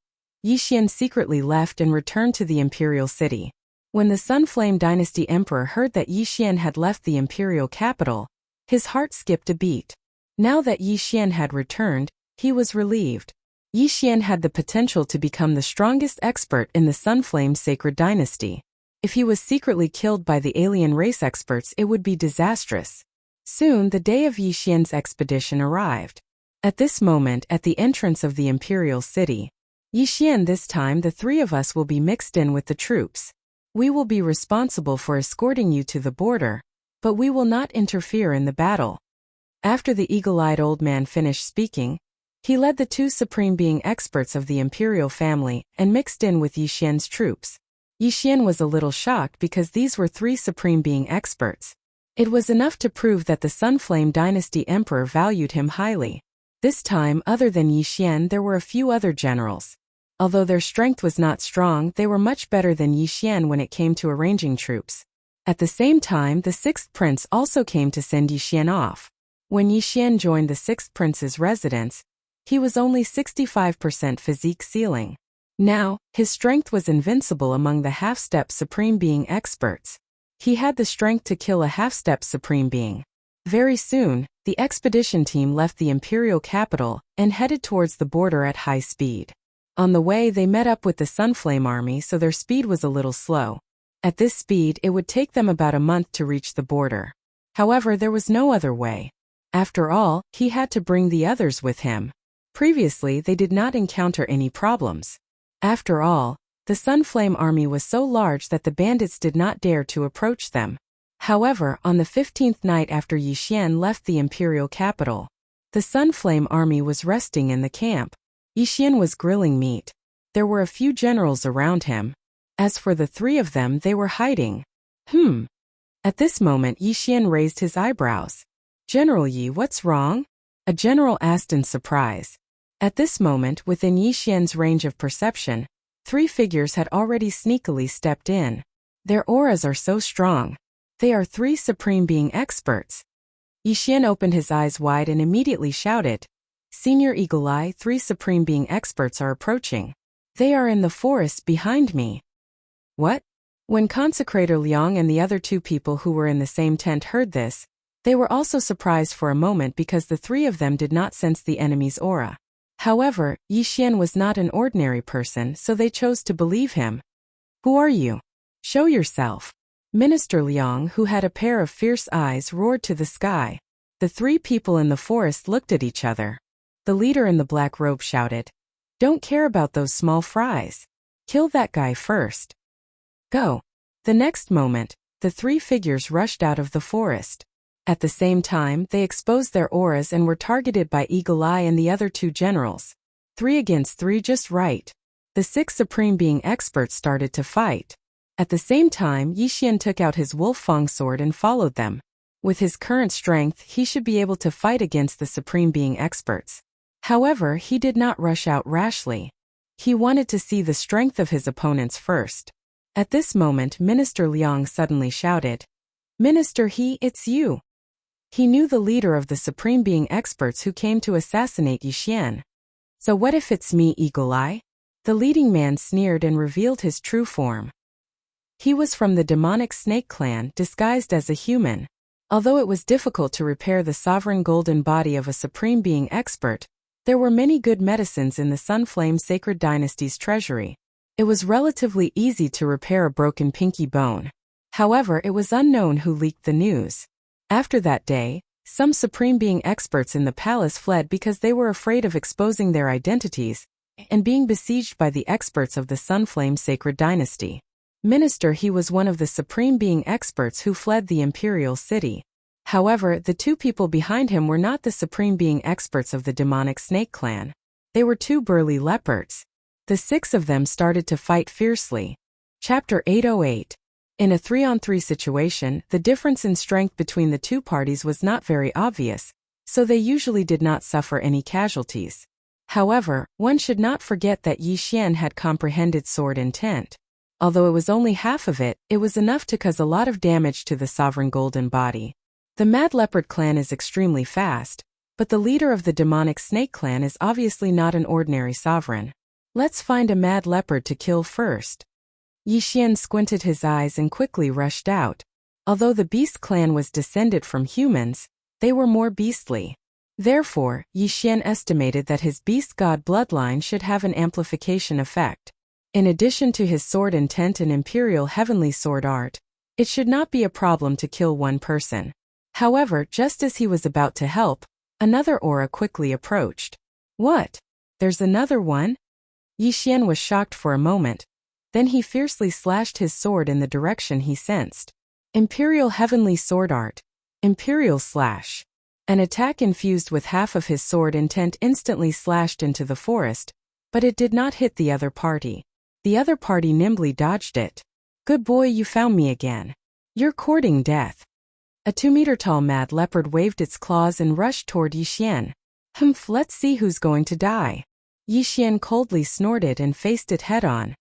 Yixian secretly left and returned to the imperial city. When the Sunflame Dynasty Emperor heard that Yixian had left the imperial capital, his heart skipped a beat. Now that Yixian had returned, he was relieved. Yixian had the potential to become the strongest expert in the Sunflame Sacred Dynasty. If he was secretly killed by the alien race experts, it would be disastrous. Soon the day of Yixian's expedition arrived. At this moment, at the entrance of the imperial city, Yixian, this time the 3 of us will be mixed in with the troops. We will be responsible for escorting you to the border, but we will not interfere in the battle. After the eagle-eyed old man finished speaking, he led the 2 supreme being experts of the imperial family and mixed in with Yixian's troops. Yixian was a little shocked because these were 3 supreme being experts. It was enough to prove that the Sunflame Dynasty Emperor valued him highly. This time, other than Yixian, there were a few other generals. Although their strength was not strong, they were much better than Yixian when it came to arranging troops. At the same time, the 6th prince also came to send Yixian off. When Yixian joined the 6th prince's residence, he was only 65% physique ceiling. Now, his strength was invincible among the half-step supreme being experts. He had the strength to kill a half-step supreme being. Very soon, the expedition team left the imperial capital and headed towards the border at high speed. On the way, they met up with the Sunflame army, so their speed was a little slow. At this speed, it would take them about a month to reach the border. However, there was no other way. After all, he had to bring the others with him. Previously, they did not encounter any problems. After all, the Sunflame army was so large that the bandits did not dare to approach them. However, on the 15th night after Yixian left the imperial capital, the Sunflame army was resting in the camp. Yixian was grilling meat. There were a few generals around him. As for the 3 of them, they were hiding. At this moment, Yixian raised his eyebrows. "General Yi, what's wrong?" a general asked in surprise. At this moment, within Yixian's range of perception, 3 figures had already sneakily stepped in. Their auras are so strong. They are 3 supreme being experts. Yixian opened his eyes wide and immediately shouted, "Senior Eagle Eye, 3 supreme being experts are approaching. They are in the forest behind me." What? When Consecrator Liang and the other 2 people who were in the same tent heard this, they were also surprised for a moment because the 3 of them did not sense the enemy's aura. However, Yixian was not an ordinary person, so they chose to believe him. "Who are you? Show yourself." Minister Liang, who had a pair of fierce eyes, roared to the sky. The 3 people in the forest looked at each other. The leader in the black robe shouted, "Don't care about those small fries. Kill that guy first. Go." The next moment, the 3 figures rushed out of the forest. At the same time, they exposed their auras and were targeted by Eagle Eye and the other 2 generals. 3 against 3, just right. The 6 supreme being experts started to fight. At the same time, Yixian took out his Wolf Fang sword and followed them. With his current strength, he should be able to fight against the supreme being experts. However, he did not rush out rashly. He wanted to see the strength of his opponents first. At this moment, Minister Liang suddenly shouted, "Minister He, it's you." He knew the leader of the supreme being experts who came to assassinate Yixian. "So what if it's me, Eagle Eye?" The leading man sneered and revealed his true form. He was from the demonic snake clan, disguised as a human. Although it was difficult to repair the sovereign golden body of a supreme being expert, there were many good medicines in the Sunflame Sacred Dynasty's treasury. It was relatively easy to repair a broken pinky bone. However, it was unknown who leaked the news. After that day, some supreme being experts in the palace fled because they were afraid of exposing their identities and being besieged by the experts of the Sunflame Sacred Dynasty. Minister He was one of the supreme being experts who fled the imperial city. However, the 2 people behind him were not the supreme being experts of the demonic snake clan. They were 2 burly leopards. The 6 of them started to fight fiercely. Chapter 808. In a 3-on-3 situation, the difference in strength between the 2 parties was not very obvious, so they usually did not suffer any casualties. However, one should not forget that Yi Xian had comprehended sword intent. Although it was only half of it, it was enough to cause a lot of damage to the sovereign golden body. The Mad Leopard clan is extremely fast, but the leader of the demonic snake clan is obviously not an ordinary sovereign. Let's find a mad leopard to kill first. Yi Xian squinted his eyes and quickly rushed out. Although the beast clan was descended from humans, they were more beastly. Therefore, Yi Xian estimated that his beast god bloodline should have an amplification effect. In addition to his sword intent and imperial heavenly sword art, it should not be a problem to kill one person. However, just as he was about to help, another aura quickly approached. What? There's another one? Yi Xian was shocked for a moment. Then he fiercely slashed his sword in the direction he sensed. Imperial heavenly sword art. Imperial slash. An attack infused with half of his sword intent instantly slashed into the forest, but it did not hit the other party. The other party nimbly dodged it. Good boy, you found me again. You're courting death. A 2-meter-tall mad leopard waved its claws and rushed toward Yi Xian. Humph, let's see who's going to die. Yi Xian coldly snorted and faced it head-on.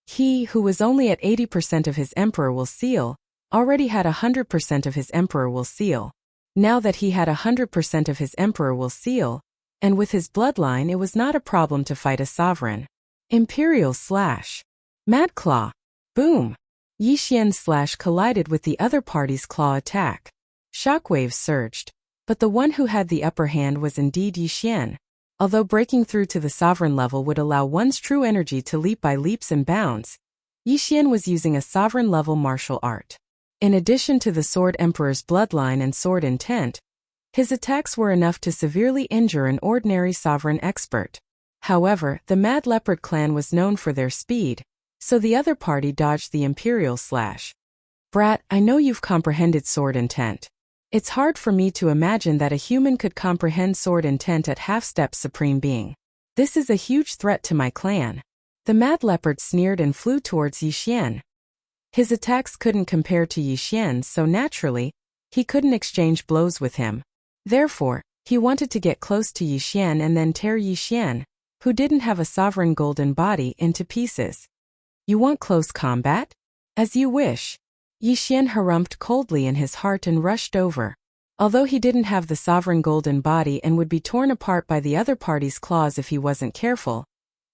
He, who was only at 80% of his Emperor will seal, already had 100% of his Emperor will seal. Now that he had 100% of his Emperor will seal, and with his bloodline it was not a problem to fight a sovereign. Imperial slash. Mad claw. Boom. Yi Xian's slash collided with the other party's claw attack. Shockwaves surged, but the one who had the upper hand was indeed Yi Xian. Although breaking through to the sovereign level would allow one's true energy to leap by leaps and bounds, Yi Xian was using a sovereign-level martial art. In addition to the Sword Emperor's bloodline and sword intent, his attacks were enough to severely injure an ordinary sovereign expert. However, the Mad Leopard clan was known for their speed, so the other party dodged the Imperial slash. Brat, I know you've comprehended sword intent. It's hard for me to imagine that a human could comprehend sword intent at half-step Supreme Being. This is a huge threat to my clan. The Mad Leopard sneered and flew towards Yi Xian. His attacks couldn't compare to Yi Xian's, so naturally, he couldn't exchange blows with him. Therefore, he wanted to get close to Yi Xian and then tear Yi Xian, who didn't have a sovereign golden body, into pieces. You want close combat? As you wish. Yi Xian harumphed coldly in his heart and rushed over. Although he didn't have the sovereign golden body and would be torn apart by the other party's claws if he wasn't careful,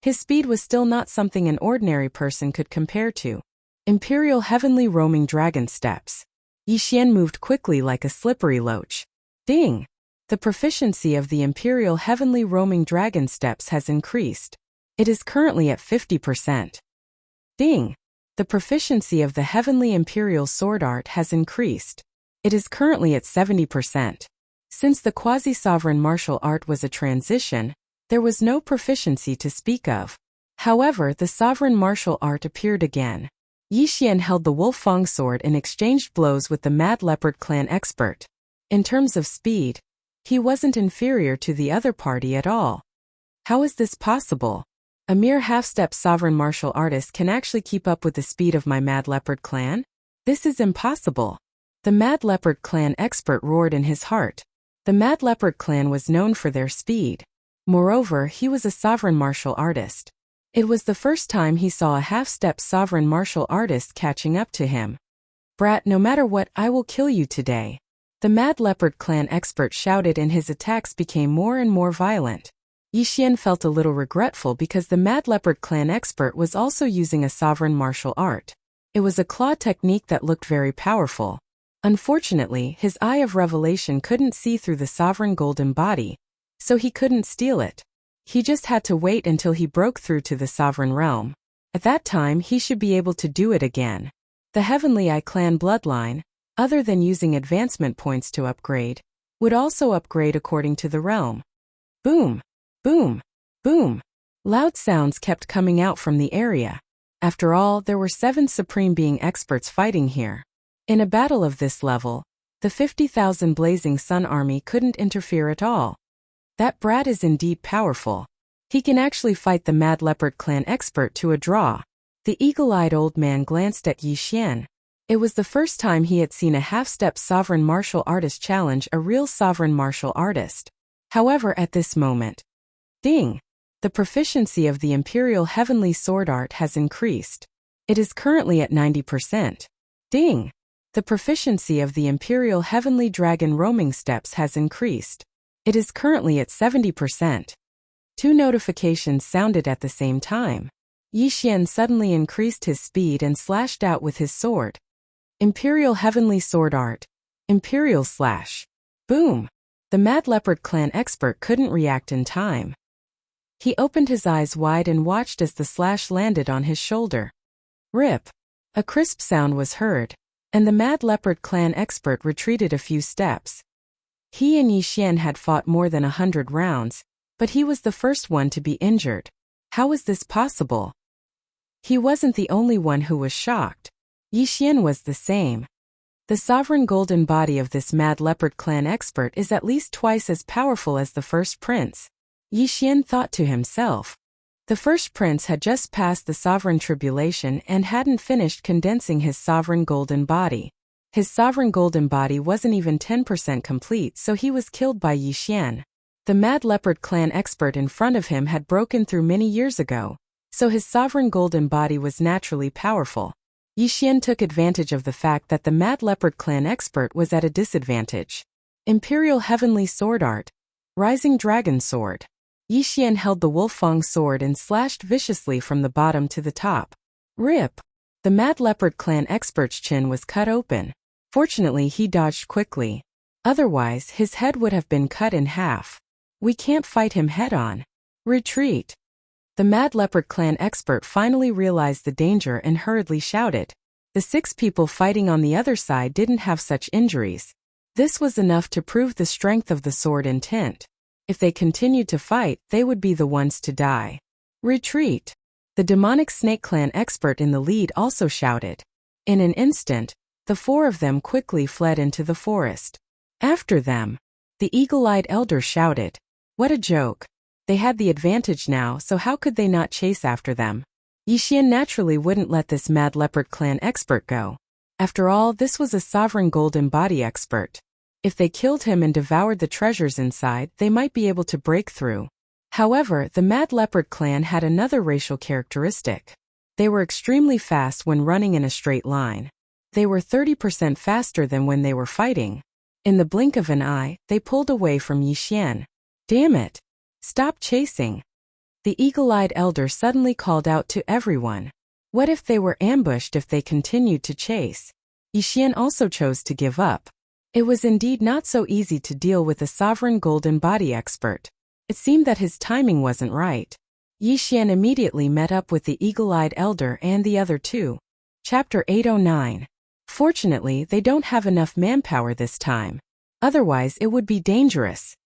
his speed was still not something an ordinary person could compare to. Imperial heavenly roaming dragon steps. Yi Xian moved quickly like a slippery loach. Ding! The proficiency of the Imperial heavenly roaming dragon steps has increased. It is currently at 50%. Ding! The proficiency of the heavenly Imperial sword art has increased. It is currently at 70%. Since the quasi-sovereign martial art was a transition, there was no proficiency to speak of. However, the sovereign martial art appeared again. Yi Xian held the Wolf-Fang sword and exchanged blows with the Mad Leopard clan expert. In terms of speed, he wasn't inferior to the other party at all. How is this possible? A mere half-step sovereign martial artist can actually keep up with the speed of my Mad Leopard clan? This is impossible. The Mad Leopard clan expert roared in his heart. The Mad Leopard clan was known for their speed. Moreover, he was a sovereign martial artist. It was the first time he saw a half-step sovereign martial artist catching up to him. Brat, no matter what, I will kill you today. The Mad Leopard clan expert shouted and his attacks became more and more violent. Yi Xian felt a little regretful because the Mad Leopard clan expert was also using a sovereign martial art. It was a claw technique that looked very powerful. Unfortunately, his eye of revelation couldn't see through the sovereign golden body, so he couldn't steal it. He just had to wait until he broke through to the sovereign realm. At that time, he should be able to do it again. The Heavenly Eye clan bloodline, other than using advancement points to upgrade, would also upgrade according to the realm. Boom! Boom! Boom! Loud sounds kept coming out from the area. After all, there were 7 Supreme Being experts fighting here. In a battle of this level, the 50,000 Blazing Sun army couldn't interfere at all. That brat is indeed powerful. He can actually fight the Mad Leopard clan expert to a draw. The eagle-eyed old man glanced at Yi Xian. It was the first time he had seen a half-step sovereign martial artist challenge a real sovereign martial artist. However, at this moment, ding! The proficiency of the Imperial Heavenly Sword Art has increased. It is currently at 90%. Ding! The proficiency of the Imperial Heavenly Dragon Roaming Steps has increased. It is currently at 70%. Two notifications sounded at the same time. Yi Xian suddenly increased his speed and slashed out with his sword. Imperial Heavenly Sword Art. Imperial Slash. Boom! The Mad Leopard Clan expert couldn't react in time. He opened his eyes wide and watched as the slash landed on his shoulder. Rip! A crisp sound was heard, and the Mad Leopard Clan expert retreated a few steps. He and Yi Xian had fought more than 100 rounds, but he was the first one to be injured. How was this possible? He wasn't the only one who was shocked. Yi Xian was the same. The sovereign golden body of this Mad Leopard Clan expert is at least twice as powerful as the first prince. Yi Xian thought to himself. The first prince had just passed the sovereign tribulation and hadn't finished condensing his sovereign golden body. His sovereign golden body wasn't even 10% complete, so he was killed by Yi Xian. The Mad Leopard Clan expert in front of him had broken through many years ago, so his sovereign golden body was naturally powerful. Yi Xian took advantage of the fact that the Mad Leopard Clan expert was at a disadvantage. Imperial Heavenly Sword Art. Rising Dragon Sword. Yi Xian held the Wolfang sword and slashed viciously from the bottom to the top. Rip! The Mad Leopard Clan expert's chin was cut open. Fortunately, he dodged quickly. Otherwise, his head would have been cut in half. We can't fight him head-on. Retreat! The Mad Leopard Clan expert finally realized the danger and hurriedly shouted. The 6 people fighting on the other side didn't have such injuries. This was enough to prove the strength of the sword intent. If they continued to fight, they would be the ones to die. Retreat! The demonic Snake Clan expert in the lead also shouted. In an instant, the 4 of them quickly fled into the forest. After them, the eagle-eyed elder shouted. What a joke! They had the advantage now, so how could they not chase after them? Yi Xian naturally wouldn't let this Mad Leopard Clan expert go. After all, this was a sovereign golden body expert. If they killed him and devoured the treasures inside, they might be able to break through. However, the Mad Leopard Clan had another racial characteristic. They were extremely fast when running in a straight line. They were 30% faster than when they were fighting. In the blink of an eye, they pulled away from Yi Xian. Damn it! Stop chasing! The eagle-eyed elder suddenly called out to everyone. What if they were ambushed if they continued to chase? Yi Xian also chose to give up. It was indeed not so easy to deal with a sovereign golden body expert. It seemed that his timing wasn't right. Yi Xian immediately met up with the eagle-eyed elder and the other 2. Chapter 809. Fortunately, they don't have enough manpower this time. Otherwise, it would be dangerous.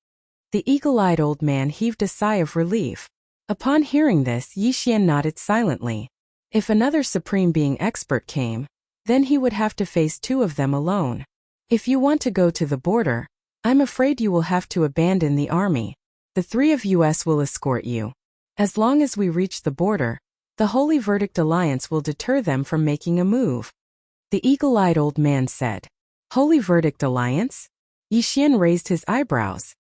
The eagle-eyed old man heaved a sigh of relief. Upon hearing this, Yi Xian nodded silently. If another Supreme Being expert came, then he would have to face 2 of them alone. If you want to go to the border, I'm afraid you will have to abandon the army. The 3 of us will escort you. As long as we reach the border, the Holy Verdict Alliance will deter them from making a move. The eagle-eyed old man said. Holy Verdict Alliance? Yi Xian raised his eyebrows.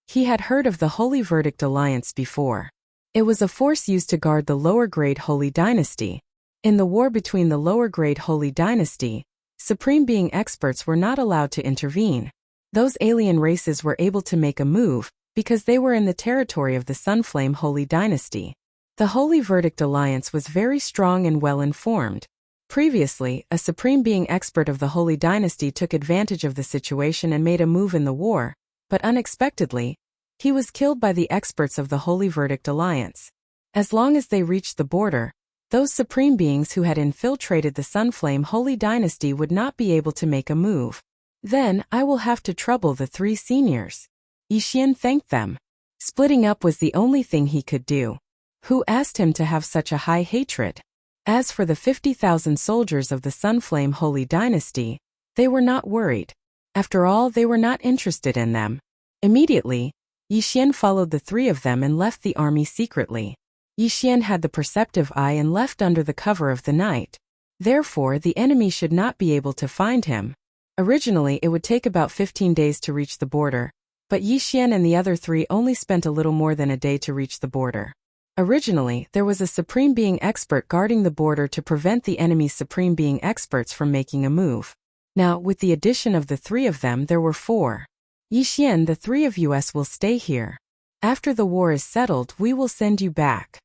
He had heard of the Holy Verdict Alliance before. It was a force used to guard the lower-grade Holy Dynasty. In the war between the lower-grade Holy Dynasty, Supreme Being experts were not allowed to intervene. Those alien races were able to make a move because they were in the territory of the Sunflame Holy Dynasty. The Holy Verdict Alliance was very strong and well-informed. Previously, a Supreme Being expert of the Holy Dynasty took advantage of the situation and made a move in the war, but unexpectedly, he was killed by the experts of the Holy Verdict Alliance. As long as they reached the border, those Supreme Beings who had infiltrated the Sunflame Holy Dynasty would not be able to make a move. Then, I will have to trouble the 3 seniors. Yi Xian thanked them. Splitting up was the only thing he could do. Who asked him to have such a high hatred? As for the 50,000 soldiers of the Sunflame Holy Dynasty, they were not worried. After all, they were not interested in them. Immediately, Yi Xian followed the 3 of them and left the army secretly. Yi Xian had the perceptive eye and left under the cover of the night. Therefore, the enemy should not be able to find him. Originally, it would take about 15 days to reach the border, but Yi Xian and the other three only spent a little more than a day to reach the border. Originally, there was a Supreme Being expert guarding the border to prevent the enemy's Supreme Being experts from making a move. Now, with the addition of the three of them, there were 4. Yi Xian, the 3 of us will stay here. After the war is settled, we will send you back.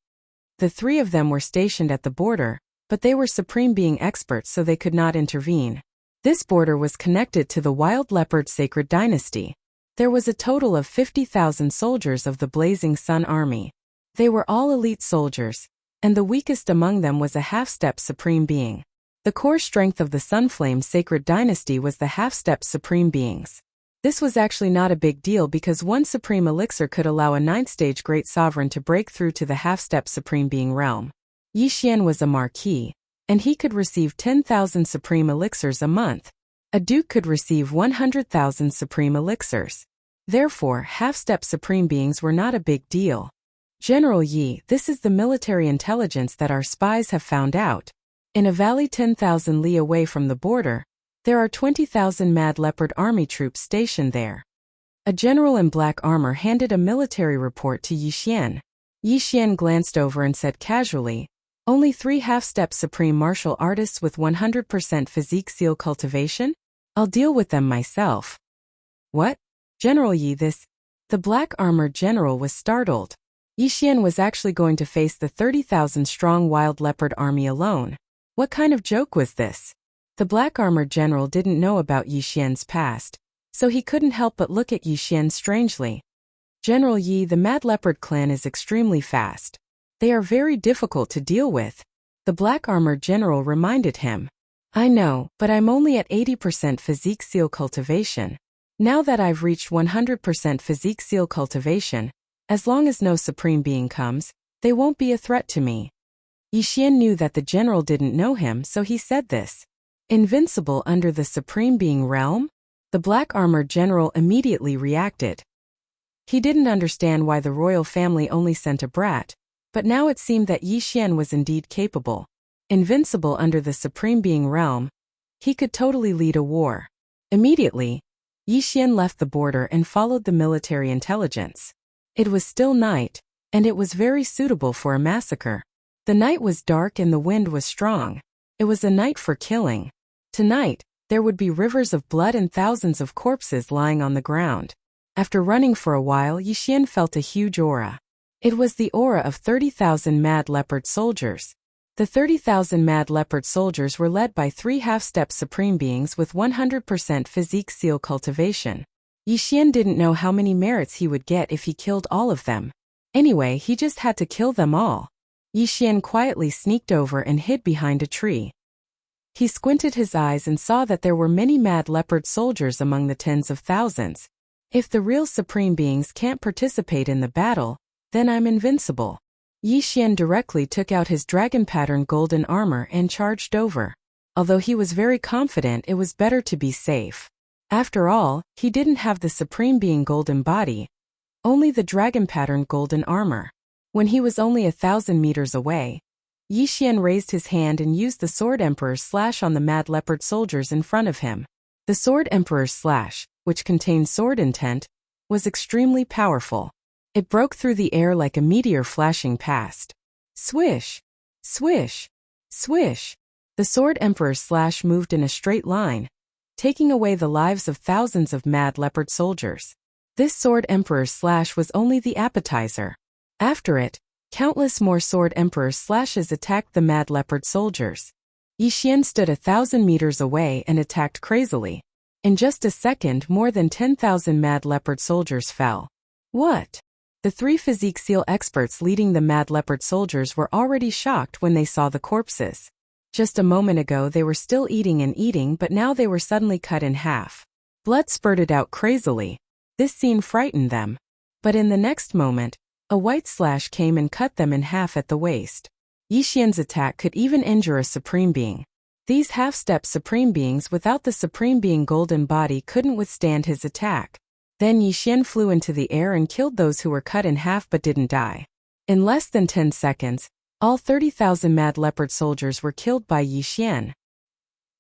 The 3 of them were stationed at the border, but they were Supreme Being experts, so they could not intervene. This border was connected to the Wild Leopard Sacred Dynasty. There was a total of 50,000 soldiers of the Blazing Sun Army. They were all elite soldiers, and the weakest among them was a half-step Supreme Being. The core strength of the Sunflame Sacred Dynasty was the half-step Supreme Beings. This was actually not a big deal because one Supreme Elixir could allow a 9th-stage Great Sovereign to break through to the half-step Supreme Being realm. Yi Xian was a Marquis, and he could receive 10,000 Supreme Elixirs a month. A Duke could receive 100,000 Supreme Elixirs. Therefore, half-step Supreme Beings were not a big deal. General Yi, this is the military intelligence that our spies have found out. In a valley 10,000 li away from the border, there are 20,000 Mad Leopard Army troops stationed there. A general in black armor handed a military report to Yi Xian. Yi Xian glanced over and said casually, "Only 3 half-step Supreme Martial Artists with 100% physique seal cultivation? I'll deal with them myself." "What? General Yi, this?" The black armored general was startled. Yi Xian was actually going to face the 30,000-strong Wild Leopard army alone. What kind of joke was this? The black armored general didn't know about Yi Xian's past, so he couldn't help but look at Yi Xian strangely. "General Yi, the Mad Leopard clan is extremely fast. They are very difficult to deal with," the black armored general reminded him. "I know, but I'm only at 80% physique seal cultivation. Now that I've reached 100% physique seal cultivation, as long as no Supreme Being comes, they won't be a threat to me." Yi Xian knew that the general didn't know him, so he said this. "Invincible under the Supreme Being realm?" The black armored general immediately reacted. He didn't understand why the royal family only sent a brat, but now it seemed that Yi Xian was indeed capable. Invincible under the Supreme Being realm, he could totally lead a war. Immediately, Yi Xian left the border and followed the military intelligence. It was still night, and it was very suitable for a massacre. The night was dark and the wind was strong. It was a night for killing. Tonight, there would be rivers of blood and thousands of corpses lying on the ground. After running for a while, Yi Xian felt a huge aura. It was the aura of 30,000 Mad Leopard soldiers. The 30,000 Mad Leopard soldiers were led by 3 half-step Supreme Beings with 100% physique seal cultivation. Yi Xian didn't know how many merits he would get if he killed all of them. Anyway, he just had to kill them all. Yi Xian quietly sneaked over and hid behind a tree. He squinted his eyes and saw that there were many Mad Leopard soldiers among the tens of thousands. If the real Supreme Beings can't participate in the battle, then I'm invincible. Yi Xian directly took out his dragon-pattern golden armor and charged over. Although he was very confident, it was better to be safe. After all, he didn't have the Supreme Being golden body, only the dragon-pattern golden armor. When he was only 1,000 meters away, Yi Xian raised his hand and used the Sword Emperor's Slash on the Mad Leopard soldiers in front of him. The Sword Emperor's Slash, which contained sword intent, was extremely powerful. It broke through the air like a meteor flashing past. Swish! Swish! Swish! The Sword Emperor's Slash moved in a straight line, taking away the lives of thousands of Mad Leopard soldiers. This Sword Emperor's Slash was only the appetizer. After it, countless more Sword Emperor's Slashes attacked the Mad Leopard soldiers. Yi Xian stood 1,000 meters away and attacked crazily. In just a second, more than 10,000 Mad Leopard soldiers fell. What? The 3 physique seal experts leading the Mad Leopard soldiers were already shocked when they saw the corpses. Just a moment ago they were still eating and eating, but now they were suddenly cut in half. Blood spurted out crazily. This scene frightened them. But in the next moment, a white slash came and cut them in half at the waist. Yi Xian's attack could even injure a Supreme Being. These half-step Supreme Beings without the Supreme Being golden body couldn't withstand his attack. Then Yi Xian flew into the air and killed those who were cut in half but didn't die. In less than 10 seconds, All 30,000 Mad Leopard soldiers were killed by Yi Xian.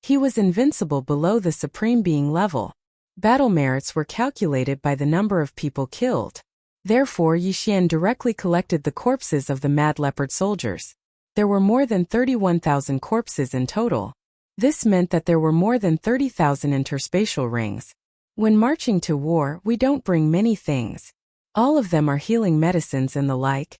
He was invincible below the Supreme Being level. Battle merits were calculated by the number of people killed. Therefore, Yi Xian directly collected the corpses of the Mad Leopard soldiers. There were more than 31,000 corpses in total. This meant that there were more than 30,000 interspatial rings. When marching to war, we don't bring many things. All of them are healing medicines and the like.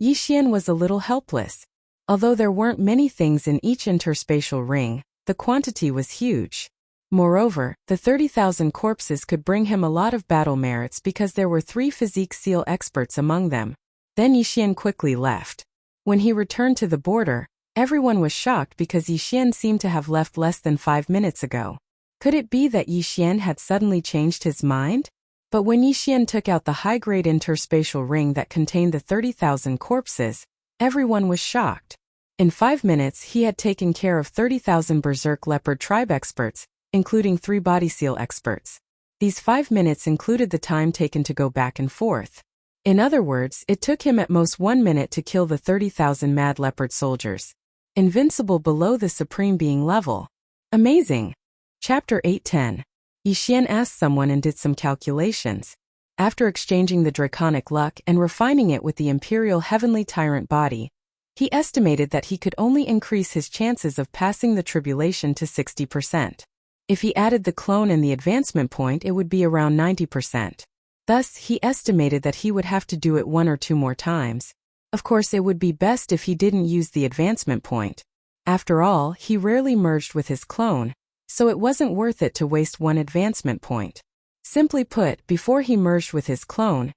Yi Xian was a little helpless. Although there weren't many things in each interspatial ring, the quantity was huge. Moreover, the 30,000 corpses could bring him a lot of battle merits because there were 3 physique seal experts among them. Then Yi Xian quickly left. When he returned to the border, everyone was shocked because Yi Xian seemed to have left less than 5 minutes ago. Could it be that Yi Xian had suddenly changed his mind? But when Yi Xian took out the high-grade interspatial ring that contained the 30,000 corpses, everyone was shocked. In 5 minutes he had taken care of 30,000 Berserk Leopard tribe experts, including 3 body seal experts. These 5 minutes included the time taken to go back and forth. In other words, it took him at most 1 minute to kill the 30,000 Mad Leopard soldiers. Invincible below the Supreme Being level. Amazing! Chapter 810. Yi Xian asked someone and did some calculations. After exchanging the draconic luck and refining it with the Imperial Heavenly Tyrant body, he estimated that he could only increase his chances of passing the tribulation to 60%. If he added the clone and the advancement point, it would be around 90%. Thus, he estimated that he would have to do it 1 or 2 more times. Of course, it would be best if he didn't use the advancement point. After all, he rarely merged with his clone, so it wasn't worth it to waste 1 advancement point. Simply put, before he merged with his clone,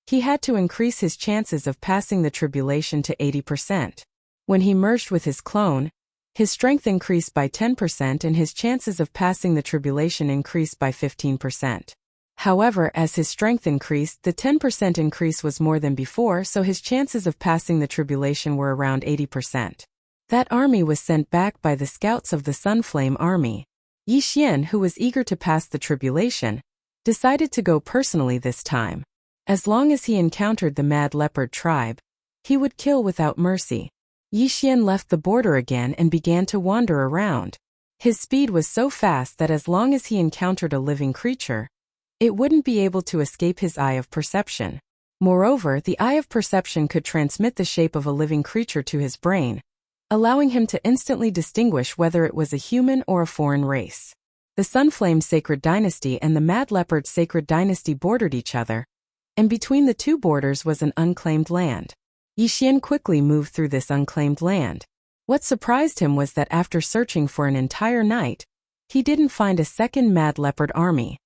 he had to increase his chances of passing the tribulation to 80%. When he merged with his clone, his strength increased by 10% and his chances of passing the tribulation increased by 15%. However, as his strength increased, the 10% increase was more than before, so his chances of passing the tribulation were around 80%. That army was sent back by the scouts of the Sunflame army. Yi Xian, who was eager to pass the tribulation, decided to go personally this time. As long as he encountered the Mad Leopard tribe, he would kill without mercy. Yi Xian left the border again and began to wander around. His speed was so fast that as long as he encountered a living creature, it wouldn't be able to escape his eye of perception. Moreover, the eye of perception could transmit the shape of a living creature to his brain, allowing him to instantly distinguish whether it was a human or a foreign race. The Sunflame Sacred Dynasty and the Mad Leopard Sacred Dynasty bordered each other, and between the 2 borders was an unclaimed land. Yi Xian quickly moved through this unclaimed land. What surprised him was that after searching for an entire night, he didn't find a second Mad Leopard army.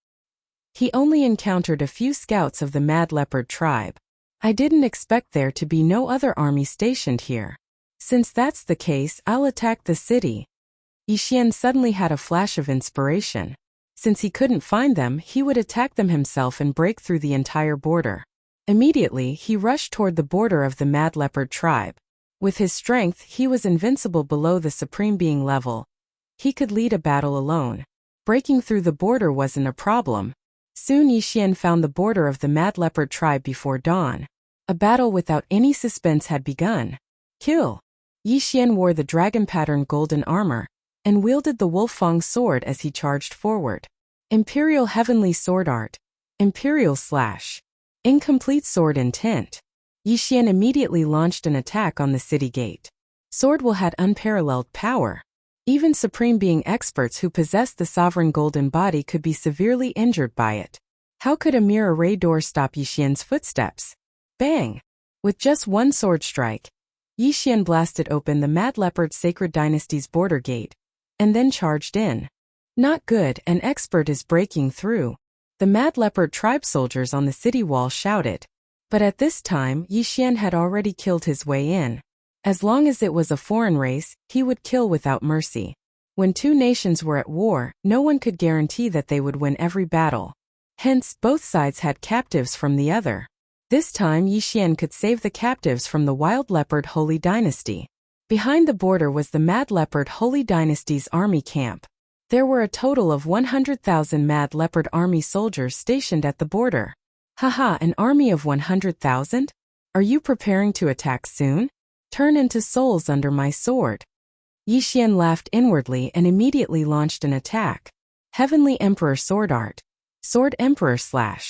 He only encountered a few scouts of the Mad Leopard tribe. I didn't expect there to be no other army stationed here. Since that's the case, I'll attack the city. Yi Xian suddenly had a flash of inspiration. Since he couldn't find them, he would attack them himself and break through the entire border. Immediately, he rushed toward the border of the Mad Leopard tribe. With his strength, he was invincible below the Supreme Being level. He could lead a battle alone. Breaking through the border wasn't a problem. Soon Yi Xian found the border of the Mad Leopard tribe before dawn. A battle without any suspense had begun. Kill! Yi Xian wore the dragon-patterned golden armor, and wielded the Wolf-Fang sword as he charged forward. Imperial Heavenly Sword Art. Imperial Slash. Incomplete Sword Intent. Yi Xian immediately launched an attack on the city gate. Sword will had unparalleled power. Even Supreme Being experts who possessed the Sovereign Golden Body could be severely injured by it. How could a mere array door stop Yi Xian's footsteps? Bang! With just 1 sword strike, Yi Xian blasted open the Mad Leopard Sacred Dynasty's border gate, and then charged in. Not good, an expert is breaking through. The Mad Leopard tribe soldiers on the city wall shouted. But at this time, Yi Xian had already killed his way in. As long as it was a foreign race, he would kill without mercy. When 2 nations were at war, no one could guarantee that they would win every battle. Hence, both sides had captives from the other. This time Yi Xian could save the captives from the Wild Leopard Holy Dynasty. Behind the border was the Mad Leopard Holy Dynasty's army camp. There were a total of 100,000 Mad Leopard army soldiers stationed at the border. Haha, an army of 100,000? Are you preparing to attack soon? Turn into souls under my sword. Yixian laughed inwardly and immediately launched an attack. Heavenly Emperor Sword Art. Sword Emperor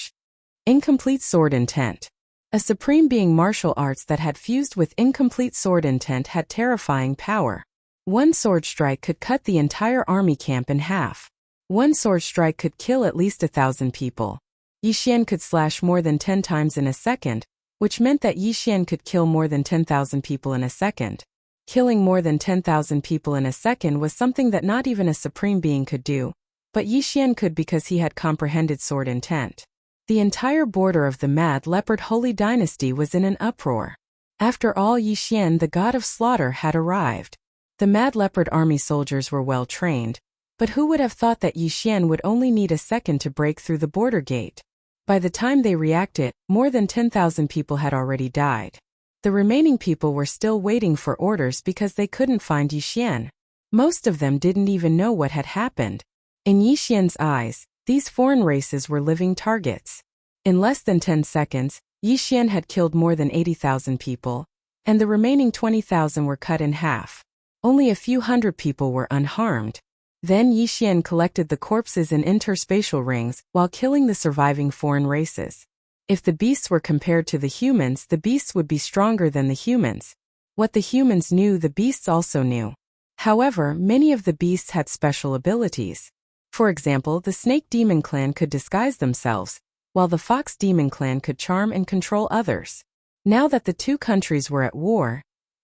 / Incomplete Sword Intent. A supreme being martial arts that had fused with incomplete sword intent had terrifying power. One sword strike could cut the entire army camp in half. One sword strike could kill at least 1,000 people. Yixian could slash more than 10 times in a second, which meant that Yixian could kill more than 10,000 people in a second. Killing more than 10,000 people in a second was something that not even a supreme being could do, but Yixian could because he had comprehended sword intent. The entire border of the Mad Leopard Holy Dynasty was in an uproar. After all, Yixian, the god of slaughter, had arrived. The Mad Leopard army soldiers were well trained, but who would have thought that Yixian would only need a second to break through the border gate? By the time they reacted, more than 10,000 people had already died. The remaining people were still waiting for orders because they couldn't find Yixian. Most of them didn't even know what had happened. In Yixian's eyes, these foreign races were living targets. In less than 10 seconds, Yixian had killed more than 80,000 people, and the remaining 20,000 were cut in half. Only a few hundred people were unharmed. Then Yixian collected the corpses in interspatial rings while killing the surviving foreign races. If the beasts were compared to the humans, the beasts would be stronger than the humans. What the humans knew, the beasts also knew. However, many of the beasts had special abilities. For example, the Snake Demon Clan could disguise themselves, while the Fox Demon Clan could charm and control others. Now that the two countries were at war,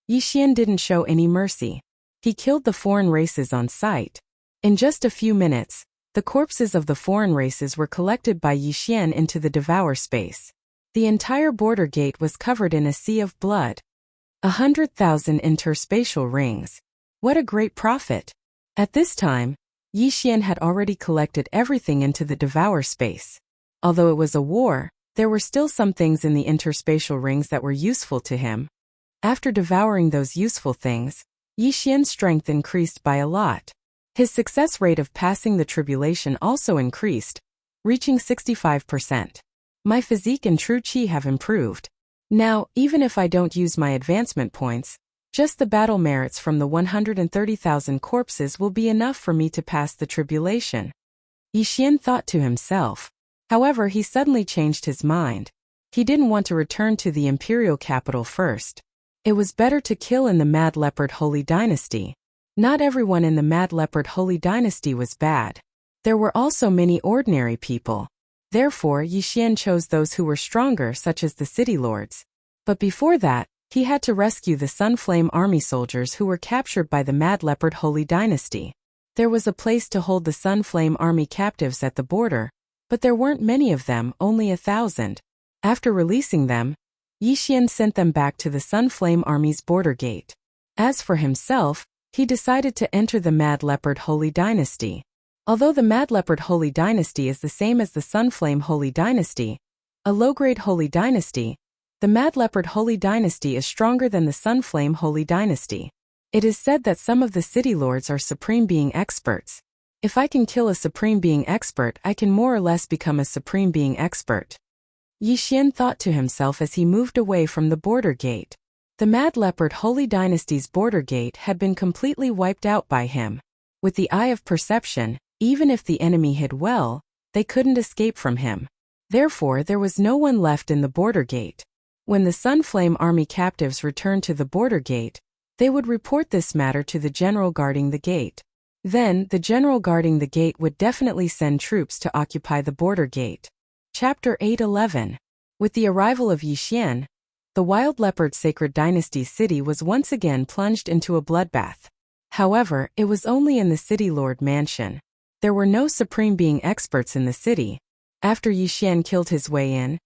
Yixian didn't show any mercy. He killed the foreign races on sight. In just a few minutes, the corpses of the foreign races were collected by Yixian into the Devour space. The entire border gate was covered in a sea of blood. 100,000 interspatial rings. What a great profit! At this time, Yixian had already collected everything into the Devour space. Although it was a war, there were still some things in the interspatial rings that were useful to him. After devouring those useful things, Yixian's strength increased by a lot. His success rate of passing the tribulation also increased, reaching 65%. My physique and true chi have improved. Now, even if I don't use my advancement points, just the battle merits from the 130,000 corpses will be enough for me to pass the tribulation. Yixian thought to himself. However, he suddenly changed his mind. He didn't want to return to the imperial capital first. It was better to kill in the Mad Leopard Holy Dynasty. Not everyone in the Mad Leopard Holy Dynasty was bad. There were also many ordinary people. Therefore, Yixian chose those who were stronger, such as the city lords. But before that, he had to rescue the Sunflame army soldiers who were captured by the Mad Leopard Holy Dynasty. There was a place to hold the Sunflame army captives at the border, but there weren't many of them, only 1,000. After releasing them, Yixian sent them back to the Sunflame army's border gate. As for himself, he decided to enter the Mad Leopard Holy Dynasty. Although the Mad Leopard Holy Dynasty is the same as the Sunflame Holy Dynasty, a low-grade Holy Dynasty, the Mad Leopard Holy Dynasty is stronger than the Sunflame Holy Dynasty. It is said that some of the city lords are Supreme Being experts. If I can kill a Supreme Being expert, I can more or less become a Supreme Being expert. Yixian thought to himself as he moved away from the border gate. The Mad Leopard Holy Dynasty's border gate had been completely wiped out by him. With the eye of perception, even if the enemy hid well, they couldn't escape from him. Therefore, there was no one left in the border gate. When the Sunflame army captives returned to the border gate, they would report this matter to the general guarding the gate. Then, the general guarding the gate would definitely send troops to occupy the border gate. Chapter 8:11. With the arrival of Yixian, the Wild Leopard Sacred Dynasty city was once again plunged into a bloodbath. However, it was only in the City Lord mansion. There were no Supreme Being experts in the city. After Yixian killed his way in,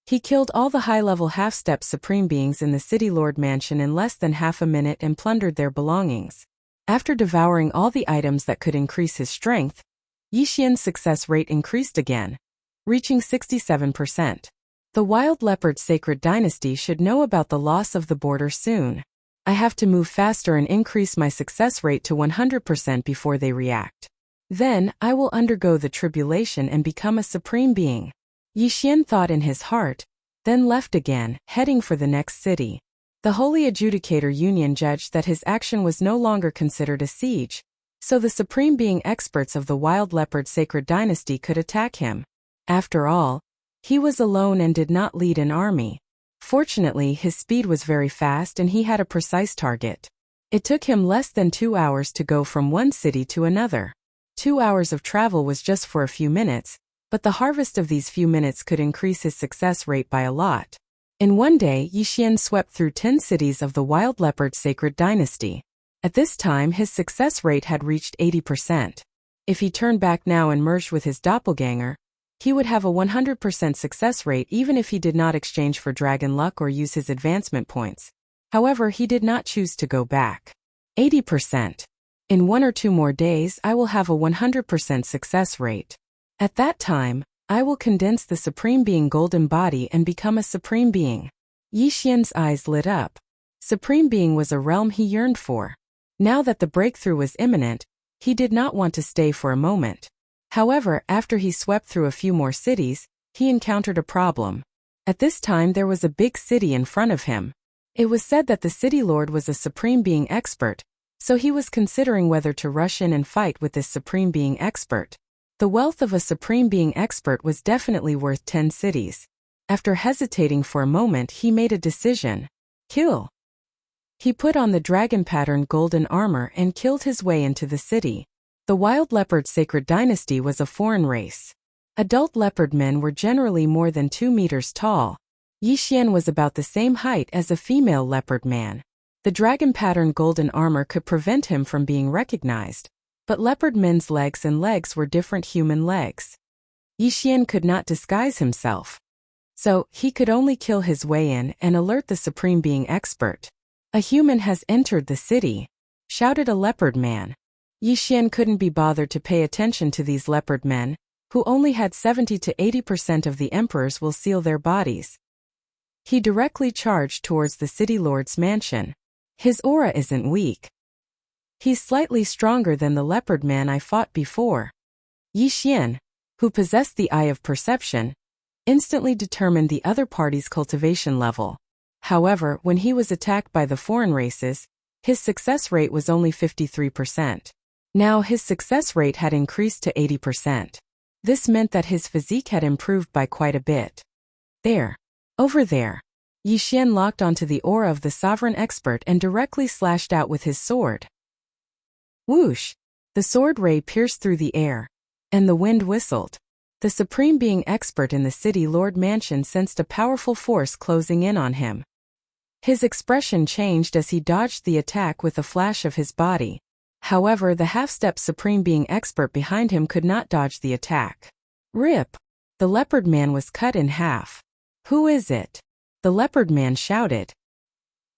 he killed all the high-level half-step Supreme Beings in the City Lord mansion in less than half a minute and plundered their belongings. After devouring all the items that could increase his strength, Yixian's success rate increased again, reaching 67%. The Wild Leopard Sacred Dynasty should know about the loss of the border soon. I have to move faster and increase my success rate to 100% before they react. Then, I will undergo the tribulation and become a Supreme Being. Yixian thought in his heart, then left again, heading for the next city. The Holy Adjudicator Union judged that his action was no longer considered a siege, so the supreme being experts of the Wild Leopard Sacred Dynasty could attack him. After all, he was alone and did not lead an army. Fortunately, his speed was very fast and he had a precise target. It took him less than 2 hours to go from one city to another. 2 hours of travel was just for a few minutes, but the harvest of these few minutes could increase his success rate by a lot. In one day, Yi Xian swept through 10 cities of the Wild Leopard Sacred Dynasty. At this time, his success rate had reached 80%. If he turned back now and merged with his doppelganger, he would have a 100% success rate even if he did not exchange for dragon luck or use his advancement points. However, he did not choose to go back. 80%. In 1 or 2 more days, I will have a 100% success rate. At that time, I will condense the Supreme Being Golden Body and become a Supreme Being. Yi Xian's eyes lit up. Supreme Being was a realm he yearned for. Now that the breakthrough was imminent, he did not want to stay for a moment. However, after he swept through a few more cities, he encountered a problem. At this time there was a big city in front of him. It was said that the city lord was a Supreme Being expert, so he was considering whether to rush in and fight with this Supreme Being expert. The wealth of a Supreme Being expert was definitely worth 10 cities. After hesitating for a moment, he made a decision. Kill. He put on the dragon-patterned golden armor and killed his way into the city. The Wild Leopard Sacred Dynasty was a foreign race. Adult leopard men were generally more than 2 meters tall. Yi Xian was about the same height as a female leopard man. The dragon-patterned golden armor could prevent him from being recognized, but leopard men's legs and legs were different human legs. Yi Xian could not disguise himself, so he could only kill his way in and alert the Supreme Being expert. A human has entered the city, shouted a leopard man. Yi Xian couldn't be bothered to pay attention to these leopard men, who only had 70 to 80% of the emperors will seal their bodies. He directly charged towards the city lord's mansion. His aura isn't weak. He's slightly stronger than the leopard man I fought before. Yi Xian, who possessed the eye of perception, instantly determined the other party's cultivation level. However, when he was attacked by the foreign races, his success rate was only 53%. Now his success rate had increased to 80%. This meant that his physique had improved by quite a bit. There. Over there. Yi Xian locked onto the aura of the sovereign expert and directly slashed out with his sword. Whoosh! The sword ray pierced through the air, and the wind whistled. The Supreme Being expert in the city lord mansion sensed a powerful force closing in on him. His expression changed as he dodged the attack with a flash of his body. However, the half-step Supreme Being expert behind him could not dodge the attack. Rip! The leopard man was cut in half. Who is it? The leopard man shouted.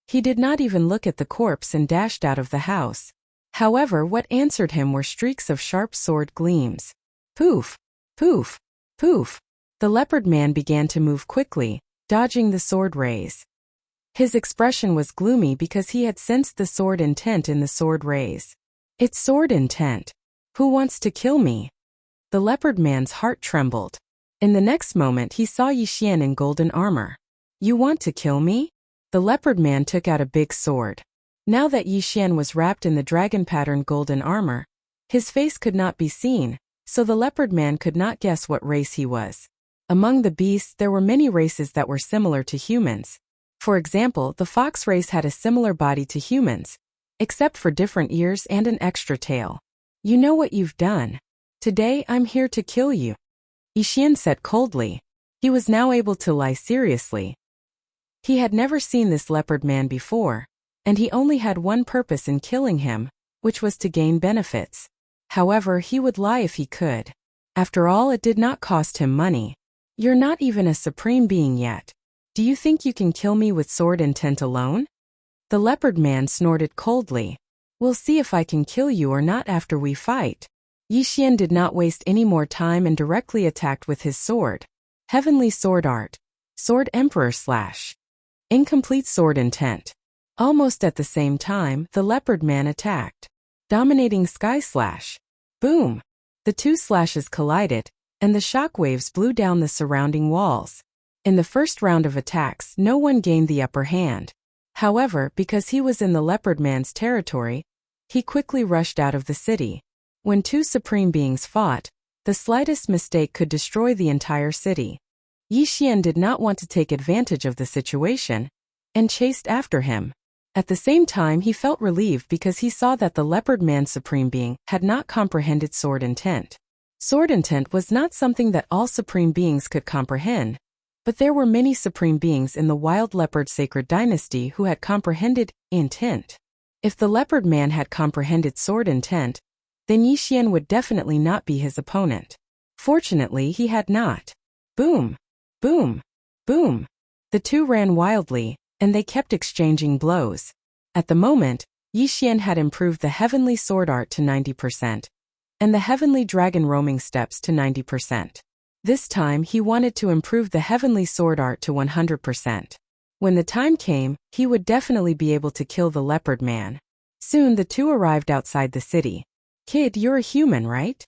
He did not even look at the corpse and dashed out of the house. However, what answered him were streaks of sharp sword gleams. Poof! Poof! Poof! The leopard man began to move quickly, dodging the sword rays. His expression was gloomy because he had sensed the sword intent in the sword rays. It's sword intent. Who wants to kill me? The leopard man's heart trembled. In the next moment he saw Yi Xian in golden armor. You want to kill me? The leopard man took out a big sword. Now that Yi Xian was wrapped in the dragon-patterned golden armor, his face could not be seen, so the leopard man could not guess what race he was. Among the beasts there were many races that were similar to humans. For example, the fox race had a similar body to humans, except for different ears and an extra tail. You know what you've done. Today I'm here to kill you. Yi Xian said coldly. He was now able to lie seriously. He had never seen this leopard man before, and he only had one purpose in killing him, which was to gain benefits. However, he would lie if he could. After all, it did not cost him money. You're not even a Supreme Being yet. Do you think you can kill me with sword intent alone? The leopard man snorted coldly. We'll see if I can kill you or not after we fight. Yi Xian did not waste any more time and directly attacked with his sword. Heavenly Sword Art. Sword Emperor slash. Incomplete sword intent. Almost at the same time, the leopard man attacked. Dominating Sky Slash. Boom! The two slashes collided, and the shockwaves blew down the surrounding walls. In the first round of attacks, no one gained the upper hand. However, because he was in the leopard man's territory, he quickly rushed out of the city. When two supreme beings fought, the slightest mistake could destroy the entire city. Yi Xian did not want to take advantage of the situation, and chased after him. At the same time, he felt relieved because he saw that the leopard man supreme being had not comprehended sword intent. Sword intent was not something that all supreme beings could comprehend, but there were many supreme beings in the wild leopard sacred dynasty who had comprehended intent. If the leopard man had comprehended sword intent, then Yi Xian would definitely not be his opponent. Fortunately, he had not. Boom! Boom! Boom! The two ran wildly, and they kept exchanging blows. At the moment, Yi Xian had improved the heavenly sword art to 90%, and the heavenly dragon roaming steps to 90%. This time he wanted to improve the heavenly sword art to 100%. When the time came, he would definitely be able to kill the leopard man. Soon the two arrived outside the city. "Kid, you're a human, right?"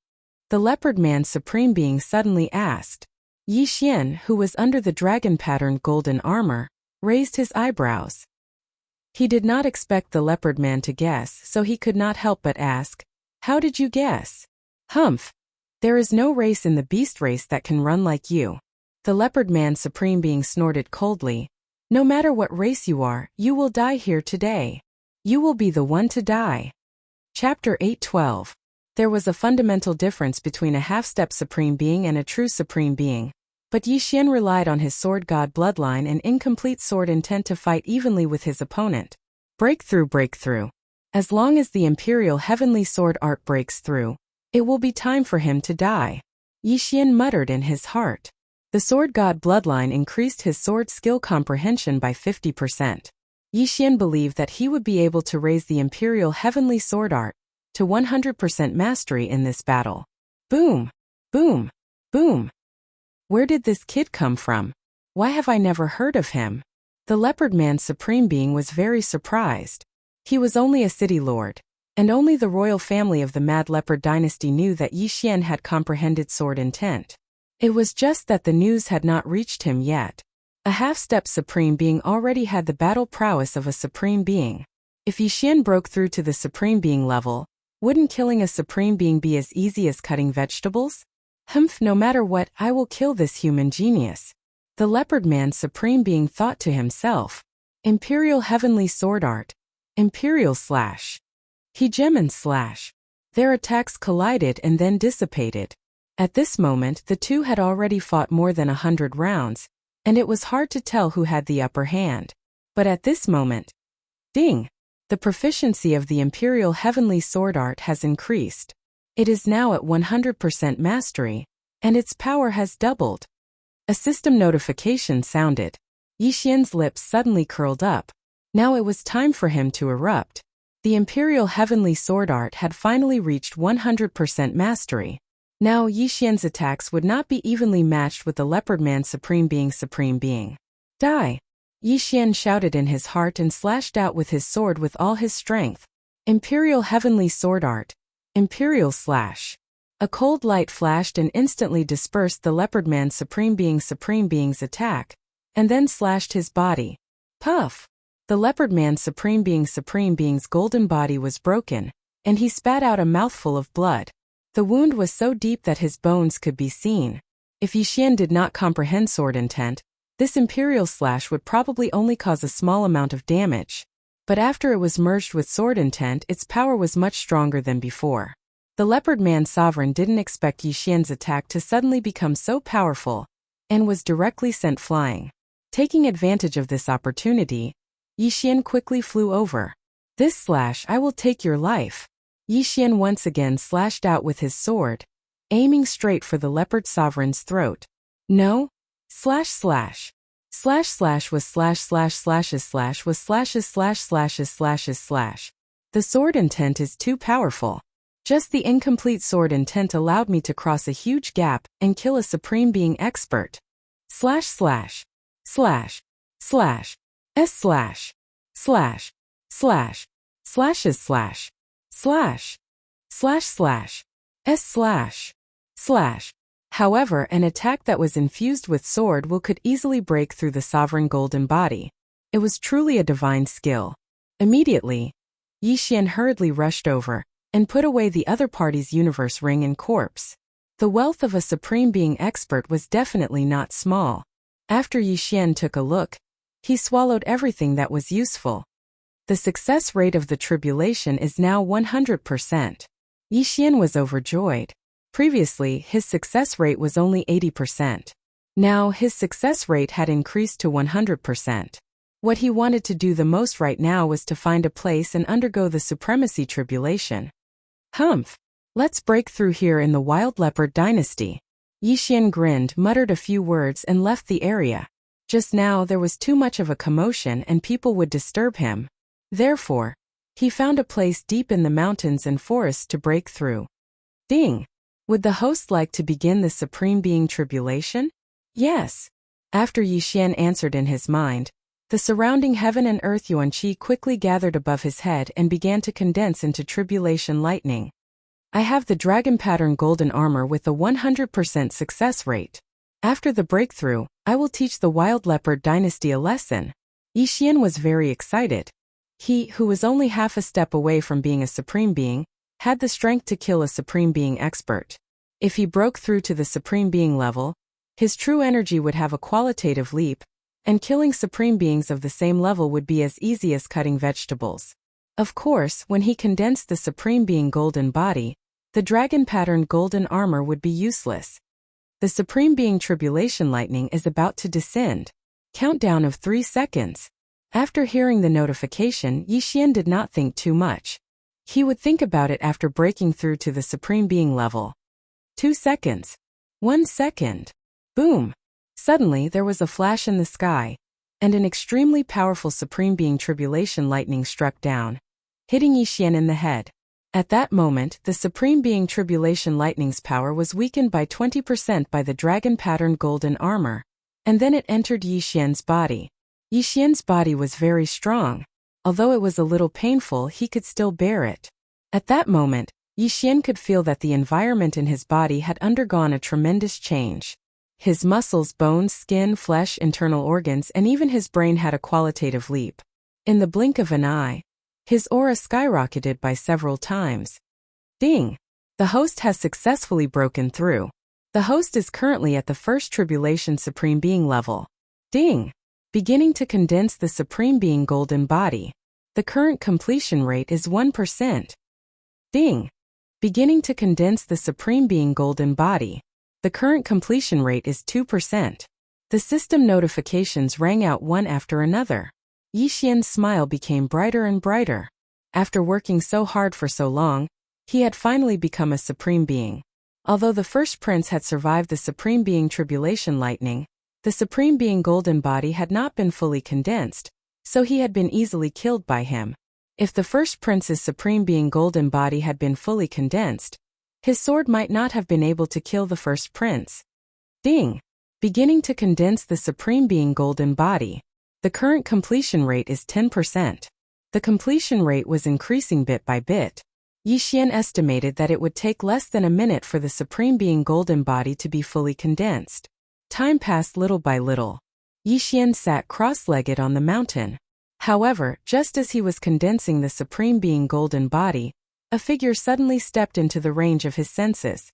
The leopard man's supreme being suddenly asked. Yi Xian, who was under the dragon-patterned golden armor, raised his eyebrows. He did not expect the leopard man to guess, so he could not help but ask, "How did you guess?" "Humph! There is no race in the beast race that can run like you." The leopard man's supreme being snorted coldly. "No matter what race you are, you will die here today. You will be the one to die." Chapter 8:12. There was a fundamental difference between a half-step supreme being and a true supreme being. But Yi Xian relied on his sword god bloodline and incomplete sword intent to fight evenly with his opponent. Breakthrough, breakthrough. As long as the imperial heavenly sword art breaks through, it will be time for him to die. Yi Xian muttered in his heart. The sword god bloodline increased his sword skill comprehension by 50%. Yi Xian believed that he would be able to raise the imperial heavenly sword art to 100% mastery in this battle. Boom! Boom! Boom! Where did this kid come from? Why have I never heard of him? The leopard man's supreme being was very surprised. He was only a city lord, and only the royal family of the Mad Leopard dynasty knew that Yi Xian had comprehended sword intent. It was just that the news had not reached him yet. A half-step supreme being already had the battle prowess of a supreme being. If Yi Xian broke through to the supreme being level, wouldn't killing a supreme being be as easy as cutting vegetables? Humph, no matter what, I will kill this human genius. The leopard man's supreme being thought to himself. Imperial heavenly sword art. Imperial slash. He gem and slash. Their attacks collided and then dissipated. At this moment, the two had already fought more than 100 rounds, and it was hard to tell who had the upper hand. But at this moment, ding! The proficiency of the Imperial Heavenly Sword Art has increased. It is now at 100% mastery, and its power has doubled. A system notification sounded. Yi Xian's lips suddenly curled up. Now it was time for him to erupt. The Imperial Heavenly Sword Art had finally reached 100% mastery. Now Yi Xian's attacks would not be evenly matched with the Leopard Man's Supreme Being. Die! Yi Xian shouted in his heart and slashed out with his sword with all his strength. Imperial Heavenly Sword Art. Imperial Slash. A cold light flashed and instantly dispersed the Leopard Man's Supreme Being's attack, and then slashed his body. Puff! The Leopard Man's Supreme Being's golden body was broken, and he spat out a mouthful of blood. The wound was so deep that his bones could be seen. If Yi Xian did not comprehend sword intent, this Imperial Slash would probably only cause a small amount of damage. But after it was merged with sword intent, its power was much stronger than before. The Leopard Man Sovereign didn't expect Yi Xian's attack to suddenly become so powerful, and was directly sent flying. Taking advantage of this opportunity, Yi Xian quickly flew over. This slash, I will take your life. Yi Xian once again slashed out with his sword, aiming straight for the Leopard Sovereign's throat. No? Slash slash. Slash slash was slash slash slashes slash was slashes slash slashes slashes slash. The sword intent is too powerful. Just the incomplete sword intent allowed me to cross a huge gap and kill a Supreme Being expert. Slash slash. Slash. Slash. S slash. Slash. Slash. Slashes slash. Slash. Slash slash. S slash. Slash. However, an attack that was infused with sword will could easily break through the sovereign golden body. It was truly a divine skill. Immediately, Yi Xian hurriedly rushed over and put away the other party's universe ring and corpse. The wealth of a Supreme Being expert was definitely not small. After Yi Xian took a look, he swallowed everything that was useful. The success rate of the tribulation is now 100%. Yi Xian was overjoyed. Previously, his success rate was only 80%. Now, his success rate had increased to 100%. What he wanted to do the most right now was to find a place and undergo the supremacy tribulation. Humph! Let's break through here in the Wild Leopard Dynasty. Yi Xian grinned, muttered a few words and left the area. Just now there was too much of a commotion and people would disturb him. Therefore, he found a place deep in the mountains and forests to break through. Ding! Would the host like to begin the Supreme Being tribulation? Yes. After Yi Xian answered in his mind, the surrounding heaven and earth yuan qi quickly gathered above his head and began to condense into tribulation lightning. I have the dragon pattern golden armor with a 100% success rate. After the breakthrough, I will teach the Wild Leopard Dynasty a lesson. Yi Xian was very excited. He, who was only half a step away from being a Supreme Being, had the strength to kill a Supreme Being expert. If he broke through to the Supreme Being level, his true energy would have a qualitative leap, and killing Supreme Beings of the same level would be as easy as cutting vegetables. Of course, when he condensed the Supreme Being golden body, the dragon-patterned golden armor would be useless. The Supreme Being tribulation lightning is about to descend. Countdown of 3 seconds. After hearing the notification, Yi Xian did not think too much. He would think about it after breaking through to the Supreme Being level. 2 seconds. 1 second. Boom! Suddenly there was a flash in the sky, and an extremely powerful Supreme Being tribulation lightning struck down, hitting Yi Xian in the head. At that moment, the Supreme Being tribulation lightning's power was weakened by 20% by the dragon-patterned golden armor, and then it entered Yi Xian's body. Yi Xian's body was very strong. Although it was a little painful, he could still bear it. At that moment, Yi Xian could feel that the environment in his body had undergone a tremendous change. His muscles, bones, skin, flesh, internal organs, and even his brain had a qualitative leap. In the blink of an eye, his aura skyrocketed by several times. Ding! The host has successfully broken through. The host is currently at the first tribulation Supreme Being level. Ding! Beginning to condense the Supreme Being golden body. The current completion rate is 1%. Ding! Beginning to condense the Supreme Being golden body. The current completion rate is 2%. The system notifications rang out one after another. Yi Xian's smile became brighter and brighter. After working so hard for so long, he had finally become a Supreme Being. Although the first prince had survived the Supreme Being tribulation lightning, the Supreme Being golden body had not been fully condensed, so he had been easily killed by him. If the first prince's Supreme Being golden body had been fully condensed, his sword might not have been able to kill the first prince. Ding! Beginning to condense the Supreme Being golden body. The current completion rate is 10%. The completion rate was increasing bit by bit. Yi Xian estimated that it would take less than a minute for the Supreme Being golden body to be fully condensed. Time passed little by little. Yi Xian sat cross-legged on the mountain. However, just as he was condensing the Supreme Being golden body, a figure suddenly stepped into the range of his senses.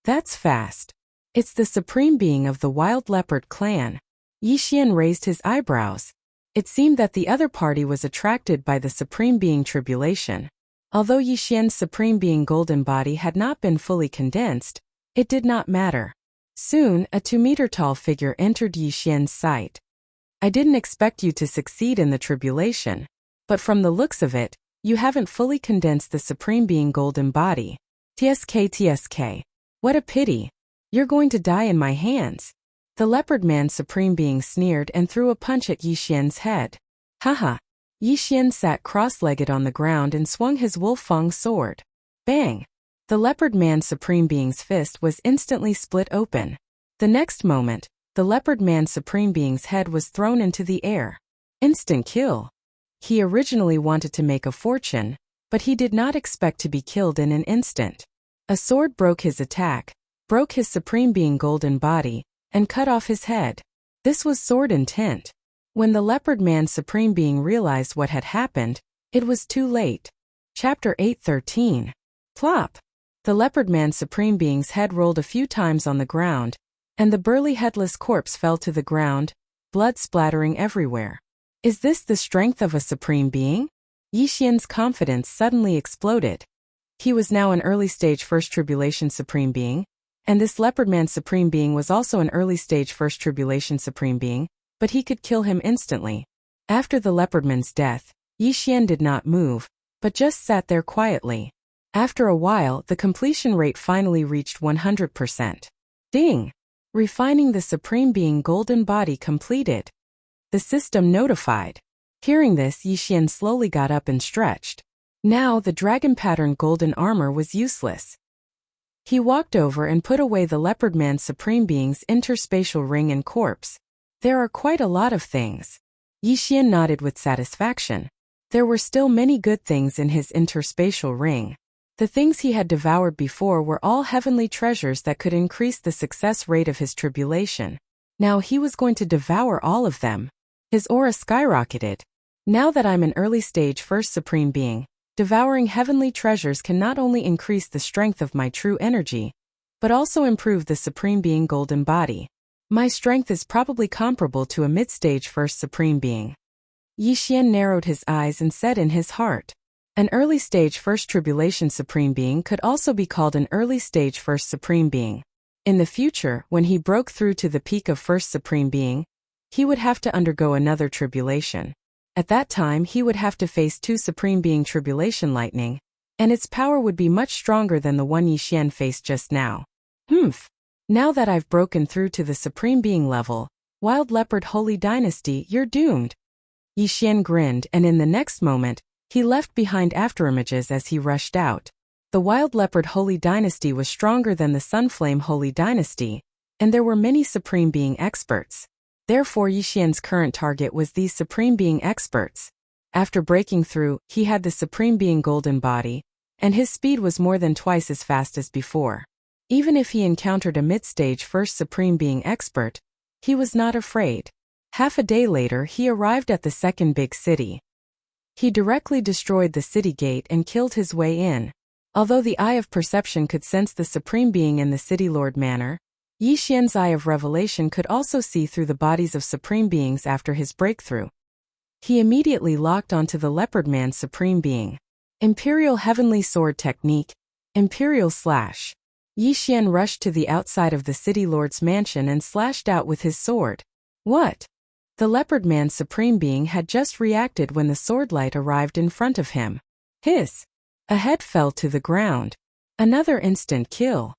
That's fast. It's the Supreme Being of the Wild Leopard clan. Yi Xian raised his eyebrows. It seemed that the other party was attracted by the Supreme Being tribulation. Although Yi Xian's Supreme Being golden body had not been fully condensed, it did not matter. Soon, a 2-meter-tall figure entered Yi Xian's sight. I didn't expect you to succeed in the tribulation, but from the looks of it, you haven't fully condensed the Supreme Being golden body. TSK. What a pity. You're going to die in my hands. The leopard man Supreme Being sneered and threw a punch at Yi Xian's head. Haha. Yi Xian sat cross-legged on the ground and swung his Wolfang sword. Bang! The leopard man Supreme Being's fist was instantly split open. The next moment, the leopard man Supreme Being's head was thrown into the air. Instant kill. He originally wanted to make a fortune, but he did not expect to be killed in an instant. A sword broke his attack, broke his Supreme Being golden body, and cut off his head. This was sword intent. When the Leopard Man Supreme Being realized what had happened, it was too late. Chapter 8:13. Plop! The Leopard Man Supreme Being's head rolled a few times on the ground, and the burly headless corpse fell to the ground, blood splattering everywhere. Is this the strength of a Supreme Being? Yi Xian's confidence suddenly exploded. He was now an early-stage First Tribulation Supreme Being, and this Leopard Man Supreme Being was also an early-stage First Tribulation Supreme Being, but he could kill him instantly. After the Leopardman's death, Yi Xian did not move, but just sat there quietly. After a while, the completion rate finally reached 100%. Ding! Refining the Supreme Being Golden Body completed. The system notified. Hearing this, Yi Xian slowly got up and stretched. Now the dragon pattern golden armor was useless. He walked over and put away the Leopard Man Supreme Being's interspatial ring and corpse. There are quite a lot of things. Yi Xian nodded with satisfaction. There were still many good things in his interspatial ring. The things he had devoured before were all heavenly treasures that could increase the success rate of his tribulation. Now he was going to devour all of them. His aura skyrocketed. Now that I'm an early-stage First Supreme Being, devouring heavenly treasures can not only increase the strength of my true energy, but also improve the Supreme Being Golden Body. My strength is probably comparable to a mid-stage First Supreme Being. Yi Xian narrowed his eyes and said in his heart, an early-stage First Tribulation Supreme Being could also be called an early-stage First Supreme Being. In the future, when he broke through to the peak of First Supreme Being, he would have to undergo another tribulation. At that time he would have to face two Supreme Being Tribulation Lightning, and its power would be much stronger than the one Yi Xian faced just now. Now that I've broken through to the Supreme Being level, Wild Leopard Holy Dynasty, you're doomed. Yi Xian grinned, and in the next moment, he left behind afterimages as he rushed out. The Wild Leopard Holy Dynasty was stronger than the Sunflame Holy Dynasty, and there were many Supreme Being experts. Therefore Yi Xian's current target was these Supreme Being experts. After breaking through, he had the Supreme Being Golden Body, and his speed was more than twice as fast as before. Even if he encountered a mid-stage First Supreme Being expert, he was not afraid. Half a day later he arrived at the second big city. He directly destroyed the city gate and killed his way in. Although the Eye of Perception could sense the Supreme Being in the City Lord Manor, Yi Xian's Eye of Revelation could also see through the bodies of Supreme Beings after his breakthrough. He immediately locked onto the Leopard Man Supreme Being. Imperial Heavenly Sword Technique, Imperial Slash. Yi Xian rushed to the outside of the City Lord's mansion and slashed out with his sword. What? The Leopard Man Supreme Being had just reacted when the sword light arrived in front of him. Hiss! A head fell to the ground. Another instant kill.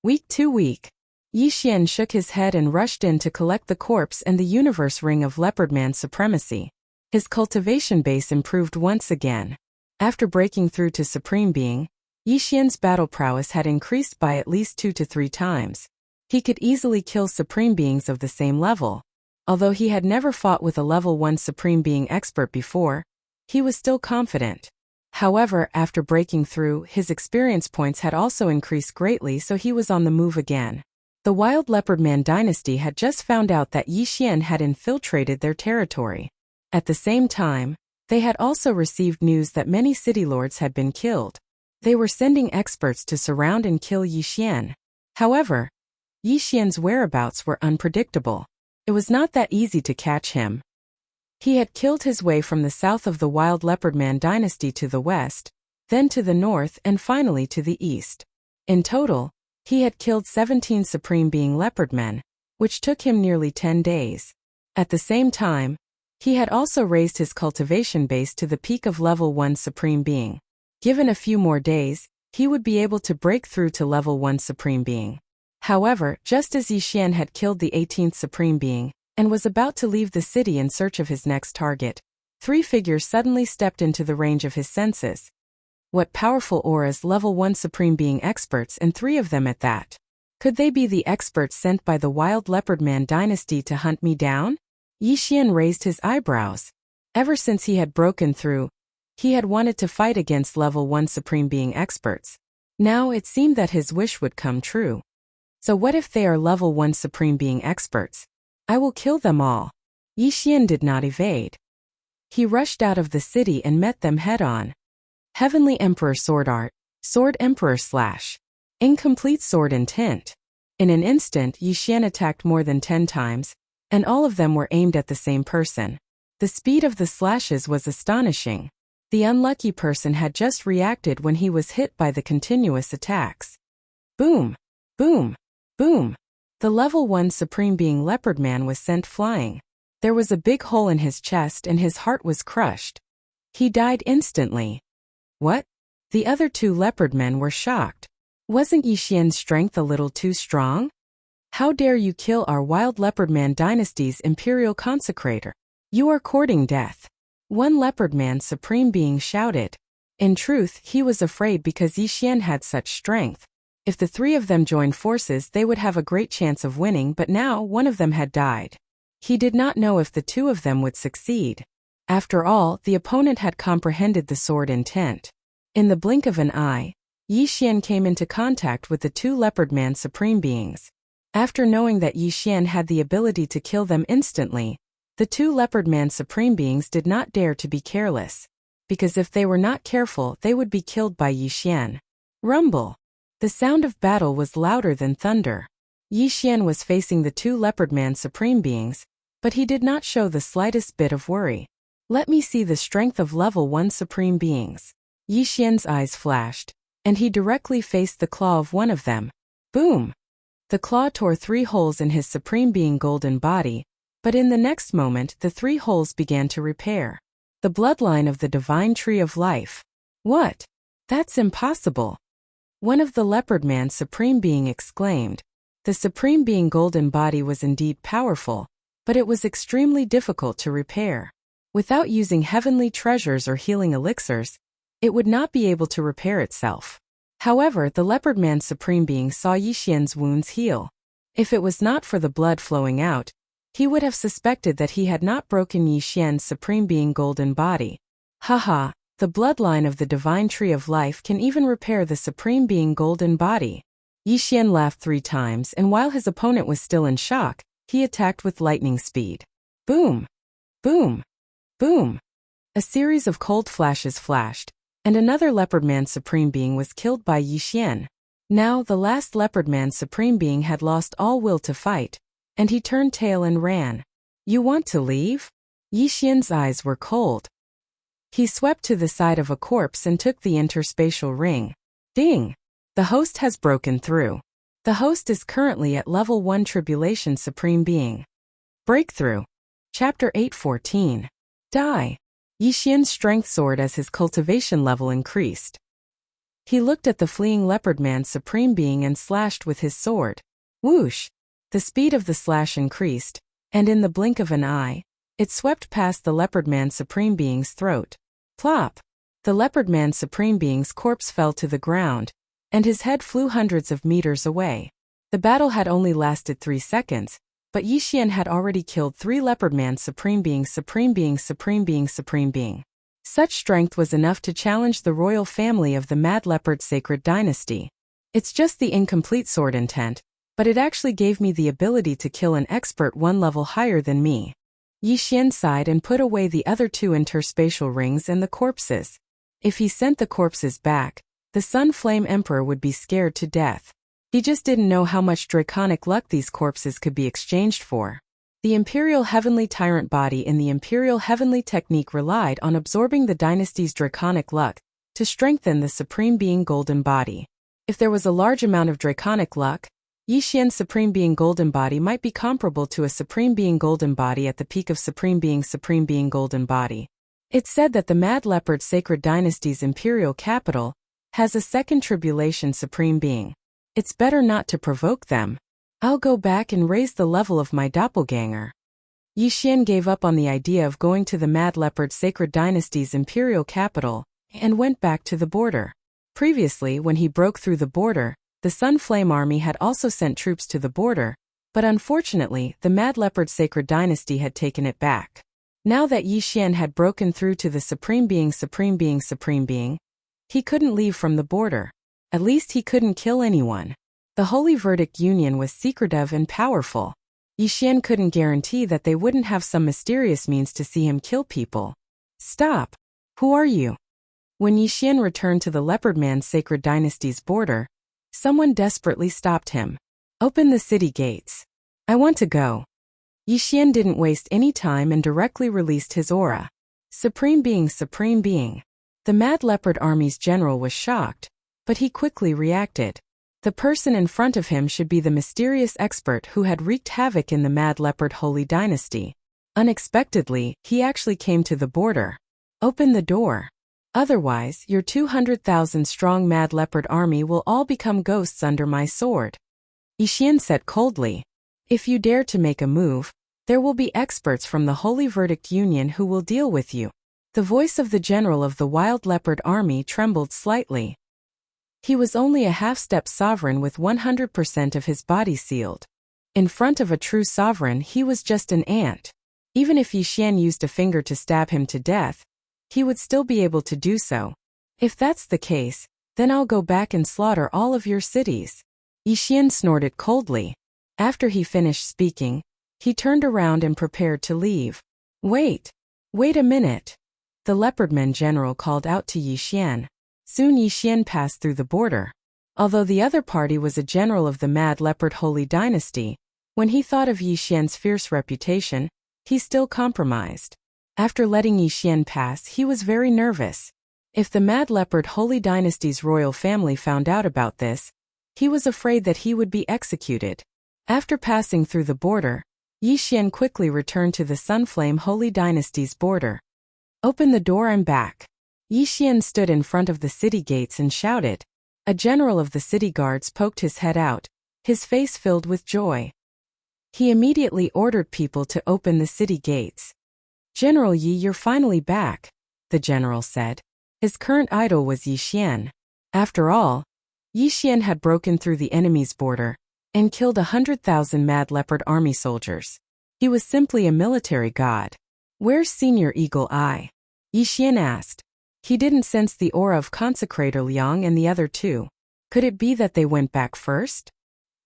Weak too weak. Yi Xian shook his head and rushed in to collect the corpse and the universe ring of Leopard Man supremacy. His cultivation base improved once again. After breaking through to Supreme Being, Yi Xian's battle prowess had increased by at least 2 to 3 times. He could easily kill Supreme Beings of the same level. Although he had never fought with a level 1 Supreme Being expert before, he was still confident. However, after breaking through, his experience points had also increased greatly, so he was on the move again. The Wild Leopard Man dynasty had just found out that Yi Xian had infiltrated their territory. At the same time, they had also received news that many city lords had been killed. They were sending experts to surround and kill Yi Xian. However, Yi Xian's whereabouts were unpredictable. It was not that easy to catch him. He had killed his way from the south of the Wild Leopard Man dynasty to the west, then to the north and finally to the east. In total, he had killed 17 Supreme Being Leopard Men, which took him nearly 10 days. At the same time, he had also raised his cultivation base to the peak of level 1 Supreme Being. Given a few more days, he would be able to break through to level 1 Supreme Being. However, just as Yi Xian had killed the 18th Supreme Being, and was about to leave the city in search of his next target, 3 figures suddenly stepped into the range of his senses. What powerful auras, level 1 Supreme Being experts, and 3 of them at that. Could they be the experts sent by the Wild Leopard Man dynasty to hunt me down? Yi Xian raised his eyebrows. Ever since he had broken through, he had wanted to fight against level 1 Supreme Being experts. Now it seemed that his wish would come true. So what if they are level 1 Supreme Being experts? I will kill them all. Yixian did not evade. He rushed out of the city and met them head-on. Heavenly Emperor Sword Art, Sword Emperor / Incomplete Sword Intent. In an instant, Yixian attacked more than 10 times, and all of them were aimed at the same person. The speed of the slashes was astonishing. The unlucky person had just reacted when he was hit by the continuous attacks. Boom! Boom! Boom! The level 1 Supreme Being Leopard Man was sent flying. There was a big hole in his chest and his heart was crushed. He died instantly. What? The other 2 leopard men were shocked. Wasn't Yixian's strength a little too strong? How dare you kill our wild leopard man dynasty's imperial consecrator? You are courting death. One leopard man Supreme Being shouted. In truth, he was afraid because Yixian had such strength. If the 3 of them joined forces, they would have a great chance of winning, but now one of them had died. He did not know if the 2 of them would succeed. After all, the opponent had comprehended the sword intent. In the blink of an eye, Yixian came into contact with the 2 leopard man Supreme Beings. After knowing that Yixian had the ability to kill them instantly, the 2 leopard man Supreme Beings did not dare to be careless, because if they were not careful, they would be killed by Yixian. Rumble! The sound of battle was louder than thunder. Yixian was facing the 2 leopard man Supreme Beings, but he did not show the slightest bit of worry. Let me see the strength of level 1 Supreme Beings. Yixian's eyes flashed, and he directly faced the claw of one of them. Boom! The claw tore 3 holes in his Supreme Being golden body, but in the next moment the 3 holes began to repair. The bloodline of the divine tree of life. What? That's impossible! One of the leopard man Supreme Being exclaimed. The Supreme Being golden body was indeed powerful, but it was extremely difficult to repair. Without using heavenly treasures or healing elixirs, it would not be able to repair itself. However, the leopard man Supreme Being saw Yixian's wounds heal. If it was not for the blood flowing out, he would have suspected that he had not broken Yixian's Supreme Being golden body. Haha, the bloodline of the divine tree of life can even repair the Supreme Being golden body. Yixian laughed 3 times, and while his opponent was still in shock, he attacked with lightning speed. Boom! Boom! Boom! A series of cold flashes flashed, and another leopard man Supreme Being was killed by Yixian. Now the last leopard man Supreme Being had lost all will to fight, and he turned tail and ran. You want to leave? Yixian's eyes were cold. He swept to the side of a corpse and took the interspatial ring. Ding! The host has broken through. The host is currently at level 1 Tribulation Supreme Being. Breakthrough. Chapter 8:14. Die. Yixian strength soared as his cultivation level increased. He looked at the fleeing leopard man Supreme Being and slashed with his sword. Whoosh! The speed of the slash increased, and in the blink of an eye, it swept past the leopard man Supreme Being's throat. Plop! The leopard man Supreme Being's corpse fell to the ground, and his head flew hundreds of meters away. The battle had only lasted 3 seconds, but Yixian had already killed 3 leopard man Supreme Beings. Such strength was enough to challenge the royal family of the Mad Leopard Sacred Dynasty. It's just the incomplete sword intent, but it actually gave me the ability to kill an expert 1 level higher than me. Yixian sighed and put away the other 2 interspatial rings and the corpses. If he sent the corpses back, the Sun Flame Emperor would be scared to death. He just didn't know how much draconic luck these corpses could be exchanged for. The Imperial Heavenly Tyrant body in the Imperial Heavenly Technique relied on absorbing the dynasty's draconic luck to strengthen the Supreme Being golden body. If there was a large amount of draconic luck, Yixian's Supreme Being golden body might be comparable to a Supreme Being golden body at the peak of Supreme Being golden body. It's said that the Mad Leopard Sacred Dynasty's imperial capital has a second tribulation Supreme Being. It's better not to provoke them. I'll go back and raise the level of my doppelganger. Yixian gave up on the idea of going to the Mad Leopard Sacred Dynasty's imperial capital and went back to the border. Previously, when he broke through the border, the Sun Flame Army had also sent troops to the border, but unfortunately, the Mad Leopard Sacred Dynasty had taken it back. Now that Yixian had broken through to the Supreme Being, he couldn't leave from the border. At least he couldn't kill anyone. The Holy Verdict Union was secretive and powerful. Yixian couldn't guarantee that they wouldn't have some mysterious means to see him kill people. Stop! Who are you? When Yixian returned to the Leopard Man's sacred dynasty's border, someone desperately stopped him. Open the city gates. I want to go. Yixian didn't waste any time and directly released his aura. Supreme Being, Supreme Being. The Mad Leopard Army's general was shocked, but he quickly reacted. The person in front of him should be the mysterious expert who had wreaked havoc in the Mad Leopard Holy Dynasty. Unexpectedly, he actually came to the border. Open the door. Otherwise, your 200,000-strong Mad Leopard army will all become ghosts under my sword. Yixian said coldly. If you dare to make a move, there will be experts from the Holy Verdict Union who will deal with you. The voice of the general of the Wild Leopard Army trembled slightly. He was only a half-step sovereign with 100% of his body sealed. In front of a true sovereign, he was just an ant. Even if Yixian used a finger to stab him to death, he would still be able to do so. If that's the case, then I'll go back and slaughter all of your cities. Yixian snorted coldly. After he finished speaking, he turned around and prepared to leave. Wait a minute. The Leopardman general called out to Yixian. Soon Yixian passed through the border. Although the other party was a general of the Mad Leopard Holy Dynasty, when he thought of Yixian's fierce reputation, he still compromised. After letting Yixian pass, he was very nervous. If the Mad Leopard Holy Dynasty's royal family found out about this, he was afraid that he would be executed. After passing through the border, Yixian quickly returned to the Sunflame Holy Dynasty's border. Open the door, I'm back. Yixian stood in front of the city gates and shouted. A general of the city guards poked his head out, his face filled with joy. He immediately ordered people to open the city gates. General Yi, you're finally back, the general said. His current idol was Yixian. After all, Yixian had broken through the enemy's border and killed 100,000 Mad Leopard Army soldiers. He was simply a military god. Where's Senior Eagle Eye? Yixian asked. He didn't sense the aura of Consecrator Liang and the other two. Could it be that they went back first?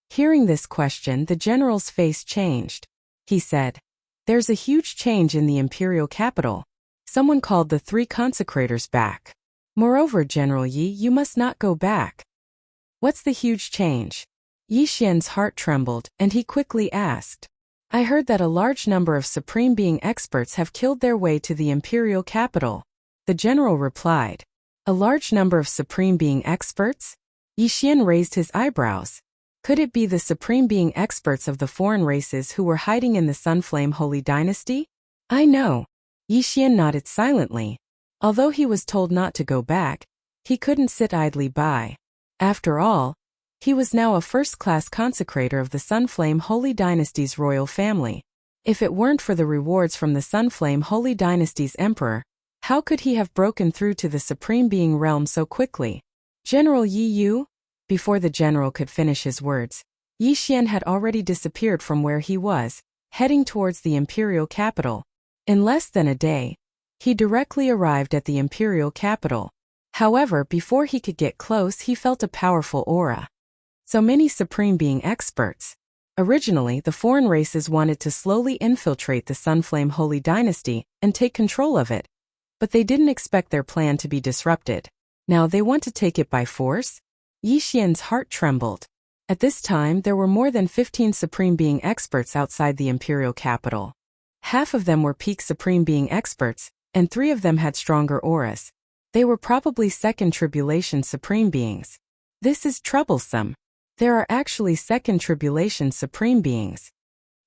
Hearing this question, the general's face changed. He said, there's a huge change in the imperial capital. Someone called the 3 consecrators back. Moreover, General Yi, you must not go back. What's the huge change? Yixian's heart trembled, and he quickly asked. I heard that a large number of Supreme Being experts have killed their way to the imperial capital. The general replied. A large number of Supreme Being experts? Yixian raised his eyebrows. Could it be the Supreme Being experts of the foreign races who were hiding in the Sunflame Holy Dynasty? I know. Yixian nodded silently. Although he was told not to go back, he couldn't sit idly by. After all, he was now a first-class consecrator of the Sunflame Holy Dynasty's royal family. If it weren't for the rewards from the Sunflame Holy Dynasty's emperor, how could he have broken through to the Supreme Being realm so quickly? General Yi Yu? Before the general could finish his words, Yixian had already disappeared from where he was, heading towards the imperial capital. In less than a day, he directly arrived at the imperial capital. However, before he could get close, he felt a powerful aura. So many Supreme Being experts. Originally, the foreign races wanted to slowly infiltrate the Sunflame Holy Dynasty and take control of it. But they didn't expect their plan to be disrupted. Now they want to take it by force? Yixian's heart trembled. At this time, there were more than 15 Supreme Being experts outside the imperial capital. Half of them were peak Supreme Being experts, and 3 of them had stronger auras. They were probably Second Tribulation Supreme Beings. This is troublesome. There are actually Second Tribulation Supreme Beings.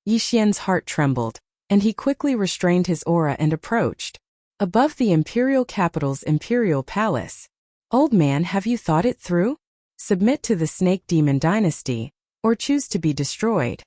Yixian's heart trembled, and he quickly restrained his aura and approached. Above the imperial capital's imperial palace. Old man, have you thought it through? Submit to the Snake Demon Dynasty, or choose to be destroyed?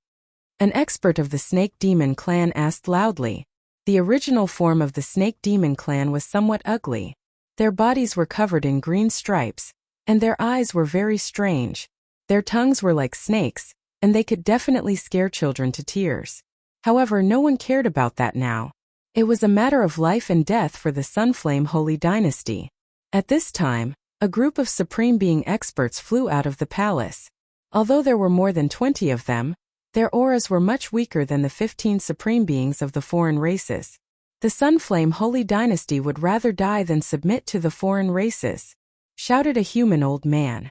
An expert of the Snake Demon clan asked loudly. The original form of the Snake Demon clan was somewhat ugly. Their bodies were covered in green stripes, and their eyes were very strange. Their tongues were like snakes, and they could definitely scare children to tears. However, no one cared about that now. It was a matter of life and death for the Sunflame Holy Dynasty. At this time, a group of Supreme Being experts flew out of the palace. Although there were more than 20 of them, Their auras were much weaker than the 15 supreme beings of the foreign races. The Sunflame Holy Dynasty would rather die than submit to the foreign races, shouted a human old man.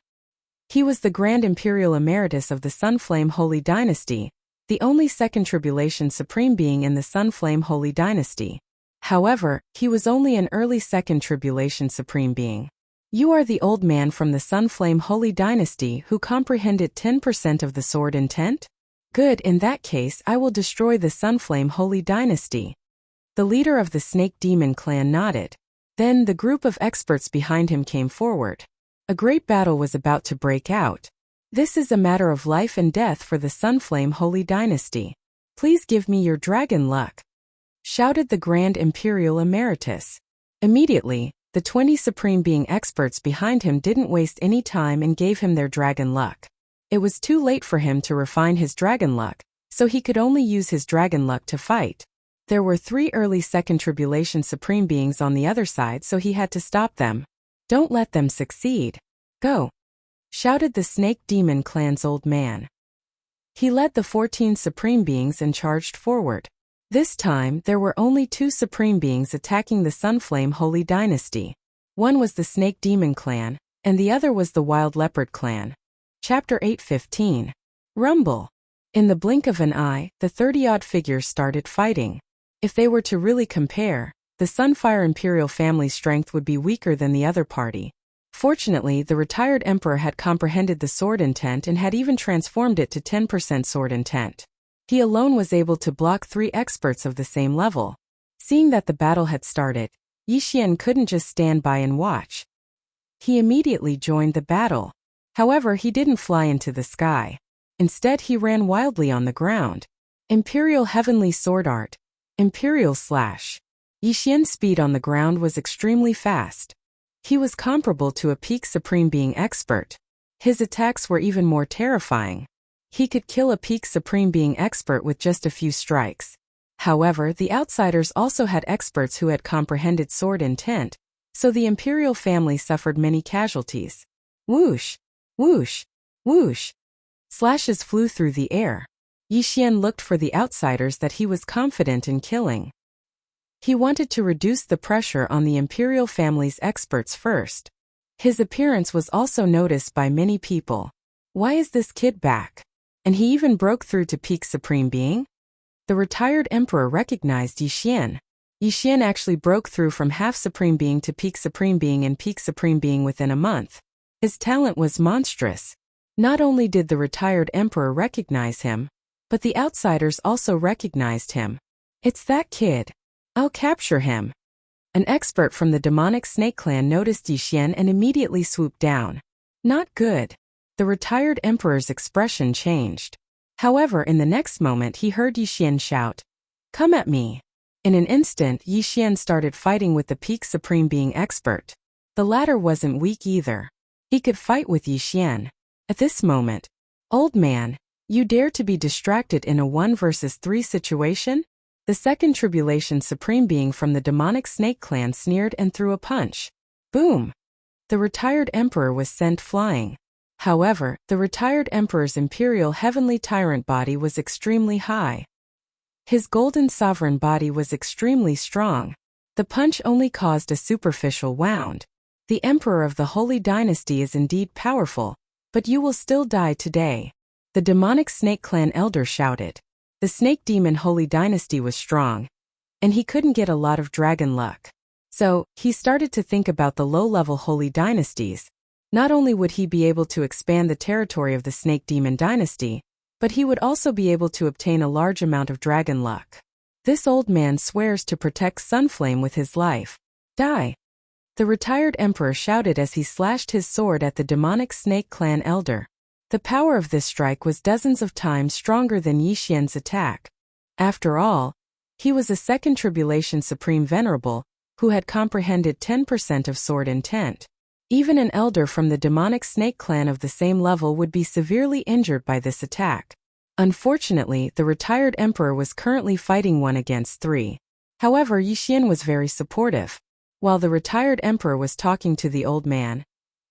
He was the Grand Imperial Emeritus of the Sunflame Holy Dynasty, the only second tribulation supreme being in the Sunflame Holy Dynasty. However, he was only an early second tribulation supreme being. You are the old man from the Sunflame Holy Dynasty who comprehended 10% of the sword intent? Good, in that case I will destroy the Sunflame Holy Dynasty. The leader of the Snake Demon clan nodded. Then the group of experts behind him came forward. A great battle was about to break out. This is a matter of life and death for the Sunflame Holy Dynasty. Please give me your dragon luck, shouted the Grand Imperial Emeritus. Immediately, the 20 Supreme Being experts behind him didn't waste any time and gave him their dragon luck. It was too late for him to refine his dragon luck, so he could only use his dragon luck to fight. There were 3 early second tribulation supreme beings on the other side, so he had to stop them. Don't let them succeed. Go, shouted the Snake Demon clan's old man. He led the 14 supreme beings and charged forward. This time, there were only 2 supreme beings attacking the Sunflame Holy Dynasty. One was the Snake Demon clan, and the other was the Wild Leopard clan. Chapter 8:15. Rumble. In the blink of an eye, the 30-odd figures started fighting. If they were to really compare, the Sunfire Imperial family's strength would be weaker than the other party. Fortunately, the retired emperor had comprehended the sword intent and had even transformed it to 10% sword intent. He alone was able to block 3 experts of the same level. Seeing that the battle had started, Yixian couldn't just stand by and watch. He immediately joined the battle. However, he didn't fly into the sky. Instead, he ran wildly on the ground. Imperial Heavenly Sword Art. Imperial Slash. Yixian's speed on the ground was extremely fast. He was comparable to a peak Supreme Being expert. His attacks were even more terrifying. He could kill a peak Supreme Being expert with just a few strikes. However, the outsiders also had experts who had comprehended sword intent, so the Imperial family suffered many casualties. Whoosh! Whoosh! Whoosh! Slashes flew through the air. Yixian looked for the outsiders that he was confident in killing. He wanted to reduce the pressure on the Imperial family's experts first. His appearance was also noticed by many people. Why is this kid back? And he even broke through to peak Supreme Being? The retired emperor recognized Yixian. Yixian actually broke through from half Supreme Being to peak Supreme Being and peak Supreme Being within a month. His talent was monstrous. Not only did the retired emperor recognize him, but the outsiders also recognized him. It's that kid. I'll capture him. An expert from the demonic snake clan noticed Yixian and immediately swooped down. Not good. The retired emperor's expression changed. However, in the next moment he heard Yixian shout, "Come at me." In an instant, Yixian started fighting with the peak Supreme Being expert. The latter wasn't weak either. He could fight with Yixian. At this moment, "Old man, you dare to be distracted in a 1 versus 3 situation?" The second tribulation supreme being from the demonic snake clan sneered and threw a punch. Boom! The retired emperor was sent flying. However, the retired emperor's imperial heavenly tyrant body was extremely high. His golden sovereign body was extremely strong. The punch only caused a superficial wound. The emperor of the Holy Dynasty is indeed powerful, but you will still die today. The demonic snake clan elder shouted. The Snake Demon Holy Dynasty was strong, and he couldn't get a lot of dragon luck. So, he started to think about the low-level Holy Dynasties. Not only would he be able to expand the territory of the Snake Demon Dynasty, but he would also be able to obtain a large amount of dragon luck. This old man swears to protect Sunflame with his life. Die! The retired emperor shouted as he slashed his sword at the demonic snake clan elder. The power of this strike was dozens of times stronger than Yixian's attack. After all, he was a second tribulation supreme venerable, who had comprehended 10% of sword intent. Even an elder from the demonic snake clan of the same level would be severely injured by this attack. Unfortunately, the retired emperor was currently fighting 1 against 3. However, Yixian was very supportive. While the retired emperor was talking to the old man,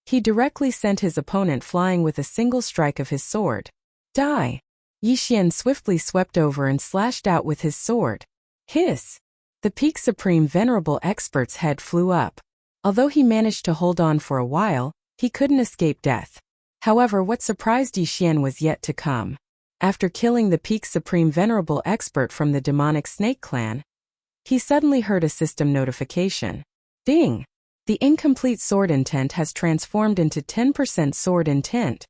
he directly sent his opponent flying with a single strike of his sword. Die! Yixian swiftly swept over and slashed out with his sword. Hiss! The Peak Supreme Venerable Expert's head flew up. Although he managed to hold on for a while, he couldn't escape death. However, what surprised Yixian was yet to come. After killing the Peak Supreme Venerable Expert from the demonic snake clan, he suddenly heard a system notification. Ding! The incomplete sword intent has transformed into 10% sword intent.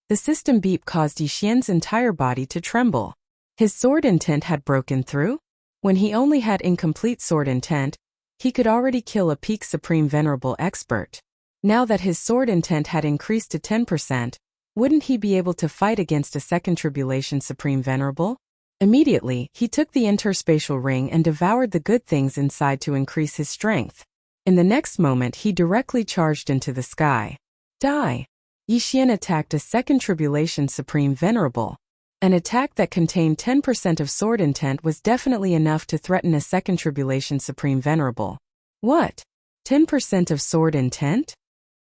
The system beep caused Yixian's entire body to tremble. His sword intent had broken through? When he only had incomplete sword intent, he could already kill a Peak Supreme Venerable Expert. Now that his sword intent had increased to 10%, wouldn't he be able to fight against a second Tribulation Supreme Venerable? Immediately, he took the interspatial ring and devoured the good things inside to increase his strength. In the next moment, he directly charged into the sky. Die! Yixian attacked a second Tribulation Supreme Venerable. An attack that contained 10% of sword intent was definitely enough to threaten a second Tribulation Supreme Venerable. What? 10% of sword intent?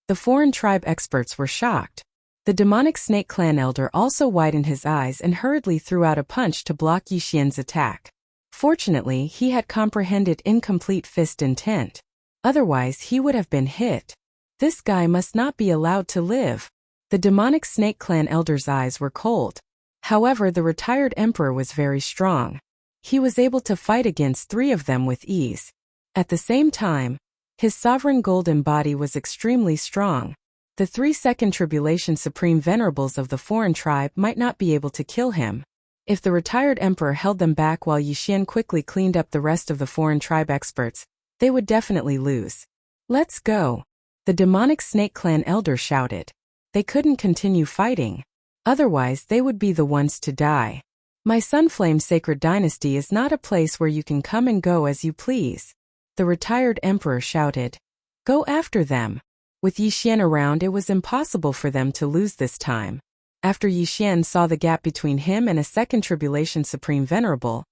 The foreign tribe experts were shocked. The demonic snake clan elder also widened his eyes and hurriedly threw out a punch to block Yixian's attack. Fortunately, he had comprehended incomplete fist intent. Otherwise, he would have been hit. This guy must not be allowed to live. The demonic snake clan elder's eyes were cold. However, the retired emperor was very strong. He was able to fight against 3 of them with ease. At the same time, his sovereign golden body was extremely strong. The 3 second Tribulation Supreme Venerables of the foreign tribe might not be able to kill him. If the retired emperor held them back while Yixian quickly cleaned up the rest of the foreign tribe experts, they would definitely lose. Let's go! The demonic snake clan elder shouted. They couldn't continue fighting. Otherwise, they would be the ones to die. My Sunflame Sacred Dynasty is not a place where you can come and go as you please. The retired emperor shouted. Go after them. With Yixian around, it was impossible for them to lose this time. After Yixian saw the gap between him and a second Tribulation Supreme Venerable,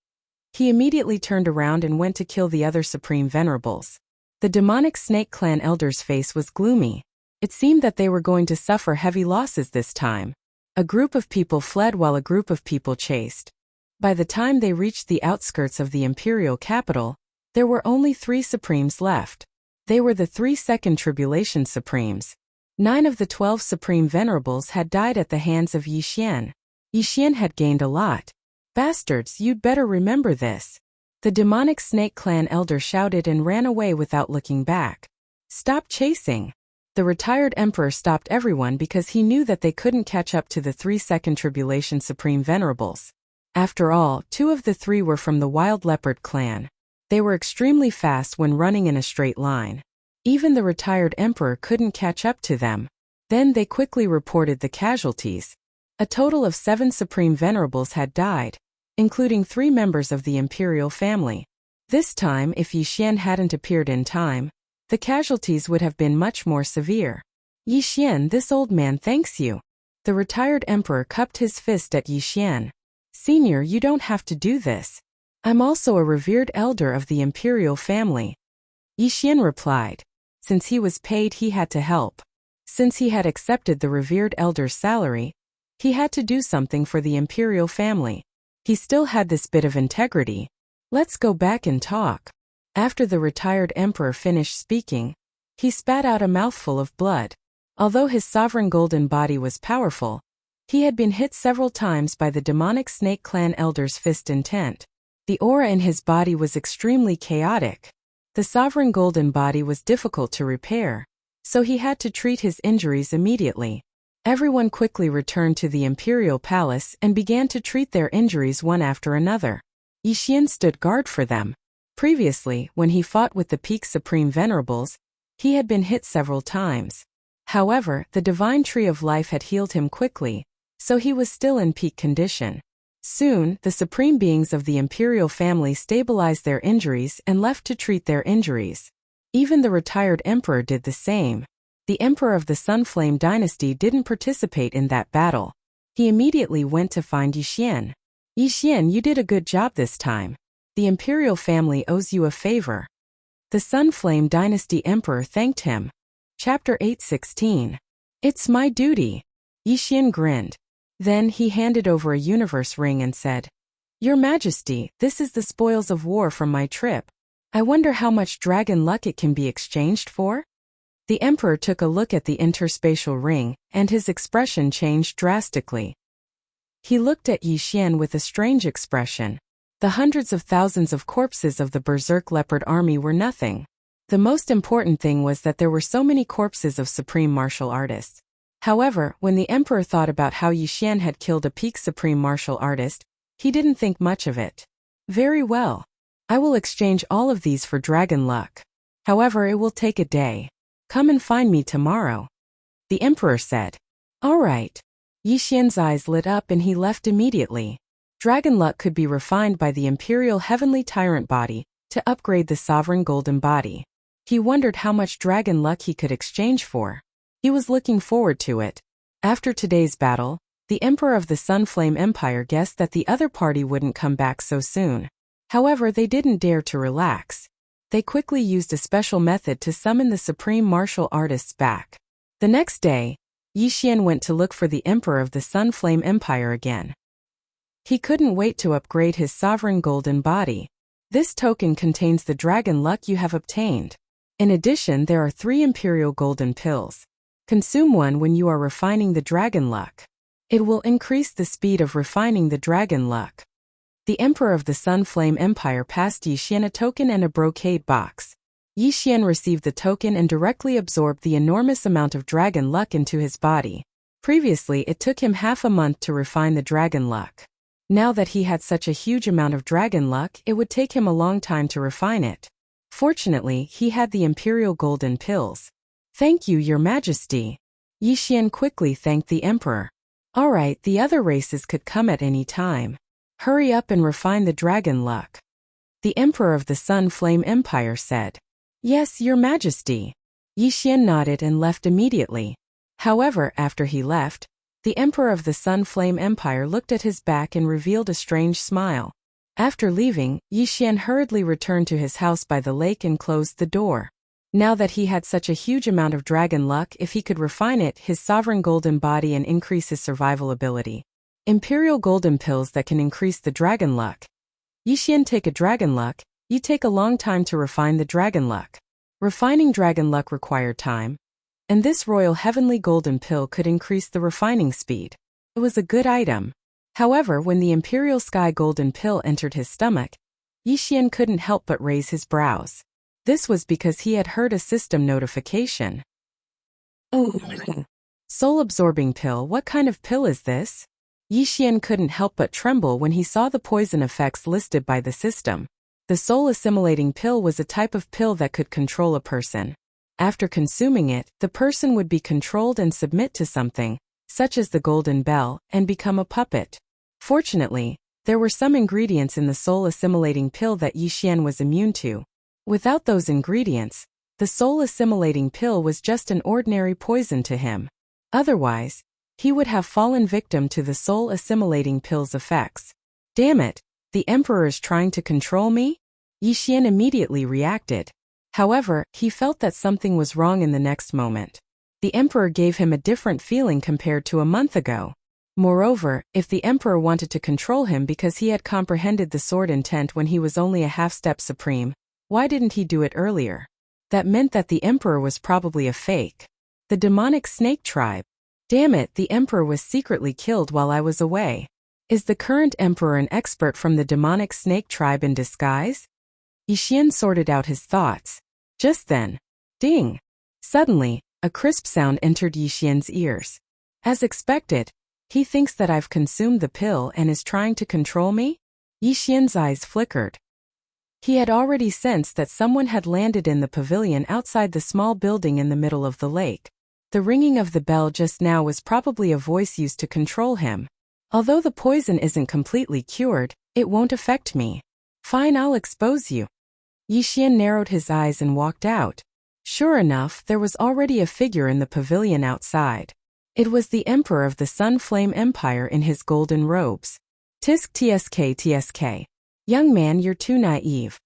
he immediately turned around and went to kill the other Supreme Venerables. The demonic snake clan elder's face was gloomy. It seemed that they were going to suffer heavy losses this time. A group of people fled while a group of people chased. By the time they reached the outskirts of the imperial capital, there were only 3 Supremes left. They were the 3 second Tribulation Supremes. 9 of the 12 Supreme Venerables had died at the hands of Yixian. Yixian had gained a lot. Bastards, you'd better remember this. The demonic snake clan elder shouted and ran away without looking back. Stop chasing. The retired emperor stopped everyone because he knew that they couldn't catch up to the 3 second Tribulation Supreme Venerables. After all, 2 of the 3 were from the Wild Leopard clan. They were extremely fast when running in a straight line. Even the retired emperor couldn't catch up to them. Then they quickly reported the casualties. A total of 7 Supreme Venerables had died, including 3 members of the imperial family. This time, if Yixian hadn't appeared in time, the casualties would have been much more severe. Yixian, this old man thanks you. The retired emperor cupped his fist at Yixian. Senior, you don't have to do this. I'm also a revered elder of the imperial family. Yixian replied. Since he was paid, he had to help. Since he had accepted the revered elder's salary, he had to do something for the imperial family. He still had this bit of integrity. Let's go back and talk. After the retired emperor finished speaking, he spat out a mouthful of blood. Although his sovereign golden body was powerful, he had been hit several times by the demonic snake clan elder's fist intent. The aura in his body was extremely chaotic. The sovereign golden body was difficult to repair, so he had to treat his injuries immediately. Everyone quickly returned to the imperial palace and began to treat their injuries one after another. Yixian stood guard for them. Previously, when he fought with the Peak Supreme Venerables, he had been hit several times. However, the divine tree of life had healed him quickly, so he was still in peak condition. Soon, the supreme beings of the imperial family stabilized their injuries and left to treat their injuries. Even the retired emperor did the same. The emperor of the Sunflame Dynasty didn't participate in that battle. He immediately went to find Yixian. Yixian, you did a good job this time. The imperial family owes you a favor. The Sunflame Dynasty emperor thanked him. Chapter 8:16. It's my duty. Yixian grinned. Then he handed over a universe ring and said, "Your Majesty, this is the spoils of war from my trip. I wonder how much dragon luck it can be exchanged for?" The emperor took a look at the interspatial ring, and his expression changed drastically. He looked at Yi Xian with a strange expression. The hundreds of thousands of corpses of the Berserk Leopard army were nothing. The most important thing was that there were so many corpses of supreme martial artists. However, when the emperor thought about how Yi Xian had killed a peak supreme martial artist, he didn't think much of it. "Very well. I will exchange all of these for dragon luck. However, it will take a day. Come and find me tomorrow," the emperor said. "All right." Yi Xian's eyes lit up and he left immediately. Dragon luck could be refined by the Imperial Heavenly Tyrant body to upgrade the Sovereign Golden body. He wondered how much dragon luck he could exchange for. He was looking forward to it. After today's battle, the Emperor of the Sunflame Empire guessed that the other party wouldn't come back so soon. However, they didn't dare to relax. They quickly used a special method to summon the supreme martial artists back. The next day, Yi Xian went to look for the Emperor of the Sunflame Empire again. He couldn't wait to upgrade his Sovereign Golden body. This token contains the dragon luck you have obtained. In addition, there are 3 Imperial Golden pills. Consume one when you are refining the dragon luck. It will increase the speed of refining the dragon luck. The Emperor of the Sunflame Empire passed Yi Xian a token and a brocade box. Yi Xian received the token and directly absorbed the enormous amount of dragon luck into his body. Previously, it took him half a month to refine the dragon luck. Now that he had such a huge amount of dragon luck, it would take him a long time to refine it. Fortunately, he had the Imperial Golden pills. "Thank you, Your Majesty." Yi Xian quickly thanked the Emperor. "All right, the other races could come at any time. Hurry up and refine the dragon luck," the Emperor of the Sun Flame Empire said. "Yes, Your Majesty." Yi Xian nodded and left immediately. However, after he left, the Emperor of the Sun Flame Empire looked at his back and revealed a strange smile. After leaving, Yi Xian hurriedly returned to his house by the lake and closed the door. Now that he had such a huge amount of dragon luck, if he could refine it, his Sovereign Golden body and increase his survival ability. Imperial Golden pills that can increase the dragon luck. Yi Xian take a dragon luck, you take a long time to refine the dragon luck. Refining dragon luck required time. And this Royal Heavenly Golden pill could increase the refining speed. It was a good item. However, when the Imperial Sky Golden pill entered his stomach, Yi Xian couldn't help but raise his brows. This was because he had heard a system notification. Soul-absorbing pill, what kind of pill is this? Yi Xian couldn't help but tremble when he saw the poison effects listed by the system. The soul-assimilating pill was a type of pill that could control a person. After consuming it, the person would be controlled and submit to something, such as the golden bell, and become a puppet. Fortunately, there were some ingredients in the soul-assimilating pill that Yi Xian was immune to. Without those ingredients, the soul-assimilating pill was just an ordinary poison to him. Otherwise, he would have fallen victim to the soul-assimilating pill's effects. "Damn it, the Emperor is trying to control me?" Yi Xian immediately reacted. However, he felt that something was wrong in the next moment. The Emperor gave him a different feeling compared to a month ago. Moreover, if the Emperor wanted to control him because he had comprehended the sword intent when he was only a half-step supreme, why didn't he do it earlier? That meant that the Emperor was probably a fake. The demonic snake tribe. Damn it, the Emperor was secretly killed while I was away. Is the current Emperor an expert from the demonic snake tribe in disguise? Yi Xian sorted out his thoughts. Just then, ding! Suddenly, a crisp sound entered Yi Xian's ears. As expected, he thinks that I've consumed the pill and is trying to control me? Yi Xian's eyes flickered. He had already sensed that someone had landed in the pavilion outside the small building in the middle of the lake. The ringing of the bell just now was probably a voice used to control him. Although the poison isn't completely cured, it won't affect me. Fine, I'll expose you. Yi Xian narrowed his eyes and walked out. Sure enough, there was already a figure in the pavilion outside. It was the Emperor of the Sun Flame Empire in his golden robes. Tisk tsk. Young man, you're too naive.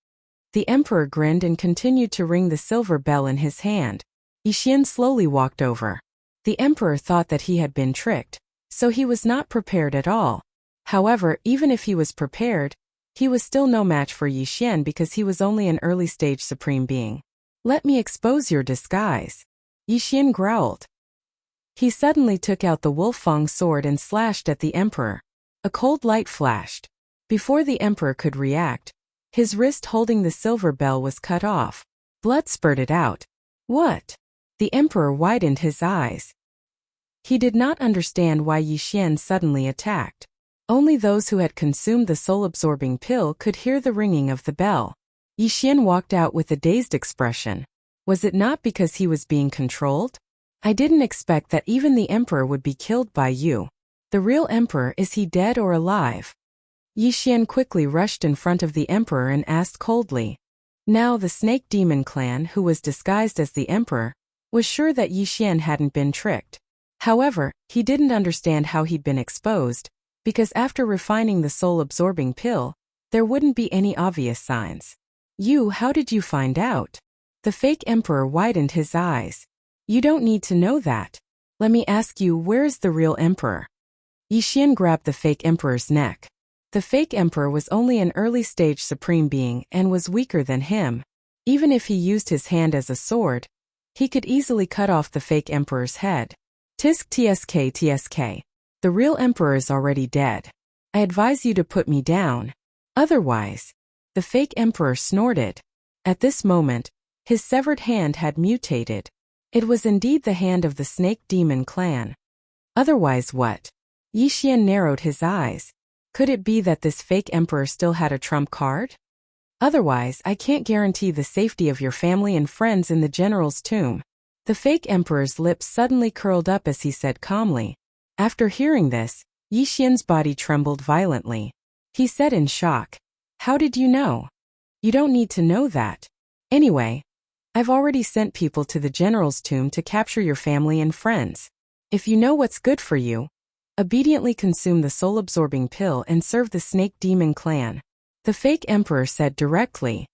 The Emperor grinned and continued to ring the silver bell in his hand. Yi Xian slowly walked over. The Emperor thought that he had been tricked. So he was not prepared at all. However, even if he was prepared, he was still no match for Yi Xian because he was only an early-stage supreme being. Let me expose your disguise, Yi Xian growled. He suddenly took out the Wolfang sword and slashed at the emperor. A cold light flashed. Before the emperor could react, his wrist holding the silver bell was cut off. Blood spurted out. What? The emperor widened his eyes. He did not understand why Yi Xian suddenly attacked. Only those who had consumed the soul-absorbing pill could hear the ringing of the bell. Yi Xian walked out with a dazed expression. Was it not because he was being controlled? I didn't expect that even the emperor would be killed by you. The real emperor, is he dead or alive? Yi Xian quickly rushed in front of the emperor and asked coldly. Now the snake demon clan, who was disguised as the emperor, was sure that Yi Xian hadn't been tricked. However, he didn't understand how he'd been exposed, because after refining the soul-absorbing pill, there wouldn't be any obvious signs. How did you find out? The fake emperor widened his eyes. You don't need to know that. Let me ask you, where is the real emperor? Yi Xian grabbed the fake emperor's neck. The fake emperor was only an early-stage supreme being and was weaker than him. Even if he used his hand as a sword, he could easily cut off the fake emperor's head. Tsk. The real emperor is already dead. I advise you to put me down. Otherwise, the fake emperor snorted. At this moment, his severed hand had mutated. It was indeed the hand of the snake demon clan. Otherwise what? Yi Xian narrowed his eyes. Could it be that this fake emperor still had a trump card? Otherwise, I can't guarantee the safety of your family and friends in the general's tomb. The fake emperor's lips suddenly curled up as he said calmly. After hearing this, Yi Xian's body trembled violently. He said in shock, "How did you know?" You don't need to know that. Anyway, I've already sent people to the general's tomb to capture your family and friends. If you know what's good for you, obediently consume the soul-absorbing pill and serve the snake demon clan. The fake emperor said directly.